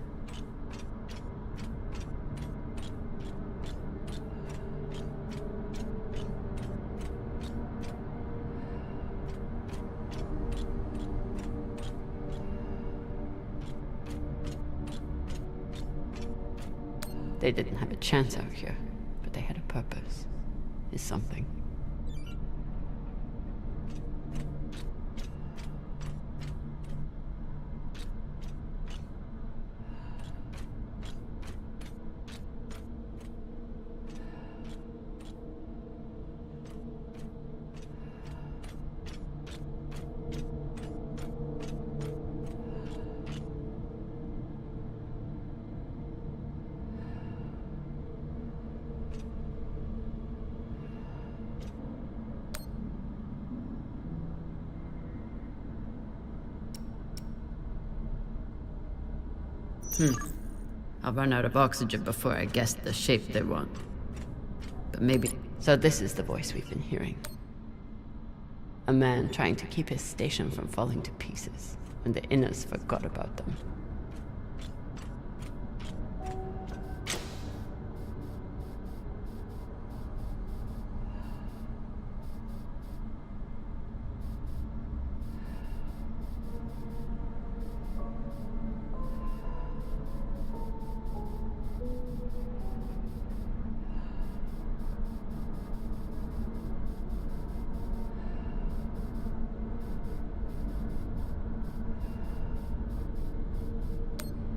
They didn't have a chance out here, but they had a purpose. Is something. I'll run out of oxygen before I guess the shape they want. But maybe... So this is the voice we've been hearing. A man trying to keep his station from falling to pieces when the Inners forgot about them.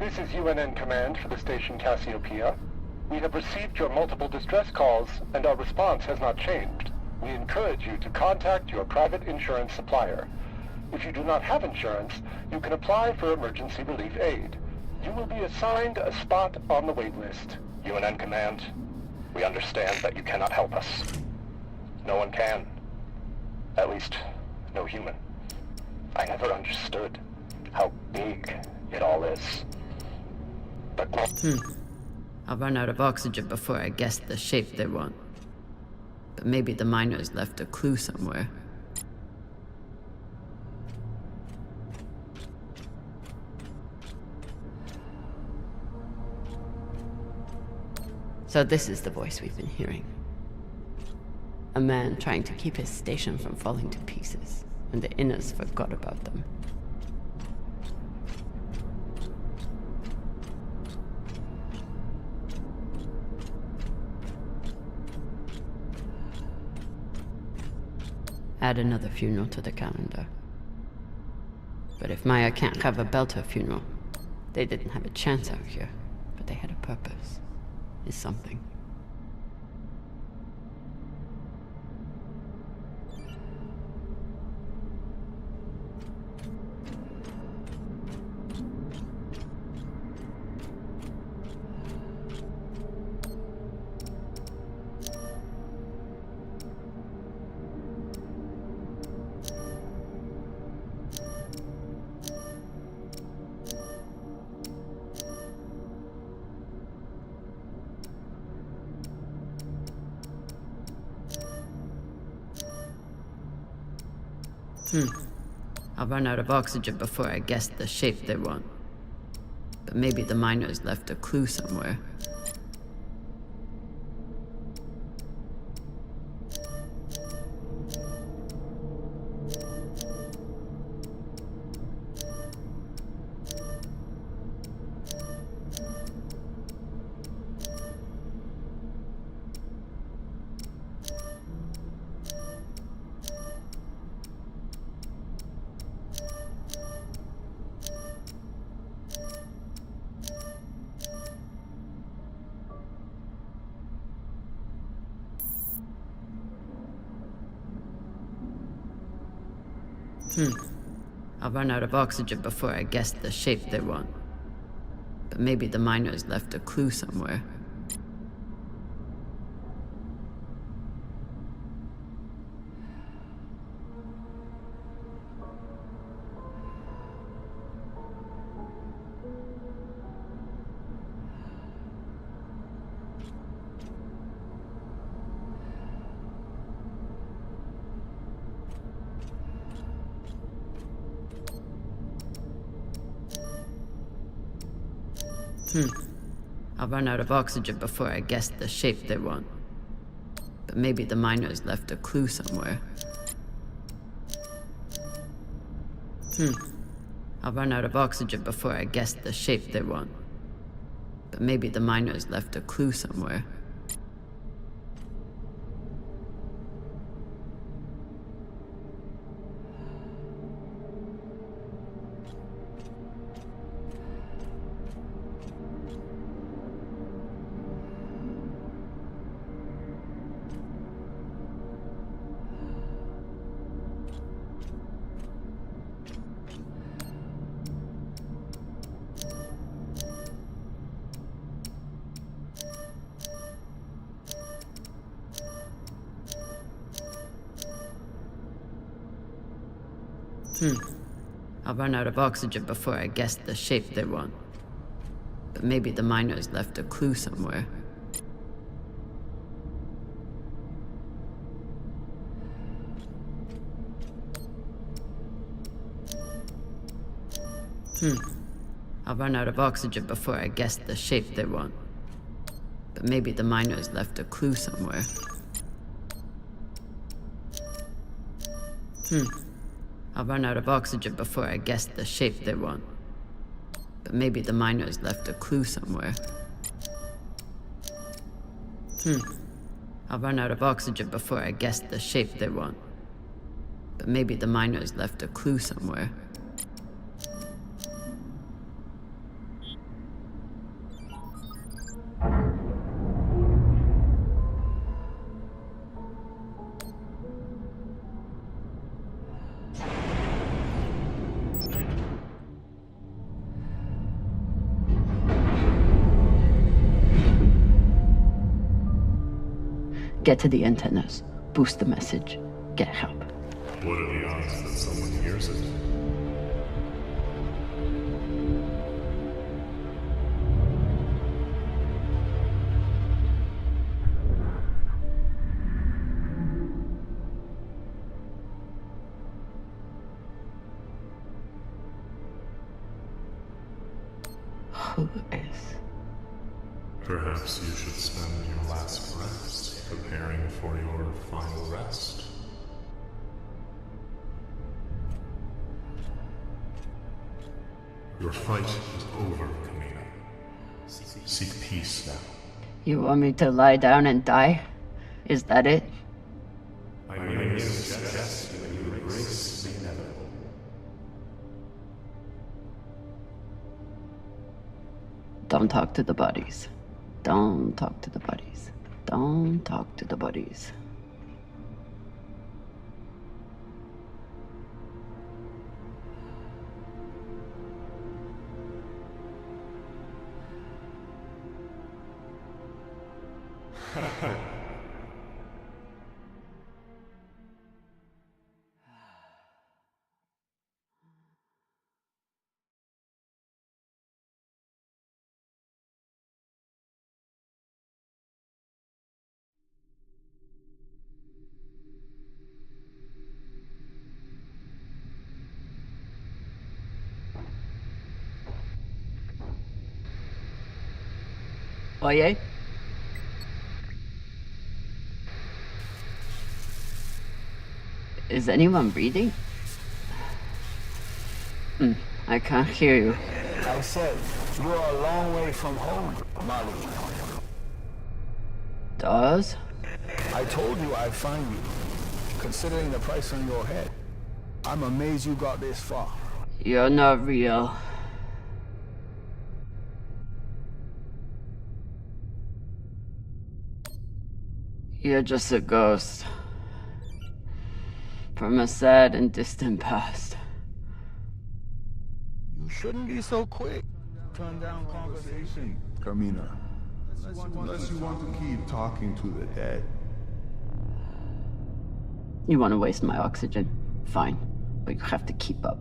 This is UNN Command for the station Cassiopeia. We have received your multiple distress calls, and our response has not changed. We encourage you to contact your private insurance supplier. If you do not have insurance, you can apply for emergency relief aid. You will be assigned a spot on the wait list. UNN Command, we understand that you cannot help us. No one can. At least, no human. I never understood how big it all is. But I'll run out of oxygen before I guess the shape they want. But maybe the miners left a clue somewhere. So this is the voice we've been hearing. A man trying to keep his station from falling to pieces, and the Inners forgot about them. Add another funeral to the calendar. But if Maya can't have a Belter funeral, they didn't have a chance out here, but they had a purpose. Is something. I'll run out of oxygen before I guess the shape they want. But maybe the miners left a clue somewhere. I'll run out of oxygen before I guess the shape they want. But maybe the miners left a clue somewhere. I'll run out of oxygen before I guess the shape they want. But maybe the miners left a clue somewhere. I'll run out of oxygen before I guess the shape they want. But maybe the miners left a clue somewhere. I'll run out of oxygen before I guess the shape they want. But maybe the miners left a clue somewhere. I'll run out of oxygen before I guess the shape they want. But maybe the miners left a clue somewhere. I'll run out of oxygen before I guess the shape they want. But maybe the miners left a clue somewhere. I'll run out of oxygen before I guess the shape they want. But maybe the miners left a clue somewhere. Get to the antennas, boost the message, get help. What are the odds that someone hears it? Who is? Perhaps you should spend your last breaths preparing for your final rest. Your fight is over, Kamina. Seek peace now. You want me to lie down and die? Is that it? I may suggest that you embrace the inevitable. Don't talk to the bodies. Don't talk to the bodies. Don't talk to the bodies. Oye? Is anyone breathing? I can't hear you. I said, you're a long way from home, Molly. Dawes? I told you I'd find you, considering the price on your head. I'm amazed you got this far. You're not real. You're just a ghost. From a sad and distant past. You shouldn't be so quick. Turn down conversation, Carmina. Unless you want to keep talking to the dead. You want to waste my oxygen? Fine. But you have to keep up.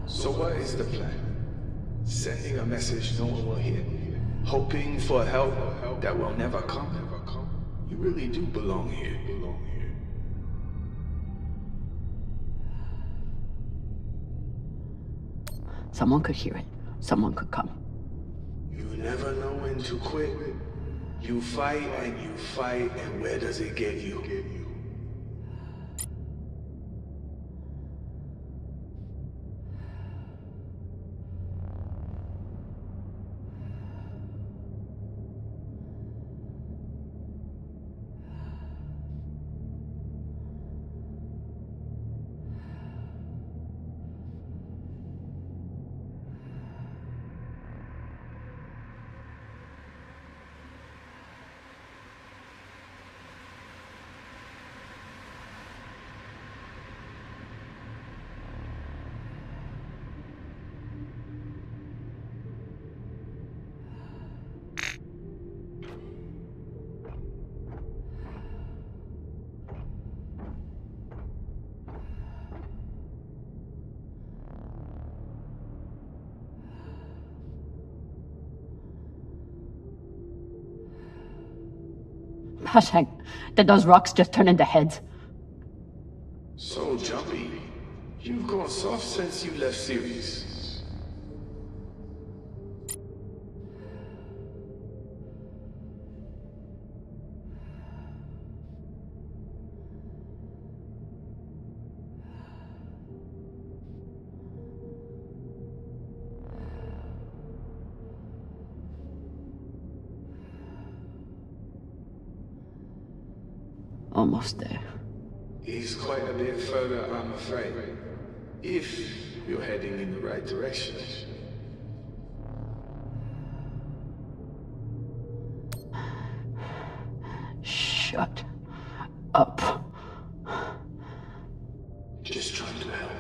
So what is the plan? Sending a message no one will hear? Hoping for help that will never come? You really do belong here. Someone could hear it. Someone could come. You never know when to quit. You fight, and where does it get you? Hashang, did those rocks just turn into heads? So jumpy. You've gone soft since you left Series. Almost there. He's quite a bit further, I'm afraid. If you're heading in the right direction. Shut up. Just trying to help.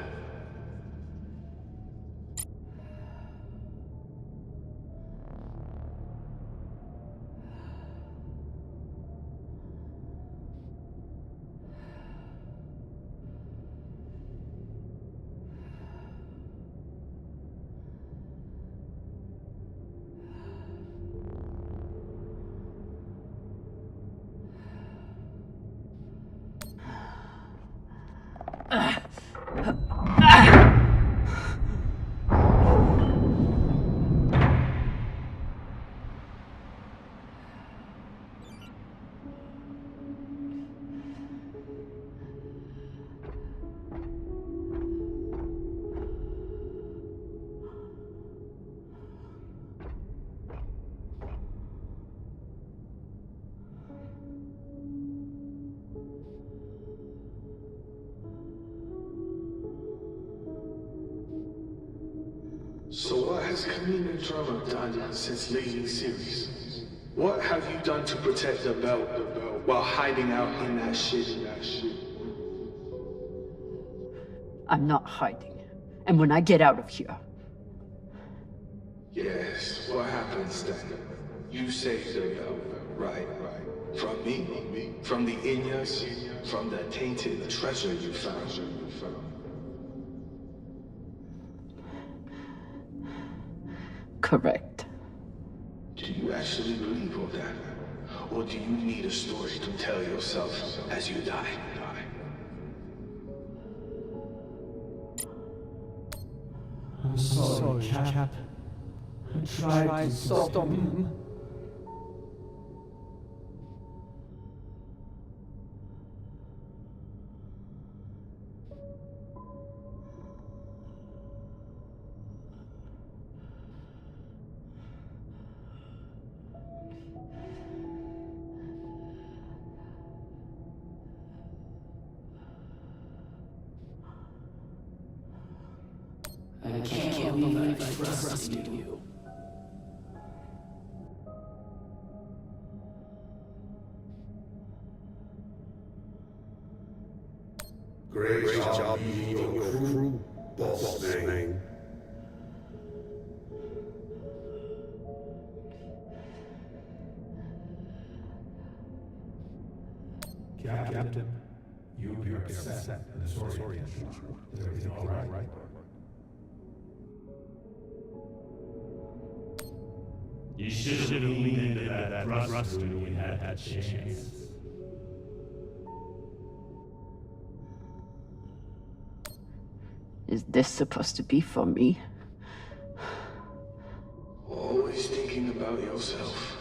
So what has Kamina Drama done since leaving Series? What have you done to protect the belt while hiding out in that shit? I'm not hiding. And when I get out of here... Yes, what happens then? You saved the belt, right? From me? From the Inyas? From the tainted treasure you found? Correct. Do you actually believe all that? Or do you need a story to tell yourself as you die? I'm sorry, Cap. I tried to stop him. I can't believe I trusted you. Great job beating your crew, boss man. Captain, you appear upset and disoriented. Is everything all right? You should have leaned into that thruster when you had that chance. Is this supposed to be for me? Always thinking about yourself.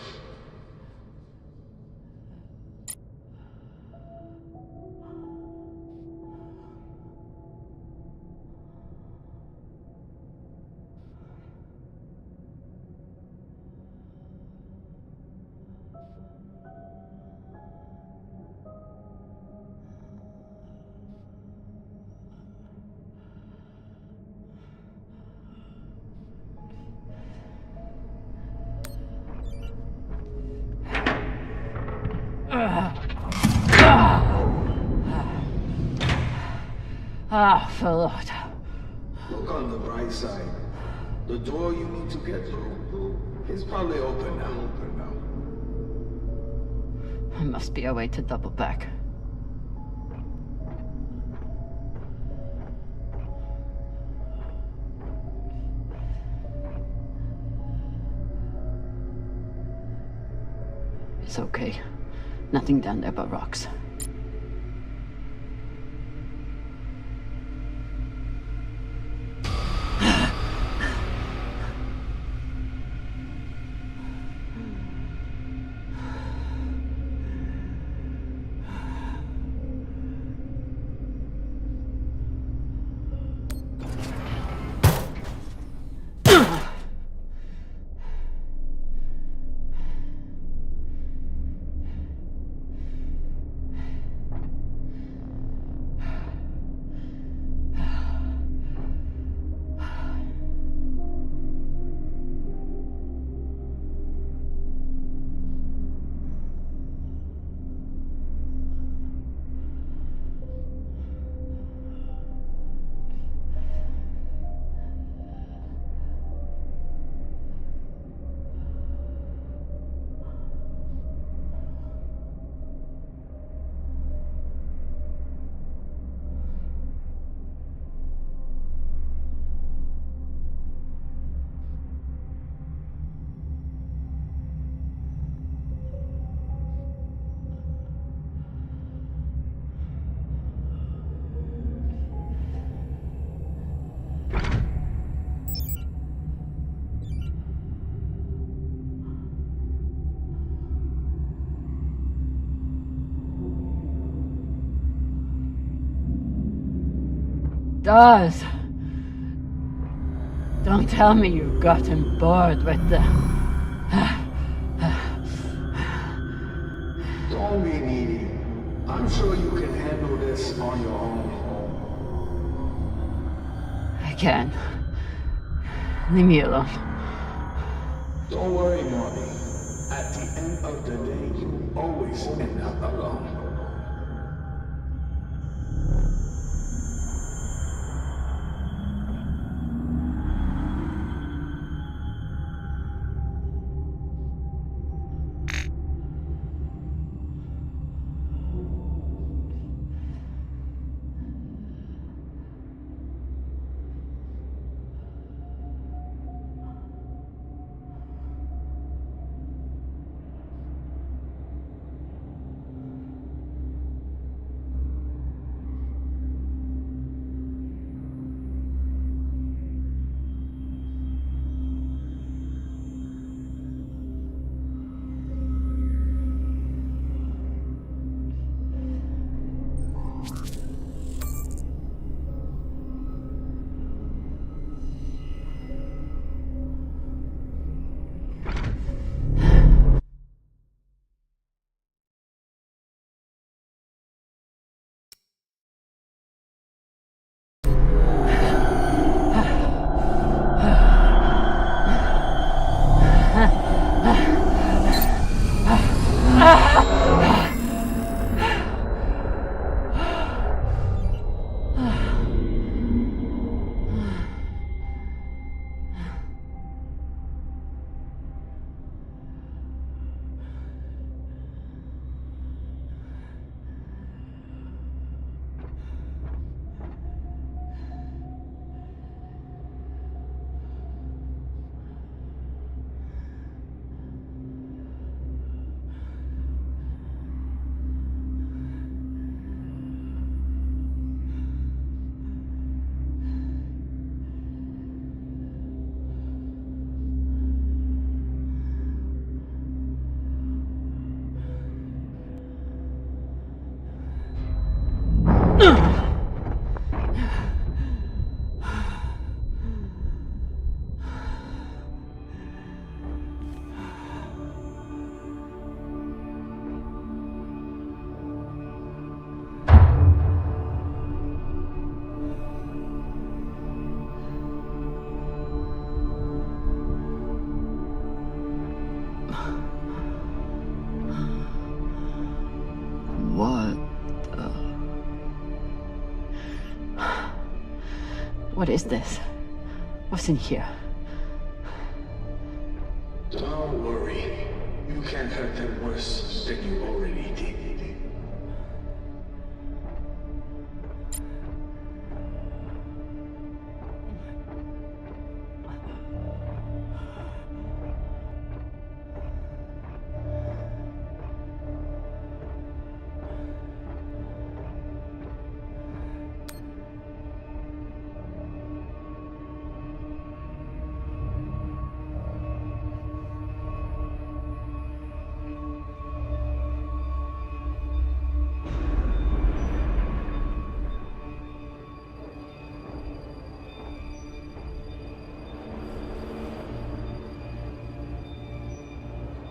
Lord. Look on the bright side. The door you need to get through is probably open now. There must be a way to double back. It's okay. Nothing down there but rocks. Does. Don't tell me you got him bored with the... Don't be needy. I'm sure you can handle this on your own. I can. Leave me alone. Don't worry, Marty. At the end of the day, you always end up alone. What is this? What's in here? Don't worry. You can't hurt them worse than you already did.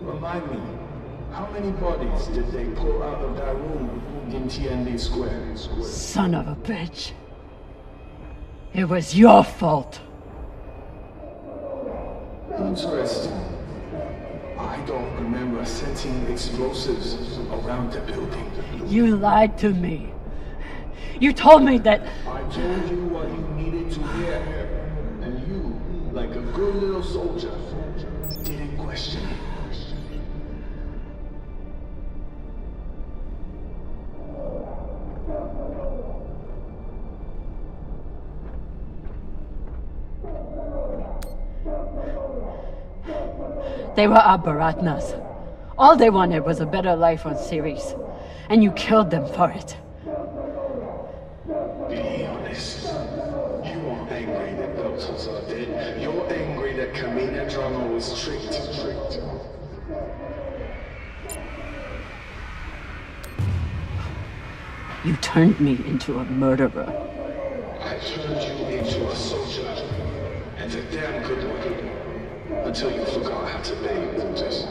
Remind me, how many bodies did they pull out of that room in TND Square? Son of a bitch. It was your fault. Interesting. I don't remember setting explosives around the building. You lied to me. You told me that... I told you what you needed to hear. And you, like a good little soldier, didn't question it. They were our Baratnas. All they wanted was a better life on Ceres. And you killed them for it. Be honest. You aren't angry that Belters are dead. You're angry that Kamina Drama was tricked. You turned me into a murderer. I turned you into a soldier. And a damn good one. Until you forgot how to bathe, Brutus.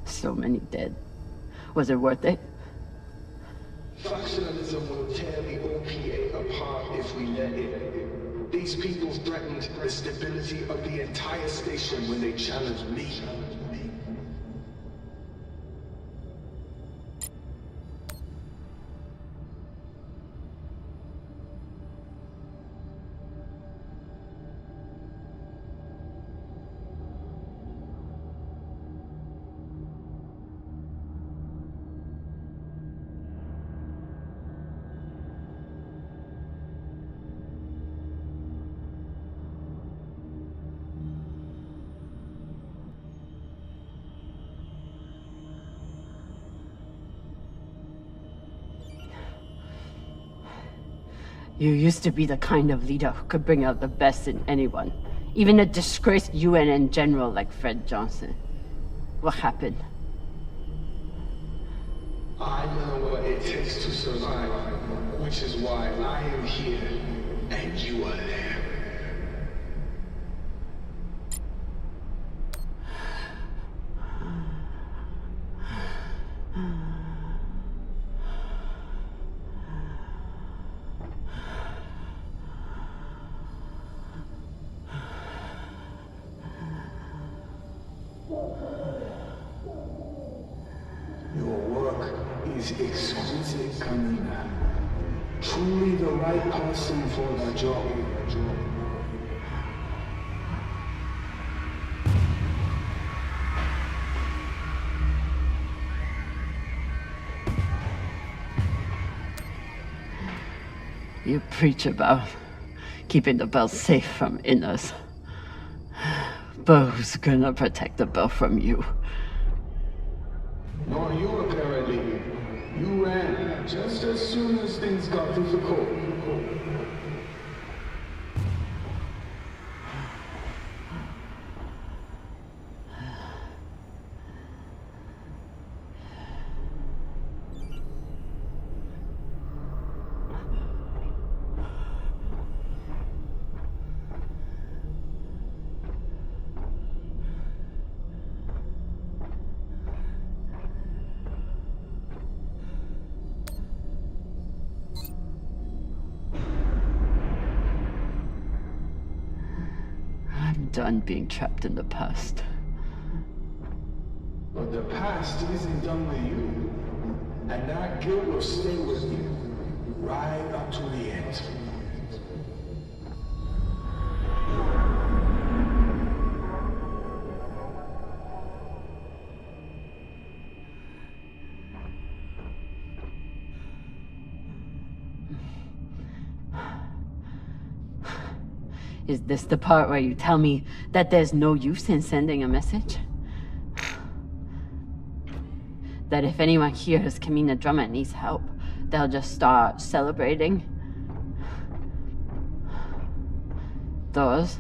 So many dead. Was it worth it? Factionalism will tear the OPA apart if we let it. These people threatened the stability of the entire station when they challenged me. You used to be the kind of leader who could bring out the best in anyone. Even a disgraced UNN general like Fred Johnson. What happened? I know what it takes to survive, which is why I am here, and you are there. Exquisite, Kamina. Truly the right person for the job. You preach about keeping the belt safe from inners. But who's gonna protect the bell from you? Nor you, apparently. You ran just as soon as things got difficult. I'm done being trapped in the past. But the past isn't done with you. And that guilt will stay with you. Right up to the end. Is this the part where you tell me that there's no use in sending a message? That if anyone hears Kamina Drummer needs help, they'll just start celebrating? Those?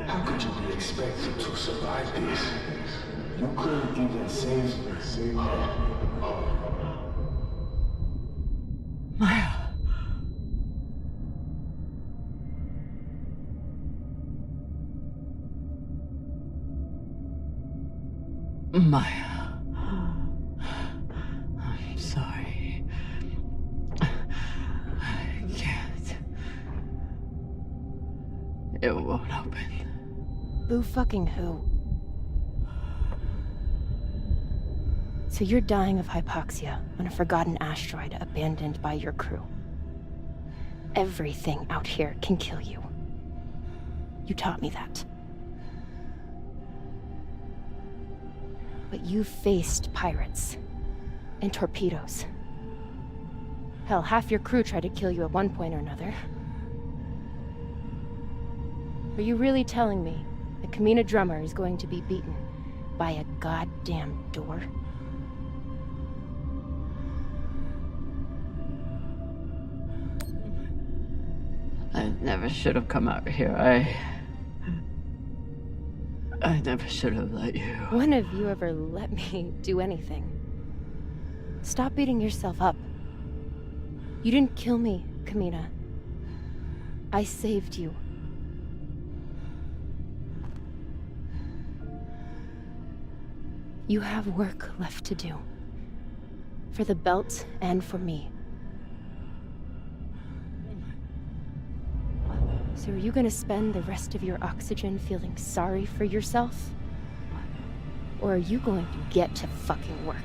How could you be expected to survive this? You couldn't even save her. Maya. Maya. I'm sorry. I can't. It won't open. Boo fucking who? So you're dying of hypoxia on a forgotten asteroid abandoned by your crew. Everything out here can kill you. You taught me that. But you faced pirates and torpedoes. Hell, half your crew tried to kill you at one point or another. Are you really telling me that Kamina Drummer is going to be beaten by a goddamn door? I never should have come out here. I never should have let you. When have you ever let me do anything? Stop beating yourself up. You didn't kill me, Kamina. I saved you. You have work left to do. For the belt and for me. So are you gonna spend the rest of your oxygen feeling sorry for yourself? Or are you going to get to fucking work?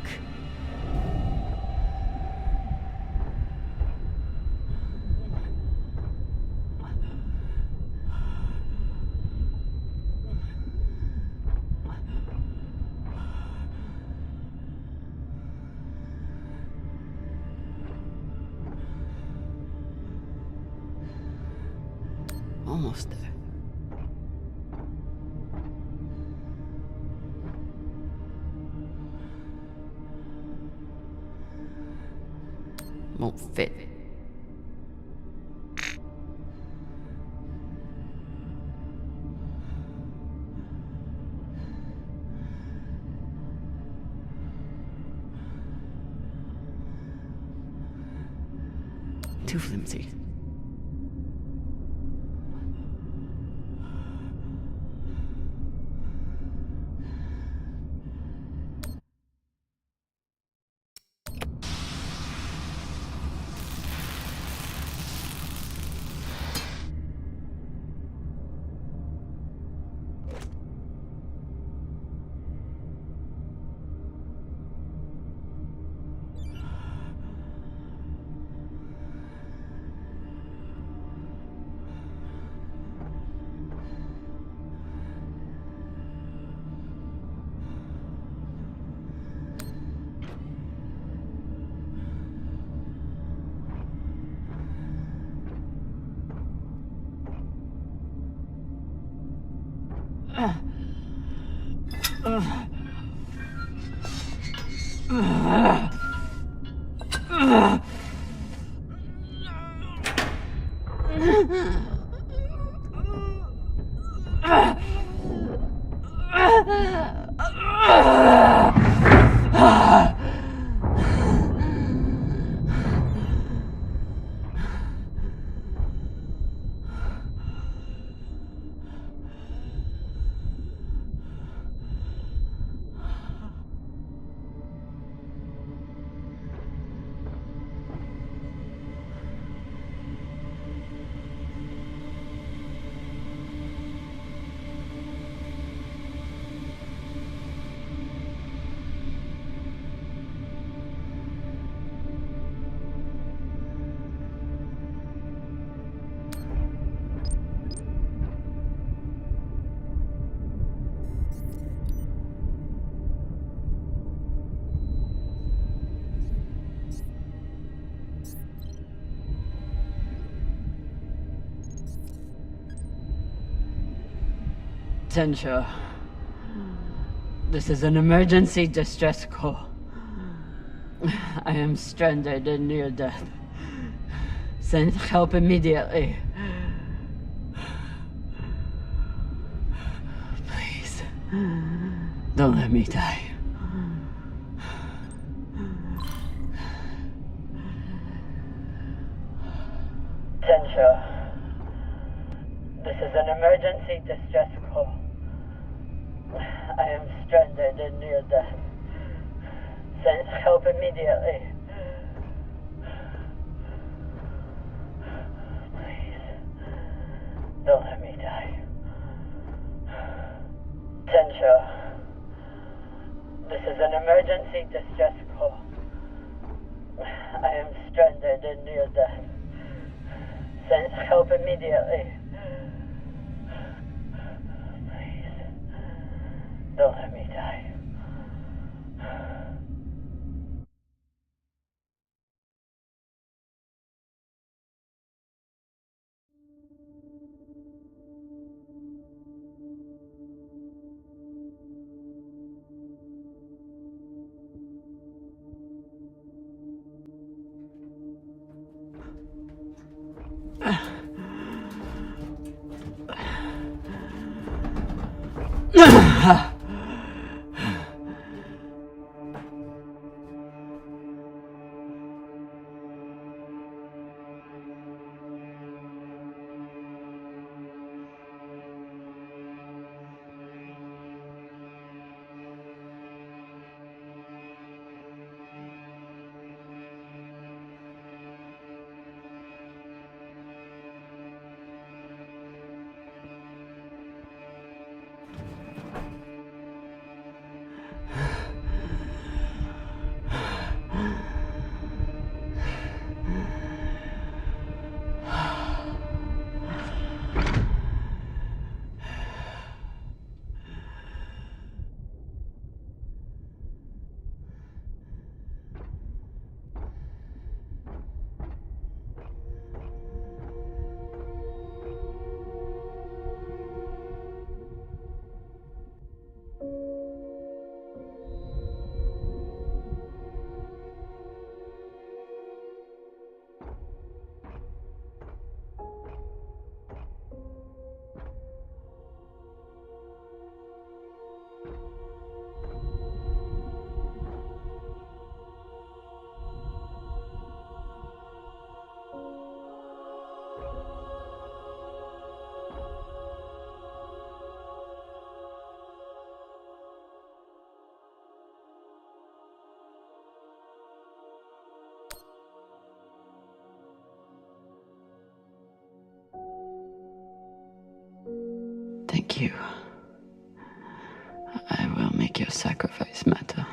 Almost there. Won't fit. Too flimsy. Tensha, this is an emergency distress call. I am stranded and near death. Send help immediately. Please, don't let me die. Tensha, this is an emergency distress call. I am stranded and near death. Send help immediately. Please, don't let me die. Tensha, this is an emergency distress call. I am stranded and near death. Send help immediately. Don't let me die. Thank you. I will make your sacrifice matter.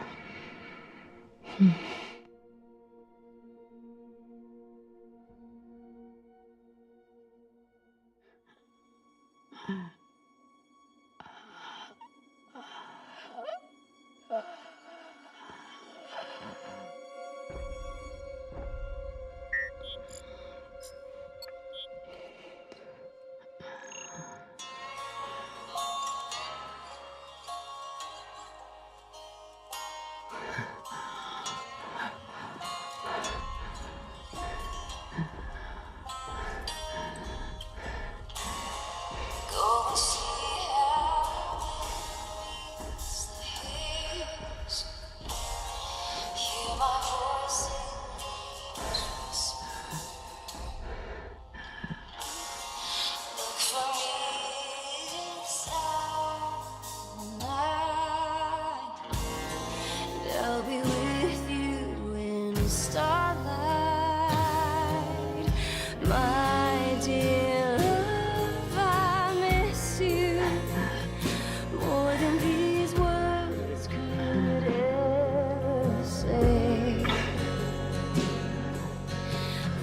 I'll be with you in the starlight, my dear love. I miss you more than these words could ever say.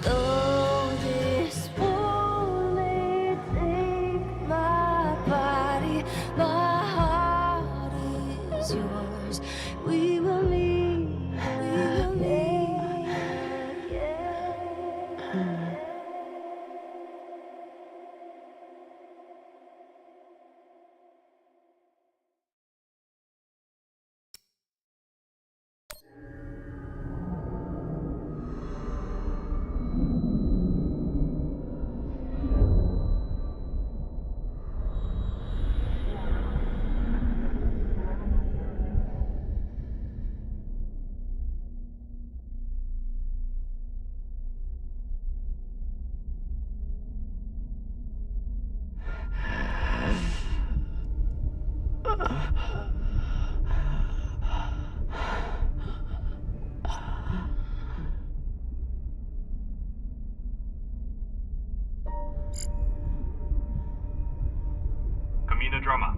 Though this war may take my body, my heart is yours. We will meet again. Come in, drama.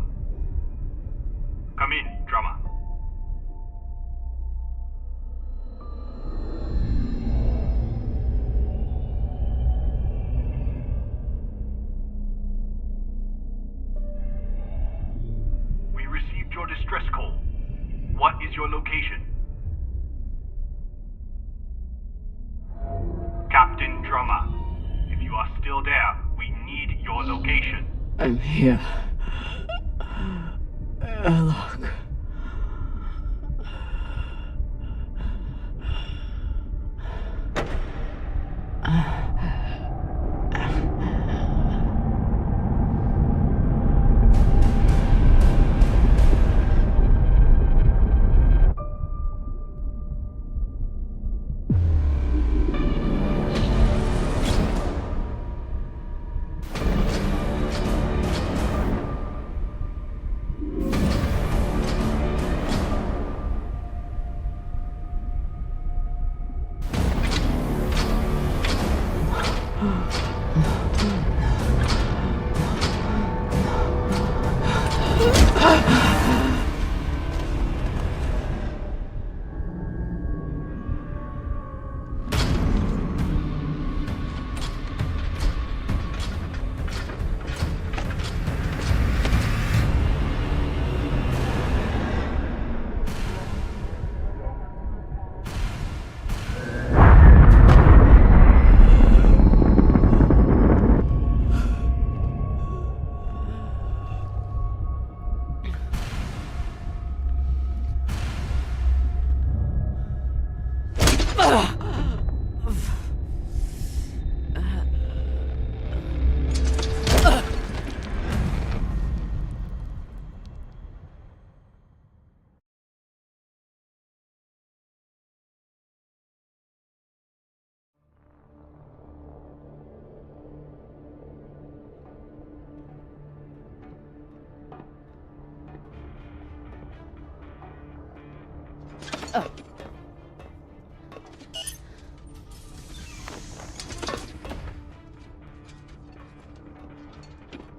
Come in, drama. We received your distress call. What is your location? Captain Drama, if you are still there, we need your location. I'm here. Look.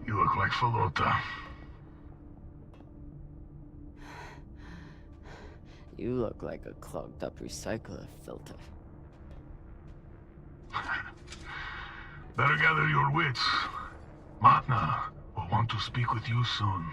You look like Falota. You look like a clogged up recycler filter. Better gather your wits. Matna will want to speak with you soon.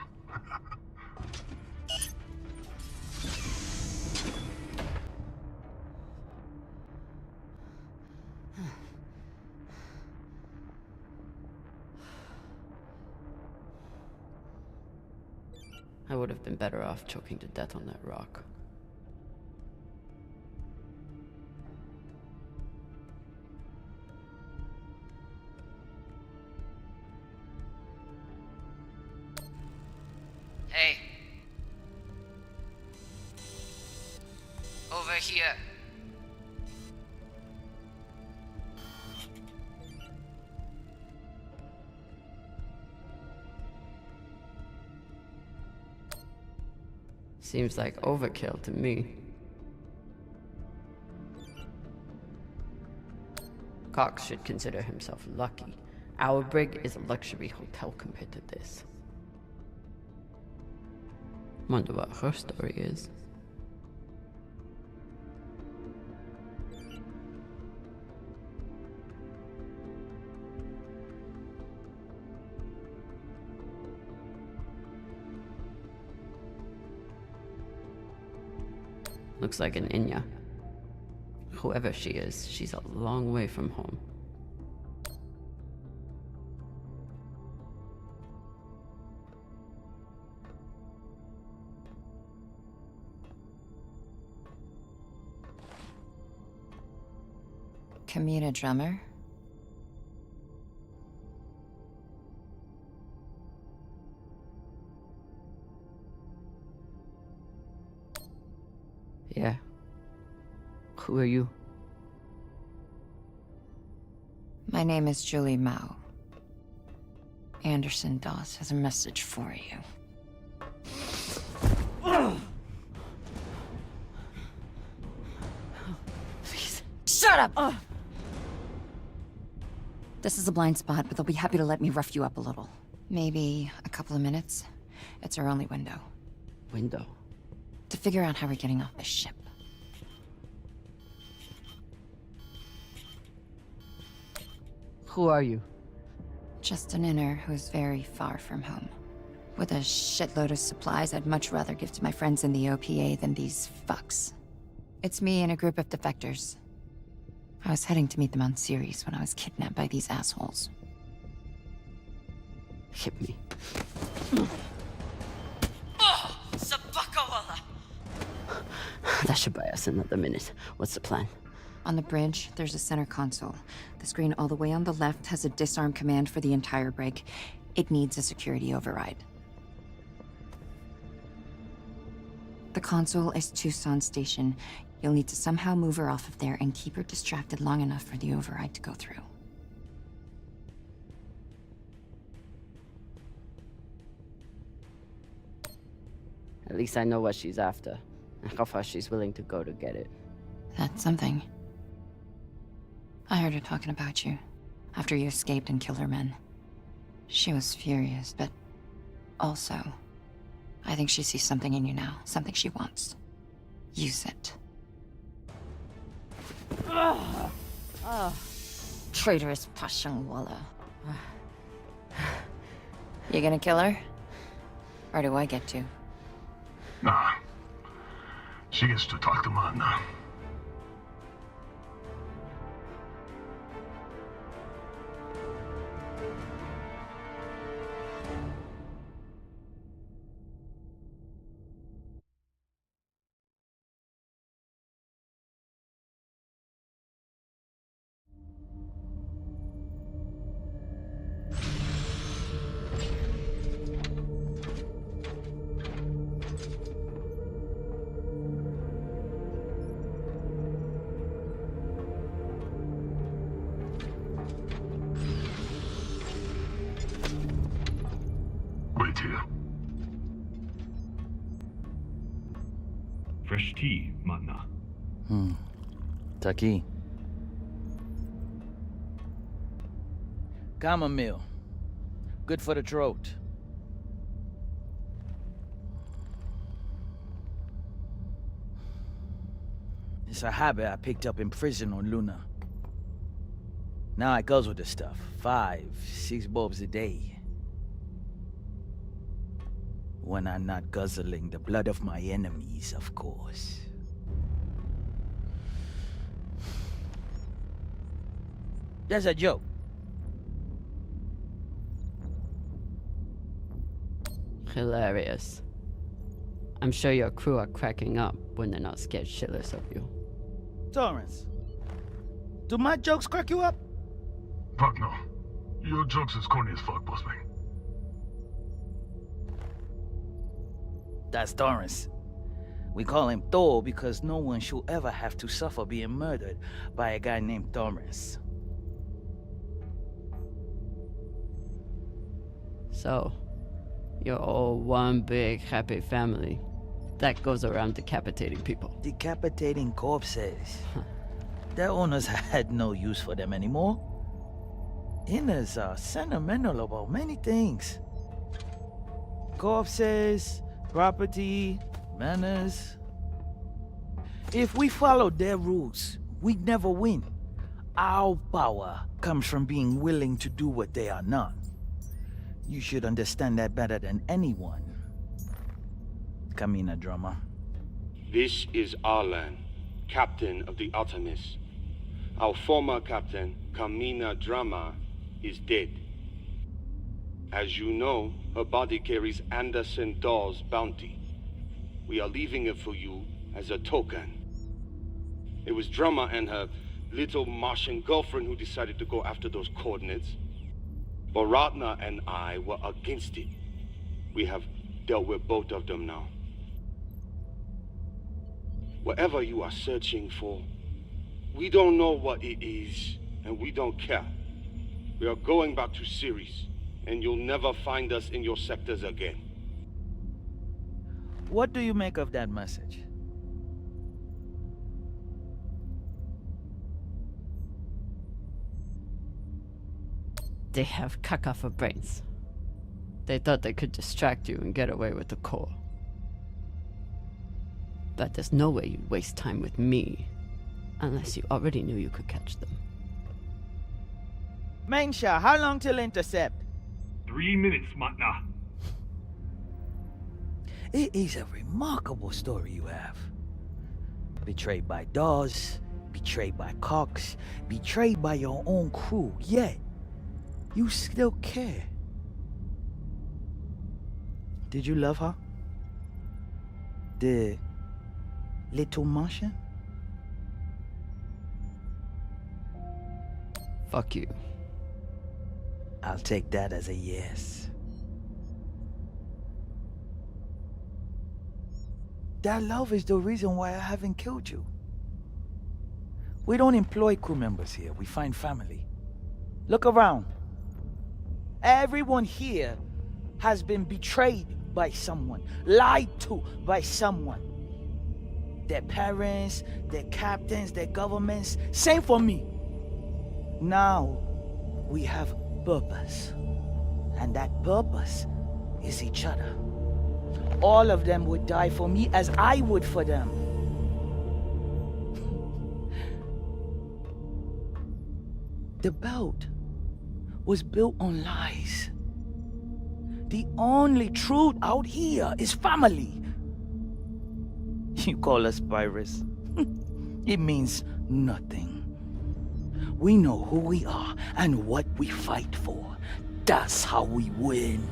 I would have been better off choking to death on that rock. Hey. Over here. Seems like overkill to me. Cox should consider himself lucky. Our brig is a luxury hotel compared to this. Wonder what her story is. Looks like an Inya. Whoever she is, she's a long way from home. Kamina drummer? Yeah. Who are you? My name is Julie Mao. Anderson Doss has a message for you. Please. Shut up! This is a blind spot, but they'll be happy to let me rough you up a little. Maybe a couple of minutes. It's our only window. Window? To figure out how we're getting off this ship. Who are you? Just an inner who's very far from home. With a shitload of supplies I'd much rather give to my friends in the OPA than these fucks. It's me and a group of defectors. I was heading to meet them on Ceres when I was kidnapped by these assholes. Hit me. Oh! Sabakawala! That should buy us another minute. What's the plan? On the bridge, there's a center console. The screen all the way on the left has a disarm command for the entire brig. It needs a security override. The console is Tucson Station. You'll need to somehow move her off of there and keep her distracted long enough for the override to go through. At least I know what she's after, and how far she's willing to go to get it. That's something. I heard her talking about you, after you escaped and killed her men. She was furious, but also, I think she sees something in you now, something she wants. Use it. Traitorous Pashangwala. You gonna kill her? Or do I get to? Nah. She gets to talk to Matna. Wait here. Fresh tea, Matna. Taki. Chamomile. Good for the throat. It's a habit I picked up in prison on Luna. Now I guzzle the stuff. 5, 6 bulbs a day. When I'm not guzzling the blood of my enemies, of course. That's a joke. Hilarious. I'm sure your crew are cracking up when they're not scared shitless of you. Torrance, do my jokes crack you up? Fuck no. Your jokes is corny as fuck, boss man. That's Torrance. We call him Thor because no one should ever have to suffer being murdered by a guy named Torrance. So, you're all one big happy family that goes around decapitating people. Decapitating corpses. Their owners had no use for them anymore. Inners are sentimental about many things. Corpses, property, manners. If we followed their rules, we'd never win. Our power comes from being willing to do what they are not. You should understand that better than anyone. Kamina Drama. This is Arlan, captain of the Artemis. Our former captain, Kamina Drama, is dead. As you know, her body carries Anderson Dawes' bounty. We are leaving it for you as a token. It was Drama and her little Martian girlfriend who decided to go after those coordinates. But Ratna and I were against it. We have dealt with both of them now. Whatever you are searching for, we don't know what it is, and we don't care. We are going back to Ceres, and you'll never find us in your sectors again. What do you make of that message? They have caca for brains. They thought they could distract you and get away with the core. But there's no way you'd waste time with me unless you already knew you could catch them. Mensha, how long till intercept? 3 minutes, Matna. It is a remarkable story you have. Betrayed by Dawes, betrayed by Cox, betrayed by your own crew, yet you still care. Did you love her? The little Martian? Fuck you. I'll take that as a yes. That love is the reason why I haven't killed you. We don't employ crew members here, we find family. Look around. Everyone here has been betrayed by someone, lied to by someone. Their parents, their captains, their governments, same for me. Now, we have purpose. And that purpose is each other. All of them would die for me as I would for them. The belt was built on lies. The only truth out here is family. You call us pirates. It means nothing. We know who we are and what we fight for. That's how we win.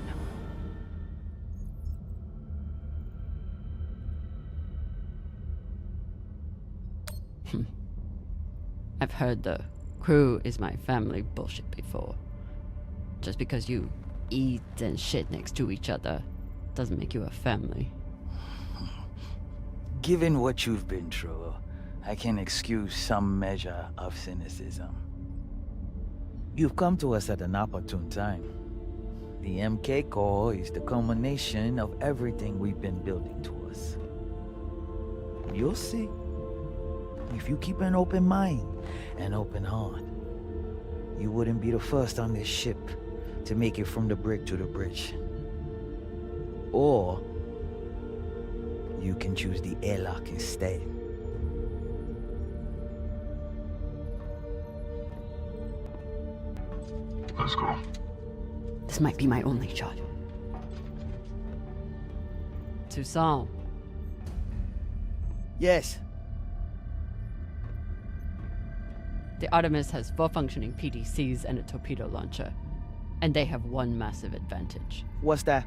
I've heard the crew is my family bullshit before. Just because you eat and shit next to each other doesn't make you a family. Given what you've been through, I can excuse some measure of cynicism. You've come to us at an opportune time. The MK Core is the culmination of everything we've been building towards. You'll see. If you keep an open mind and open heart, you wouldn't be the first on this ship to make it from the brig to the bridge. Or you can choose the airlock instead. Let's go. This might be my only shot. Toussaint. Yes. The Artemis has 4 functioning PDCs and a torpedo launcher. And they have one massive advantage. What's that?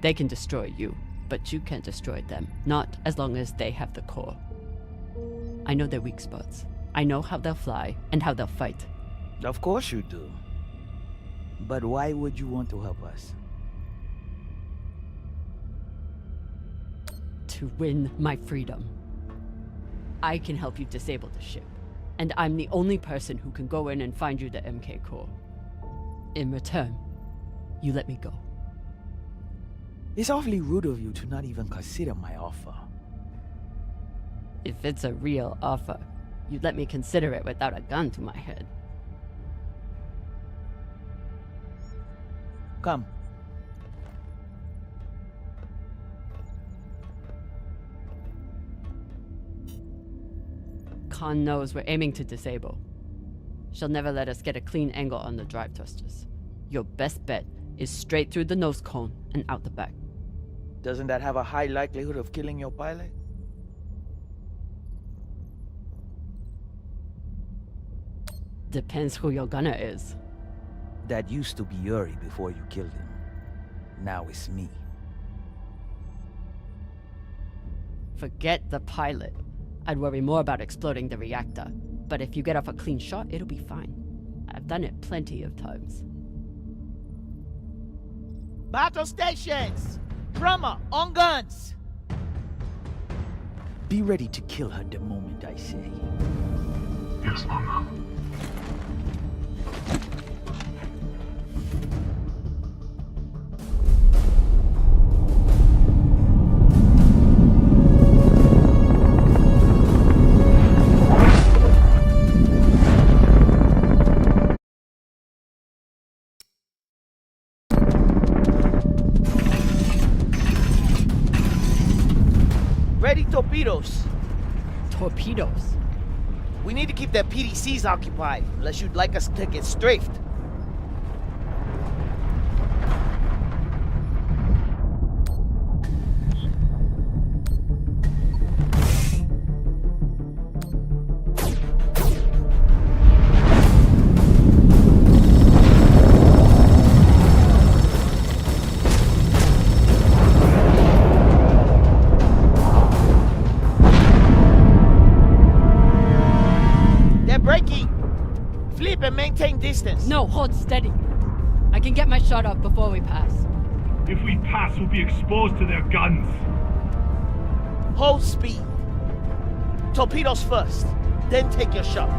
They can destroy you, but you can't destroy them. Not as long as they have the core. I know their weak spots. I know how they'll fly and how they'll fight. Of course you do. But why would you want to help us? To win my freedom. I can help you disable the ship. And I'm the only person who can go in and find you the MK core. In return, you let me go. It's awfully rude of you to not even consider my offer. If it's a real offer, you'd let me consider it without a gun to my head. Come. Khan knows we're aiming to disable. She'll never let us get a clean angle on the drive thrusters. Your best bet is straight through the nose cone and out the back. Doesn't that have a high likelihood of killing your pilot? Depends who your gunner is. That used to be Yuri before you killed him. Now it's me. Forget the pilot. I'd worry more about exploding the reactor. But if you get off a clean shot, it'll be fine. I've done it plenty of times. Battle stations! Drummer, on guns! Be ready to kill her the moment I say. Yes, Mama. Torpedoes. Torpedoes? We need to keep their PDCs occupied, unless you'd like us to get strafed. Maintain distance. No, hold steady. I can get my shot off before we pass. If we pass, we'll be exposed to their guns. Hold speed. Torpedoes first, then take your shot.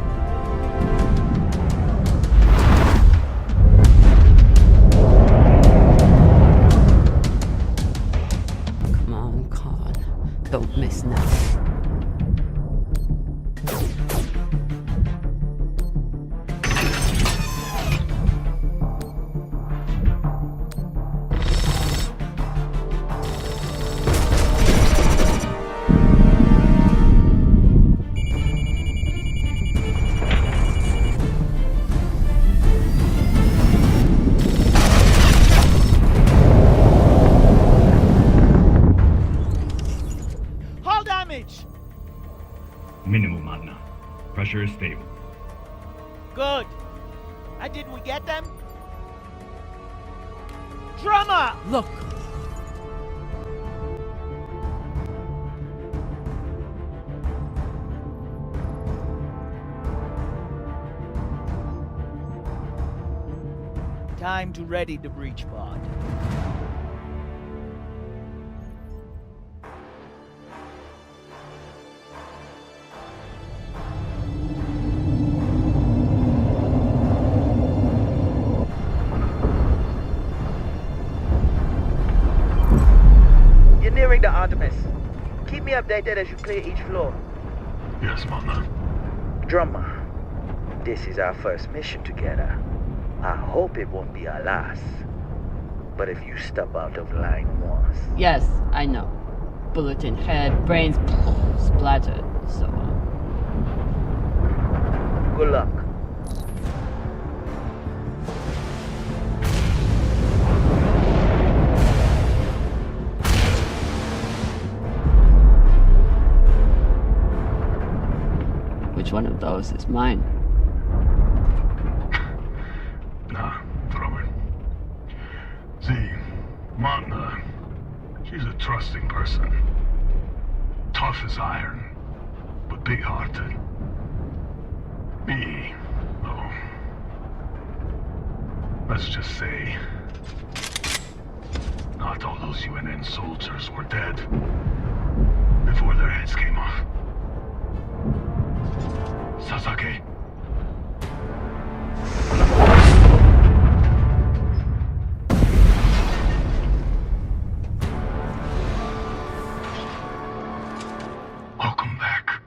Come on, Khan. Don't miss now. Minimal, Madna. Pressure is stable. Good. And did we get them? Drummer! Look! Time to ready the breach pod. Nearing the Artemis. Keep me updated as you clear each floor. Yes, Mama. Drummer, this is our first mission together. I hope it won't be our last. But if you step out of line once... Yes, I know. Bullet in head, brains splattered, so on. Good luck. which one of those is mine. Nah, throw it. See, Magna, she's a trusting person. Tough as iron, but big-hearted. Me, oh, let's just say, not all those UNN soldiers were dead before their heads came off. Sasaki. Welcome back.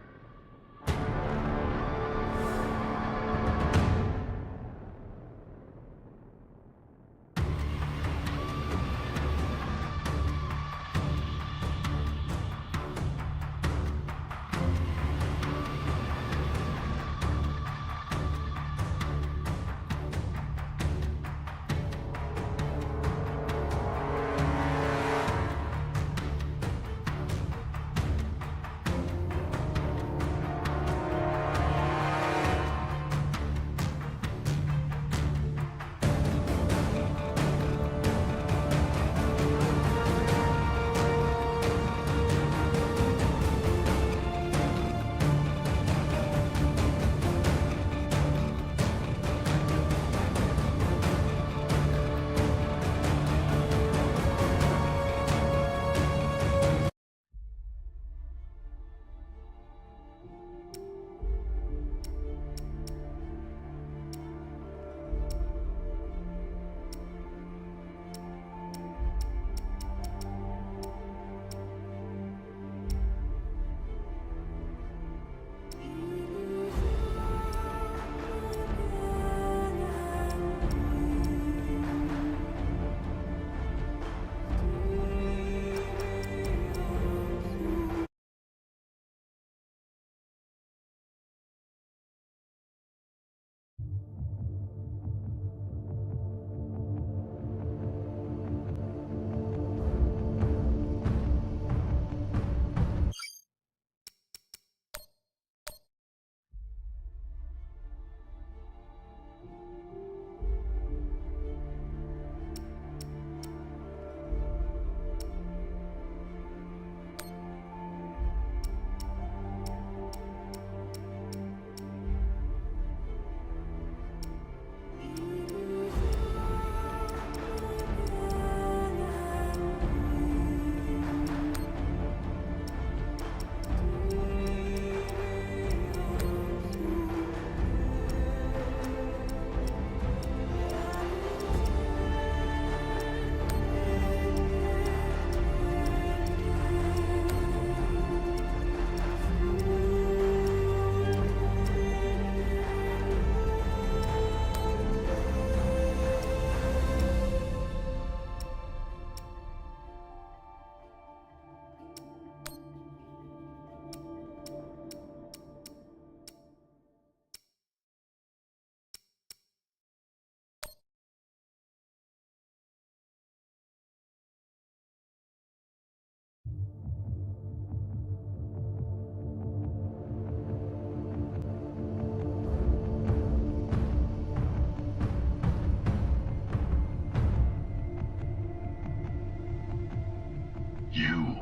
You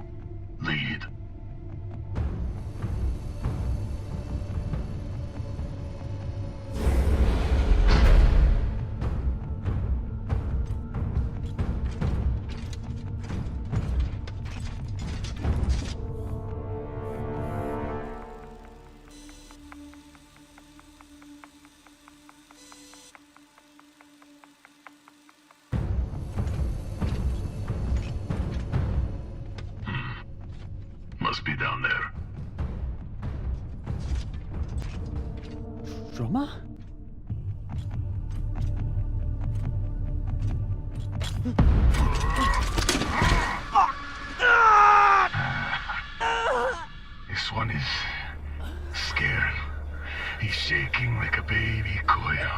lead. Must be down there. Drama? This one is scared. He's shaking like a baby koyo.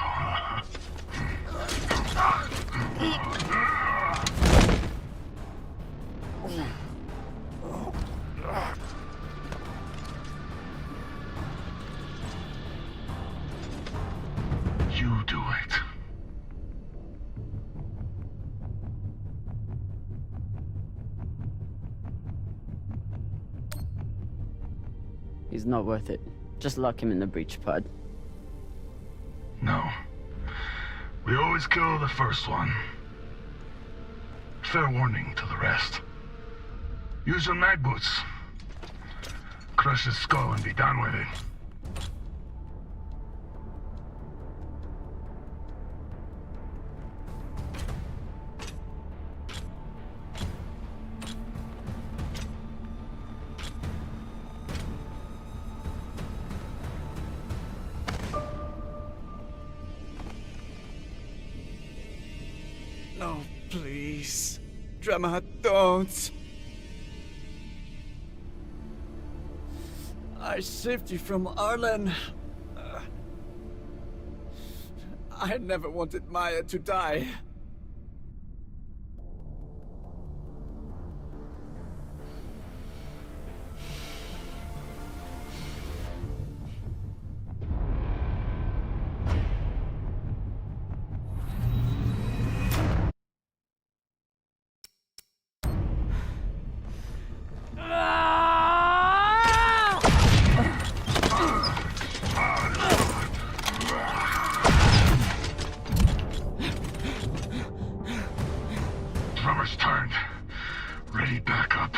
He's not worth it. Just lock him in the breach pod. No. We always kill the first one. Fair warning to the rest. Use your mag boots. Crush his skull and be done with it. No, please. Drama, don't. I saved you from Arlen. I never wanted Maya to die. Drummer's turned. Ready back up.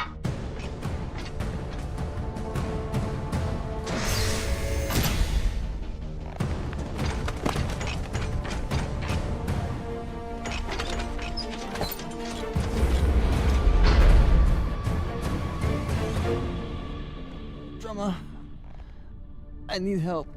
Drama, I need help.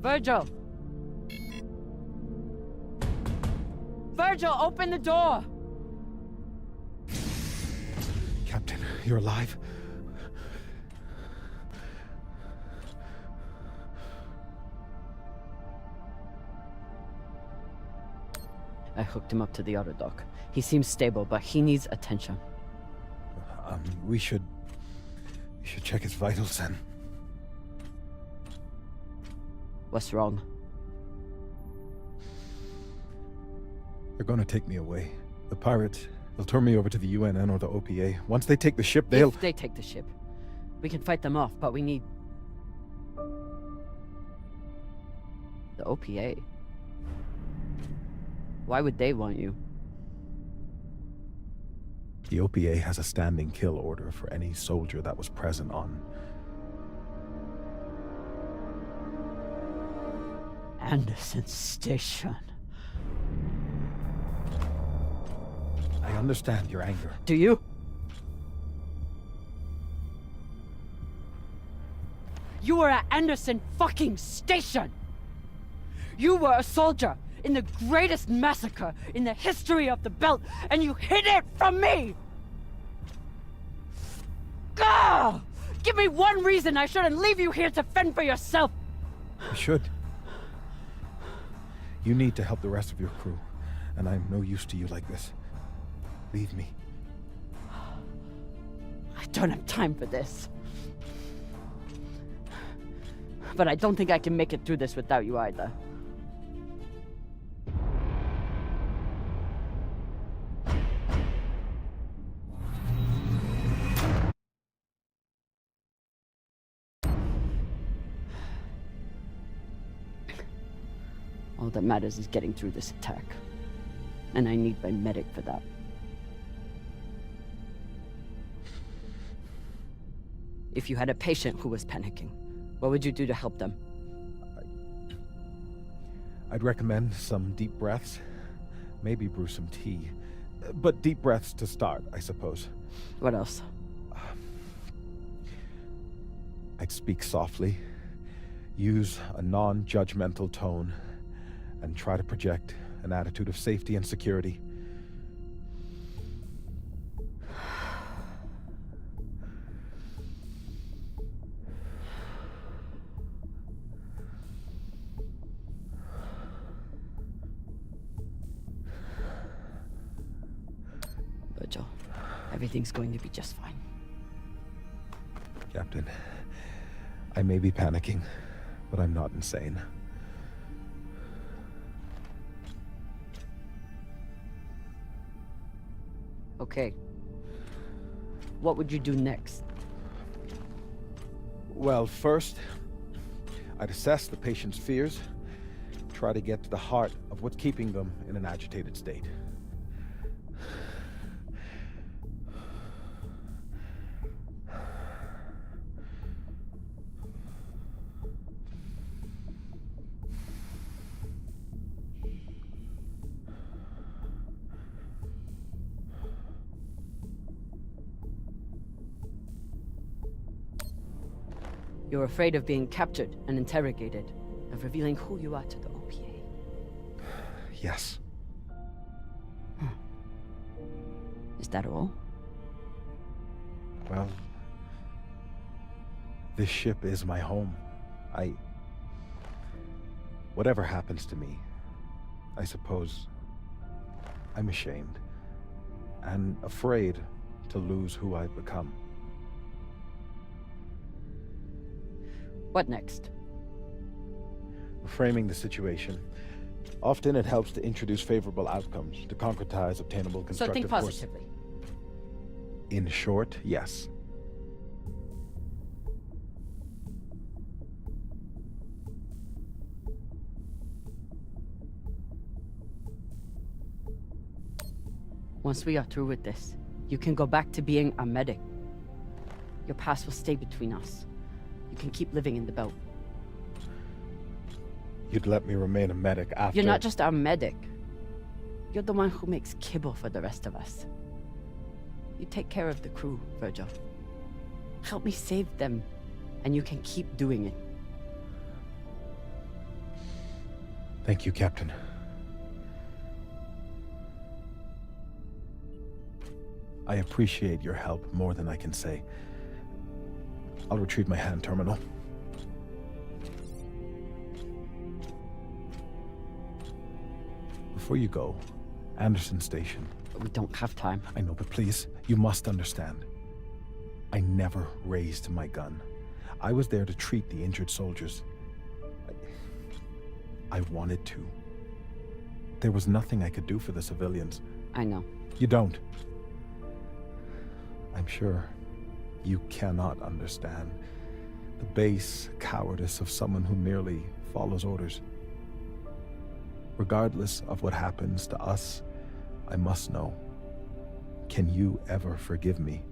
Virgil! Virgil, open the door! Captain, you're alive? I hooked him up to the auto dock. He seems stable, but he needs attention. We should check his vitals then. What's wrong? They're gonna take me away. The pirates, they'll turn me over to the UNN or the OPA. Once they take the ship, they'll... If they take the ship, we can fight them off, but we need... the OPA. Why would they want you? The OPA has a standing kill order for any soldier that was present on... Anderson Station. I understand your anger. Do you? You were at Anderson fucking Station! You were a soldier in the greatest massacre in the history of the belt, and you hid it from me! Gah! Give me one reason I shouldn't leave you here to fend for yourself! You should. You need to help the rest of your crew, and I'm no use to you like this. Leave me. I don't have time for this. But I don't think I can make it through this without you either. All that matters is getting through this attack. And I need my medic for that. If you had a patient who was panicking, what would you do to help them? I'd recommend some deep breaths. Maybe brew some tea. But deep breaths to start, I suppose. What else? I'd speak softly. Use a non-judgmental tone and try to project an attitude of safety and security. Virgil, everything's going to be just fine. Captain, I may be panicking, but I'm not insane. Okay. What would you do next? Well, first, I'd assess the patient's fears, try to get to the heart of what's keeping them in an agitated state. You're afraid of being captured and interrogated, of revealing who you are to the OPA. Yes. Is that all? Well, this ship is my home. Whatever happens to me, I suppose I'm ashamed and afraid to lose who I've become. What next? Framing the situation. Often it helps to introduce favorable outcomes, to concretize obtainable constructive So think course. positively. In short, yes. Once we are through with this, you can go back to being a medic. Your past will stay between us. You can keep living in the belt. You'd let me remain a medic after... You're not just our medic. You're the one who makes kibble for the rest of us. You take care of the crew, Virgil. Help me save them, and you can keep doing it. Thank you, Captain. I appreciate your help more than I can say. I'll retrieve my hand terminal. Before you go, Anderson Station. We don't have time. I know, but please, you must understand. I never raised my gun. I was there to treat the injured soldiers. I wanted to. There was nothing I could do for the civilians. I know. You don't. I'm sure you cannot understand the base cowardice of someone who merely follows orders. Regardless of what happens to us, I must know. Can you ever forgive me?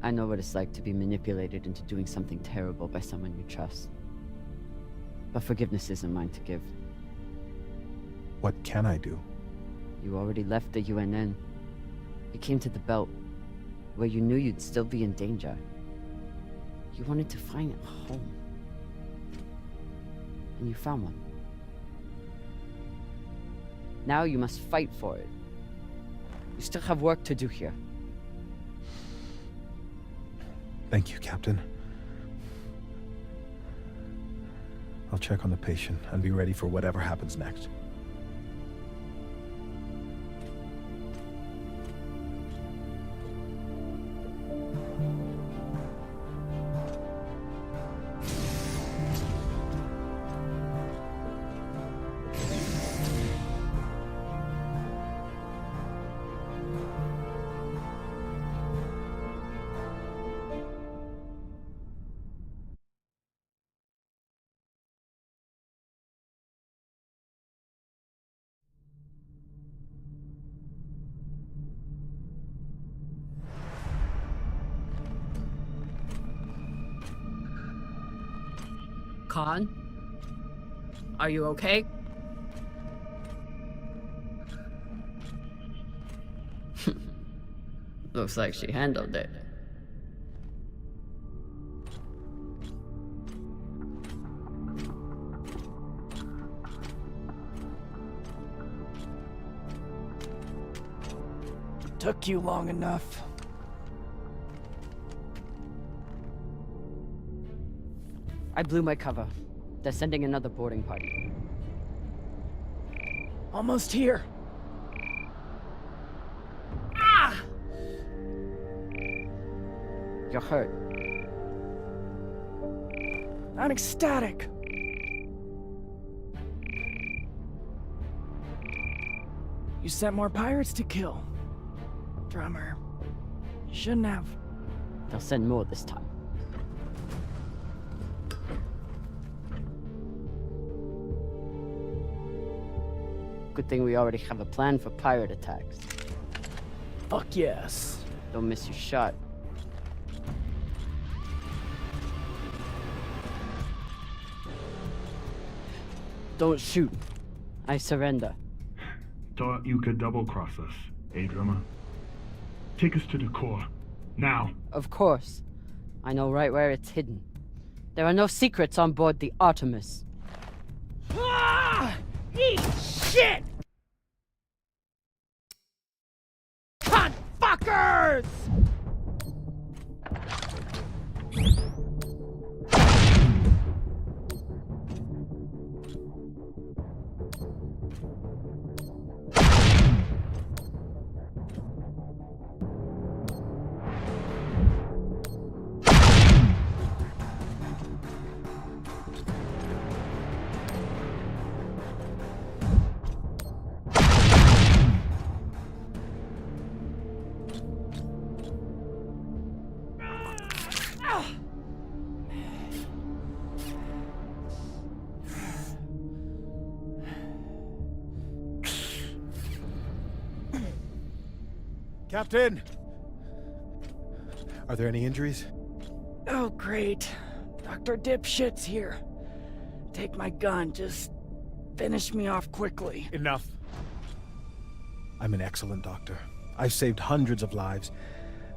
I know what it's like to be manipulated into doing something terrible by someone you trust. But forgiveness isn't mine to give. What can I do? You already left the UNN. You came to the Belt, where you knew you'd still be in danger. You wanted to find a home. And you found one. Now you must fight for it. You still have work to do here. Thank you, Captain. I'll check on the patient and be ready for whatever happens next. Khan? Are you okay? Looks like she handled it. Took you long enough. I blew my cover. They're sending another boarding party. Almost here. You're hurt. I'm ecstatic. You sent more pirates to kill. Drummer. You shouldn't have. They'll send more this time. Good thing we already have a plan for pirate attacks. Fuck yes. Don't miss your shot. Don't shoot. I surrender. Thought you could double-cross us, eh, Drummer? Take us to the core. Now. Of course. I know right where it's hidden. There are no secrets on board the Artemis. Eat shit! Cunt fuckers! Captain! Are there any injuries? Oh, great. Dr. Dipshit's here. Take my gun, just finish me off quickly. Enough. I'm an excellent doctor. I've saved hundreds of lives,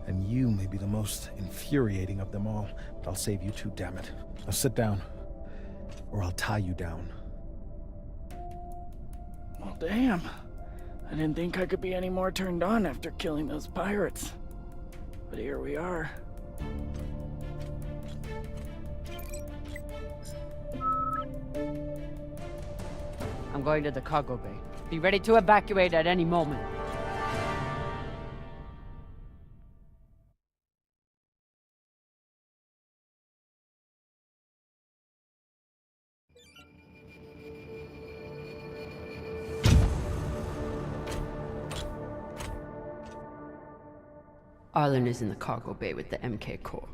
and you may be the most infuriating of them all. But I'll save you too, damn it. Now sit down, or I'll tie you down. Well, damn. I didn't think I could be any more turned on after killing those pirates. But here we are. I'm going to the cargo bay. Be ready to evacuate at any moment. Arlen is in the cargo bay with the MK core.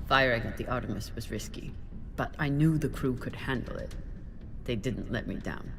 Firing at the Artemis was risky, but I knew the crew could handle it. They didn't let me down.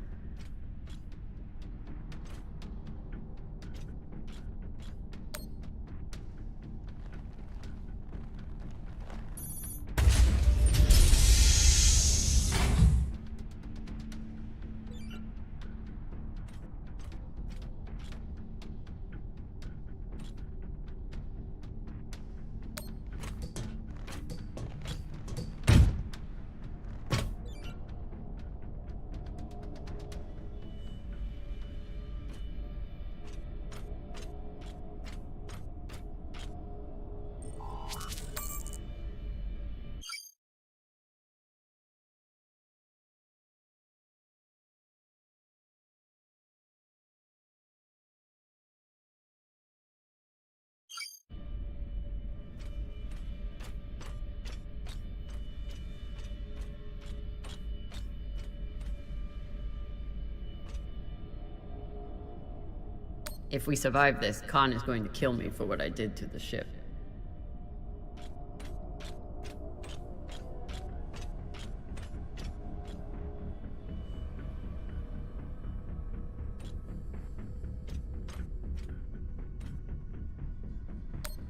If we survive this, Khan is going to kill me for what I did to the ship.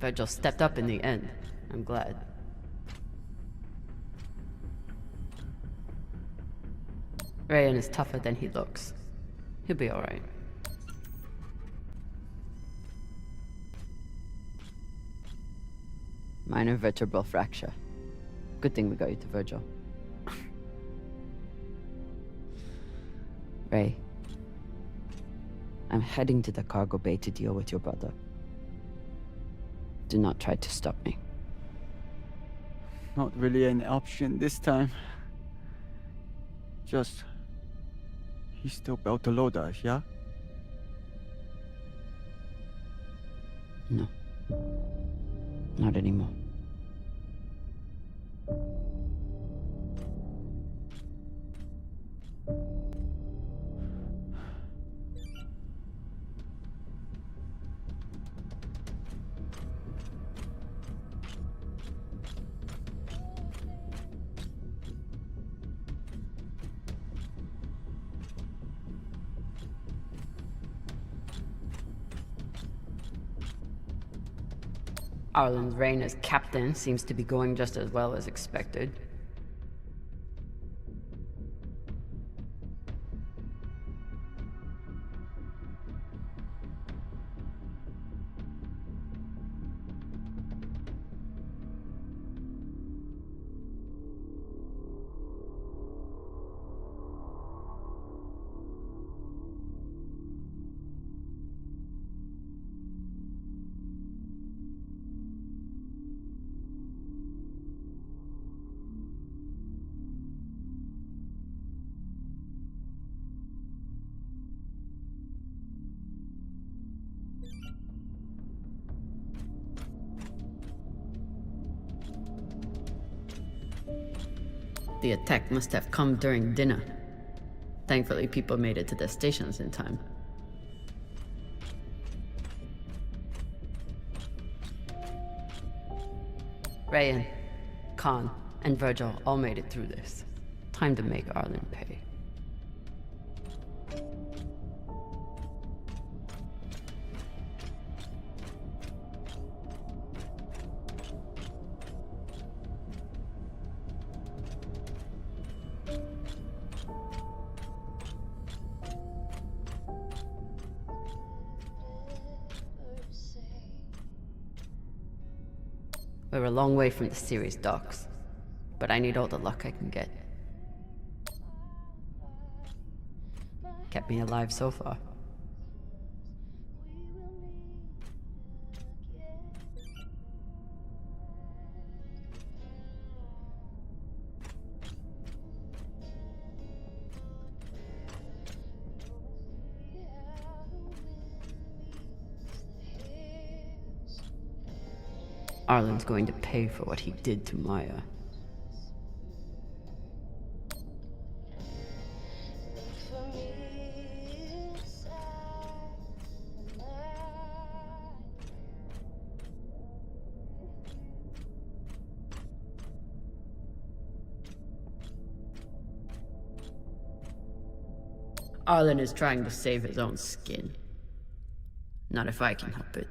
Virgil stepped up in the end. I'm glad. Rayan is tougher than he looks. He'll be alright. Minor vertebral fracture. Good thing we got you to Virgil. Ray, I'm heading to the cargo bay to deal with your brother. Do not try to stop me. Not really an option this time. Just... he's still about to load us, yeah? No. Not anymore. Arlen's reign as captain seems to be going just as well as expected. The attack must have come during dinner. Thankfully, people made it to their stations in time. Rayan, Khan, and Virgil all made it through this. Time to make Arlen pay. We're a long way from the Series docks, but I need all the luck I can get. Kept me alive so far. Arlen's going to pay for what he did to Maya. Arlen is trying to save his own skin. Not if I can help it.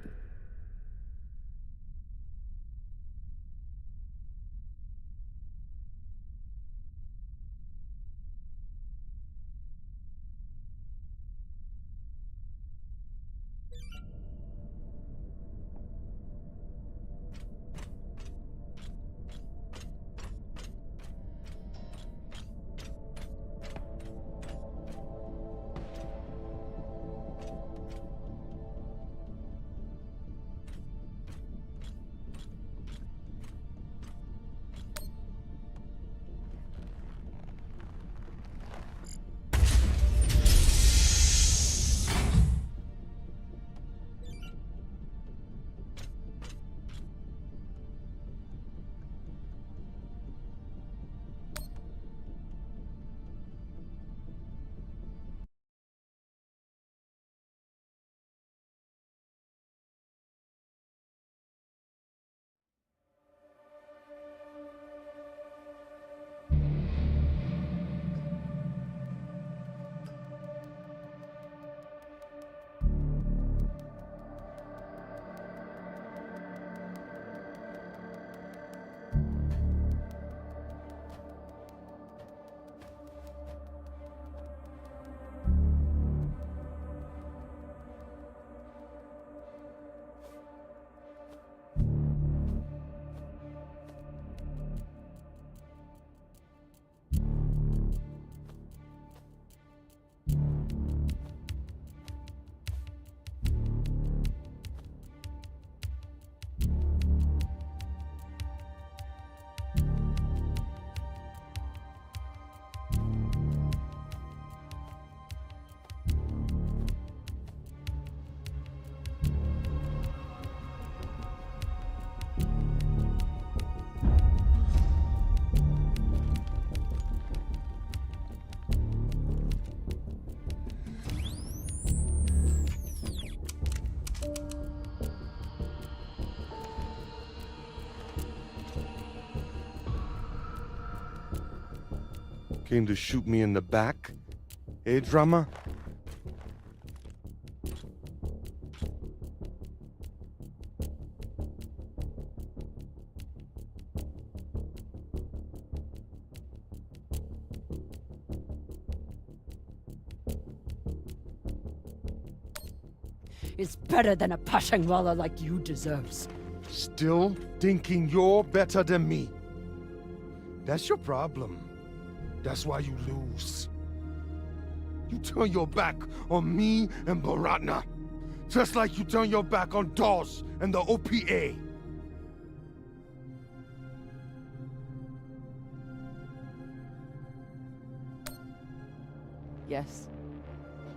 Came to shoot me in the back? Eh, Drama? It's better than a Pashangwala like you deserves. Still thinking you're better than me. That's your problem. That's why you lose. You turn your back on me and Baratna, just like you turn your back on Dawes and the OPA. Yes,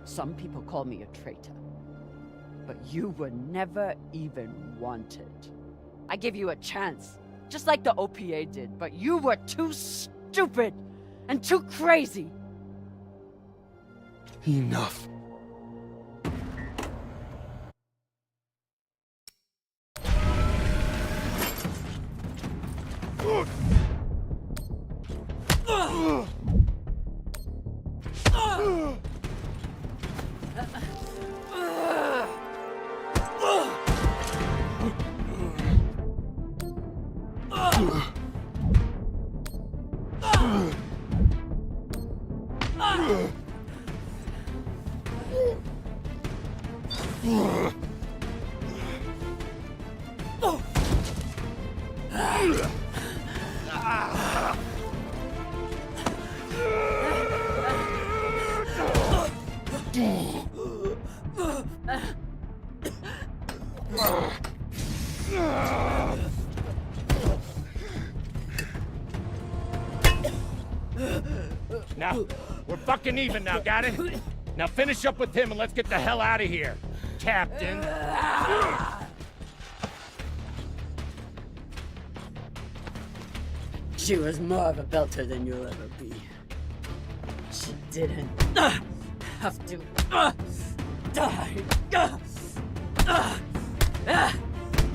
some people call me a traitor. But you were never even wanted. I gave you a chance, just like the OPA did, but you were too stupid and too crazy. Enough. Now, we're fucking even now, got it? Now finish up with him and let's get the hell out of here, Captain. She was more of a belter than you'll ever be. She didn't have to die.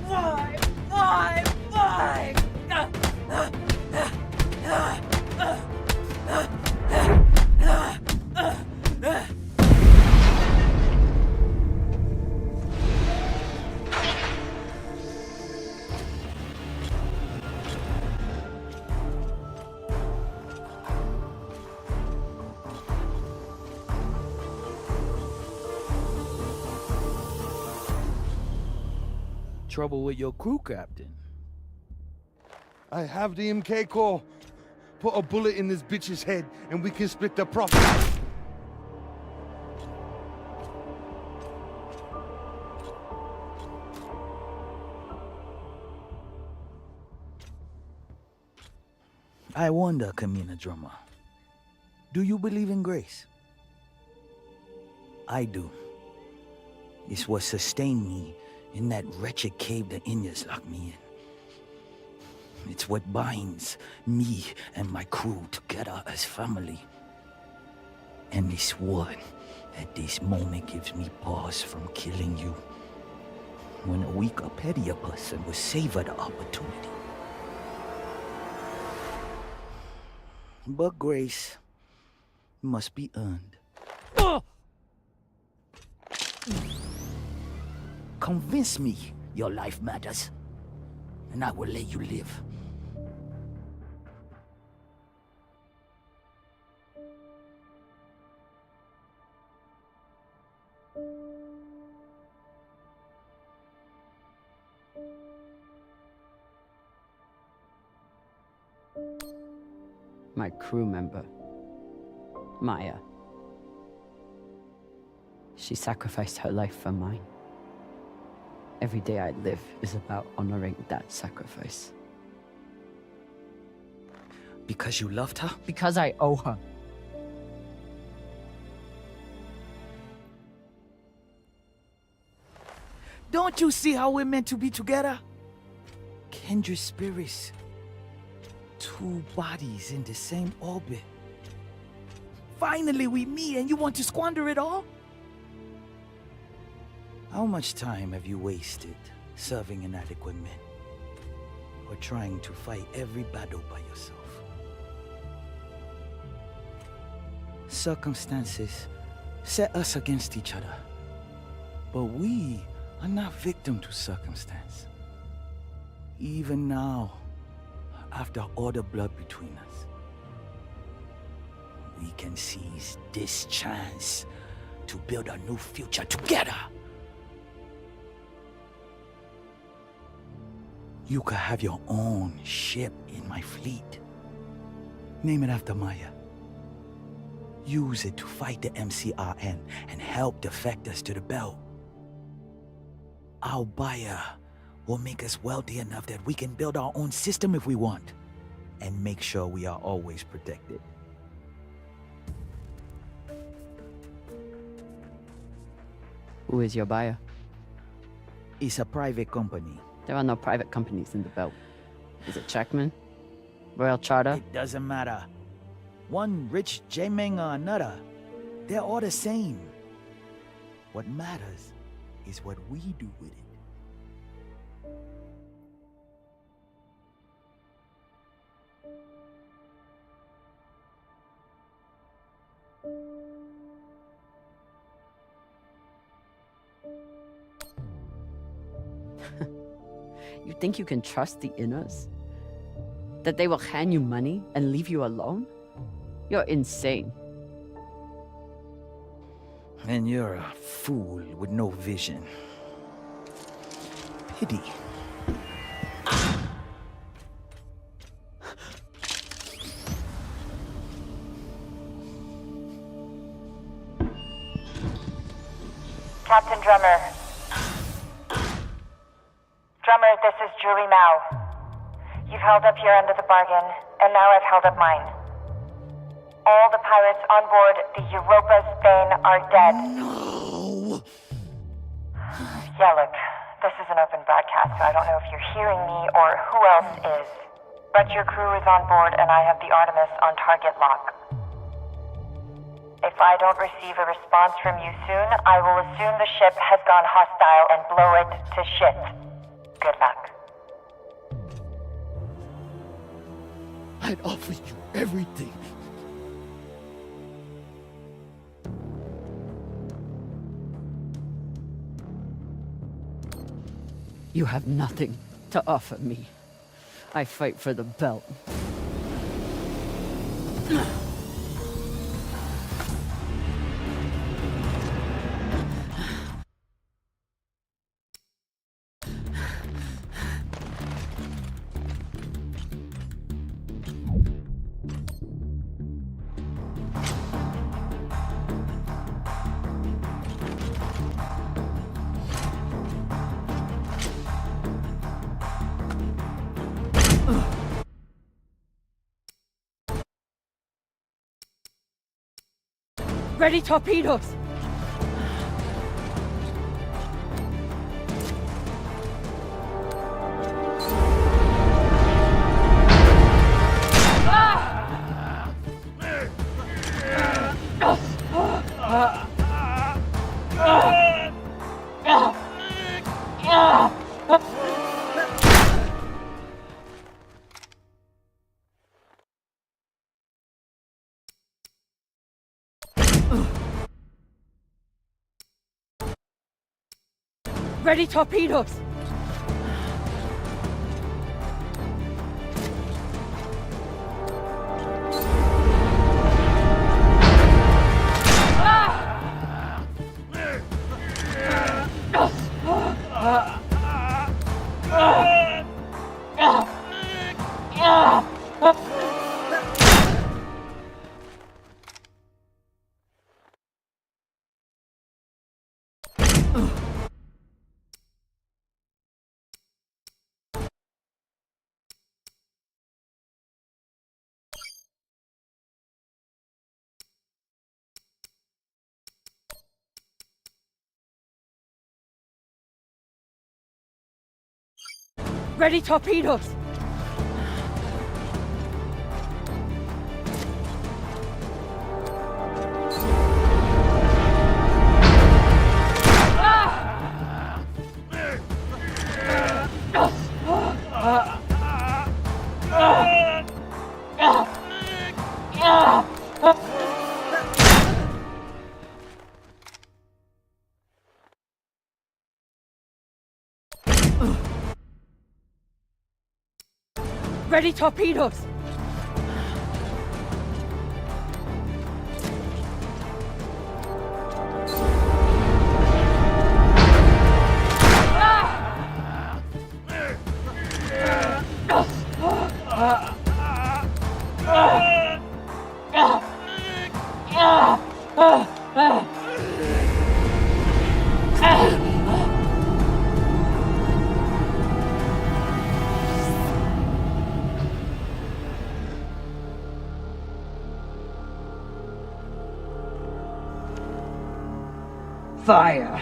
Why? Trouble with your crew, Captain? I have the MK core. Put a bullet in this bitch's head and we can split the profit. I wonder, Kamina Drummer, do you believe in grace? I do. It's what sustained me in that wretched cave the Inyas locked me in. It's what binds me and my crew together as family. And it's what, at this moment, gives me pause from killing you. When a weaker, pettier person will savor the opportunity. But grace must be earned. Convince me your life matters, and I will let you live. My crew member, Maya. She sacrificed her life for mine. Every day I live is about honoring that sacrifice. Because you loved her? Because I owe her. Don't you see how we're meant to be together? Kindred spirits. Two bodies in the same orbit. Finally we meet and you want to squander it all? How much time have you wasted serving inadequate men? Or trying to fight every battle by yourself? Circumstances set us against each other. But we are not victim to circumstance. Even now, after all the blood between us, we can seize this chance to build a new future together. You could have your own ship in my fleet. Name it after Maya. Use it to fight the MCRN and help defectors to the belt. Our buyer will make us wealthy enough that we can build our own system if we want, and make sure we are always protected. Who is your buyer? It's a private company. There are no private companies in the belt. Is it Checkman? Royal Charter? It doesn't matter. One rich J-Meng or another. They're all the same. What matters is what we do with it. You think you can trust the Inners? That they will hand you money and leave you alone? You're insane. And you're a fool with no vision. Pity. Captain Drummer. Drummer, this is Julie Mao. You've held up your end of the bargain, and now I've held up mine. All the pirates on board the Europa's Bane are dead. No! Yeah, look, this is an open broadcast, so I don't know if you're hearing me or who else is. But your crew is on board, and I have the Artemis on target lock. If I don't receive a response from you soon, I will assume the ship has gone hostile and blow it to shit. Good luck. I'd offer you everything. You have nothing to offer me. I fight for the belt. Ready torpedoes! Ready torpedoes! Ready torpedoes! Ready torpedoes! Fire.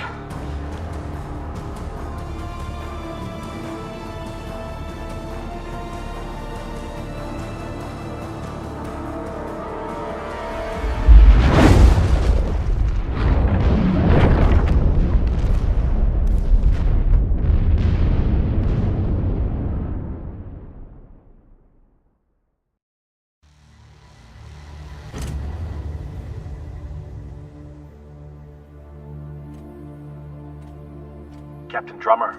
Captain Drummer.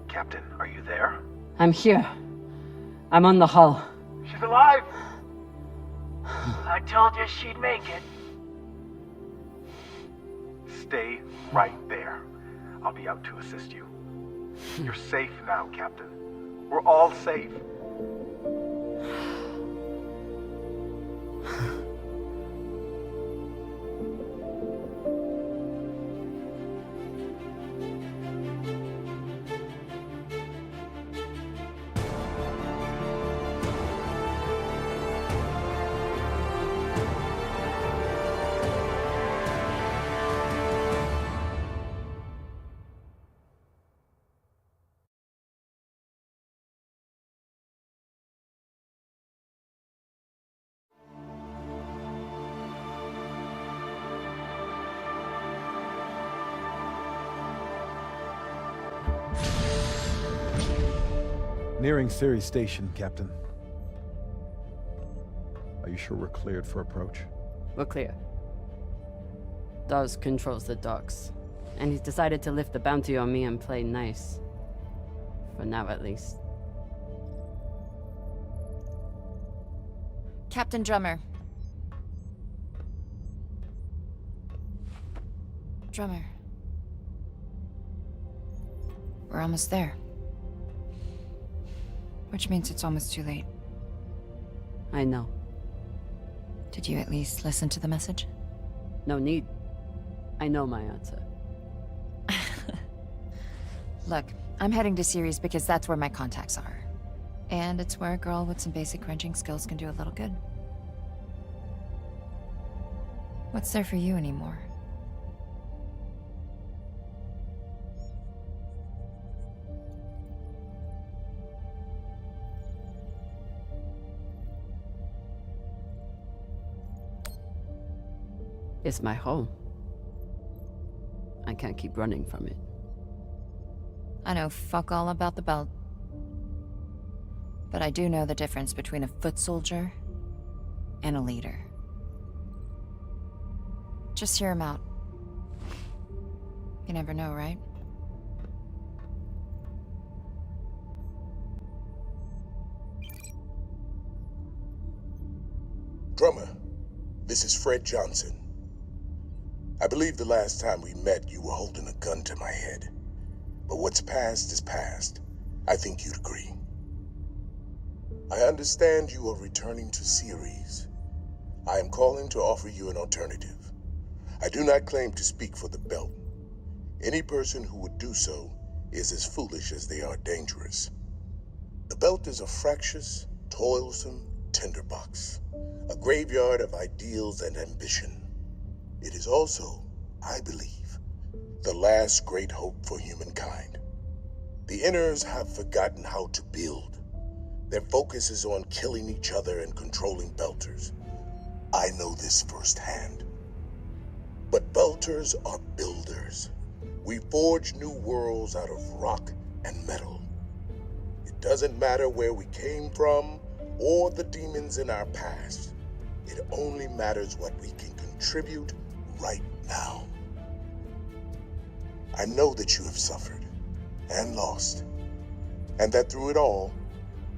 Captain, are you there? I'm here. I'm on the hull. She's alive! I told you she'd make it. Stay right there. I'll be out to assist you. You're safe now, Captain. We're all safe. Nearing Ceres Station, Captain. Are you sure we're cleared for approach? We're clear. Dawes controls the docks, and he's decided to lift the bounty on me and play nice. For now, at least. Captain Drummer. Drummer. We're almost there. Which means it's almost too late. I know. Did you at least listen to the message? No need. I know my answer. Look, I'm heading to Ceres because that's where my contacts are. And it's where a girl with some basic crunching skills can do a little good. What's there for you anymore? It's my home. I can't keep running from it. I know fuck all about the belt. But I do know the difference between a foot soldier and a leader. Just hear him out. You never know, right? Drummer, this is Fred Johnson. I believe the last time we met, you were holding a gun to my head. But what's past is past. I think you'd agree. I understand you are returning to Ceres. I am calling to offer you an alternative. I do not claim to speak for the Belt. Any person who would do so is as foolish as they are dangerous. The Belt is a fractious, toilsome tinderbox, a graveyard of ideals and ambition. It is also, I believe, the last great hope for humankind. The Inners have forgotten how to build. Their focus is on killing each other and controlling Belters. I know this firsthand. But Belters are builders. We forge new worlds out of rock and metal. It doesn't matter where we came from or the demons in our past. It only matters what we can contribute right now. I know that you have suffered and lost. and that through it all,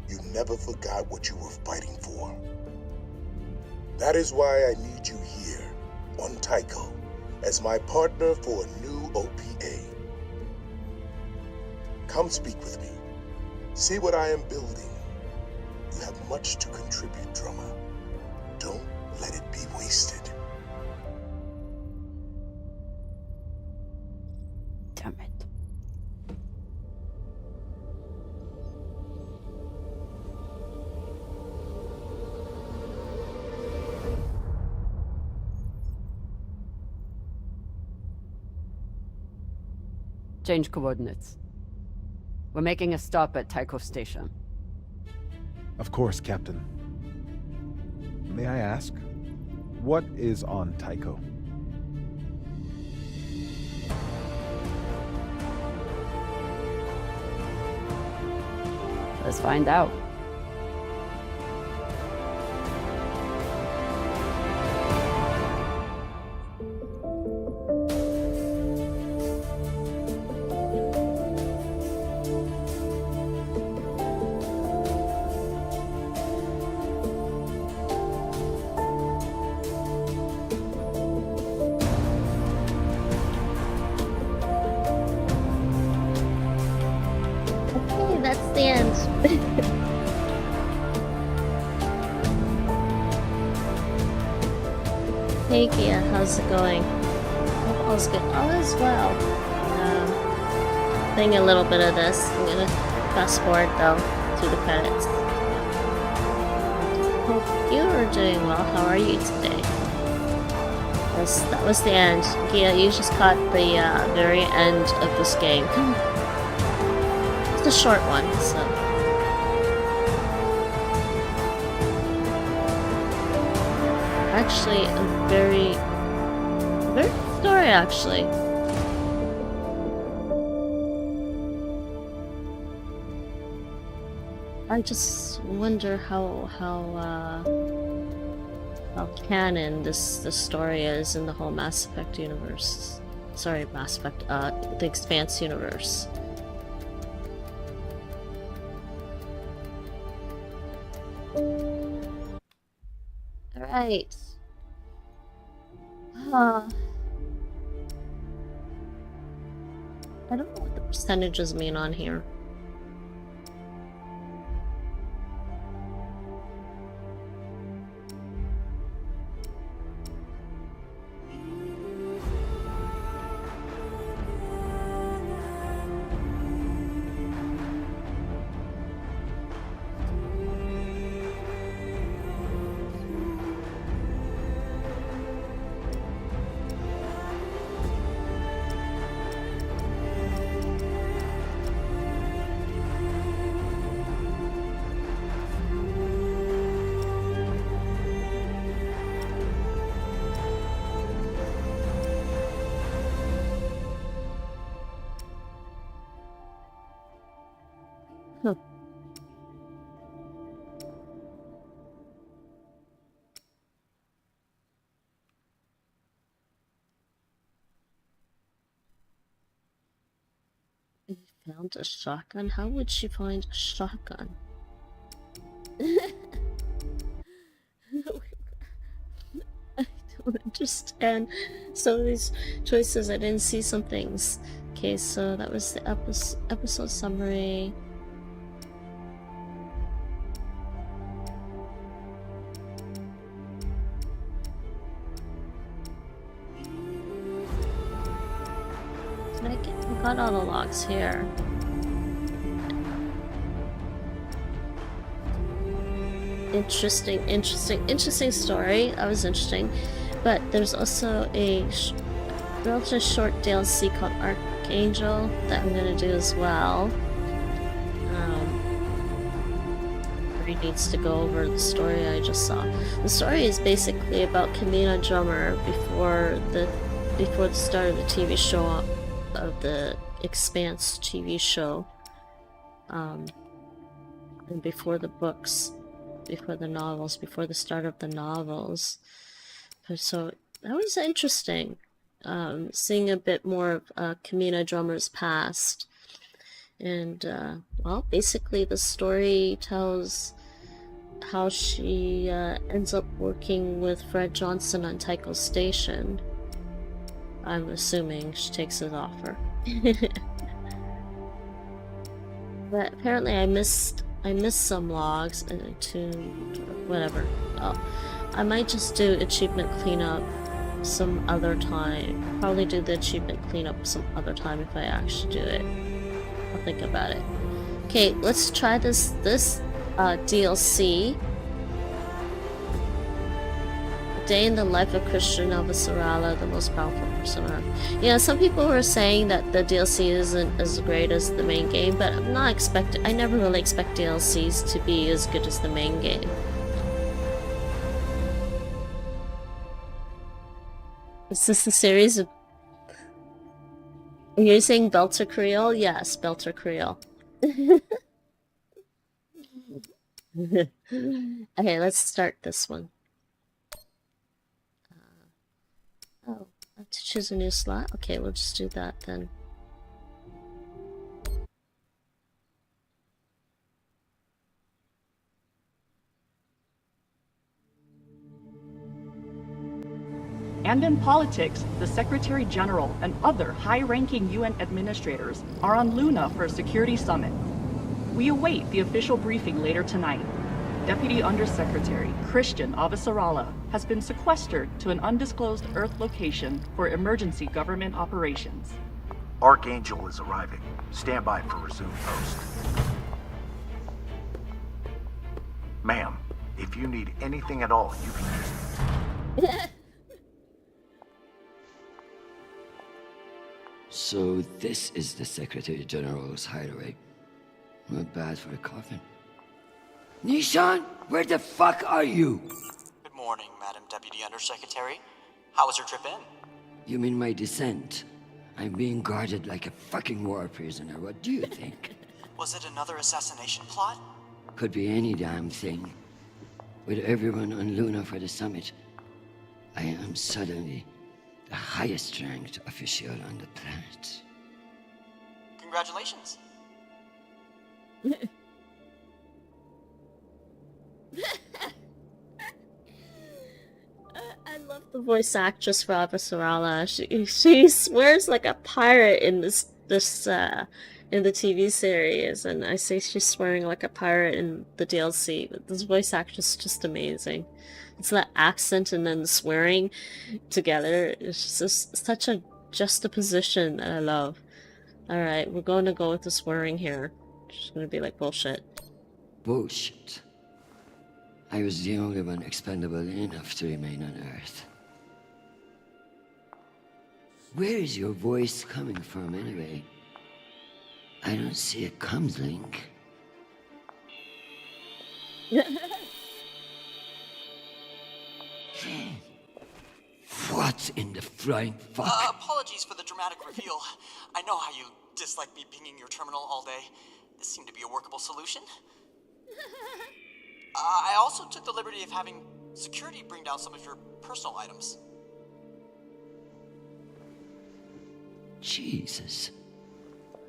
you never forgot what you were fighting for. That is why I need you here on Tycho as my partner for a new OPA. Come speak with me. See what I am building. You have much to contribute, Drummer. Don't let it be wasted. Damn it. Change coordinates. We're making a stop at Tycho Station. Of course, Captain. May I ask, what is on Tycho? Let's find out. Okay, that's the end. Hey Gia, how's it going? Hope all's good. All is well. Playing a little bit of this. I'm gonna fast forward though to the credits. Hope you are doing well. How are you today? That was the end. Gia, you just caught the very end of this game. It's a short one, so. Actually, a very good story, actually. I just wonder how canon this story is in the whole Mass Effect universe. Sorry, Mass Effect, the Expanse universe. Alright. I don't know what the percentages mean on here. Huh. I found a shotgun? How would she find a shotgun? I don't understand some of these choices. I didn't see some things. Okay, so that was the episode summary. I got all the logs here. Interesting story. That was interesting. But there's also a relatively short DLC called Archangel that I'm gonna do as well. He needs to go over the story I just saw. The story is basically about Kamina Drummer before the start of the TV show, of the Expanse TV show, and before the books, before the novels, before the start of the novels. So that was interesting, seeing a bit more of Kamina Drummer's past, And, well, basically the story tells how she ends up working with Fred Johnson on Tycho Station. I'm assuming she takes his offer. But apparently I missed some logs and whatever. Oh, I might just do achievement cleanup some other time. I'll probably do the achievement cleanup some other time if I actually do it. I'll think about it. Okay, let's try this DLC. Day in the life of Christian Avasarala, the most powerful person on Earth. Yeah, some people were saying that the DLC isn't as great as the main game, but I never really expect DLCs to be as good as the main game. Is this the series of... Are you saying Belter Creole? Yes, Belter Creole. Okay, let's start this one. Oh, I have to choose a new slot? Okay, we'll just do that then. And in politics, the Secretary General and other high-ranking UN administrators are on Luna for a security summit. We await the official briefing later tonight. Deputy Undersecretary Christian Avasarala has been sequestered to an undisclosed Earth location for emergency government operations. Archangel is arriving. Stand by for resume post. Ma'am, if you need anything at all, you can just... So this is the Secretary General's hideaway. Not bad for a coffin. Nishan, where the fuck are you? Good morning, Madam Deputy Undersecretary. How was your trip in? You mean my descent? I'm being guarded like a fucking war prisoner. What do you think? Was it another assassination plot? Could be any damn thing. With everyone on Luna for the summit, I am suddenly the highest ranked official on the planet. Congratulations. I love the voice actress for Avasarala. She swears like a pirate in this in the TV series, and I say she's swearing like a pirate in the DLC. But this voice actress is just amazing. It's that accent and then the swearing together. It's just such a juxtaposition that I love. Alright, we're going to go with the swearing here. It's gonna be like bullshit. Bullshit. I was the only one expendable enough to remain on Earth. Where is your voice coming from, anyway? I don't see a comms link. What in the flying fuck? Apologies for the dramatic reveal. I know how you dislike me pinging your terminal all day. This seemed to be a workable solution. I also took the liberty of having security bring down some of your personal items. Jesus.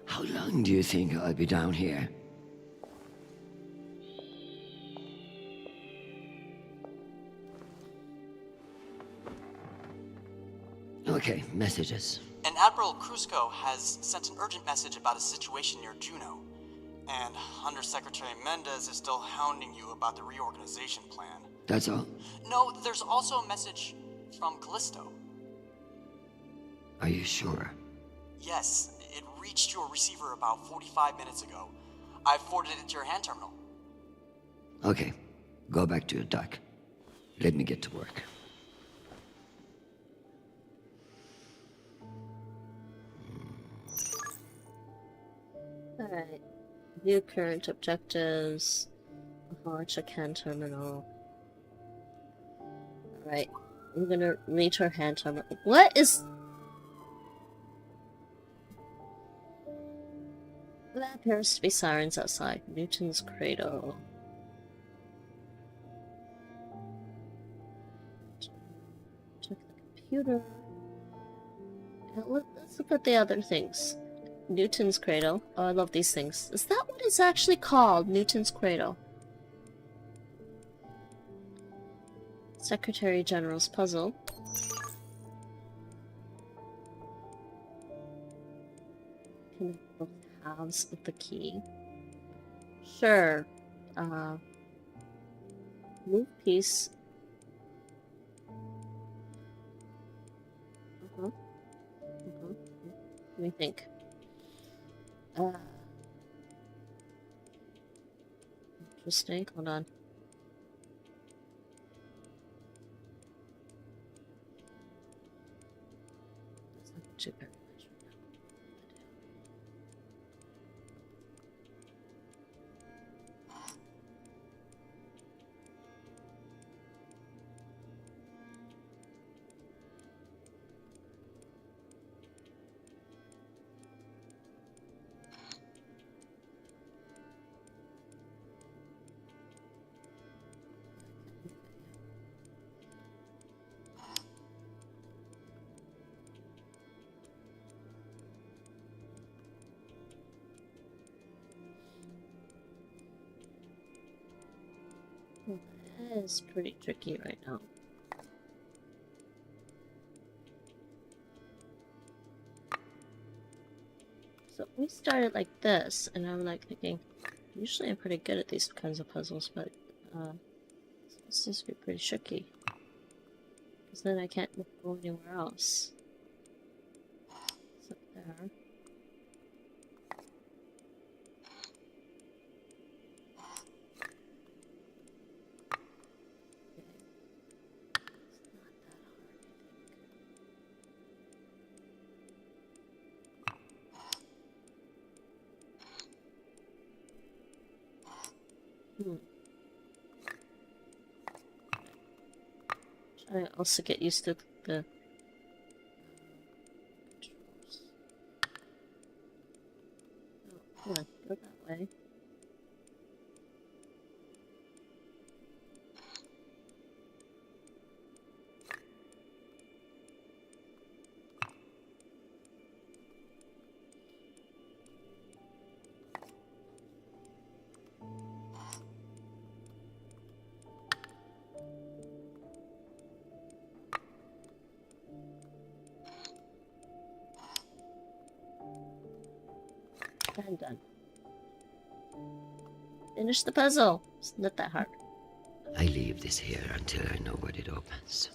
How long do you think I'll be down here? Okay, messages. And Admiral Krusco has sent an urgent message about a situation near Juno. And Undersecretary Mendez is still hounding you about the reorganization plan. That's all? No, there's also a message from Callisto. Are you sure? Yes, it reached your receiver about 45 minutes ago. I forwarded it to your hand terminal. Okay, go back to your dock. Let me get to work. Alright. View current objectives. Check hand terminal. Alright. I'm gonna reach her hand terminal. What is... There appears to be sirens outside. Newton's cradle. Check the computer. Now, let's look at the other things. Newton's Cradle. Oh, I love these things. Is that what it's actually called? Newton's Cradle. Secretary General's Puzzle. Connect both halves of the key. Sure. Move piece. Let me think. Interesting. Hold on. That's not too very much right now. That is pretty tricky right now. So we started like this, and I'm like thinking, usually I'm pretty good at these kinds of puzzles, but this seems to be pretty tricky. Because then I can't go anywhere else. It's up there. I also get used to the controls. Oh, come on, go that way. I'm done. Finish the puzzle. It's not that hard. I leave this here until I know what it opens.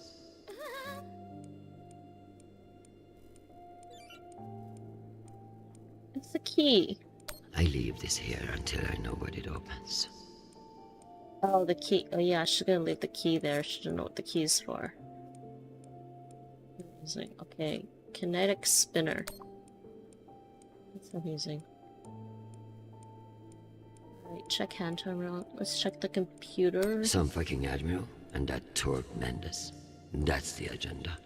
It's the key. I leave this here until I know what it opens. Oh, the key. Oh yeah, I should gonna leave the key there. I should know what the key is for. Amusing. Okay, kinetic spinner. That's amusing. Alright, check hand terminal. Let's check the computer. Some fucking admiral and that Torque Mendes. That's the agenda.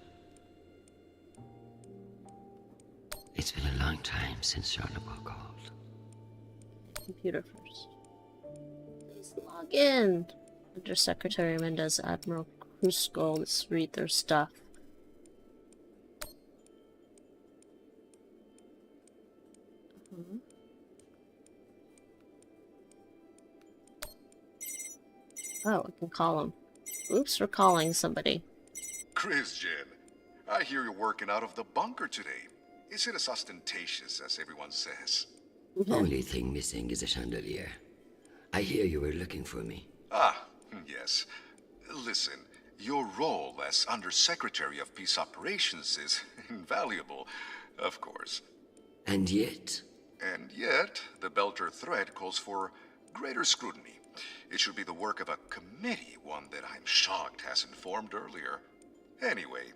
It's been a long time since Charlemagne called. Computer first. Please log in. Under Secretary Mendez, Admiral Cusco. Let's read their stuff. Oh, I can call him. Oops, we're calling somebody. Christian, I hear you're working out of the bunker today. Is it as ostentatious as everyone says? Only thing missing is a chandelier. I hear you were looking for me. Ah, yes. Listen, your role as Undersecretary of Peace Operations is invaluable, of course. And yet? And yet, the Belter threat calls for greater scrutiny. It should be the work of a committee, one that I'm shocked hasn't formed earlier. Anyway,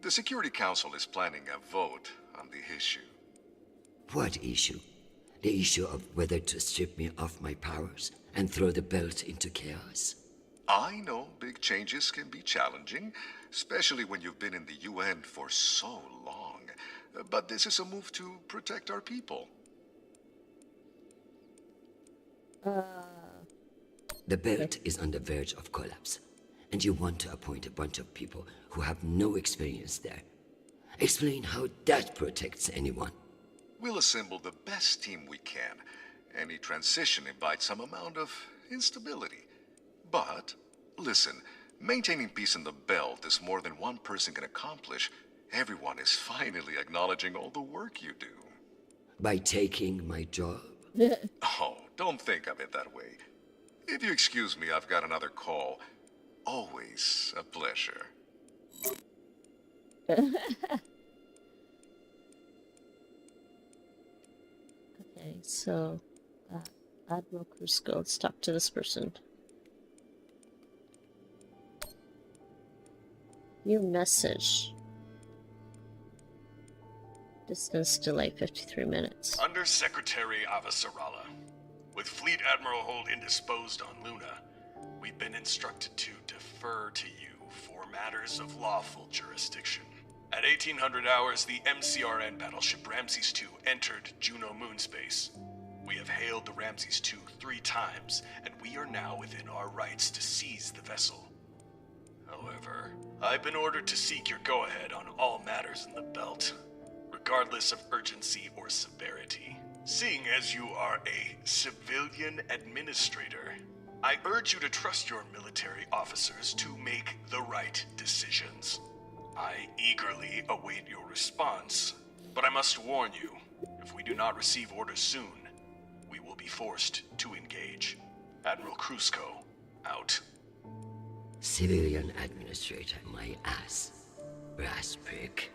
the Security Council is planning a vote on the issue. What issue? The issue of whether to strip me of my powers and throw the belt into chaos? I know big changes can be challenging, especially when you've been in the UN for so long. But this is a move to protect our people. The belt is on the verge of collapse, and you want to appoint a bunch of people who have no experience there. Explain how that protects anyone. We'll assemble the best team we can. Any transition invites some amount of instability. But, listen, maintaining peace in the belt is more than one person can accomplish. Everyone is finally acknowledging all the work you do. By taking my job? Oh, don't think of it that way. If you excuse me, I've got another call. Always a pleasure. Okay, so Admiral Cusco, let's talk to this person. New message. Distance delay 53 minutes. Under Secretary Avasarala, with Fleet Admiral Hold indisposed on Luna, we've been instructed to defer to you for matters of lawful jurisdiction. At 1800 hours, the MCRN battleship Ramses II entered Juno moonspace. We have hailed the Ramses II 3 times, and we are now within our rights to seize the vessel. However, I've been ordered to seek your go-ahead on all matters in the belt, regardless of urgency or severity. Seeing as you are a civilian administrator, I urge you to trust your military officers to make the right decisions. I eagerly await your response, but I must warn you, if we do not receive orders soon, we will be forced to engage. Admiral Cusco, out. Civilian administrator, my ass. Brass prick.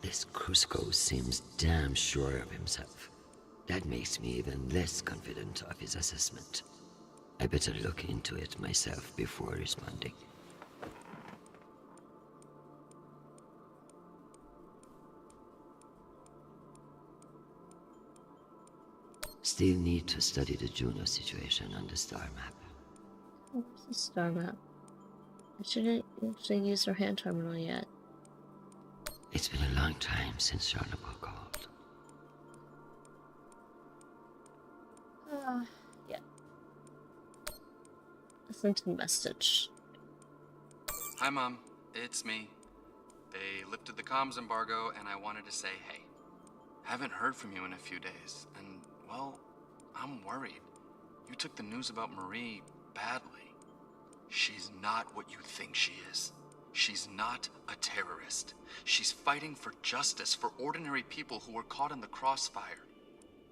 This Cusco seems damn sure of himself. That makes me even less confident of his assessment. I better look into it myself before responding. Still need to study the Juno situation on the star map. Where's the star map? I shouldn't actually use her hand terminal yet. It's been a long time since Charlebois called. Yeah. Listen to the message. Hi, Mom. It's me. They lifted the comms embargo, and I wanted to say hey. Haven't heard from you in a few days, and, well, I'm worried. You took the news about Marie badly. She's not what you think she is. She's not a terrorist. She's fighting for justice for ordinary people who were caught in the crossfire.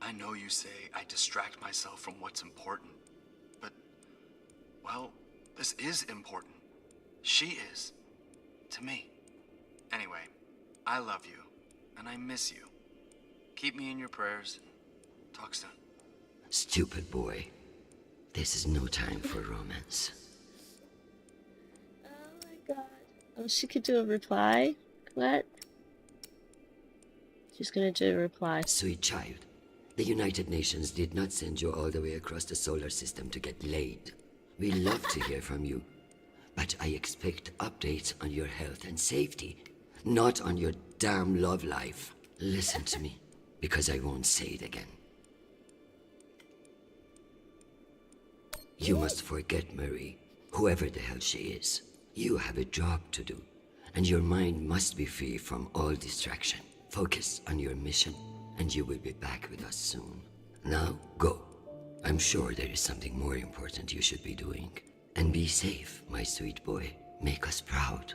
I know you say I distract myself from what's important, but, well, this is important. She is. To me. Anyway, I love you, and I miss you. Keep me in your prayers. Talk soon. Stupid boy. This is no time for romance. Oh my god. Oh, she could do a reply? What? She's gonna do a reply. Sweet child. The United Nations did not send you all the way across the solar system to get laid. We love to hear from you, but I expect updates on your health and safety, not on your damn love life. Listen to me, because I won't say it again. You must forget Marie, whoever the hell she is. You have a job to do, and your mind must be free from all distraction. Focus on your mission, and you will be back with us soon. Now, go. I'm sure there is something more important you should be doing. And be safe, my sweet boy. Make us proud.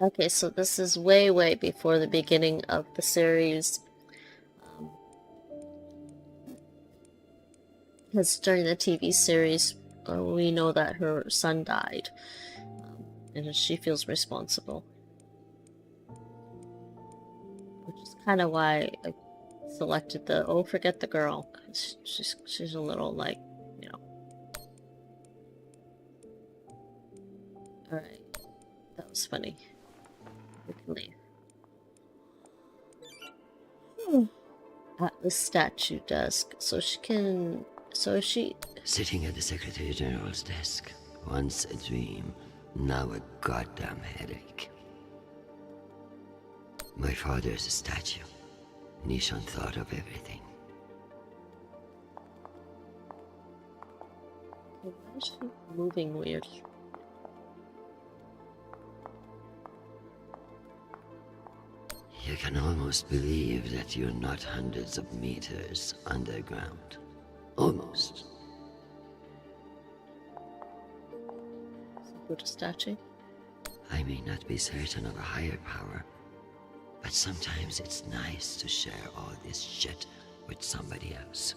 Okay, so this is way, way before the beginning of the series. Because during the TV series, we know that her son died. And she feels responsible. Which is kind of why I selected the, oh, forget the girl. She's a little, like, you know. Alright. That was funny. We can leave. At the statue desk. So she can... So is she... Sitting at the Secretary General's desk. Once a dream, now a goddamn headache. My father's a statue. Nishon thought of everything. Why is she moving weird? You can almost believe that you're not hundreds of meters underground. Almost. Buddha statue. I may not be certain of a higher power, but sometimes it's nice to share all this shit with somebody else.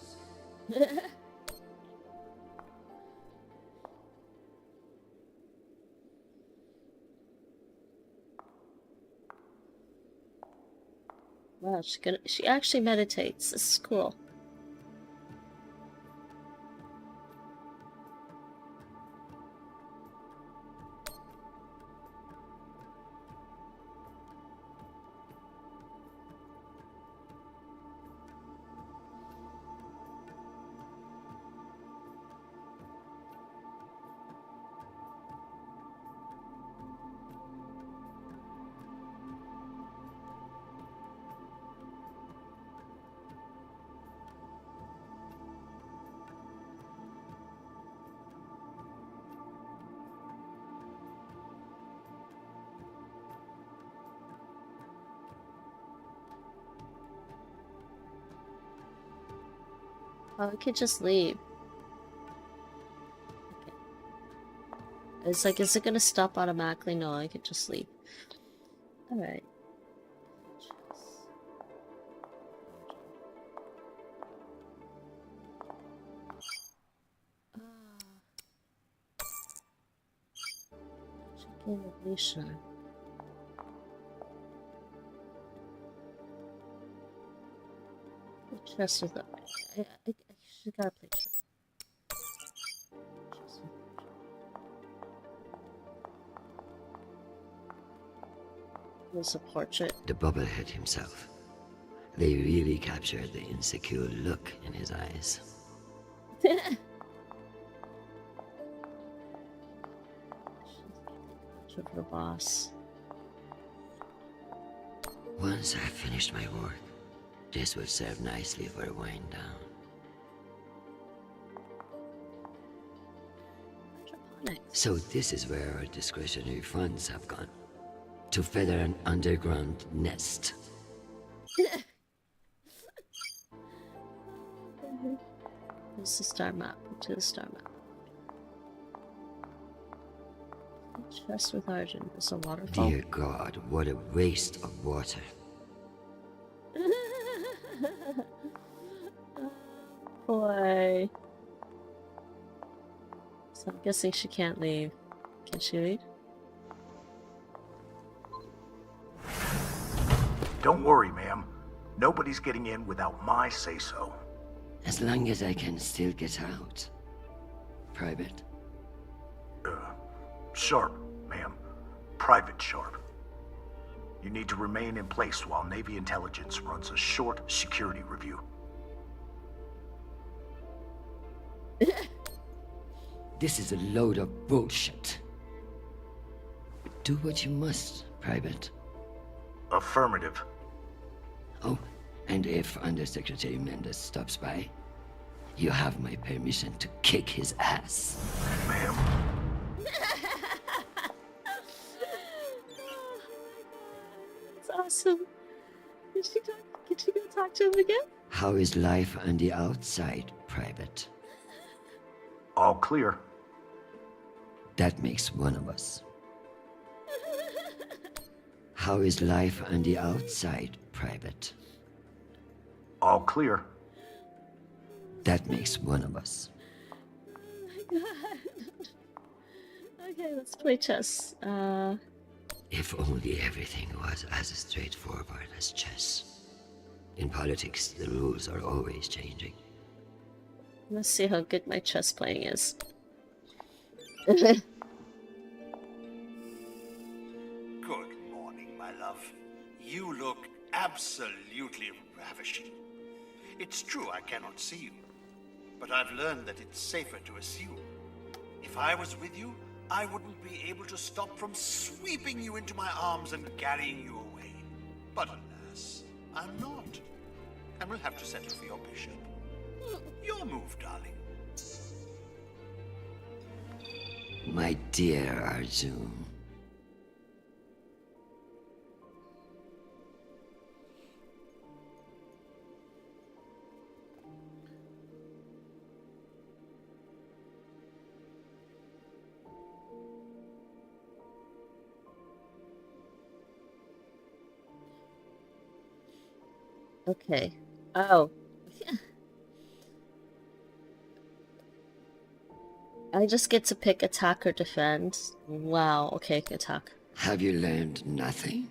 Wow, she actually meditates. This is cool. Oh, I could just leave. Okay. It's like, is it gonna stop automatically? No, I could just leave. Alright. Check in with Nisha. Chess with she gotta play chess. There's a portrait. The bubblehead himself. They really captured the insecure look in his eyes. Of her boss. Once I've finished my work, this will serve nicely for a wind down. So this is where our discretionary funds have gone. To feather an underground nest. There's the star map. To the star map. Chest with Argent. There's a waterfall. Dear God, what a waste of water. Boy. So I'm guessing she can't leave. Can she leave? Don't worry, ma'am. Nobody's getting in without my say-so. As long as I can still get out. Private. Sharp, ma'am. Private Sharp. You need to remain in place while Navy Intelligence runs a short security review. This is a load of bullshit. Do what you must, Private. Affirmative. Oh, and if Undersecretary Mendes stops by, you have my permission to kick his ass. Ma'am? That's awesome. Can she go talk to him again? How is life on the outside, Private? All clear. That makes one of us. How is life on the outside, Private? All clear. That makes one of us. Oh my god. Okay, let's play chess. If only everything was as straightforward as chess. In politics, the rules are always changing. Let's see how good my chess playing is. Good morning, my love. You look absolutely ravishing. It's true I cannot see you, but I've learned that it's safer to assume. If I was with you, I wouldn't be able to stop from sweeping you into my arms and carrying you away. But alas, I'm not. And we'll have to settle for your bishop. Your move, darling. My dear Arjun. Okay. Oh. I just get to pick attack or defend. Wow, okay, attack. Have you learned nothing?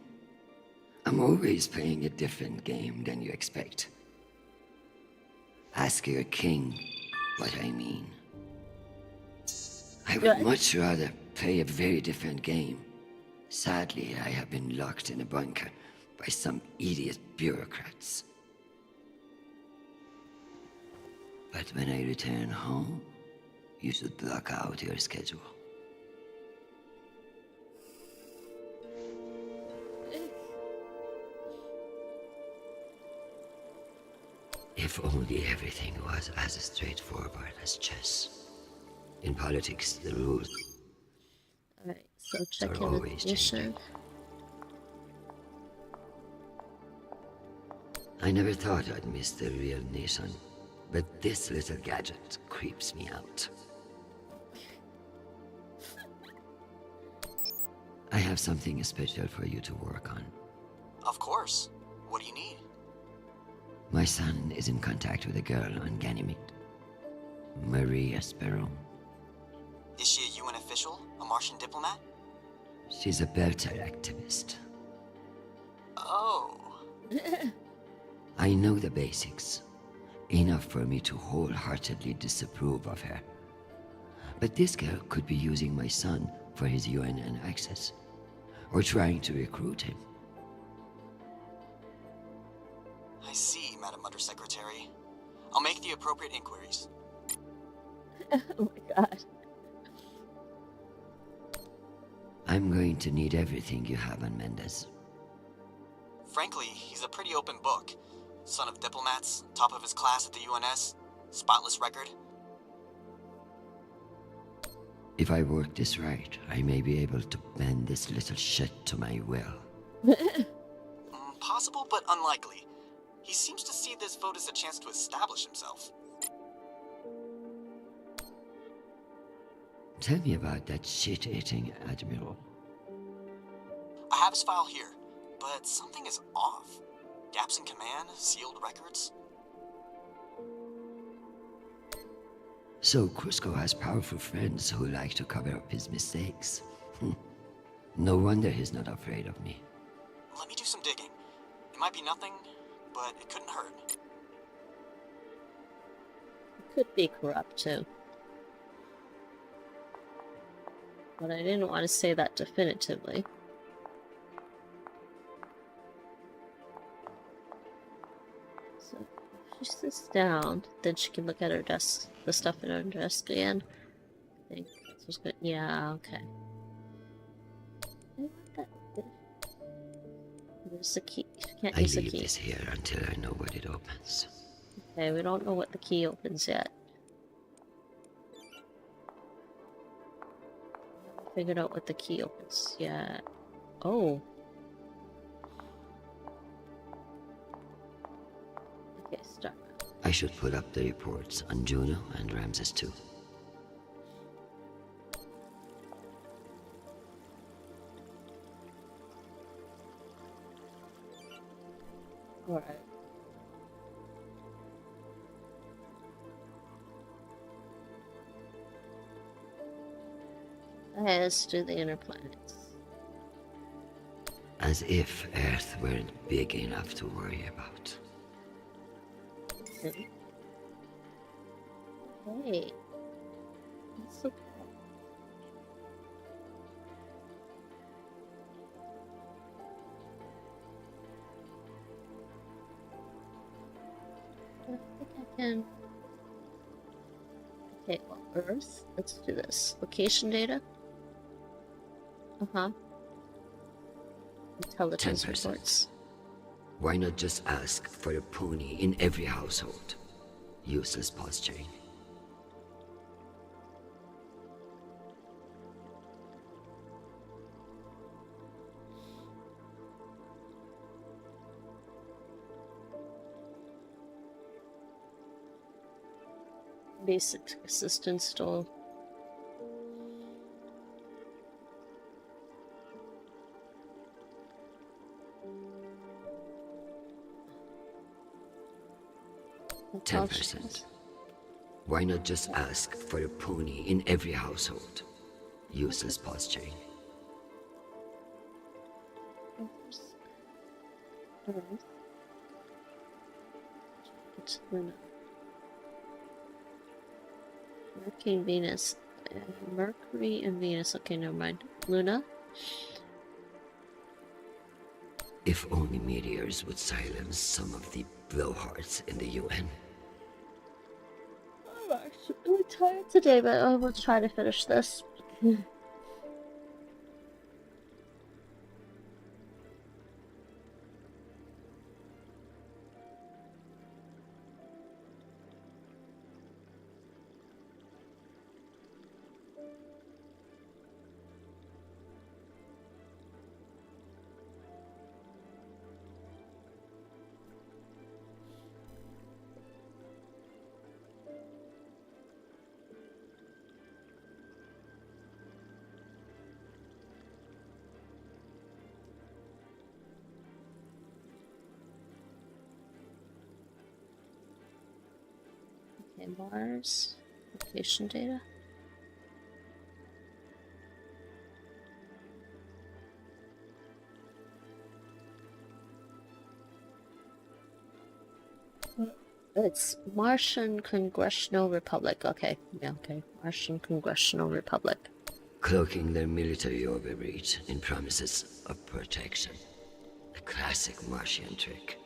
I'm always playing a different game than you expect. Ask your king what I mean. I would much rather play a very different game. Sadly, I have been locked in a bunker by some idiot bureaucrats. But when I return home, you should block out your schedule. If only everything was as straightforward as chess. In politics, the rules Alright, so check are in always with mission. I never thought I'd miss the real nation, but this little gadget creeps me out. I have something special for you to work on. Of course. What do you need? My son is in contact with a girl on Ganymede. Maria Sparrow. Is she a UN official? A Martian diplomat? She's a Belter activist. Oh. I know the basics. Enough for me to wholeheartedly disapprove of her. But this girl could be using my son for his UNN access. Or trying to recruit him. I see, Madam Undersecretary. I'll make the appropriate inquiries. Oh my god. I'm going to need everything you have on Mendez. Frankly, he's a pretty open book. Son of diplomats, top of his class at the UNS, spotless record. If I work this right, I may be able to bend this little shit to my will. Possible, but unlikely. He seems to see this vote as a chance to establish himself. Tell me about that shit-eating admiral. I have his file here, but something is off. Gaps in command, sealed records. So Cusco has powerful friends who like to cover up his mistakes. No wonder he's not afraid of me. Let me do some digging. It might be nothing, but it couldn't hurt. It could be corrupt too. But I didn't want to say that definitively. So if she sits down, then she can look at her desk, the stuff in her desk again. I think that's what's good. Yeah, okay. There's a key. She can't I use the leave key. this here until I know what it opens. Okay, we don't know what the key opens yet. Figured out what the key opens yet. Oh. Okay, start. I should put up the reports on Juno and Ramses too. Alright. Okay, let's do the inner planets. As if Earth weren't big enough to worry about. Okay. Hey. That's so cool. I think I can. Okay, well, Earth. Let's do this. Location data. Uh-huh. Intelligence 10%. reports. Why not just ask for a pony in every household? Useless posturing. Basic assistance tool. 10%. Why not just ask for a pony in every household? Useless posturing. It's Luna. Mercury and Venus. Mercury and Venus. Okay, never mind. Luna? If only meteors would silence some of the blowhards in the UN. I'm actually really tired today, but I will try to finish this. Okay, Mars. Location data. It's Martian Congressional Republic. Okay, yeah, okay. Martian Congressional Republic. Cloaking their military overreach in promises of protection. A classic Martian trick.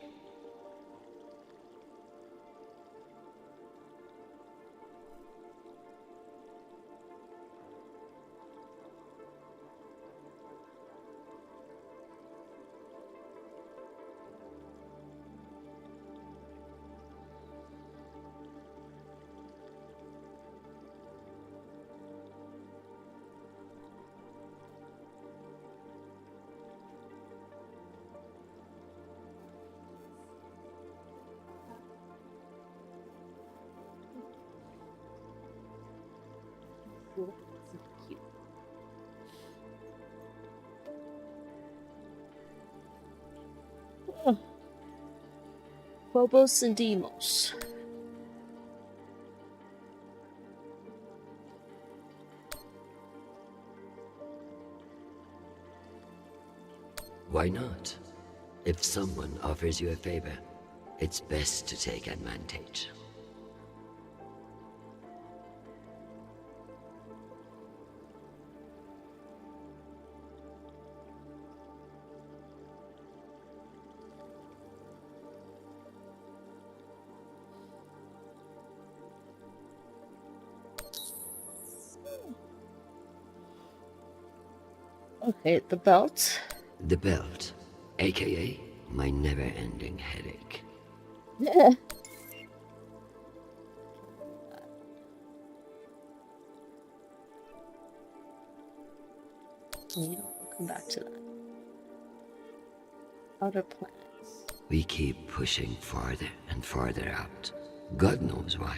Phobos and Deimos. Why not? If someone offers you a favor, it's best to take advantage. Okay, the belt. The belt, aka my never-ending headache. Yeah. Oh, you know, we'll come back to that. Outer planets. We keep pushing farther and farther out. God knows why.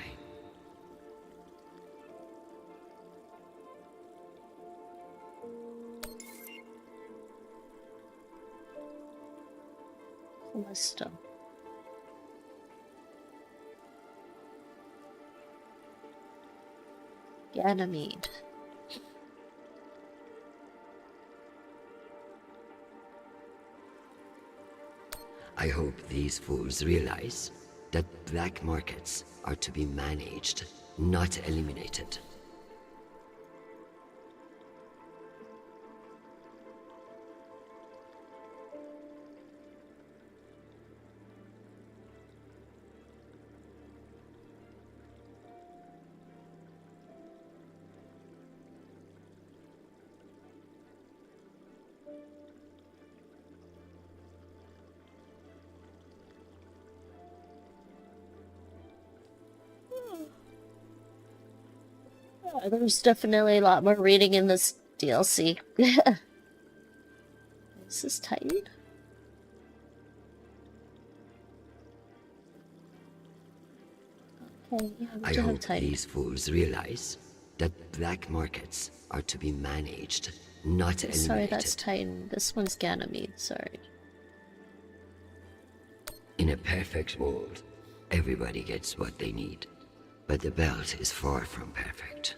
Callisto. Ganymede. I hope these fools realize that black markets are to be managed, not eliminated. There's definitely a lot more reading in this DLC. Is this Titan? Okay, yeah, we I do have hope Titan. these fools realize that black markets are to be managed, not eliminated. Sorry, that's Titan. This one's Ganymede, sorry. In a perfect world, everybody gets what they need. But the belt is far from perfect.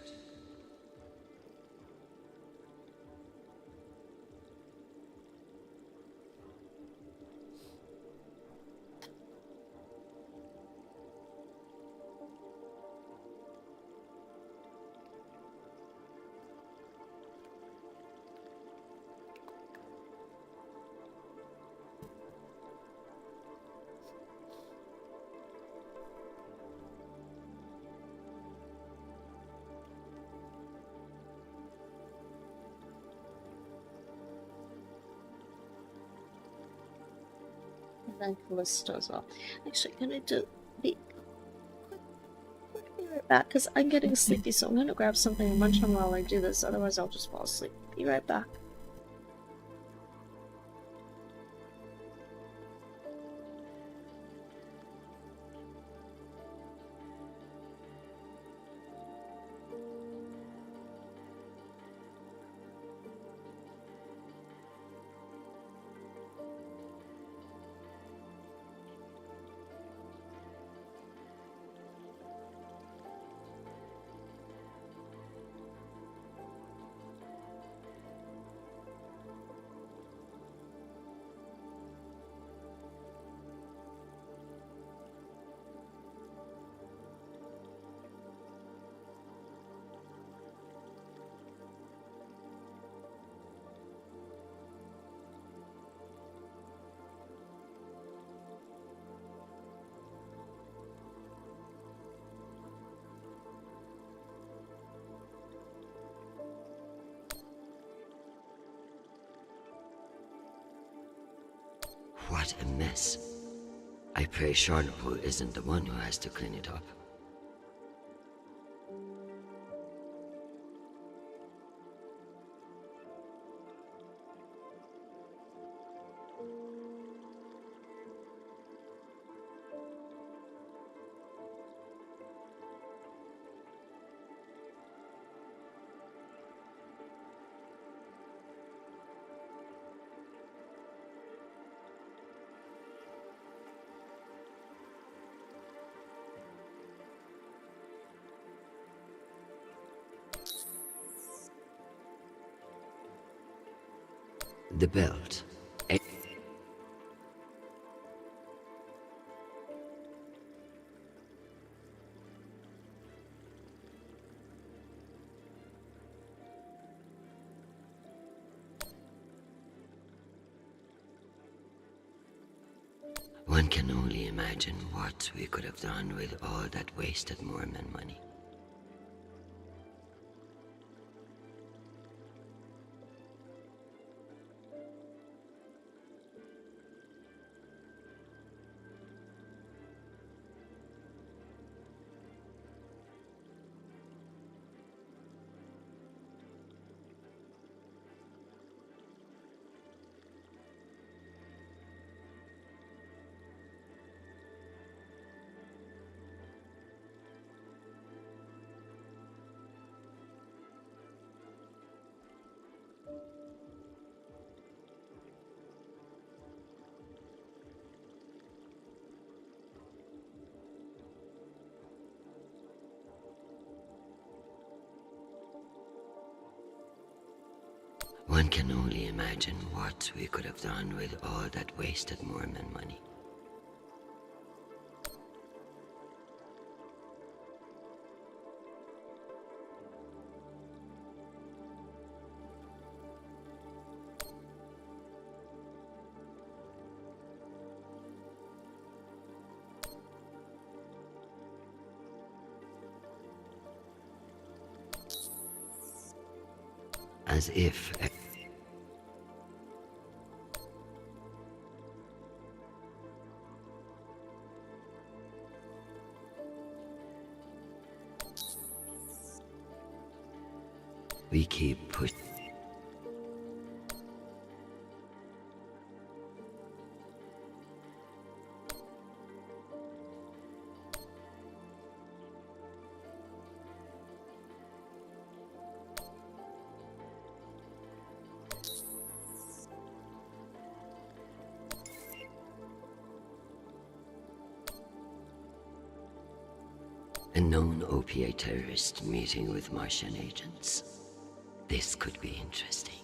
And then Callisto as well. Actually, can I do be right back? Because I'm getting sleepy, so I'm gonna grab something and munch on while I do this. Otherwise, I'll just fall asleep. Be right back. What a mess. I pray Charlotte isn't the one who has to clean it up. The belt. One can only imagine what we could have done with all that wasted Mormon money. One can only imagine what we could have done with all that wasted Mormon money. As if we keep pushing. A known OPA terrorist meeting with Martian agents. This could be interesting.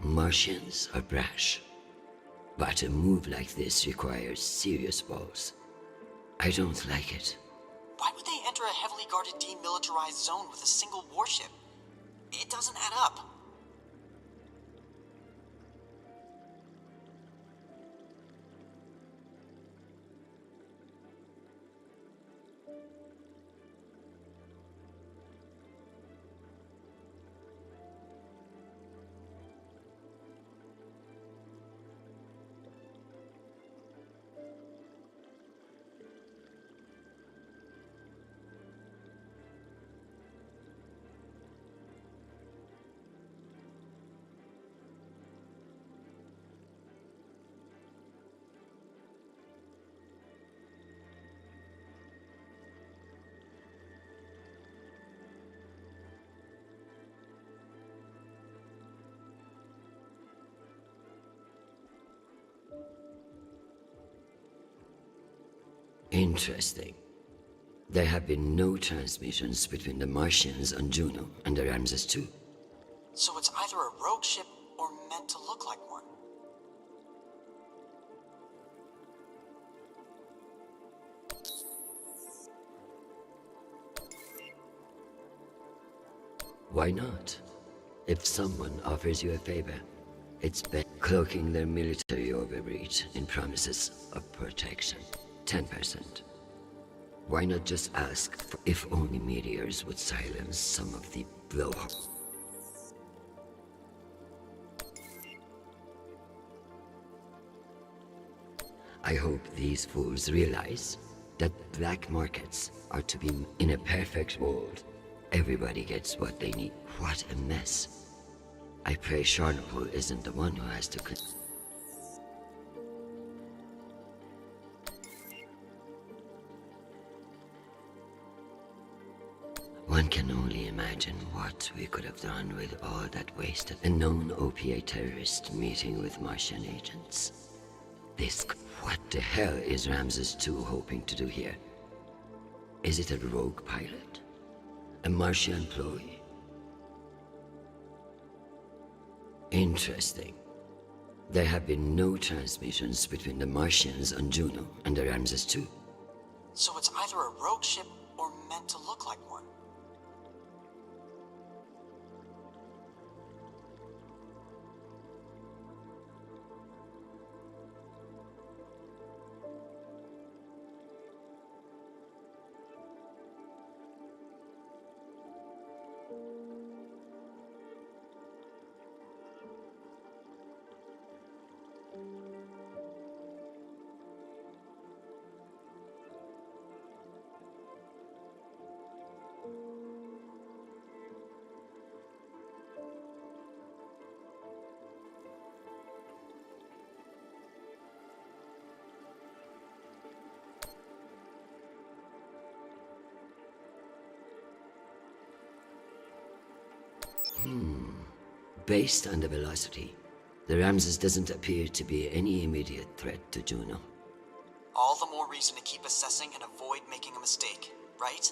Martians are brash, but a move like this requires serious balls. I don't like it. Why would they enter a heavily guarded demilitarized zone with a single warship? It doesn't add up. Interesting. There have been no transmissions between the Martians on Juno and the Ramses II. So it's either a rogue ship or meant to look like one. Why not? If someone offers you a favor, it's better cloaking their military overreach in promises of protection. 10%. Why not just ask for if only meteors would silence some of the blowholes? I hope these fools realize that black markets are to be in a perfect world. Everybody gets what they need. What a mess. I pray Chernobyl isn't the one who has to One can only imagine what we could have done with all that waste. A known OPA terrorist meeting with Martian agents. What the hell is Ramses II hoping to do here? Is it a rogue pilot? A Martian employee? Interesting. There have been no transmissions between the Martians on Juno and the Ramses II. So it's either a rogue ship or meant to look like one. Based on the velocity, the Ramses doesn't appear to be any immediate threat to Juno. All the more reason to keep assessing and avoid making a mistake, right?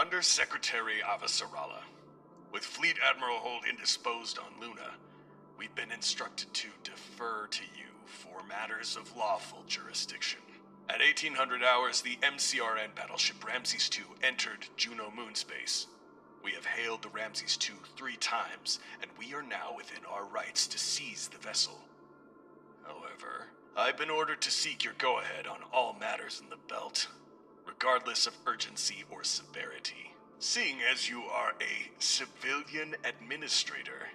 Undersecretary Avasarala, with Fleet Admiral Hold indisposed on Luna, we've been instructed to defer to you for matters of lawful jurisdiction. At 1800 hours, the MCRN battleship Ramses II entered Juno moonspace. We have hailed the Ramses II 3 times, and we are now within our rights to seize the vessel. However, I've been ordered to seek your go-ahead on all matters in the belt, regardless of urgency or severity. Seeing as you are a civilian administrator,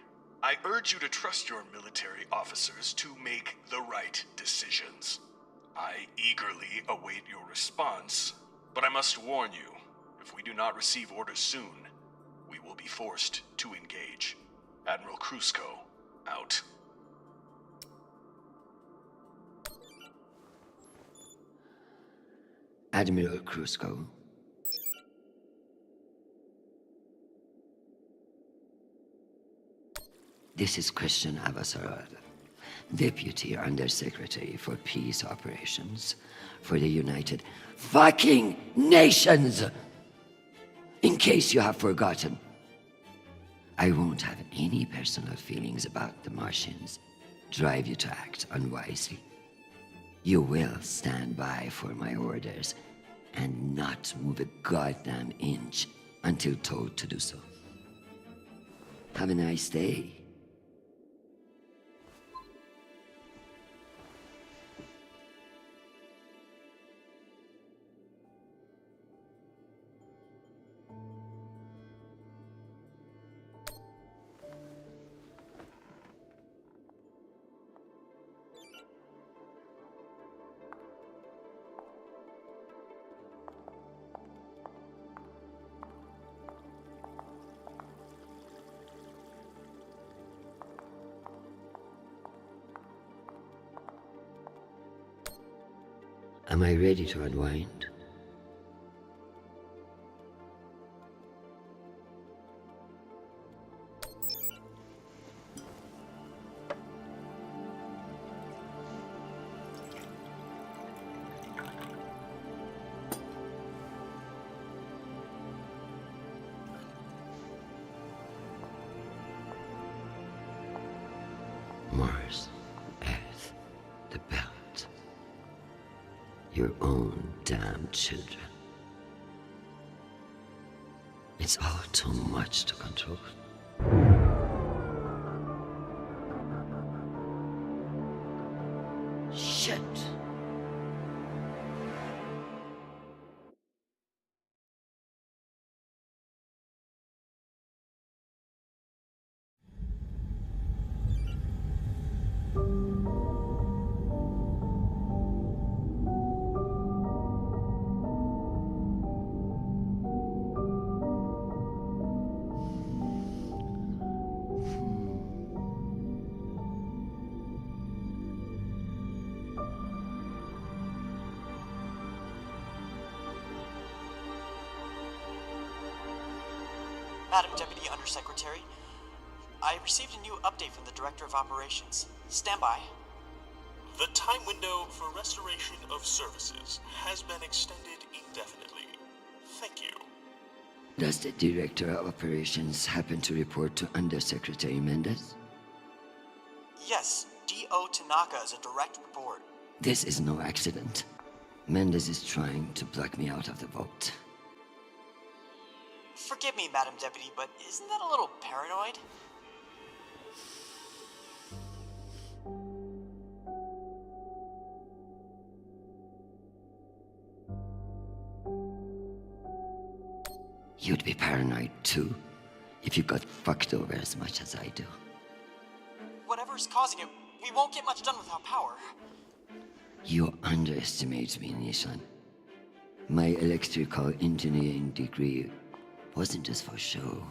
I urge you to trust your military officers to make the right decisions. I eagerly await your response, but I must warn you, if we do not receive orders soon, we will be forced to engage. Admiral Krusko, out. Admiral Krusko. This is Christian Avasarala, Deputy Undersecretary for Peace Operations for the United fucking Nations! In case you have forgotten, I won't have any personal feelings about the Martians drive you to act unwisely. You will stand by for my orders and not move a goddamn inch until told to do so. Have a nice day. Am I ready to unwind? Mars, Earth, the belt. Your own damn children. It's all too much to control. Shit. Madam Deputy Undersecretary, I received a new update from the Director of Operations. Stand by. The time window for restoration of services has been extended indefinitely. Thank you. Does the Director of Operations happen to report to Undersecretary Mendez? Yes, D.O. Tanaka is a direct report. This is no accident. Mendez is trying to block me out of the vote. Forgive me, Madam Deputy, but isn't that a little paranoid? You'd be paranoid too, if you got fucked over as much as I do. Whatever's causing it, we won't get much done without power. You underestimate me, Nishan. My electrical engineering degree wasn't just for show.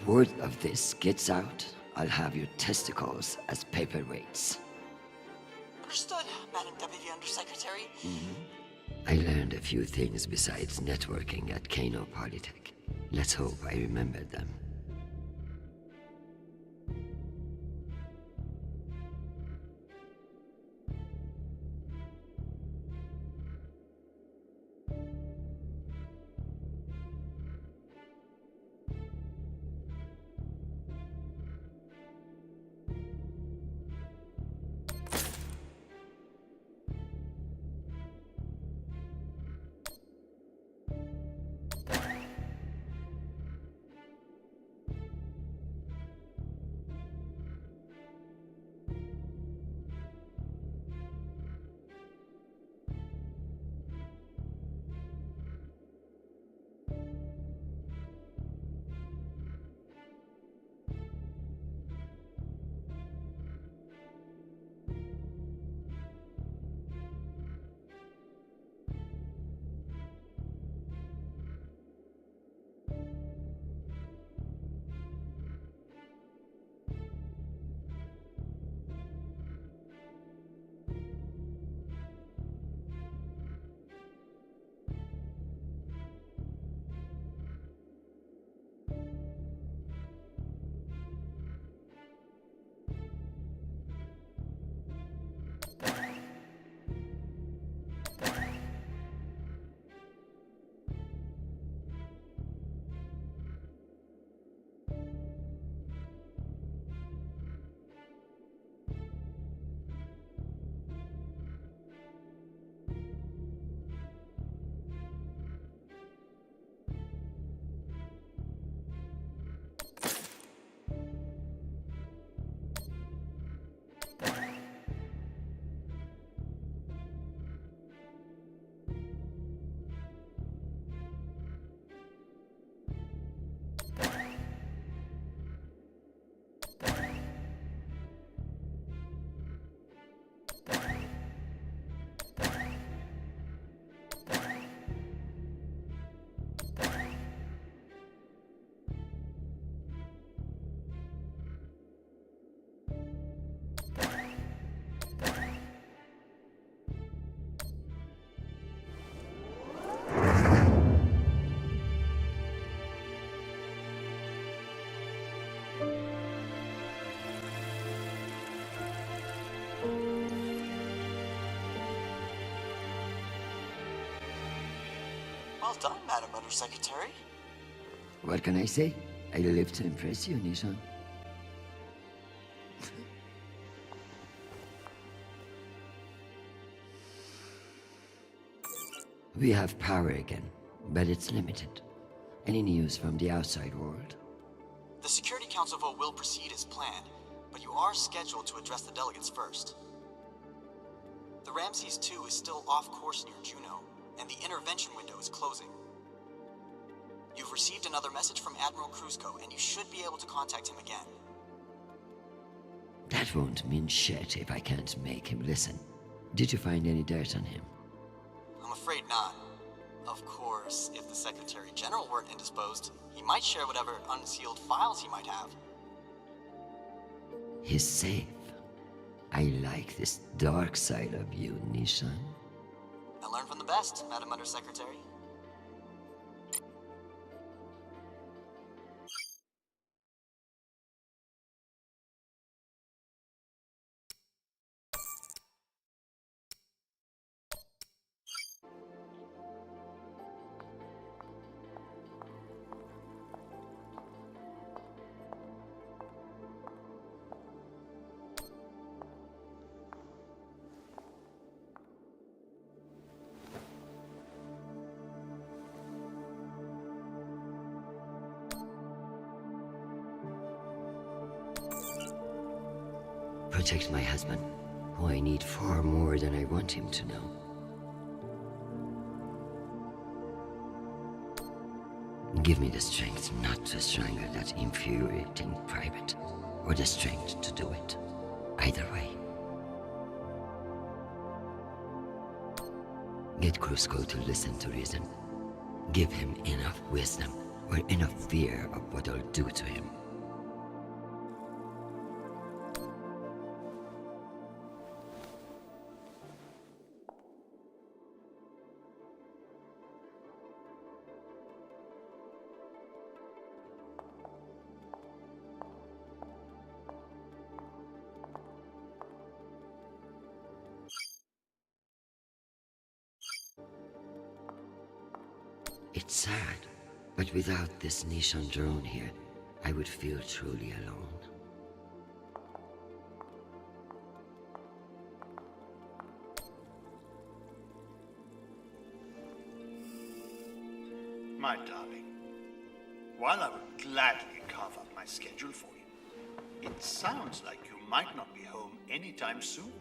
Word of this gets out, I'll have your testicles as paperweights. Understood, Madam Deputy Undersecretary. I learned a few things besides networking at Kano Polytech. Let's hope I remembered them. Well done, Madam Undersecretary. What can I say? I live to impress you, Nishan. We have power again, but it's limited. Any news from the outside world? The Security Council vote will proceed as planned, but you are scheduled to address the delegates first. The Ramses 2 is still off course near Juno, and the intervention window is closing. You've received another message from Admiral Kruzko, and you should be able to contact him again. That won't mean shit if I can't make him listen. Did you find any dirt on him? I'm afraid not. Of course, if the Secretary General weren't indisposed, he might share whatever unsealed files he might have. He's safe. I like this dark side of you, Nishan. I learned from the best, Madam Undersecretary. Protect my husband, who I need far more than I want him to know. Give me the strength not to strangle that infuriating private, or the strength to do it. Either way. Get Kruzko to listen to reason. Give him enough wisdom, or enough fear of what I'll do to him. It's sad, but without this Nishan drone here, I would feel truly alone. My darling, while I would gladly carve up my schedule for you, it sounds like you might not be home anytime soon.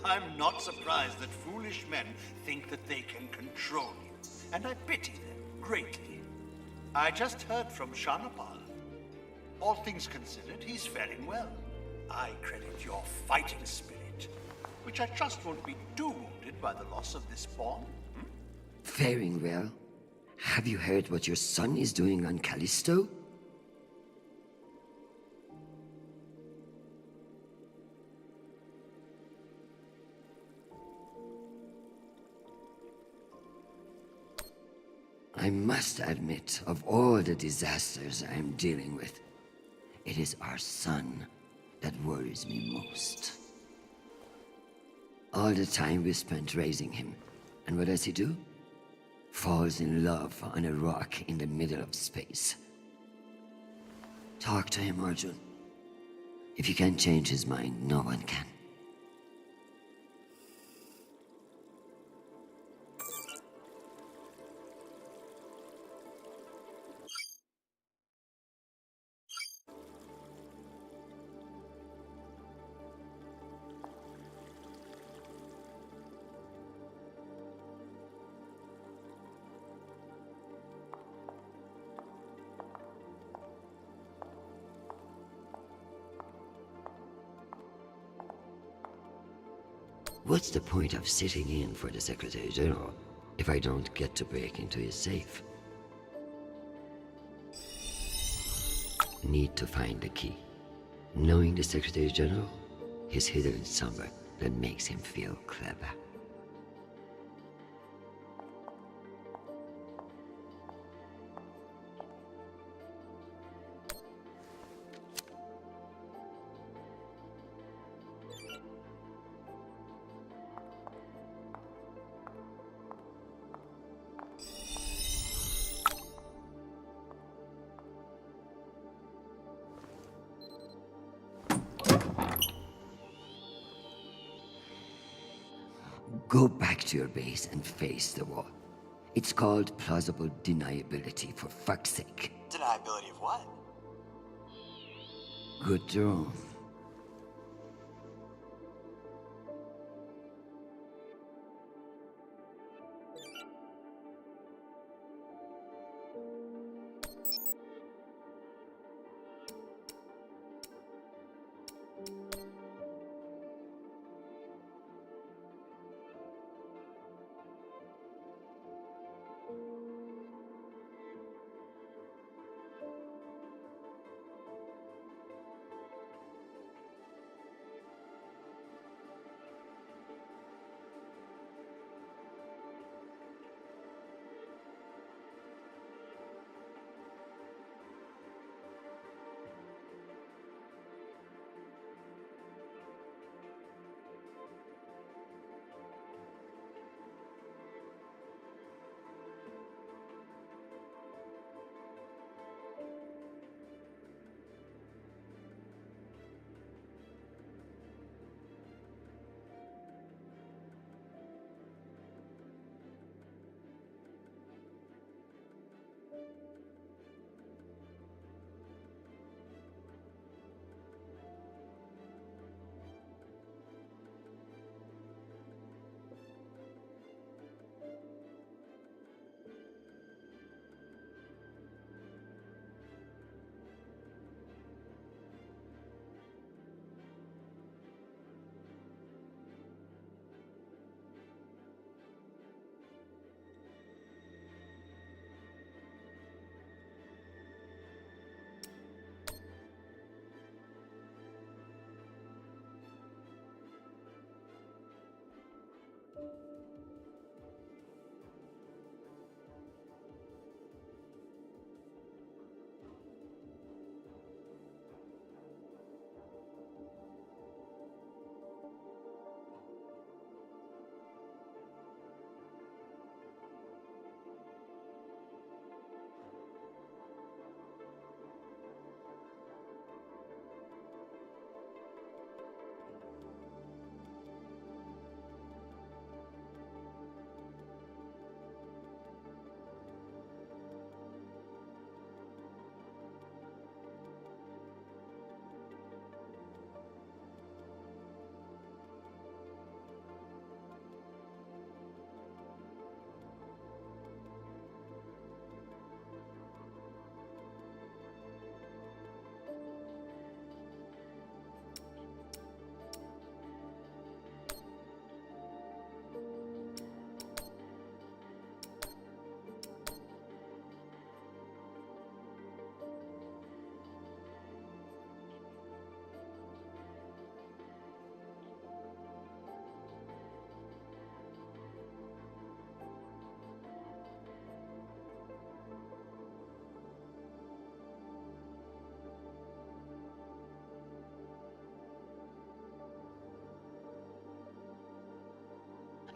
I'm not surprised that foolish men think that they can control you, and I pity them greatly. I just heard from Shanapal. All things considered, he's faring well. I credit your fighting spirit, which I trust won't be too wounded by the loss of this pawn. Faring well? Have you heard what your son is doing on Callisto? I must admit, of all the disasters I am dealing with, it is our son that worries me most. All the time we spent raising him, and what does he do? Falls in love on a rock in the middle of space. Talk to him, Arjun. If you can't change his mind, no one can. What's the point of sitting in for the Secretary General if I don't get to break into his safe? Need to find the key. Knowing the Secretary General, he's hidden somewhere that makes him feel clever. Go back to your base and face the war. It's called plausible deniability, for fuck's sake. Deniability of what? Good draw.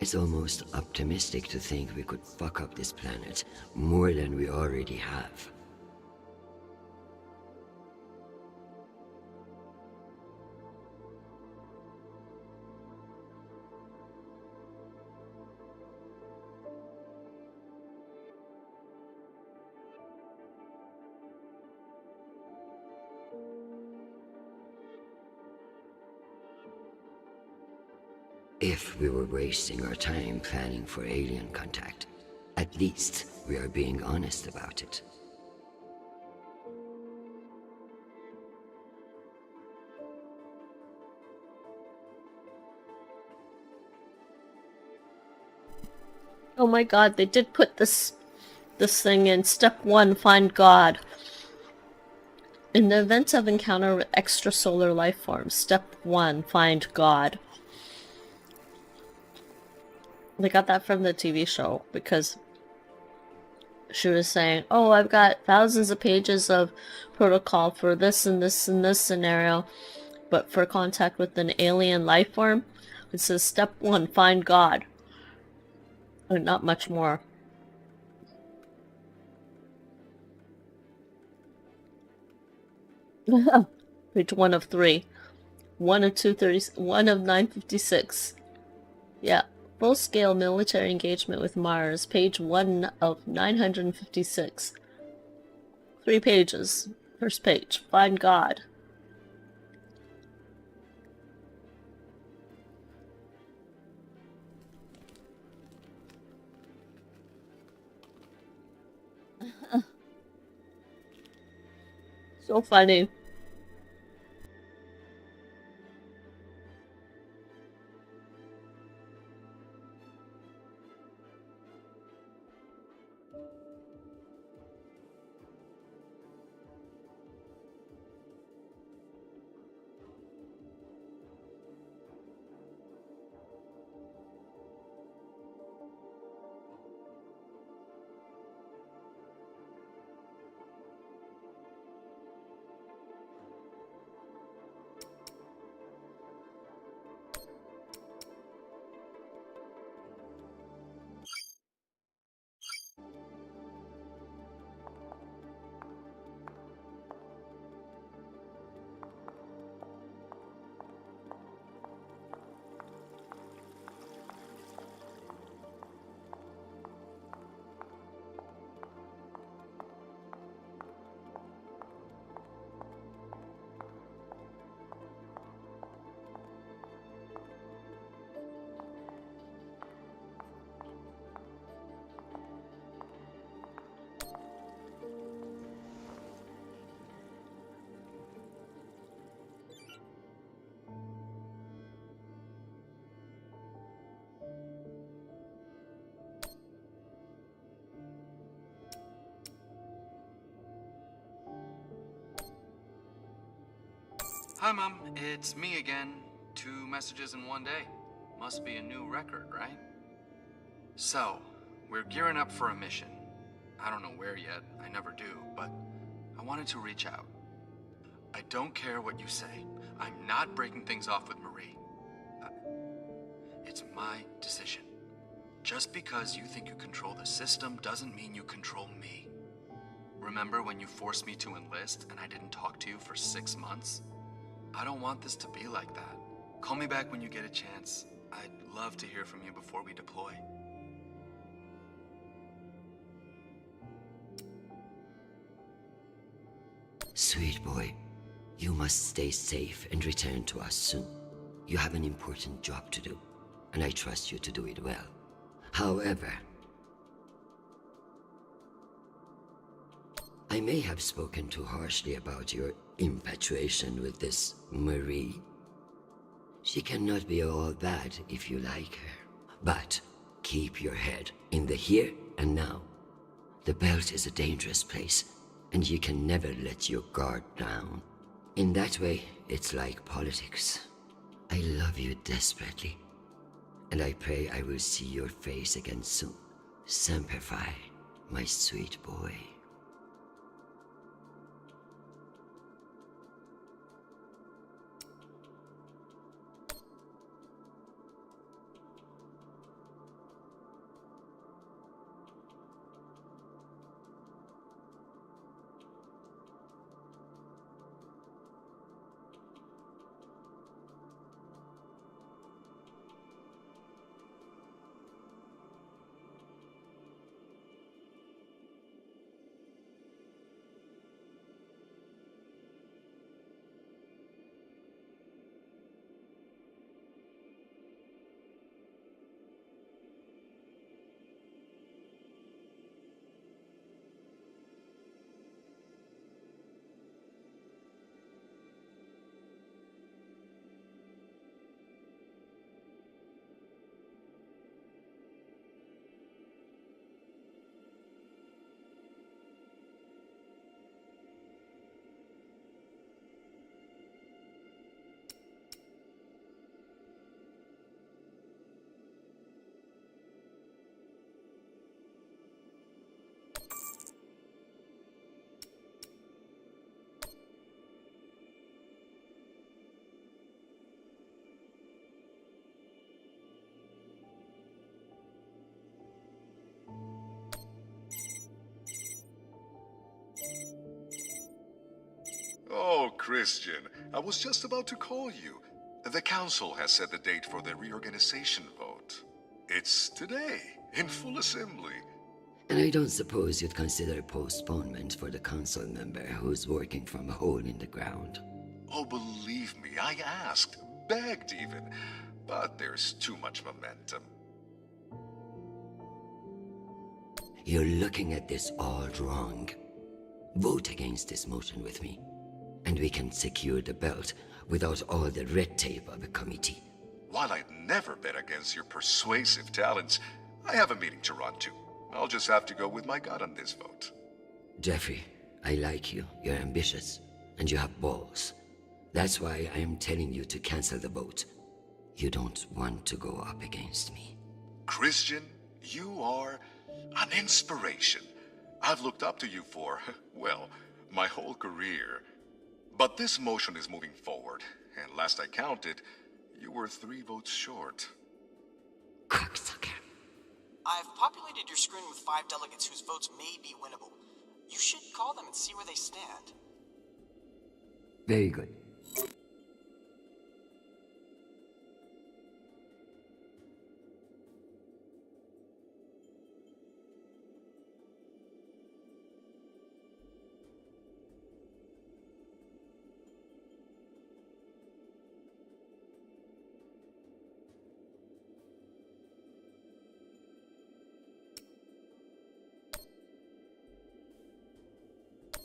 It's almost optimistic to think we could fuck up this planet more than we already have. If we were wasting our time planning for alien contact, at least we are being honest about it. Oh my god, they did put this thing in. Step 1, find God. In the event of encounter with extrasolar life forms, step 1, find God. They got that from the TV show because she was saying, oh, I've got thousands of pages of protocol for this and this and this scenario, but for contact with an alien life form, it says step 1, find God. And not much more. Page 1 of 3. 1 of 230. 1 of 956. Yeah. Full-scale military engagement with Mars, page 1 of 956. 3 pages. First page. Find God. So funny. Hi, Mom. It's me again. 2 messages in one day. Must be a new record, right? So, we're gearing up for a mission. I don't know where yet, I never do, but I wanted to reach out. I don't care what you say. I'm not breaking things off with Marie. It's my decision. Just because you think you control the system doesn't mean you control me. Remember when you forced me to enlist and I didn't talk to you for 6 months? I don't want this to be like that. Call me back when you get a chance. I'd love to hear from you before we deploy. Sweet boy, you must stay safe and return to us soon. You have an important job to do, and I trust you to do it well. However, I may have spoken too harshly about your infatuation with this Marie. She cannot be all bad if you like her. But keep your head in the here and now. The belt is a dangerous place, and you can never let your guard down. In that way, it's like politics. I love you desperately, and I pray I will see your face again soon. Semper Fi, my sweet boy. Oh, Christian, I was just about to call you. The council has set the date for the reorganization vote. It's today, in full assembly. And I don't suppose you'd consider postponement for the council member who's working from a hole in the ground. Oh, believe me, I asked, begged even, but there's too much momentum. You're looking at this all wrong. Vote against this motion with me, and we can secure the belt without all the red tape of a committee. While I'd never bet against your persuasive talents, I have a meeting to run to. I'll just have to go with my gut on this vote. Jeffrey, I like you. You're ambitious, and you have balls. That's why I am telling you to cancel the vote. You don't want to go up against me. Christian, you are an inspiration. I've looked up to you for, well, my whole career. But this motion is moving forward, and last I counted, you were 3 votes short. Cocksucker. I've populated your screen with 5 delegates whose votes may be winnable. You should call them and see where they stand. Very good.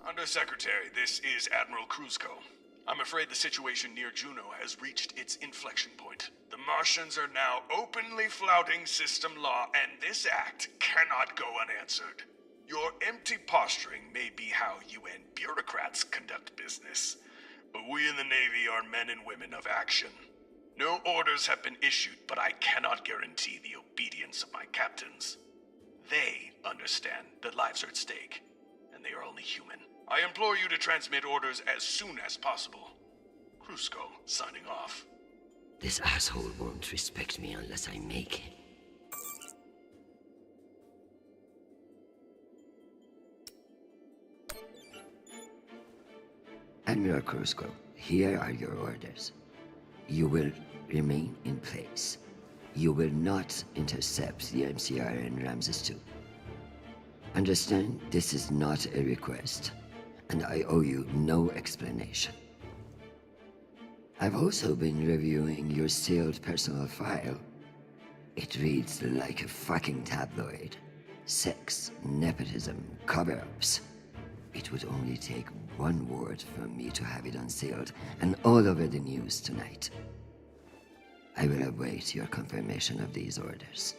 Undersecretary, this is Admiral Kruzko. I'm afraid the situation near Juno has reached its inflection point. The Martians are now openly flouting system law, and this act cannot go unanswered. Your empty posturing may be how UN bureaucrats conduct business, but we in the Navy are men and women of action. No orders have been issued, but I cannot guarantee the obedience of my captains. They understand that lives are at stake, and they are only human. I implore you to transmit orders as soon as possible. Kruzko, signing off. This asshole won't respect me unless I make him. Admiral Kruzko, here are your orders. You will remain in place. You will not intercept the MCR in Ramses 2. Understand, this is not a request, and I owe you no explanation. I've also been reviewing your sealed personal file. It reads like a fucking tabloid. Sex, nepotism, cover-ups. It would only take one word from me to have it unsealed and all over the news tonight. I will await your confirmation of these orders.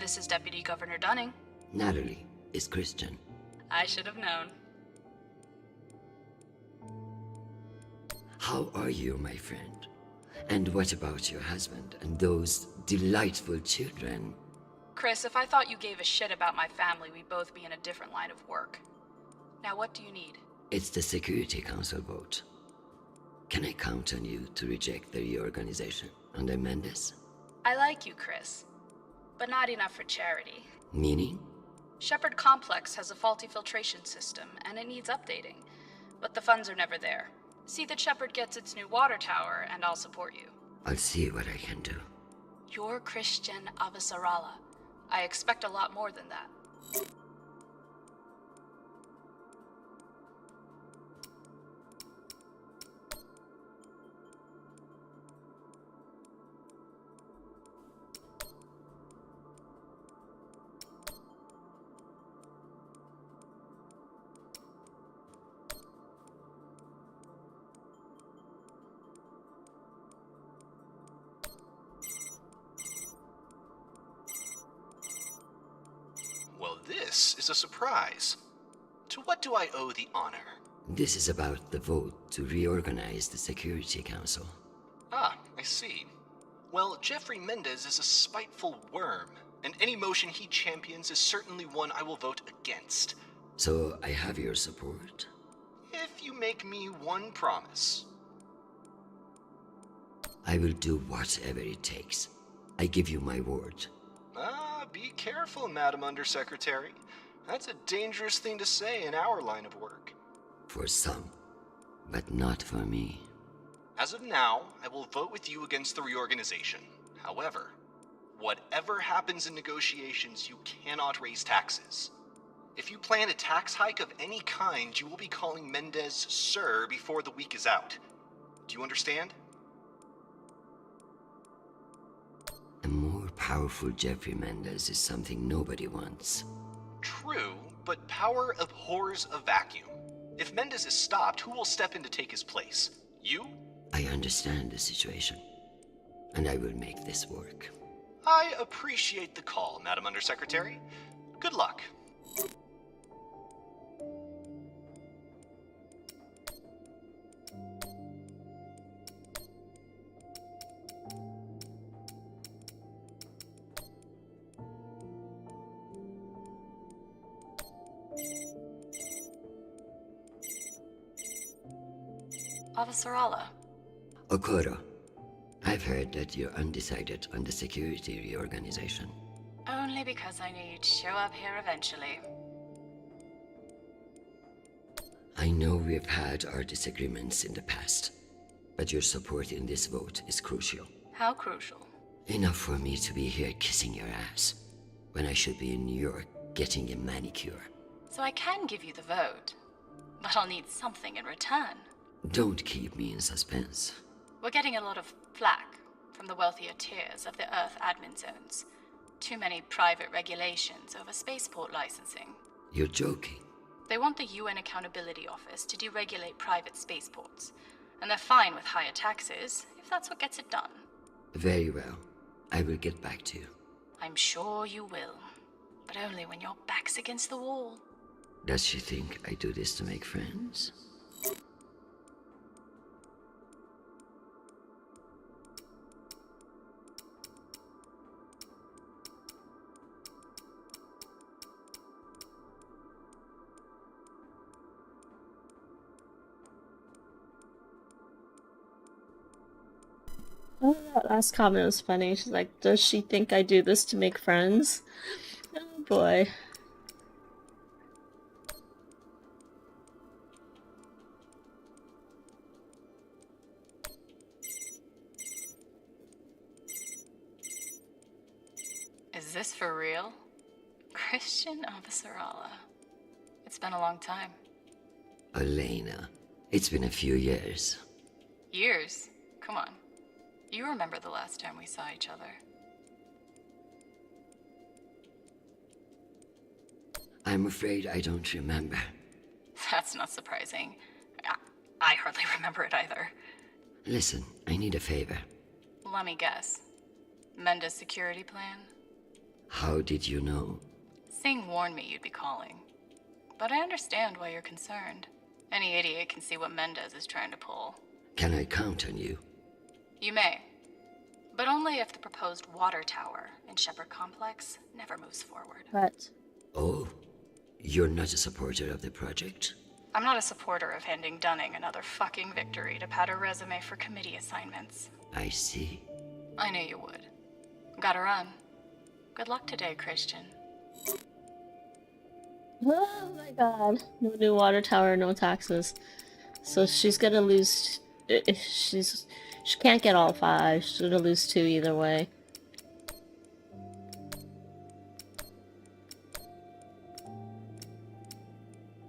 This is Deputy Governor Dunning. Natalie is Christian. I should have known. How are you, my friend? And what about your husband and those delightful children? Chris, if I thought you gave a shit about my family, we'd both be in a different line of work. Now, what do you need? It's the Security Council vote. Can I count on you to reject the reorganization under Mendes? I like you, Chris. But not enough for charity. Meaning? Shepherd Complex has a faulty filtration system, and it needs updating. But the funds are never there. See that Shepherd gets its new water tower, and I'll support you. I'll see what I can do. You're Christian Avasarala. I expect a lot more than that. Well, this is a surprise. To what do I owe the honor? This is about the vote to reorganize the Security Council. Ah, I see. Well, Jeffrey Mendez is a spiteful worm, and any motion he champions is certainly one I will vote against. So I have your support? If you make me one promise. I will do whatever it takes. I give you my word. Ah, be careful, Madam Undersecretary. That's a dangerous thing to say in our line of work. For some, but not for me. As of now, I will vote with you against the reorganization. However, whatever happens in negotiations, you cannot raise taxes. If you plan a tax hike of any kind, you will be calling Mendez Sir before the week is out. Do you understand? A more powerful Jeffrey Mendez is something nobody wants. True, but power abhors a vacuum. If Mendez is stopped, who will step in to take his place? You? I understand the situation, and I will make this work. I appreciate the call, Madam Undersecretary. Good luck. Avasarala. Okoro, I've heard that you're undecided on the security reorganization. Only because I knew you'd show up here eventually. I know we've had our disagreements in the past, but your support in this vote is crucial. How crucial? Enough for me to be here kissing your ass, when I should be in New York getting a manicure. So I can give you the vote, but I'll need something in return. Don't keep me in suspense. We're getting a lot of flack from the wealthier tiers of the Earth admin zones. Too many private regulations over spaceport licensing. You're joking. They want the UN Accountability Office to deregulate private spaceports, and they're fine with higher taxes if that's what gets it done. Very well. I will get back to you. I'm sure you will, but only when your back's against the wall. Does she think I do this to make friends? Oh, that last comment was funny. She's like, does she think I do this to make friends? Oh boy. Is this for real? Christian Avasarala. It's been a long time. Elena, it's been a few years. Years? Come on. You remember the last time we saw each other. I'm afraid I don't remember. That's not surprising. I hardly remember it either. Listen, I need a favor. Let me guess. Mendes security plan? How did you know? Singh warned me you'd be calling. But I understand why you're concerned. Any idiot can see what Mendez is trying to pull. Can I count on you? You may. But only if the proposed water tower in Shepherd Complex never moves forward. What? Oh, you're not a supporter of the project? I'm not a supporter of handing Dunning another fucking victory to pad her resume for committee assignments. I see. I knew you would. Gotta run. Good luck today, Christian. Oh my god. No new water tower, no taxes. So she's gonna lose. She can't get all 5. She's gonna lose 2 either way.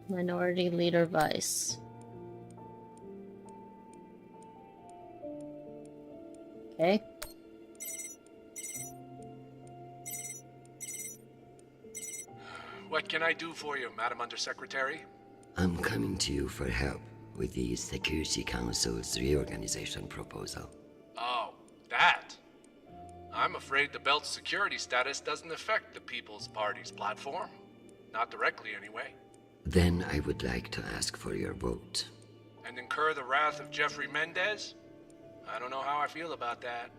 Minority Leader Vice. Okay. What can I do for you, Madam Undersecretary? I'm coming to you for help with the Security Council's reorganization proposal. Oh, that. I'm afraid the belt's security status doesn't affect the People's Party's platform. Not directly, anyway. Then I would like to ask for your vote. And incur the wrath of Jeffrey Mendez? I don't know how I feel about that.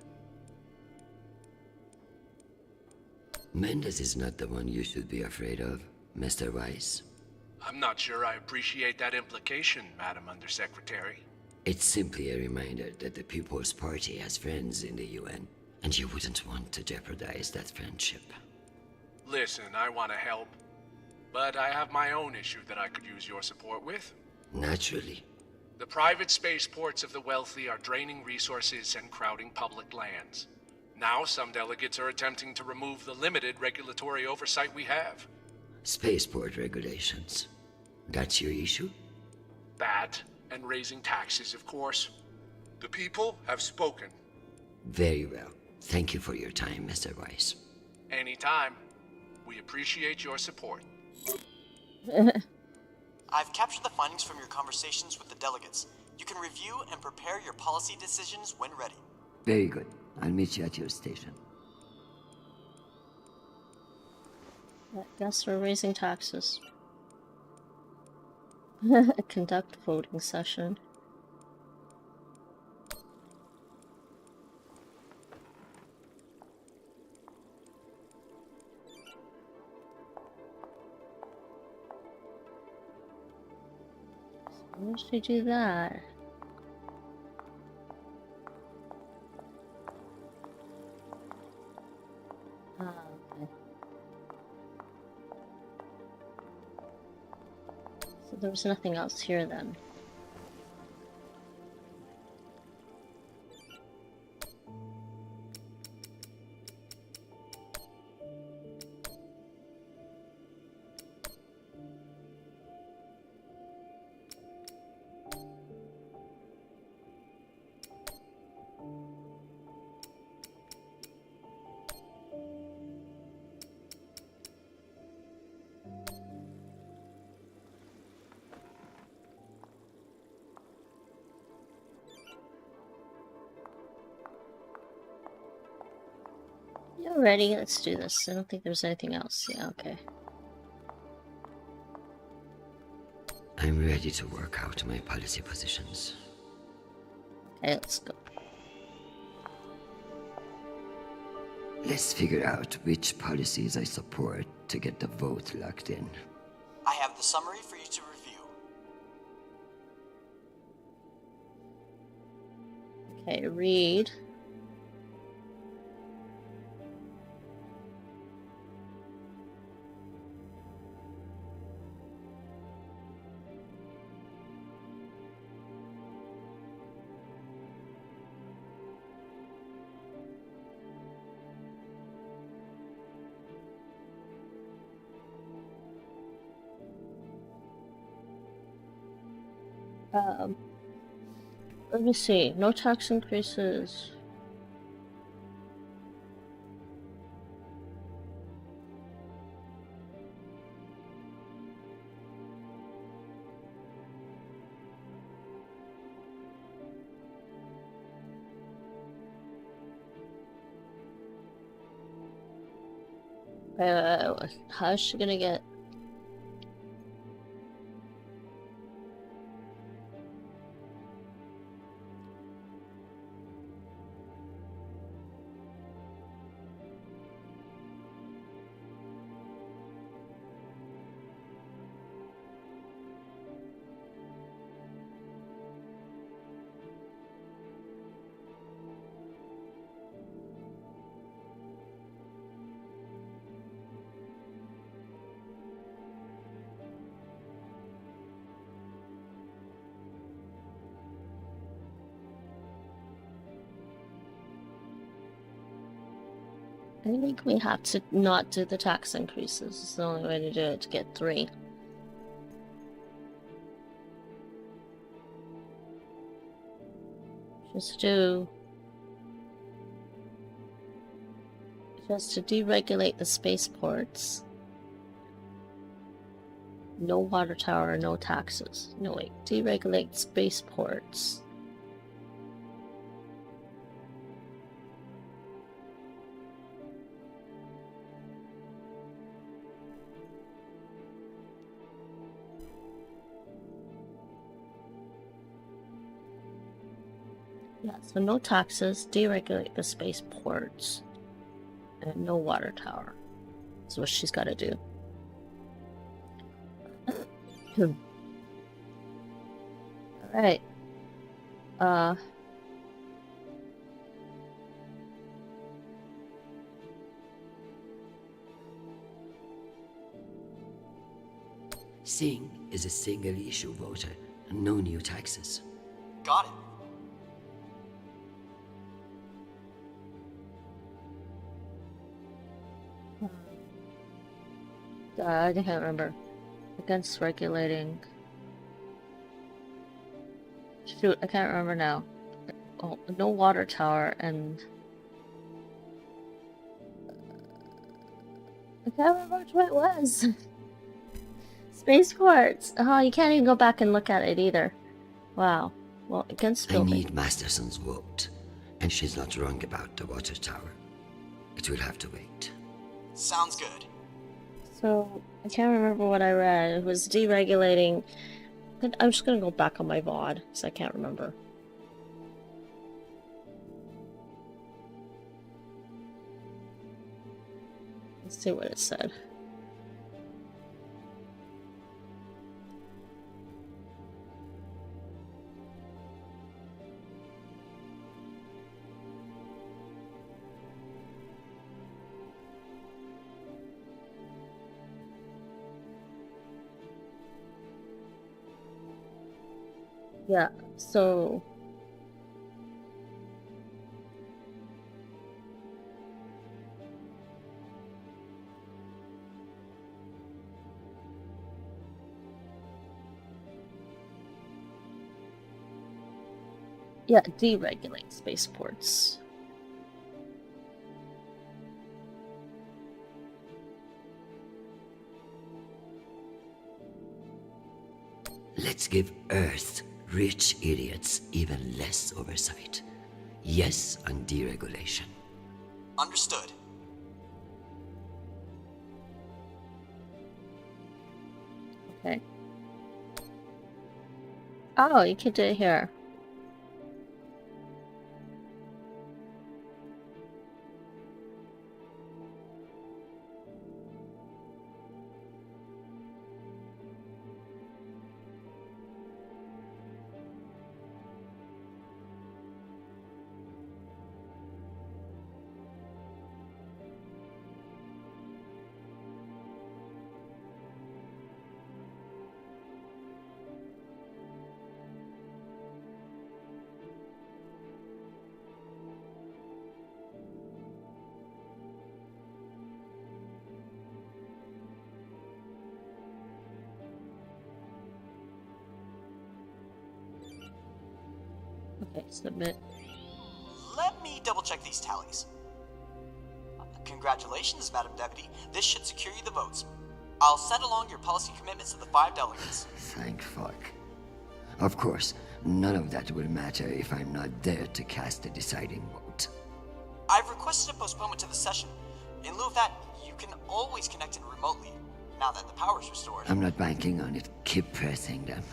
Mendez is not the one you should be afraid of, Mr. Weiss. I'm not sure I appreciate that implication, Madam Undersecretary. It's simply a reminder that the People's Party has friends in the UN, and you wouldn't want to jeopardize that friendship. Listen, I want to help. But I have my own issue that I could use your support with. Naturally. The private spaceports of the wealthy are draining resources and crowding public lands. Now some delegates are attempting to remove the limited regulatory oversight we have. Spaceport regulations. That's your issue? That, and raising taxes, of course. The people have spoken. Very well. Thank you for your time, Mr. Weiss. Anytime. We appreciate your support. I've captured the findings from your conversations with the delegates. You can review and prepare your policy decisions when ready. Very good. I'll meet you at your station. I guess we're raising taxes. Conduct voting session. Why did she do that? Ah, okay. So there was nothing else here then. Yeah, ready. Let's do this. I don't think there's anything else. Yeah, okay. I'm ready to work out my policy positions. Okay, let's go. Let's figure out which policies I support to get the vote locked in. I have the summary for you to review. Okay, read. Let me see. No tax increases. How's she gonna get... I think we have to not do the tax increases. It's the only way to do it, to get 3. Just to deregulate the spaceports. No water tower, no taxes. No, wait. Deregulate spaceports. Yeah, so no taxes, deregulate the spaceports, and no water tower. That's what she's got to do. Alright. Singh is a single-issue voter, and no new taxes. Got it. I can't remember. Against regulating... Shoot, I can't remember now. Oh, no water tower and... I can't remember which one it was. Spaceports! Oh, you can't even go back and look at it either. Wow. Well, against building... I need Masterson's vote, and she's not wrong about the water tower. It will have to wait. Sounds good. So, I can't remember what I read. It was deregulating... I'm just gonna go back on my VOD, because I can't remember. Let's see what it said. Yeah, so... Yeah, deregulate spaceports. Let's give Earth rich idiots even less oversight. Yes on deregulation. Understood. Okay. Oh, you can do it here. Okay, submit. Let me double check these tallies. Congratulations, Madam Deputy. This should secure you the votes. I'll send along your policy commitments to the 5 delegates. Thank fuck. Of course, none of that will matter if I'm not there to cast the deciding vote. I've requested a postponement to the session. In lieu of that, you can always connect in remotely, now that the power's restored. I'm not banking on it. Keep pressing them.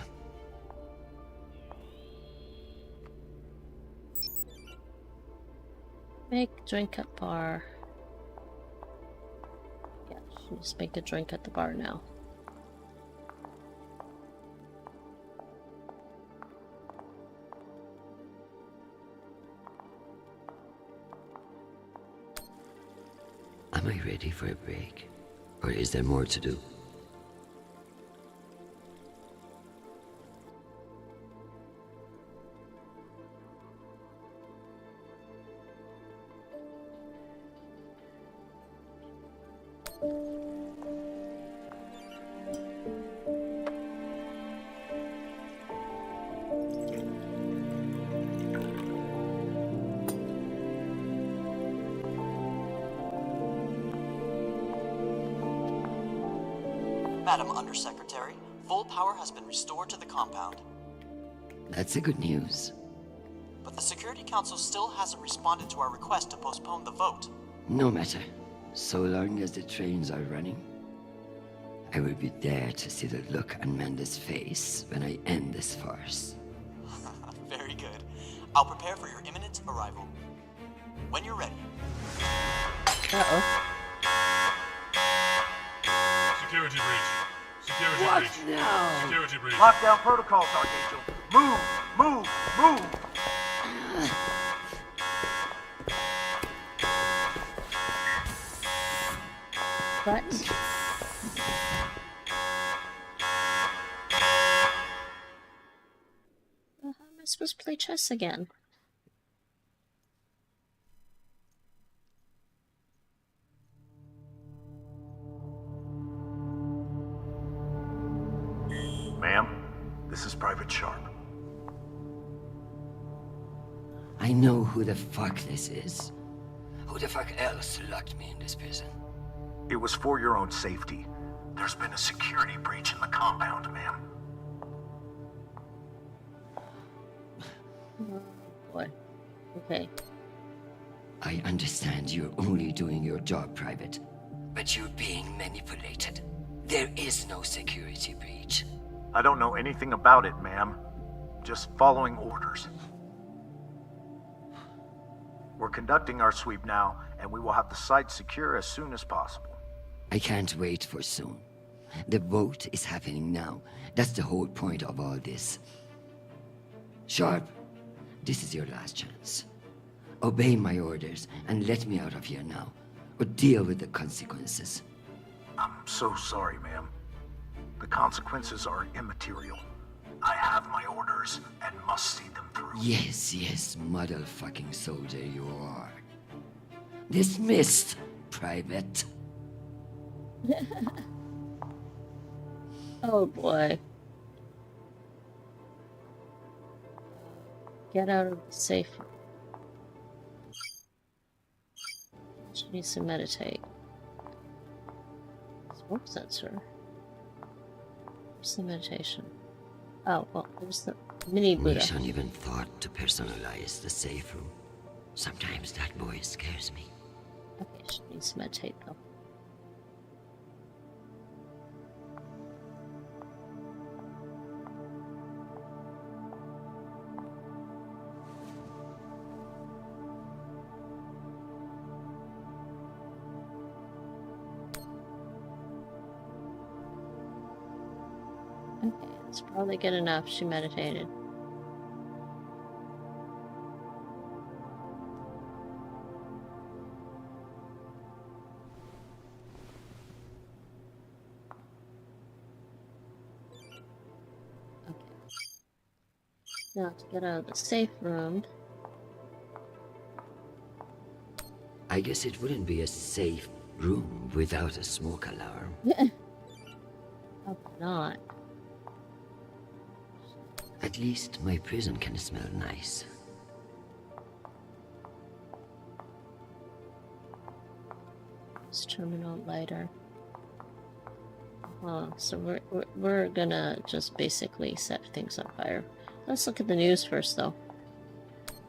Make drink at bar. Yeah, just make a drink at the bar now. Am I ready for a break? Or is there more to do? Madam Undersecretary, full power has been restored to the compound. That's a good news. But the Security Council still hasn't responded to our request to postpone the vote. No matter. So long as the trains are running, I will be there to see the look on Amanda's face when I end this farce. Very good. I'll prepare for your imminent arrival. When you're ready. Uh-oh. Security breach. Security What breach. now? Security breach. Lockdown protocols, Archangel. Move! Move! Move! What? Well, how am I supposed to play chess again? Ma'am, this is Private Sharp. I know who the fuck this is. Who the fuck else locked me in this prison? It was for your own safety. There's been a security breach in the compound, ma'am. Oh, boy. Okay. I understand you're only doing your job, Private. But you're being manipulated. There is no security breach. I don't know anything about it, ma'am. Just following orders. We're conducting our sweep now, and we will have the site secure as soon as possible. I can't wait for soon. The vote is happening now. That's the whole point of all this. Sharp, this is your last chance. Obey my orders and let me out of here now, or deal with the consequences. I'm so sorry, ma'am. The consequences are immaterial. I have my orders and must see them through. Yes, motherfucking soldier you are. Dismissed, Private. Oh boy. Get out of the safe. She needs to meditate. Smoke sensor. Where's the meditation? Oh, well, there's the mini Buddha. Mission even thought to personalize the safe room. Sometimes that boy scares me. Okay, she needs to meditate though. Okay, that's probably good enough. She meditated. Okay. Now to get out of the safe room. I guess it wouldn't be a safe room without a smoke alarm. Hope not. At least my prison can smell nice. Let's terminate lighter. So we're gonna just basically set things on fire. Let's look at the news first, though.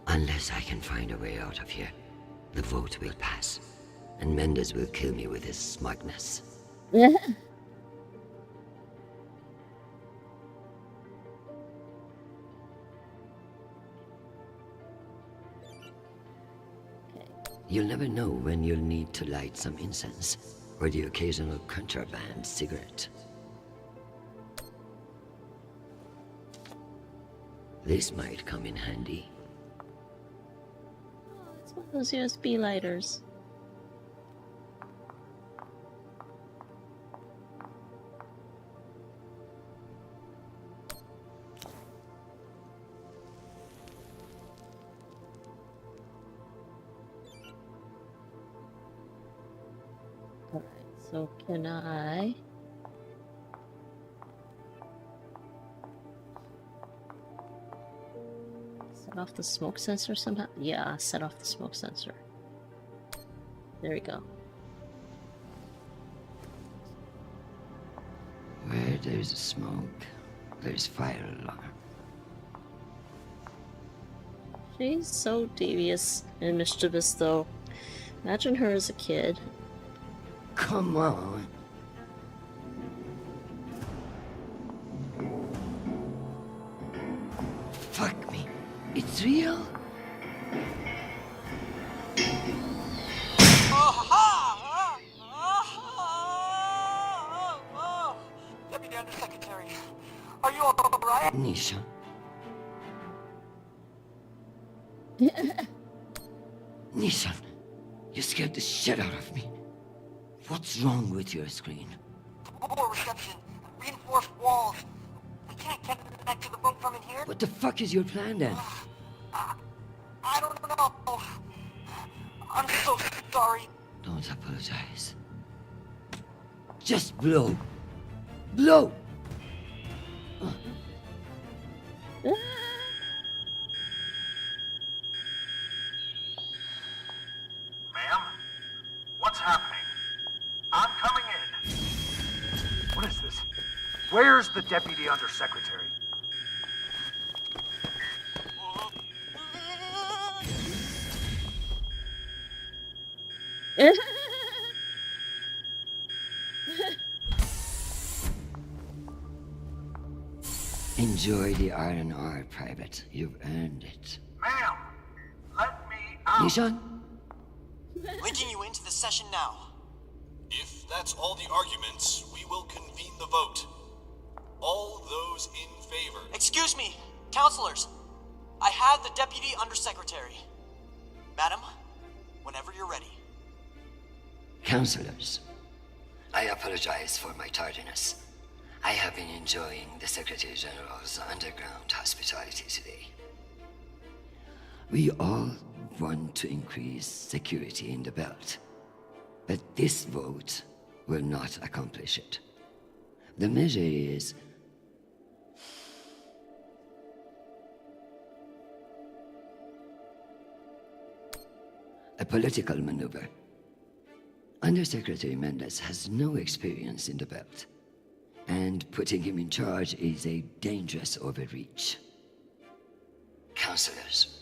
Unless I can find a way out of here, the vote will pass. and Mendez will kill me with his smugness. You'll never know when you'll need to light some incense, or the occasional contraband cigarette. This might come in handy. It's one of those USB lighters. Alright, so can I... set off the smoke sensor somehow? Yeah, set off the smoke sensor. There we go. Where there's smoke, there's fire alarm. She's so devious and mischievous, though. Imagine her as a kid. Come on. Fuck me. It's real? Deputy Undersecretary, are you alright? Nisha. Nisha, you scared the shit out of me. What's wrong with your screen? Poor reception. Reinforced walls. We can't connect to the boat from in here. What the fuck is your plan then? I don't know. I'm so sorry. Don't apologize. Just blow. Blow! Ma'am? What's happening? I'm coming in. What is this? Where's the Deputy Undersecretary? Enjoy the R&R, Private. You've earned it. Ma'am, let me out. Nishan? Linking you into the session now. If that's all the arguments, we will convene the vote. All those in favor. Excuse me, counselors. I have the Deputy Undersecretary. Madam, whenever you're ready. Counselors, I apologize for my tardiness. I have been enjoying the Secretary General's underground hospitality today. We all want to increase security in the belt, but this vote will not accomplish it. The measure is a political maneuver. Undersecretary Mendez has no experience in the belt, and putting him in charge is a dangerous overreach. Counselors,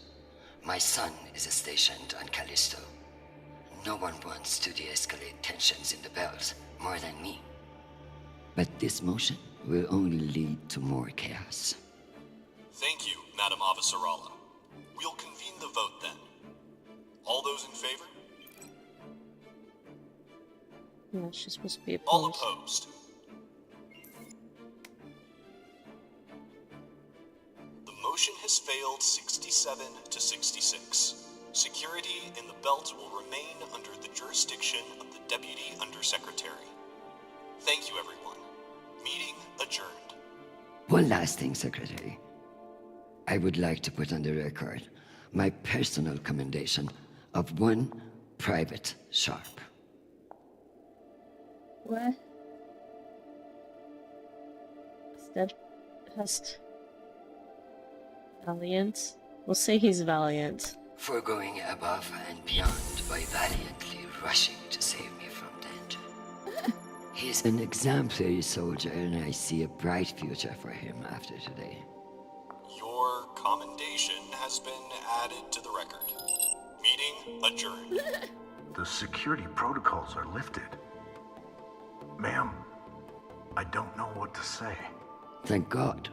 my son is stationed on Callisto. No one wants to de-escalate tensions in the belt more than me. But this motion will only lead to more chaos. Thank you, Madam Avasarala. We'll convene the vote then. All those in favor? Yeah, she's supposed to be opposed. All opposed. The motion has failed 67 to 66. Security in the belt will remain under the jurisdiction of the Deputy Undersecretary. Thank you, everyone. Meeting adjourned. One last thing, Secretary. I would like to put on the record my personal commendation of one Private Sharp. What? Steadfast. Valiant? We'll say he's valiant. For going above and beyond by valiantly rushing to save me from danger. He's an exemplary soldier, and I see a bright future for him after today. Your commendation has been added to the record. Meeting adjourned. The security protocols are lifted. Ma'am, I don't know what to say. Thank God.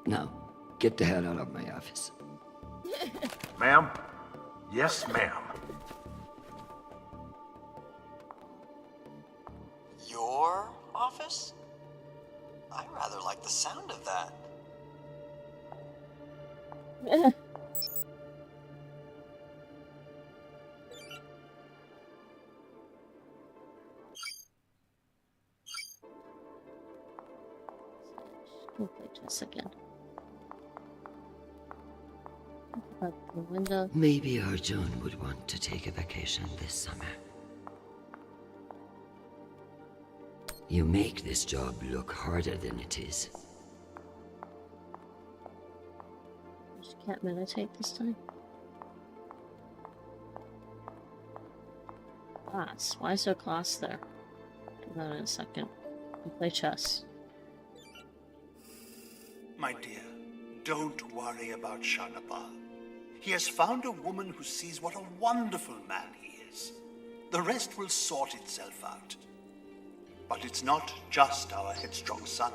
Now, get the hell out of my office. Ma'am? Yes, ma'am. Your office? I rather like the sound of that. We'll play chess again. Out the window. Maybe Arjun would want to take a vacation this summer. You make this job look harder than it is. She can't meditate this time. Class. Why is there class there? Do that in a second. We'll play chess. My dear, don't worry about Shanapal. He has found a woman who sees what a wonderful man he is. The rest will sort itself out. But it's not just our headstrong son.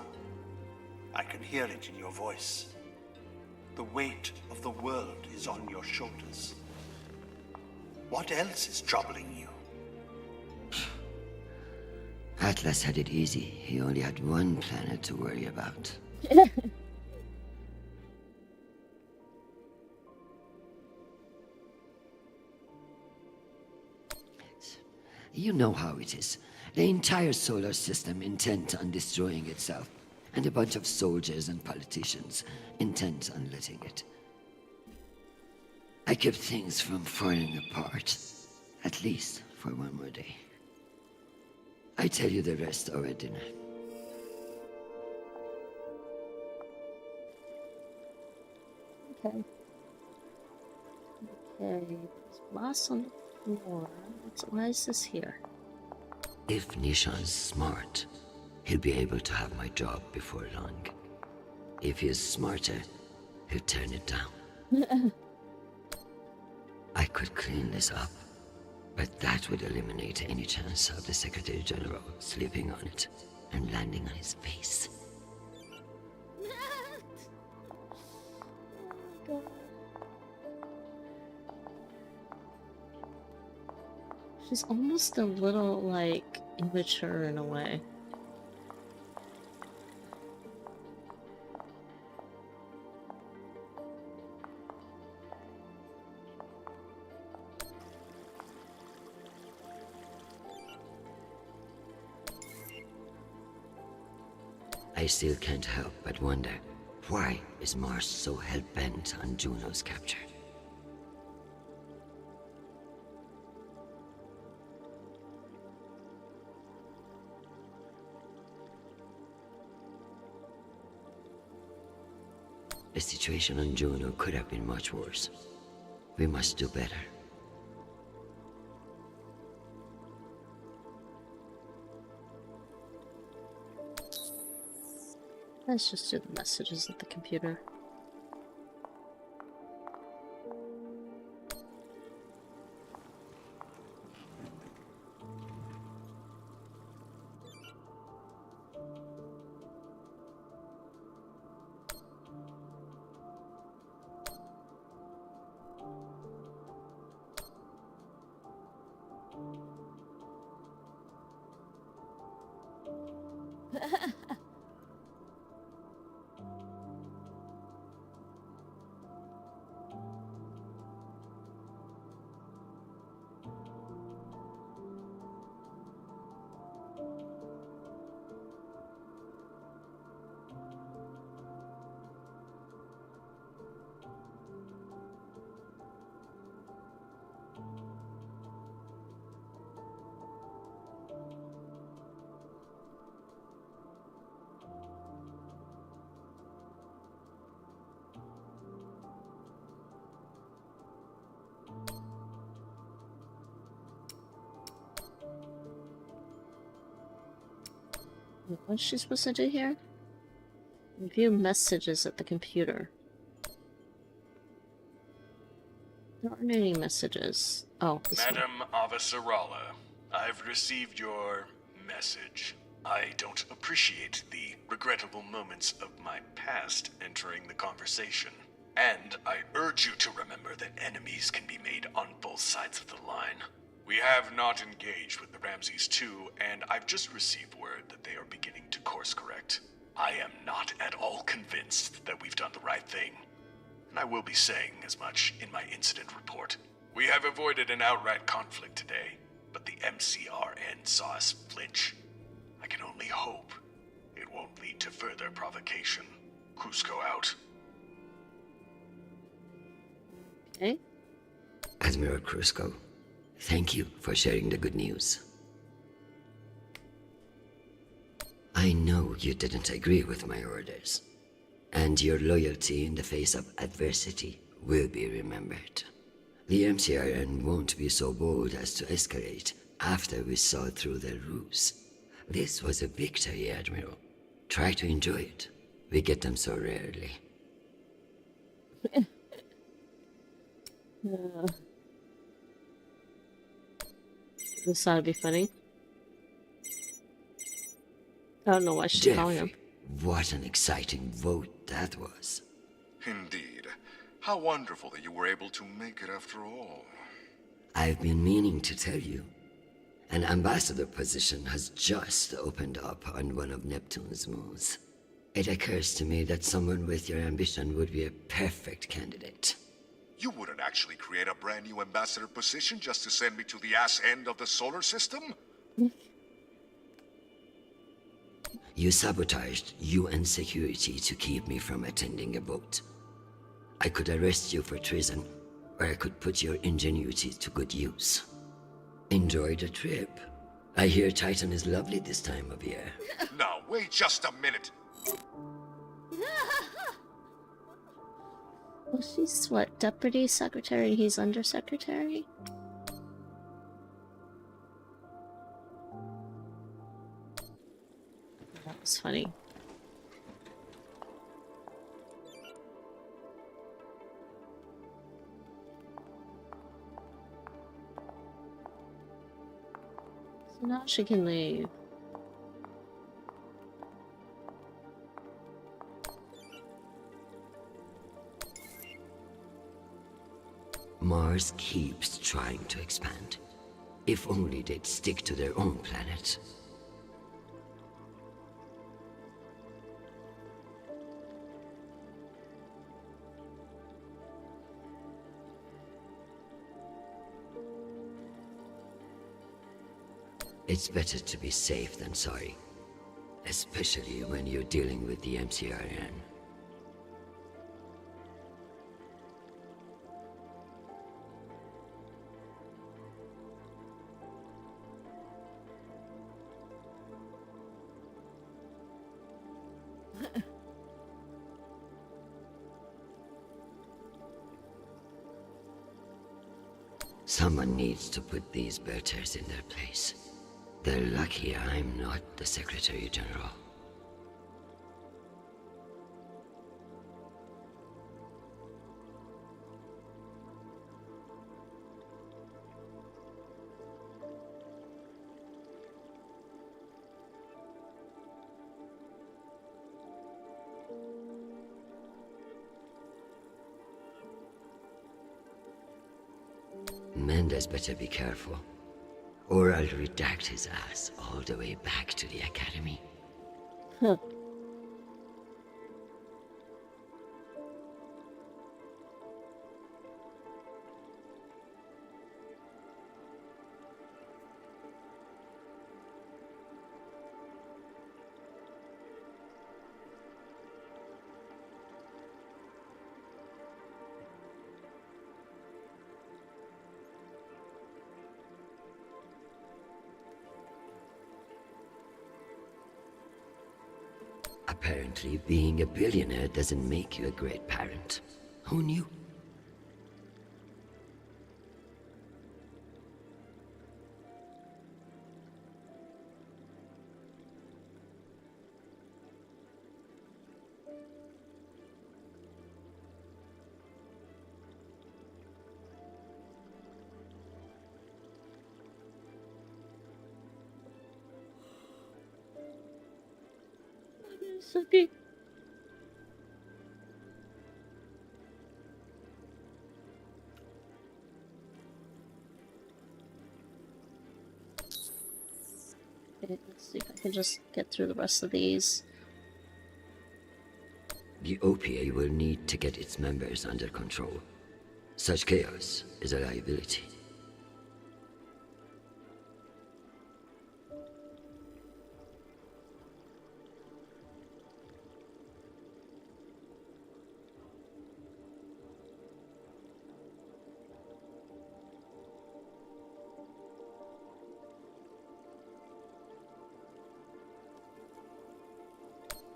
I can hear it in your voice. The weight of the world is on your shoulders. What else is troubling you? Atlas had it easy. He only had one planet to worry about. You know how it is. The entire solar system intent on destroying itself, and a bunch of soldiers and politicians intent on letting it. I kept things from falling apart, at least for one more day. I tell you the rest over dinner. Okay. Okay, there's glass on the floor. Why is this here? If Nishan's smart, he'll be able to have my job before long. If he is smarter, he'll turn it down. I could clean this up, but that would eliminate any chance of the Secretary General sleeping on it and landing on his face. God. She's almost a little, like, immature in a way. I still can't help but wonder, why is Mars so hell-bent on Juno's capture? The situation on Juno could have been much worse. We must do better. Let's just do the messages at the computer. What's she supposed to do here? View messages at the computer. There aren't any messages. Oh, this one. Madam Avasarala, I've received your message. I don't appreciate the regrettable moments of my past entering the conversation. And I urge you to remember that enemies can be made on both sides of the line. We have not engaged with the Ramses II, and I've just received word that they are beginning to course correct. I am not at all convinced that we've done the right thing, and I will be saying as much in my incident report. We have avoided an outright conflict today, but the MCRN saw us flinch. I can only hope it won't lead to further provocation. Cusco out. Okay. Admiral Cusco, thank you for sharing the good news. I know you didn't agree with my orders, and your loyalty in the face of adversity will be remembered. The MCRN won't be so bold as to escalate after we saw through their ruse. This was a victory, Admiral. Try to enjoy it. We get them so rarely. This ought to be funny. I don't know why she's calling him. What an exciting vote that was. Indeed. How wonderful that you were able to make it after all. I've been meaning to tell you. An ambassador position has just opened up on one of Neptune's moons. It occurs to me that someone with your ambition would be a perfect candidate. You wouldn't actually create a brand new ambassador position just to send me to the ass end of the solar system? You sabotaged UN security to keep me from attending a vote. I could arrest you for treason, or I could put your ingenuity to good use. Enjoy the trip. I hear Titan is lovely this time of year. Now, wait just a minute. Well, she's what, deputy secretary? He's undersecretary? That was funny. So now she can leave. Mars keeps trying to expand. If only they'd stick to their own planet. It's better to be safe than sorry. Especially when you're dealing with the MCRN. Someone needs to put these Berters in their place. They're lucky I'm not the Secretary General. Mendes better be careful, or I'll redact his ass all the way back to the Academy. Huh. Apparently, being a billionaire doesn't make you a great parent. Who knew? Okay. Okay, let's see if I can just get through the rest of these. The OPA will need to get its members under control. Such chaos is a liability.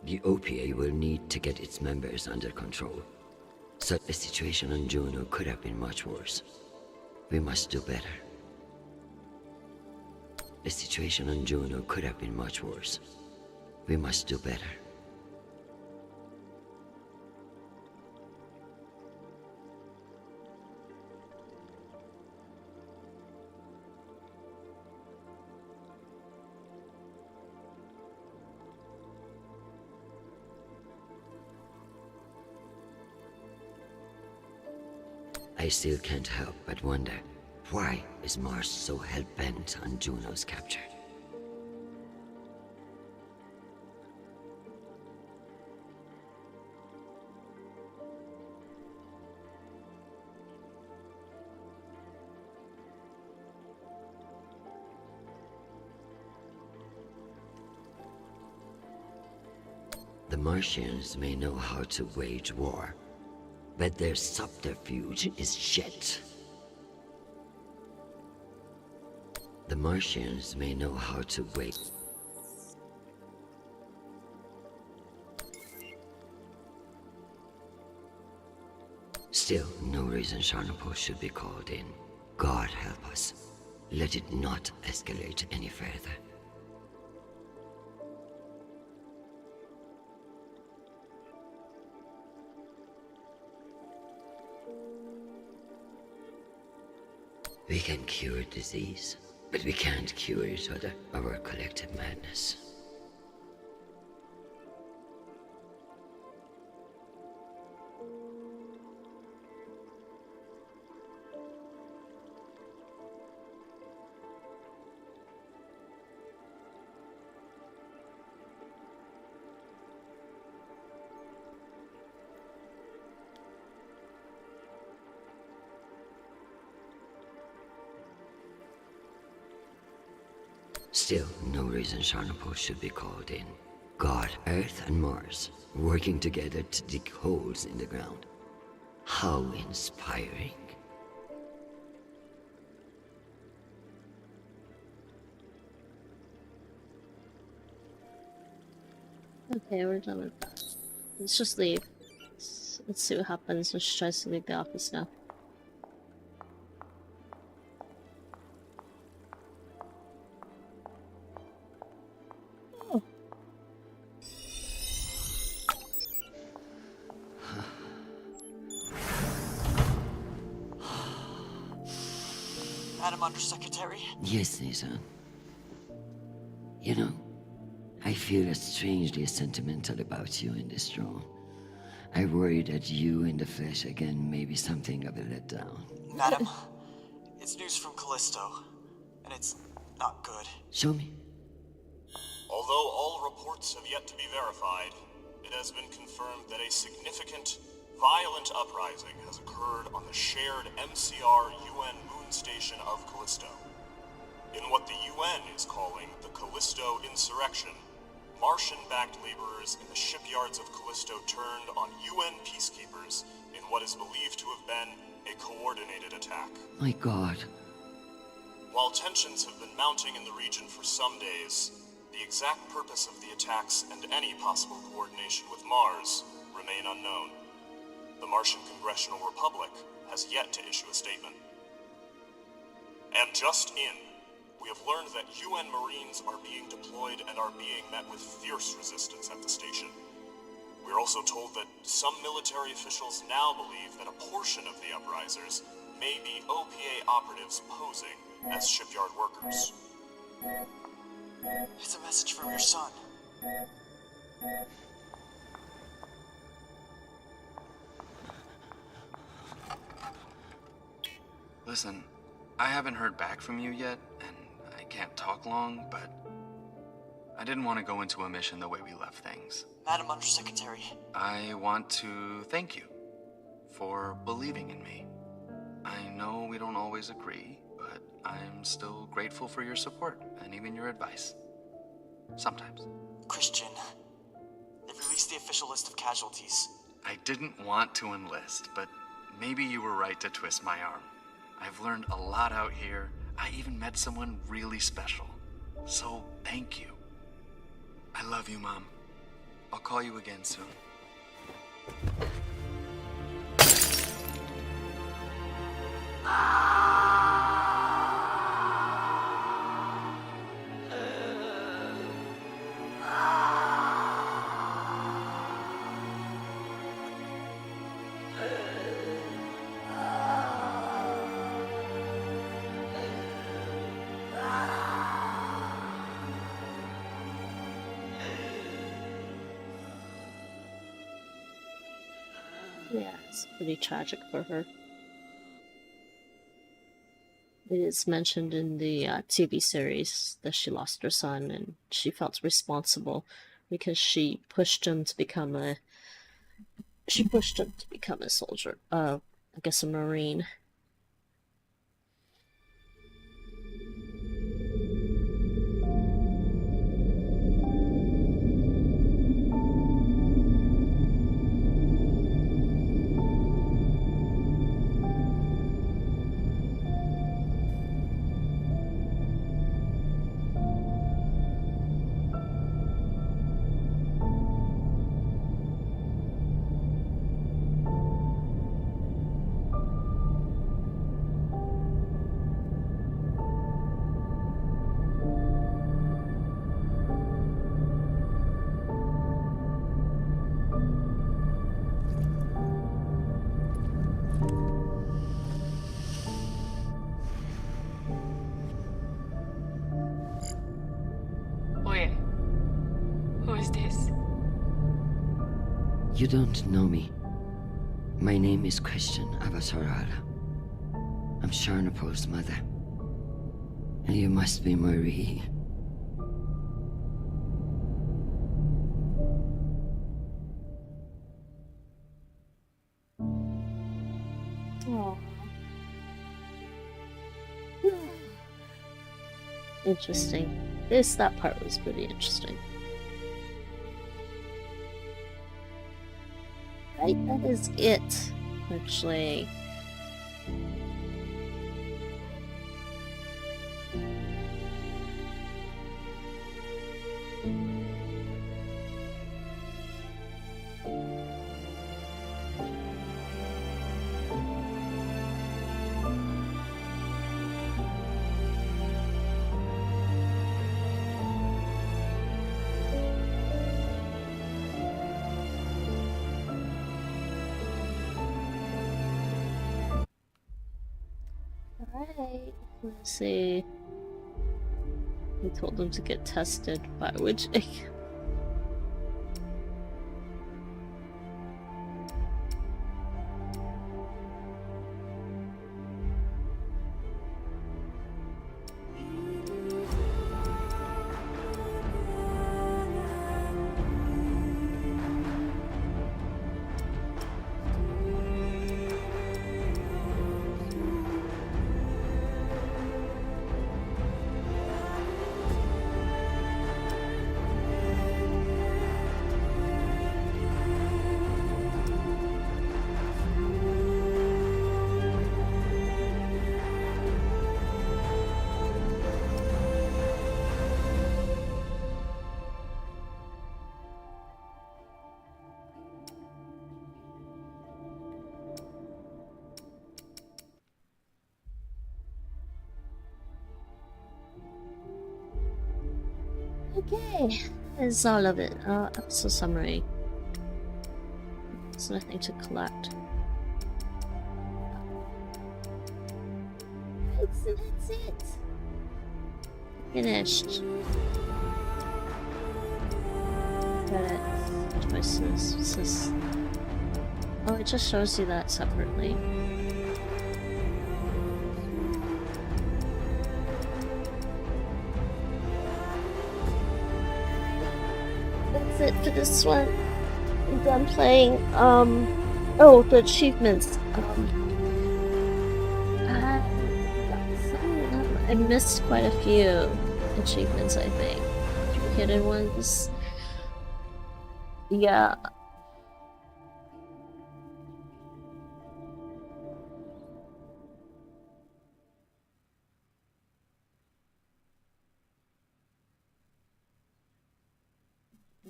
The OPA will need to get its members under control. Such a situation on Juno could have been much worse. We must do better. The situation on Juno could have been much worse. We must do better. I still can't help but wonder, why is Mars so hell-bent on Juno's capture? The Martians may know how to wage war, but their subterfuge is shit. The Martians may know how to wait. Still, no reason Charnopol should be called in. God help us. Let it not escalate any further. We can cure disease, but we can't cure each other, our collective madness. Still, no reason Charnopol should be called in. God, Earth, and Mars, working together to dig holes in the ground. How inspiring. Okay, we're done with that. Let's just leave. Let's see what happens when she tries to leave the office now. Madam Undersecretary? Yes, Nathan. You know, I feel strangely sentimental about you in this room. I worry that you in the flesh again may be something of a letdown. Madam, it's news from Callisto, and it's not good. Show me. Although all reports have yet to be verified, it has been confirmed that a significant, violent uprising has occurred on the shared MCR UN moon station of Callisto. In what the UN is calling the Callisto Insurrection, Martian-backed laborers in the shipyards of Callisto turned on UN peacekeepers in what is believed to have been a coordinated attack. My God. While tensions have been mounting in the region for some days, the exact purpose of the attacks and any possible coordination with Mars remain unknown. The Martian Congressional Republic has yet to issue a statement. And just in, we have learned that UN Marines are being deployed and are being met with fierce resistance at the station. We're also told that some military officials now believe that a portion of the uprisers may be OPA operatives posing as shipyard workers. It's a message from your son. Listen, I haven't heard back from you yet, and I can't talk long, but I didn't want to go into a mission the way we left things. Madam Undersecretary. I want to thank you for believing in me. I know we don't always agree, but I'm still grateful for your support and even your advice. Sometimes. Christian, they've released the official list of casualties. I didn't want to enlist, but maybe you were right to twist my arm. I've learned a lot out here. I even met someone really special. So thank you. I love you, Mom. I'll call you again soon. Yeah, it's pretty tragic for her. It is mentioned in the TV series that she lost her son and she felt responsible because she pushed him to become a soldier, I guess a Marine. You don't know me. My name is Christian Avasarala. I'm Sharnapol's mother. And you must be Marie. Aww. Interesting. That part was pretty interesting. Right, that is it, actually. Alright, let's see. We told them to get tested by which... Okay, that's all of it. Episode summary. There's nothing to collect. That's it. Finished. Credits, choices. What's this? Oh, it just shows you that separately. that's it for this one. I'm done playing. Oh, the achievements. I missed quite a few achievements, I think. Hidden ones. Yeah.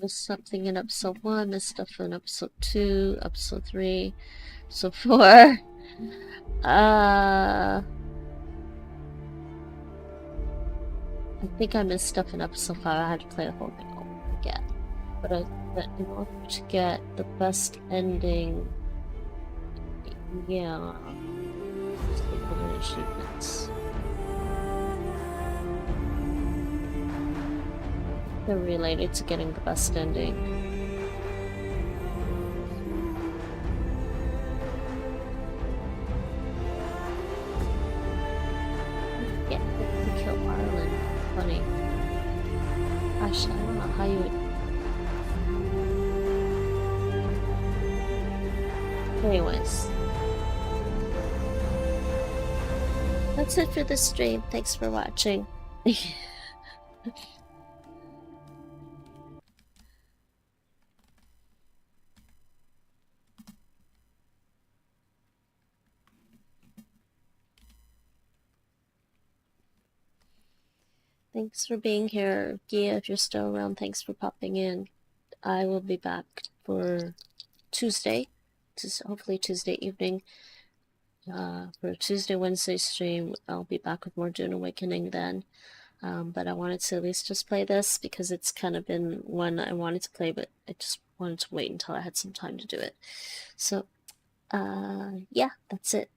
Missed something in episode 1, missed stuff in episode 2, episode 3, episode 4. I think I missed stuff in episode 5. I had to play the whole thing over again. But in order to get the best ending, yeah, just the other achievements. They're related to getting the best ending. Yeah, to kill Ireland. Funny. Actually, I don't know how you would. Anyways. That's it for this stream. Thanks for watching. Thanks for being here. Gia, if you're still around, thanks for popping in. I will be back for Tuesday, hopefully Tuesday evening. For Tuesday, Wednesday stream, I'll be back with more Dune Awakening then. But I wanted to at least just play this because it's kind of been one I wanted to play, but I just wanted to wait until I had some time to do it. So, yeah, that's it.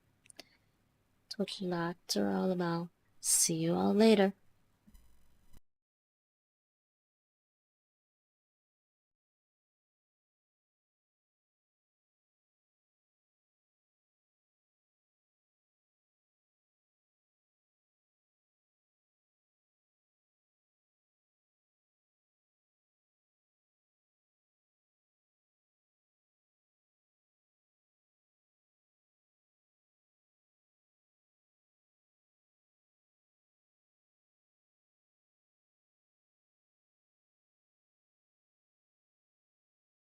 Total Actor all about. See you all later.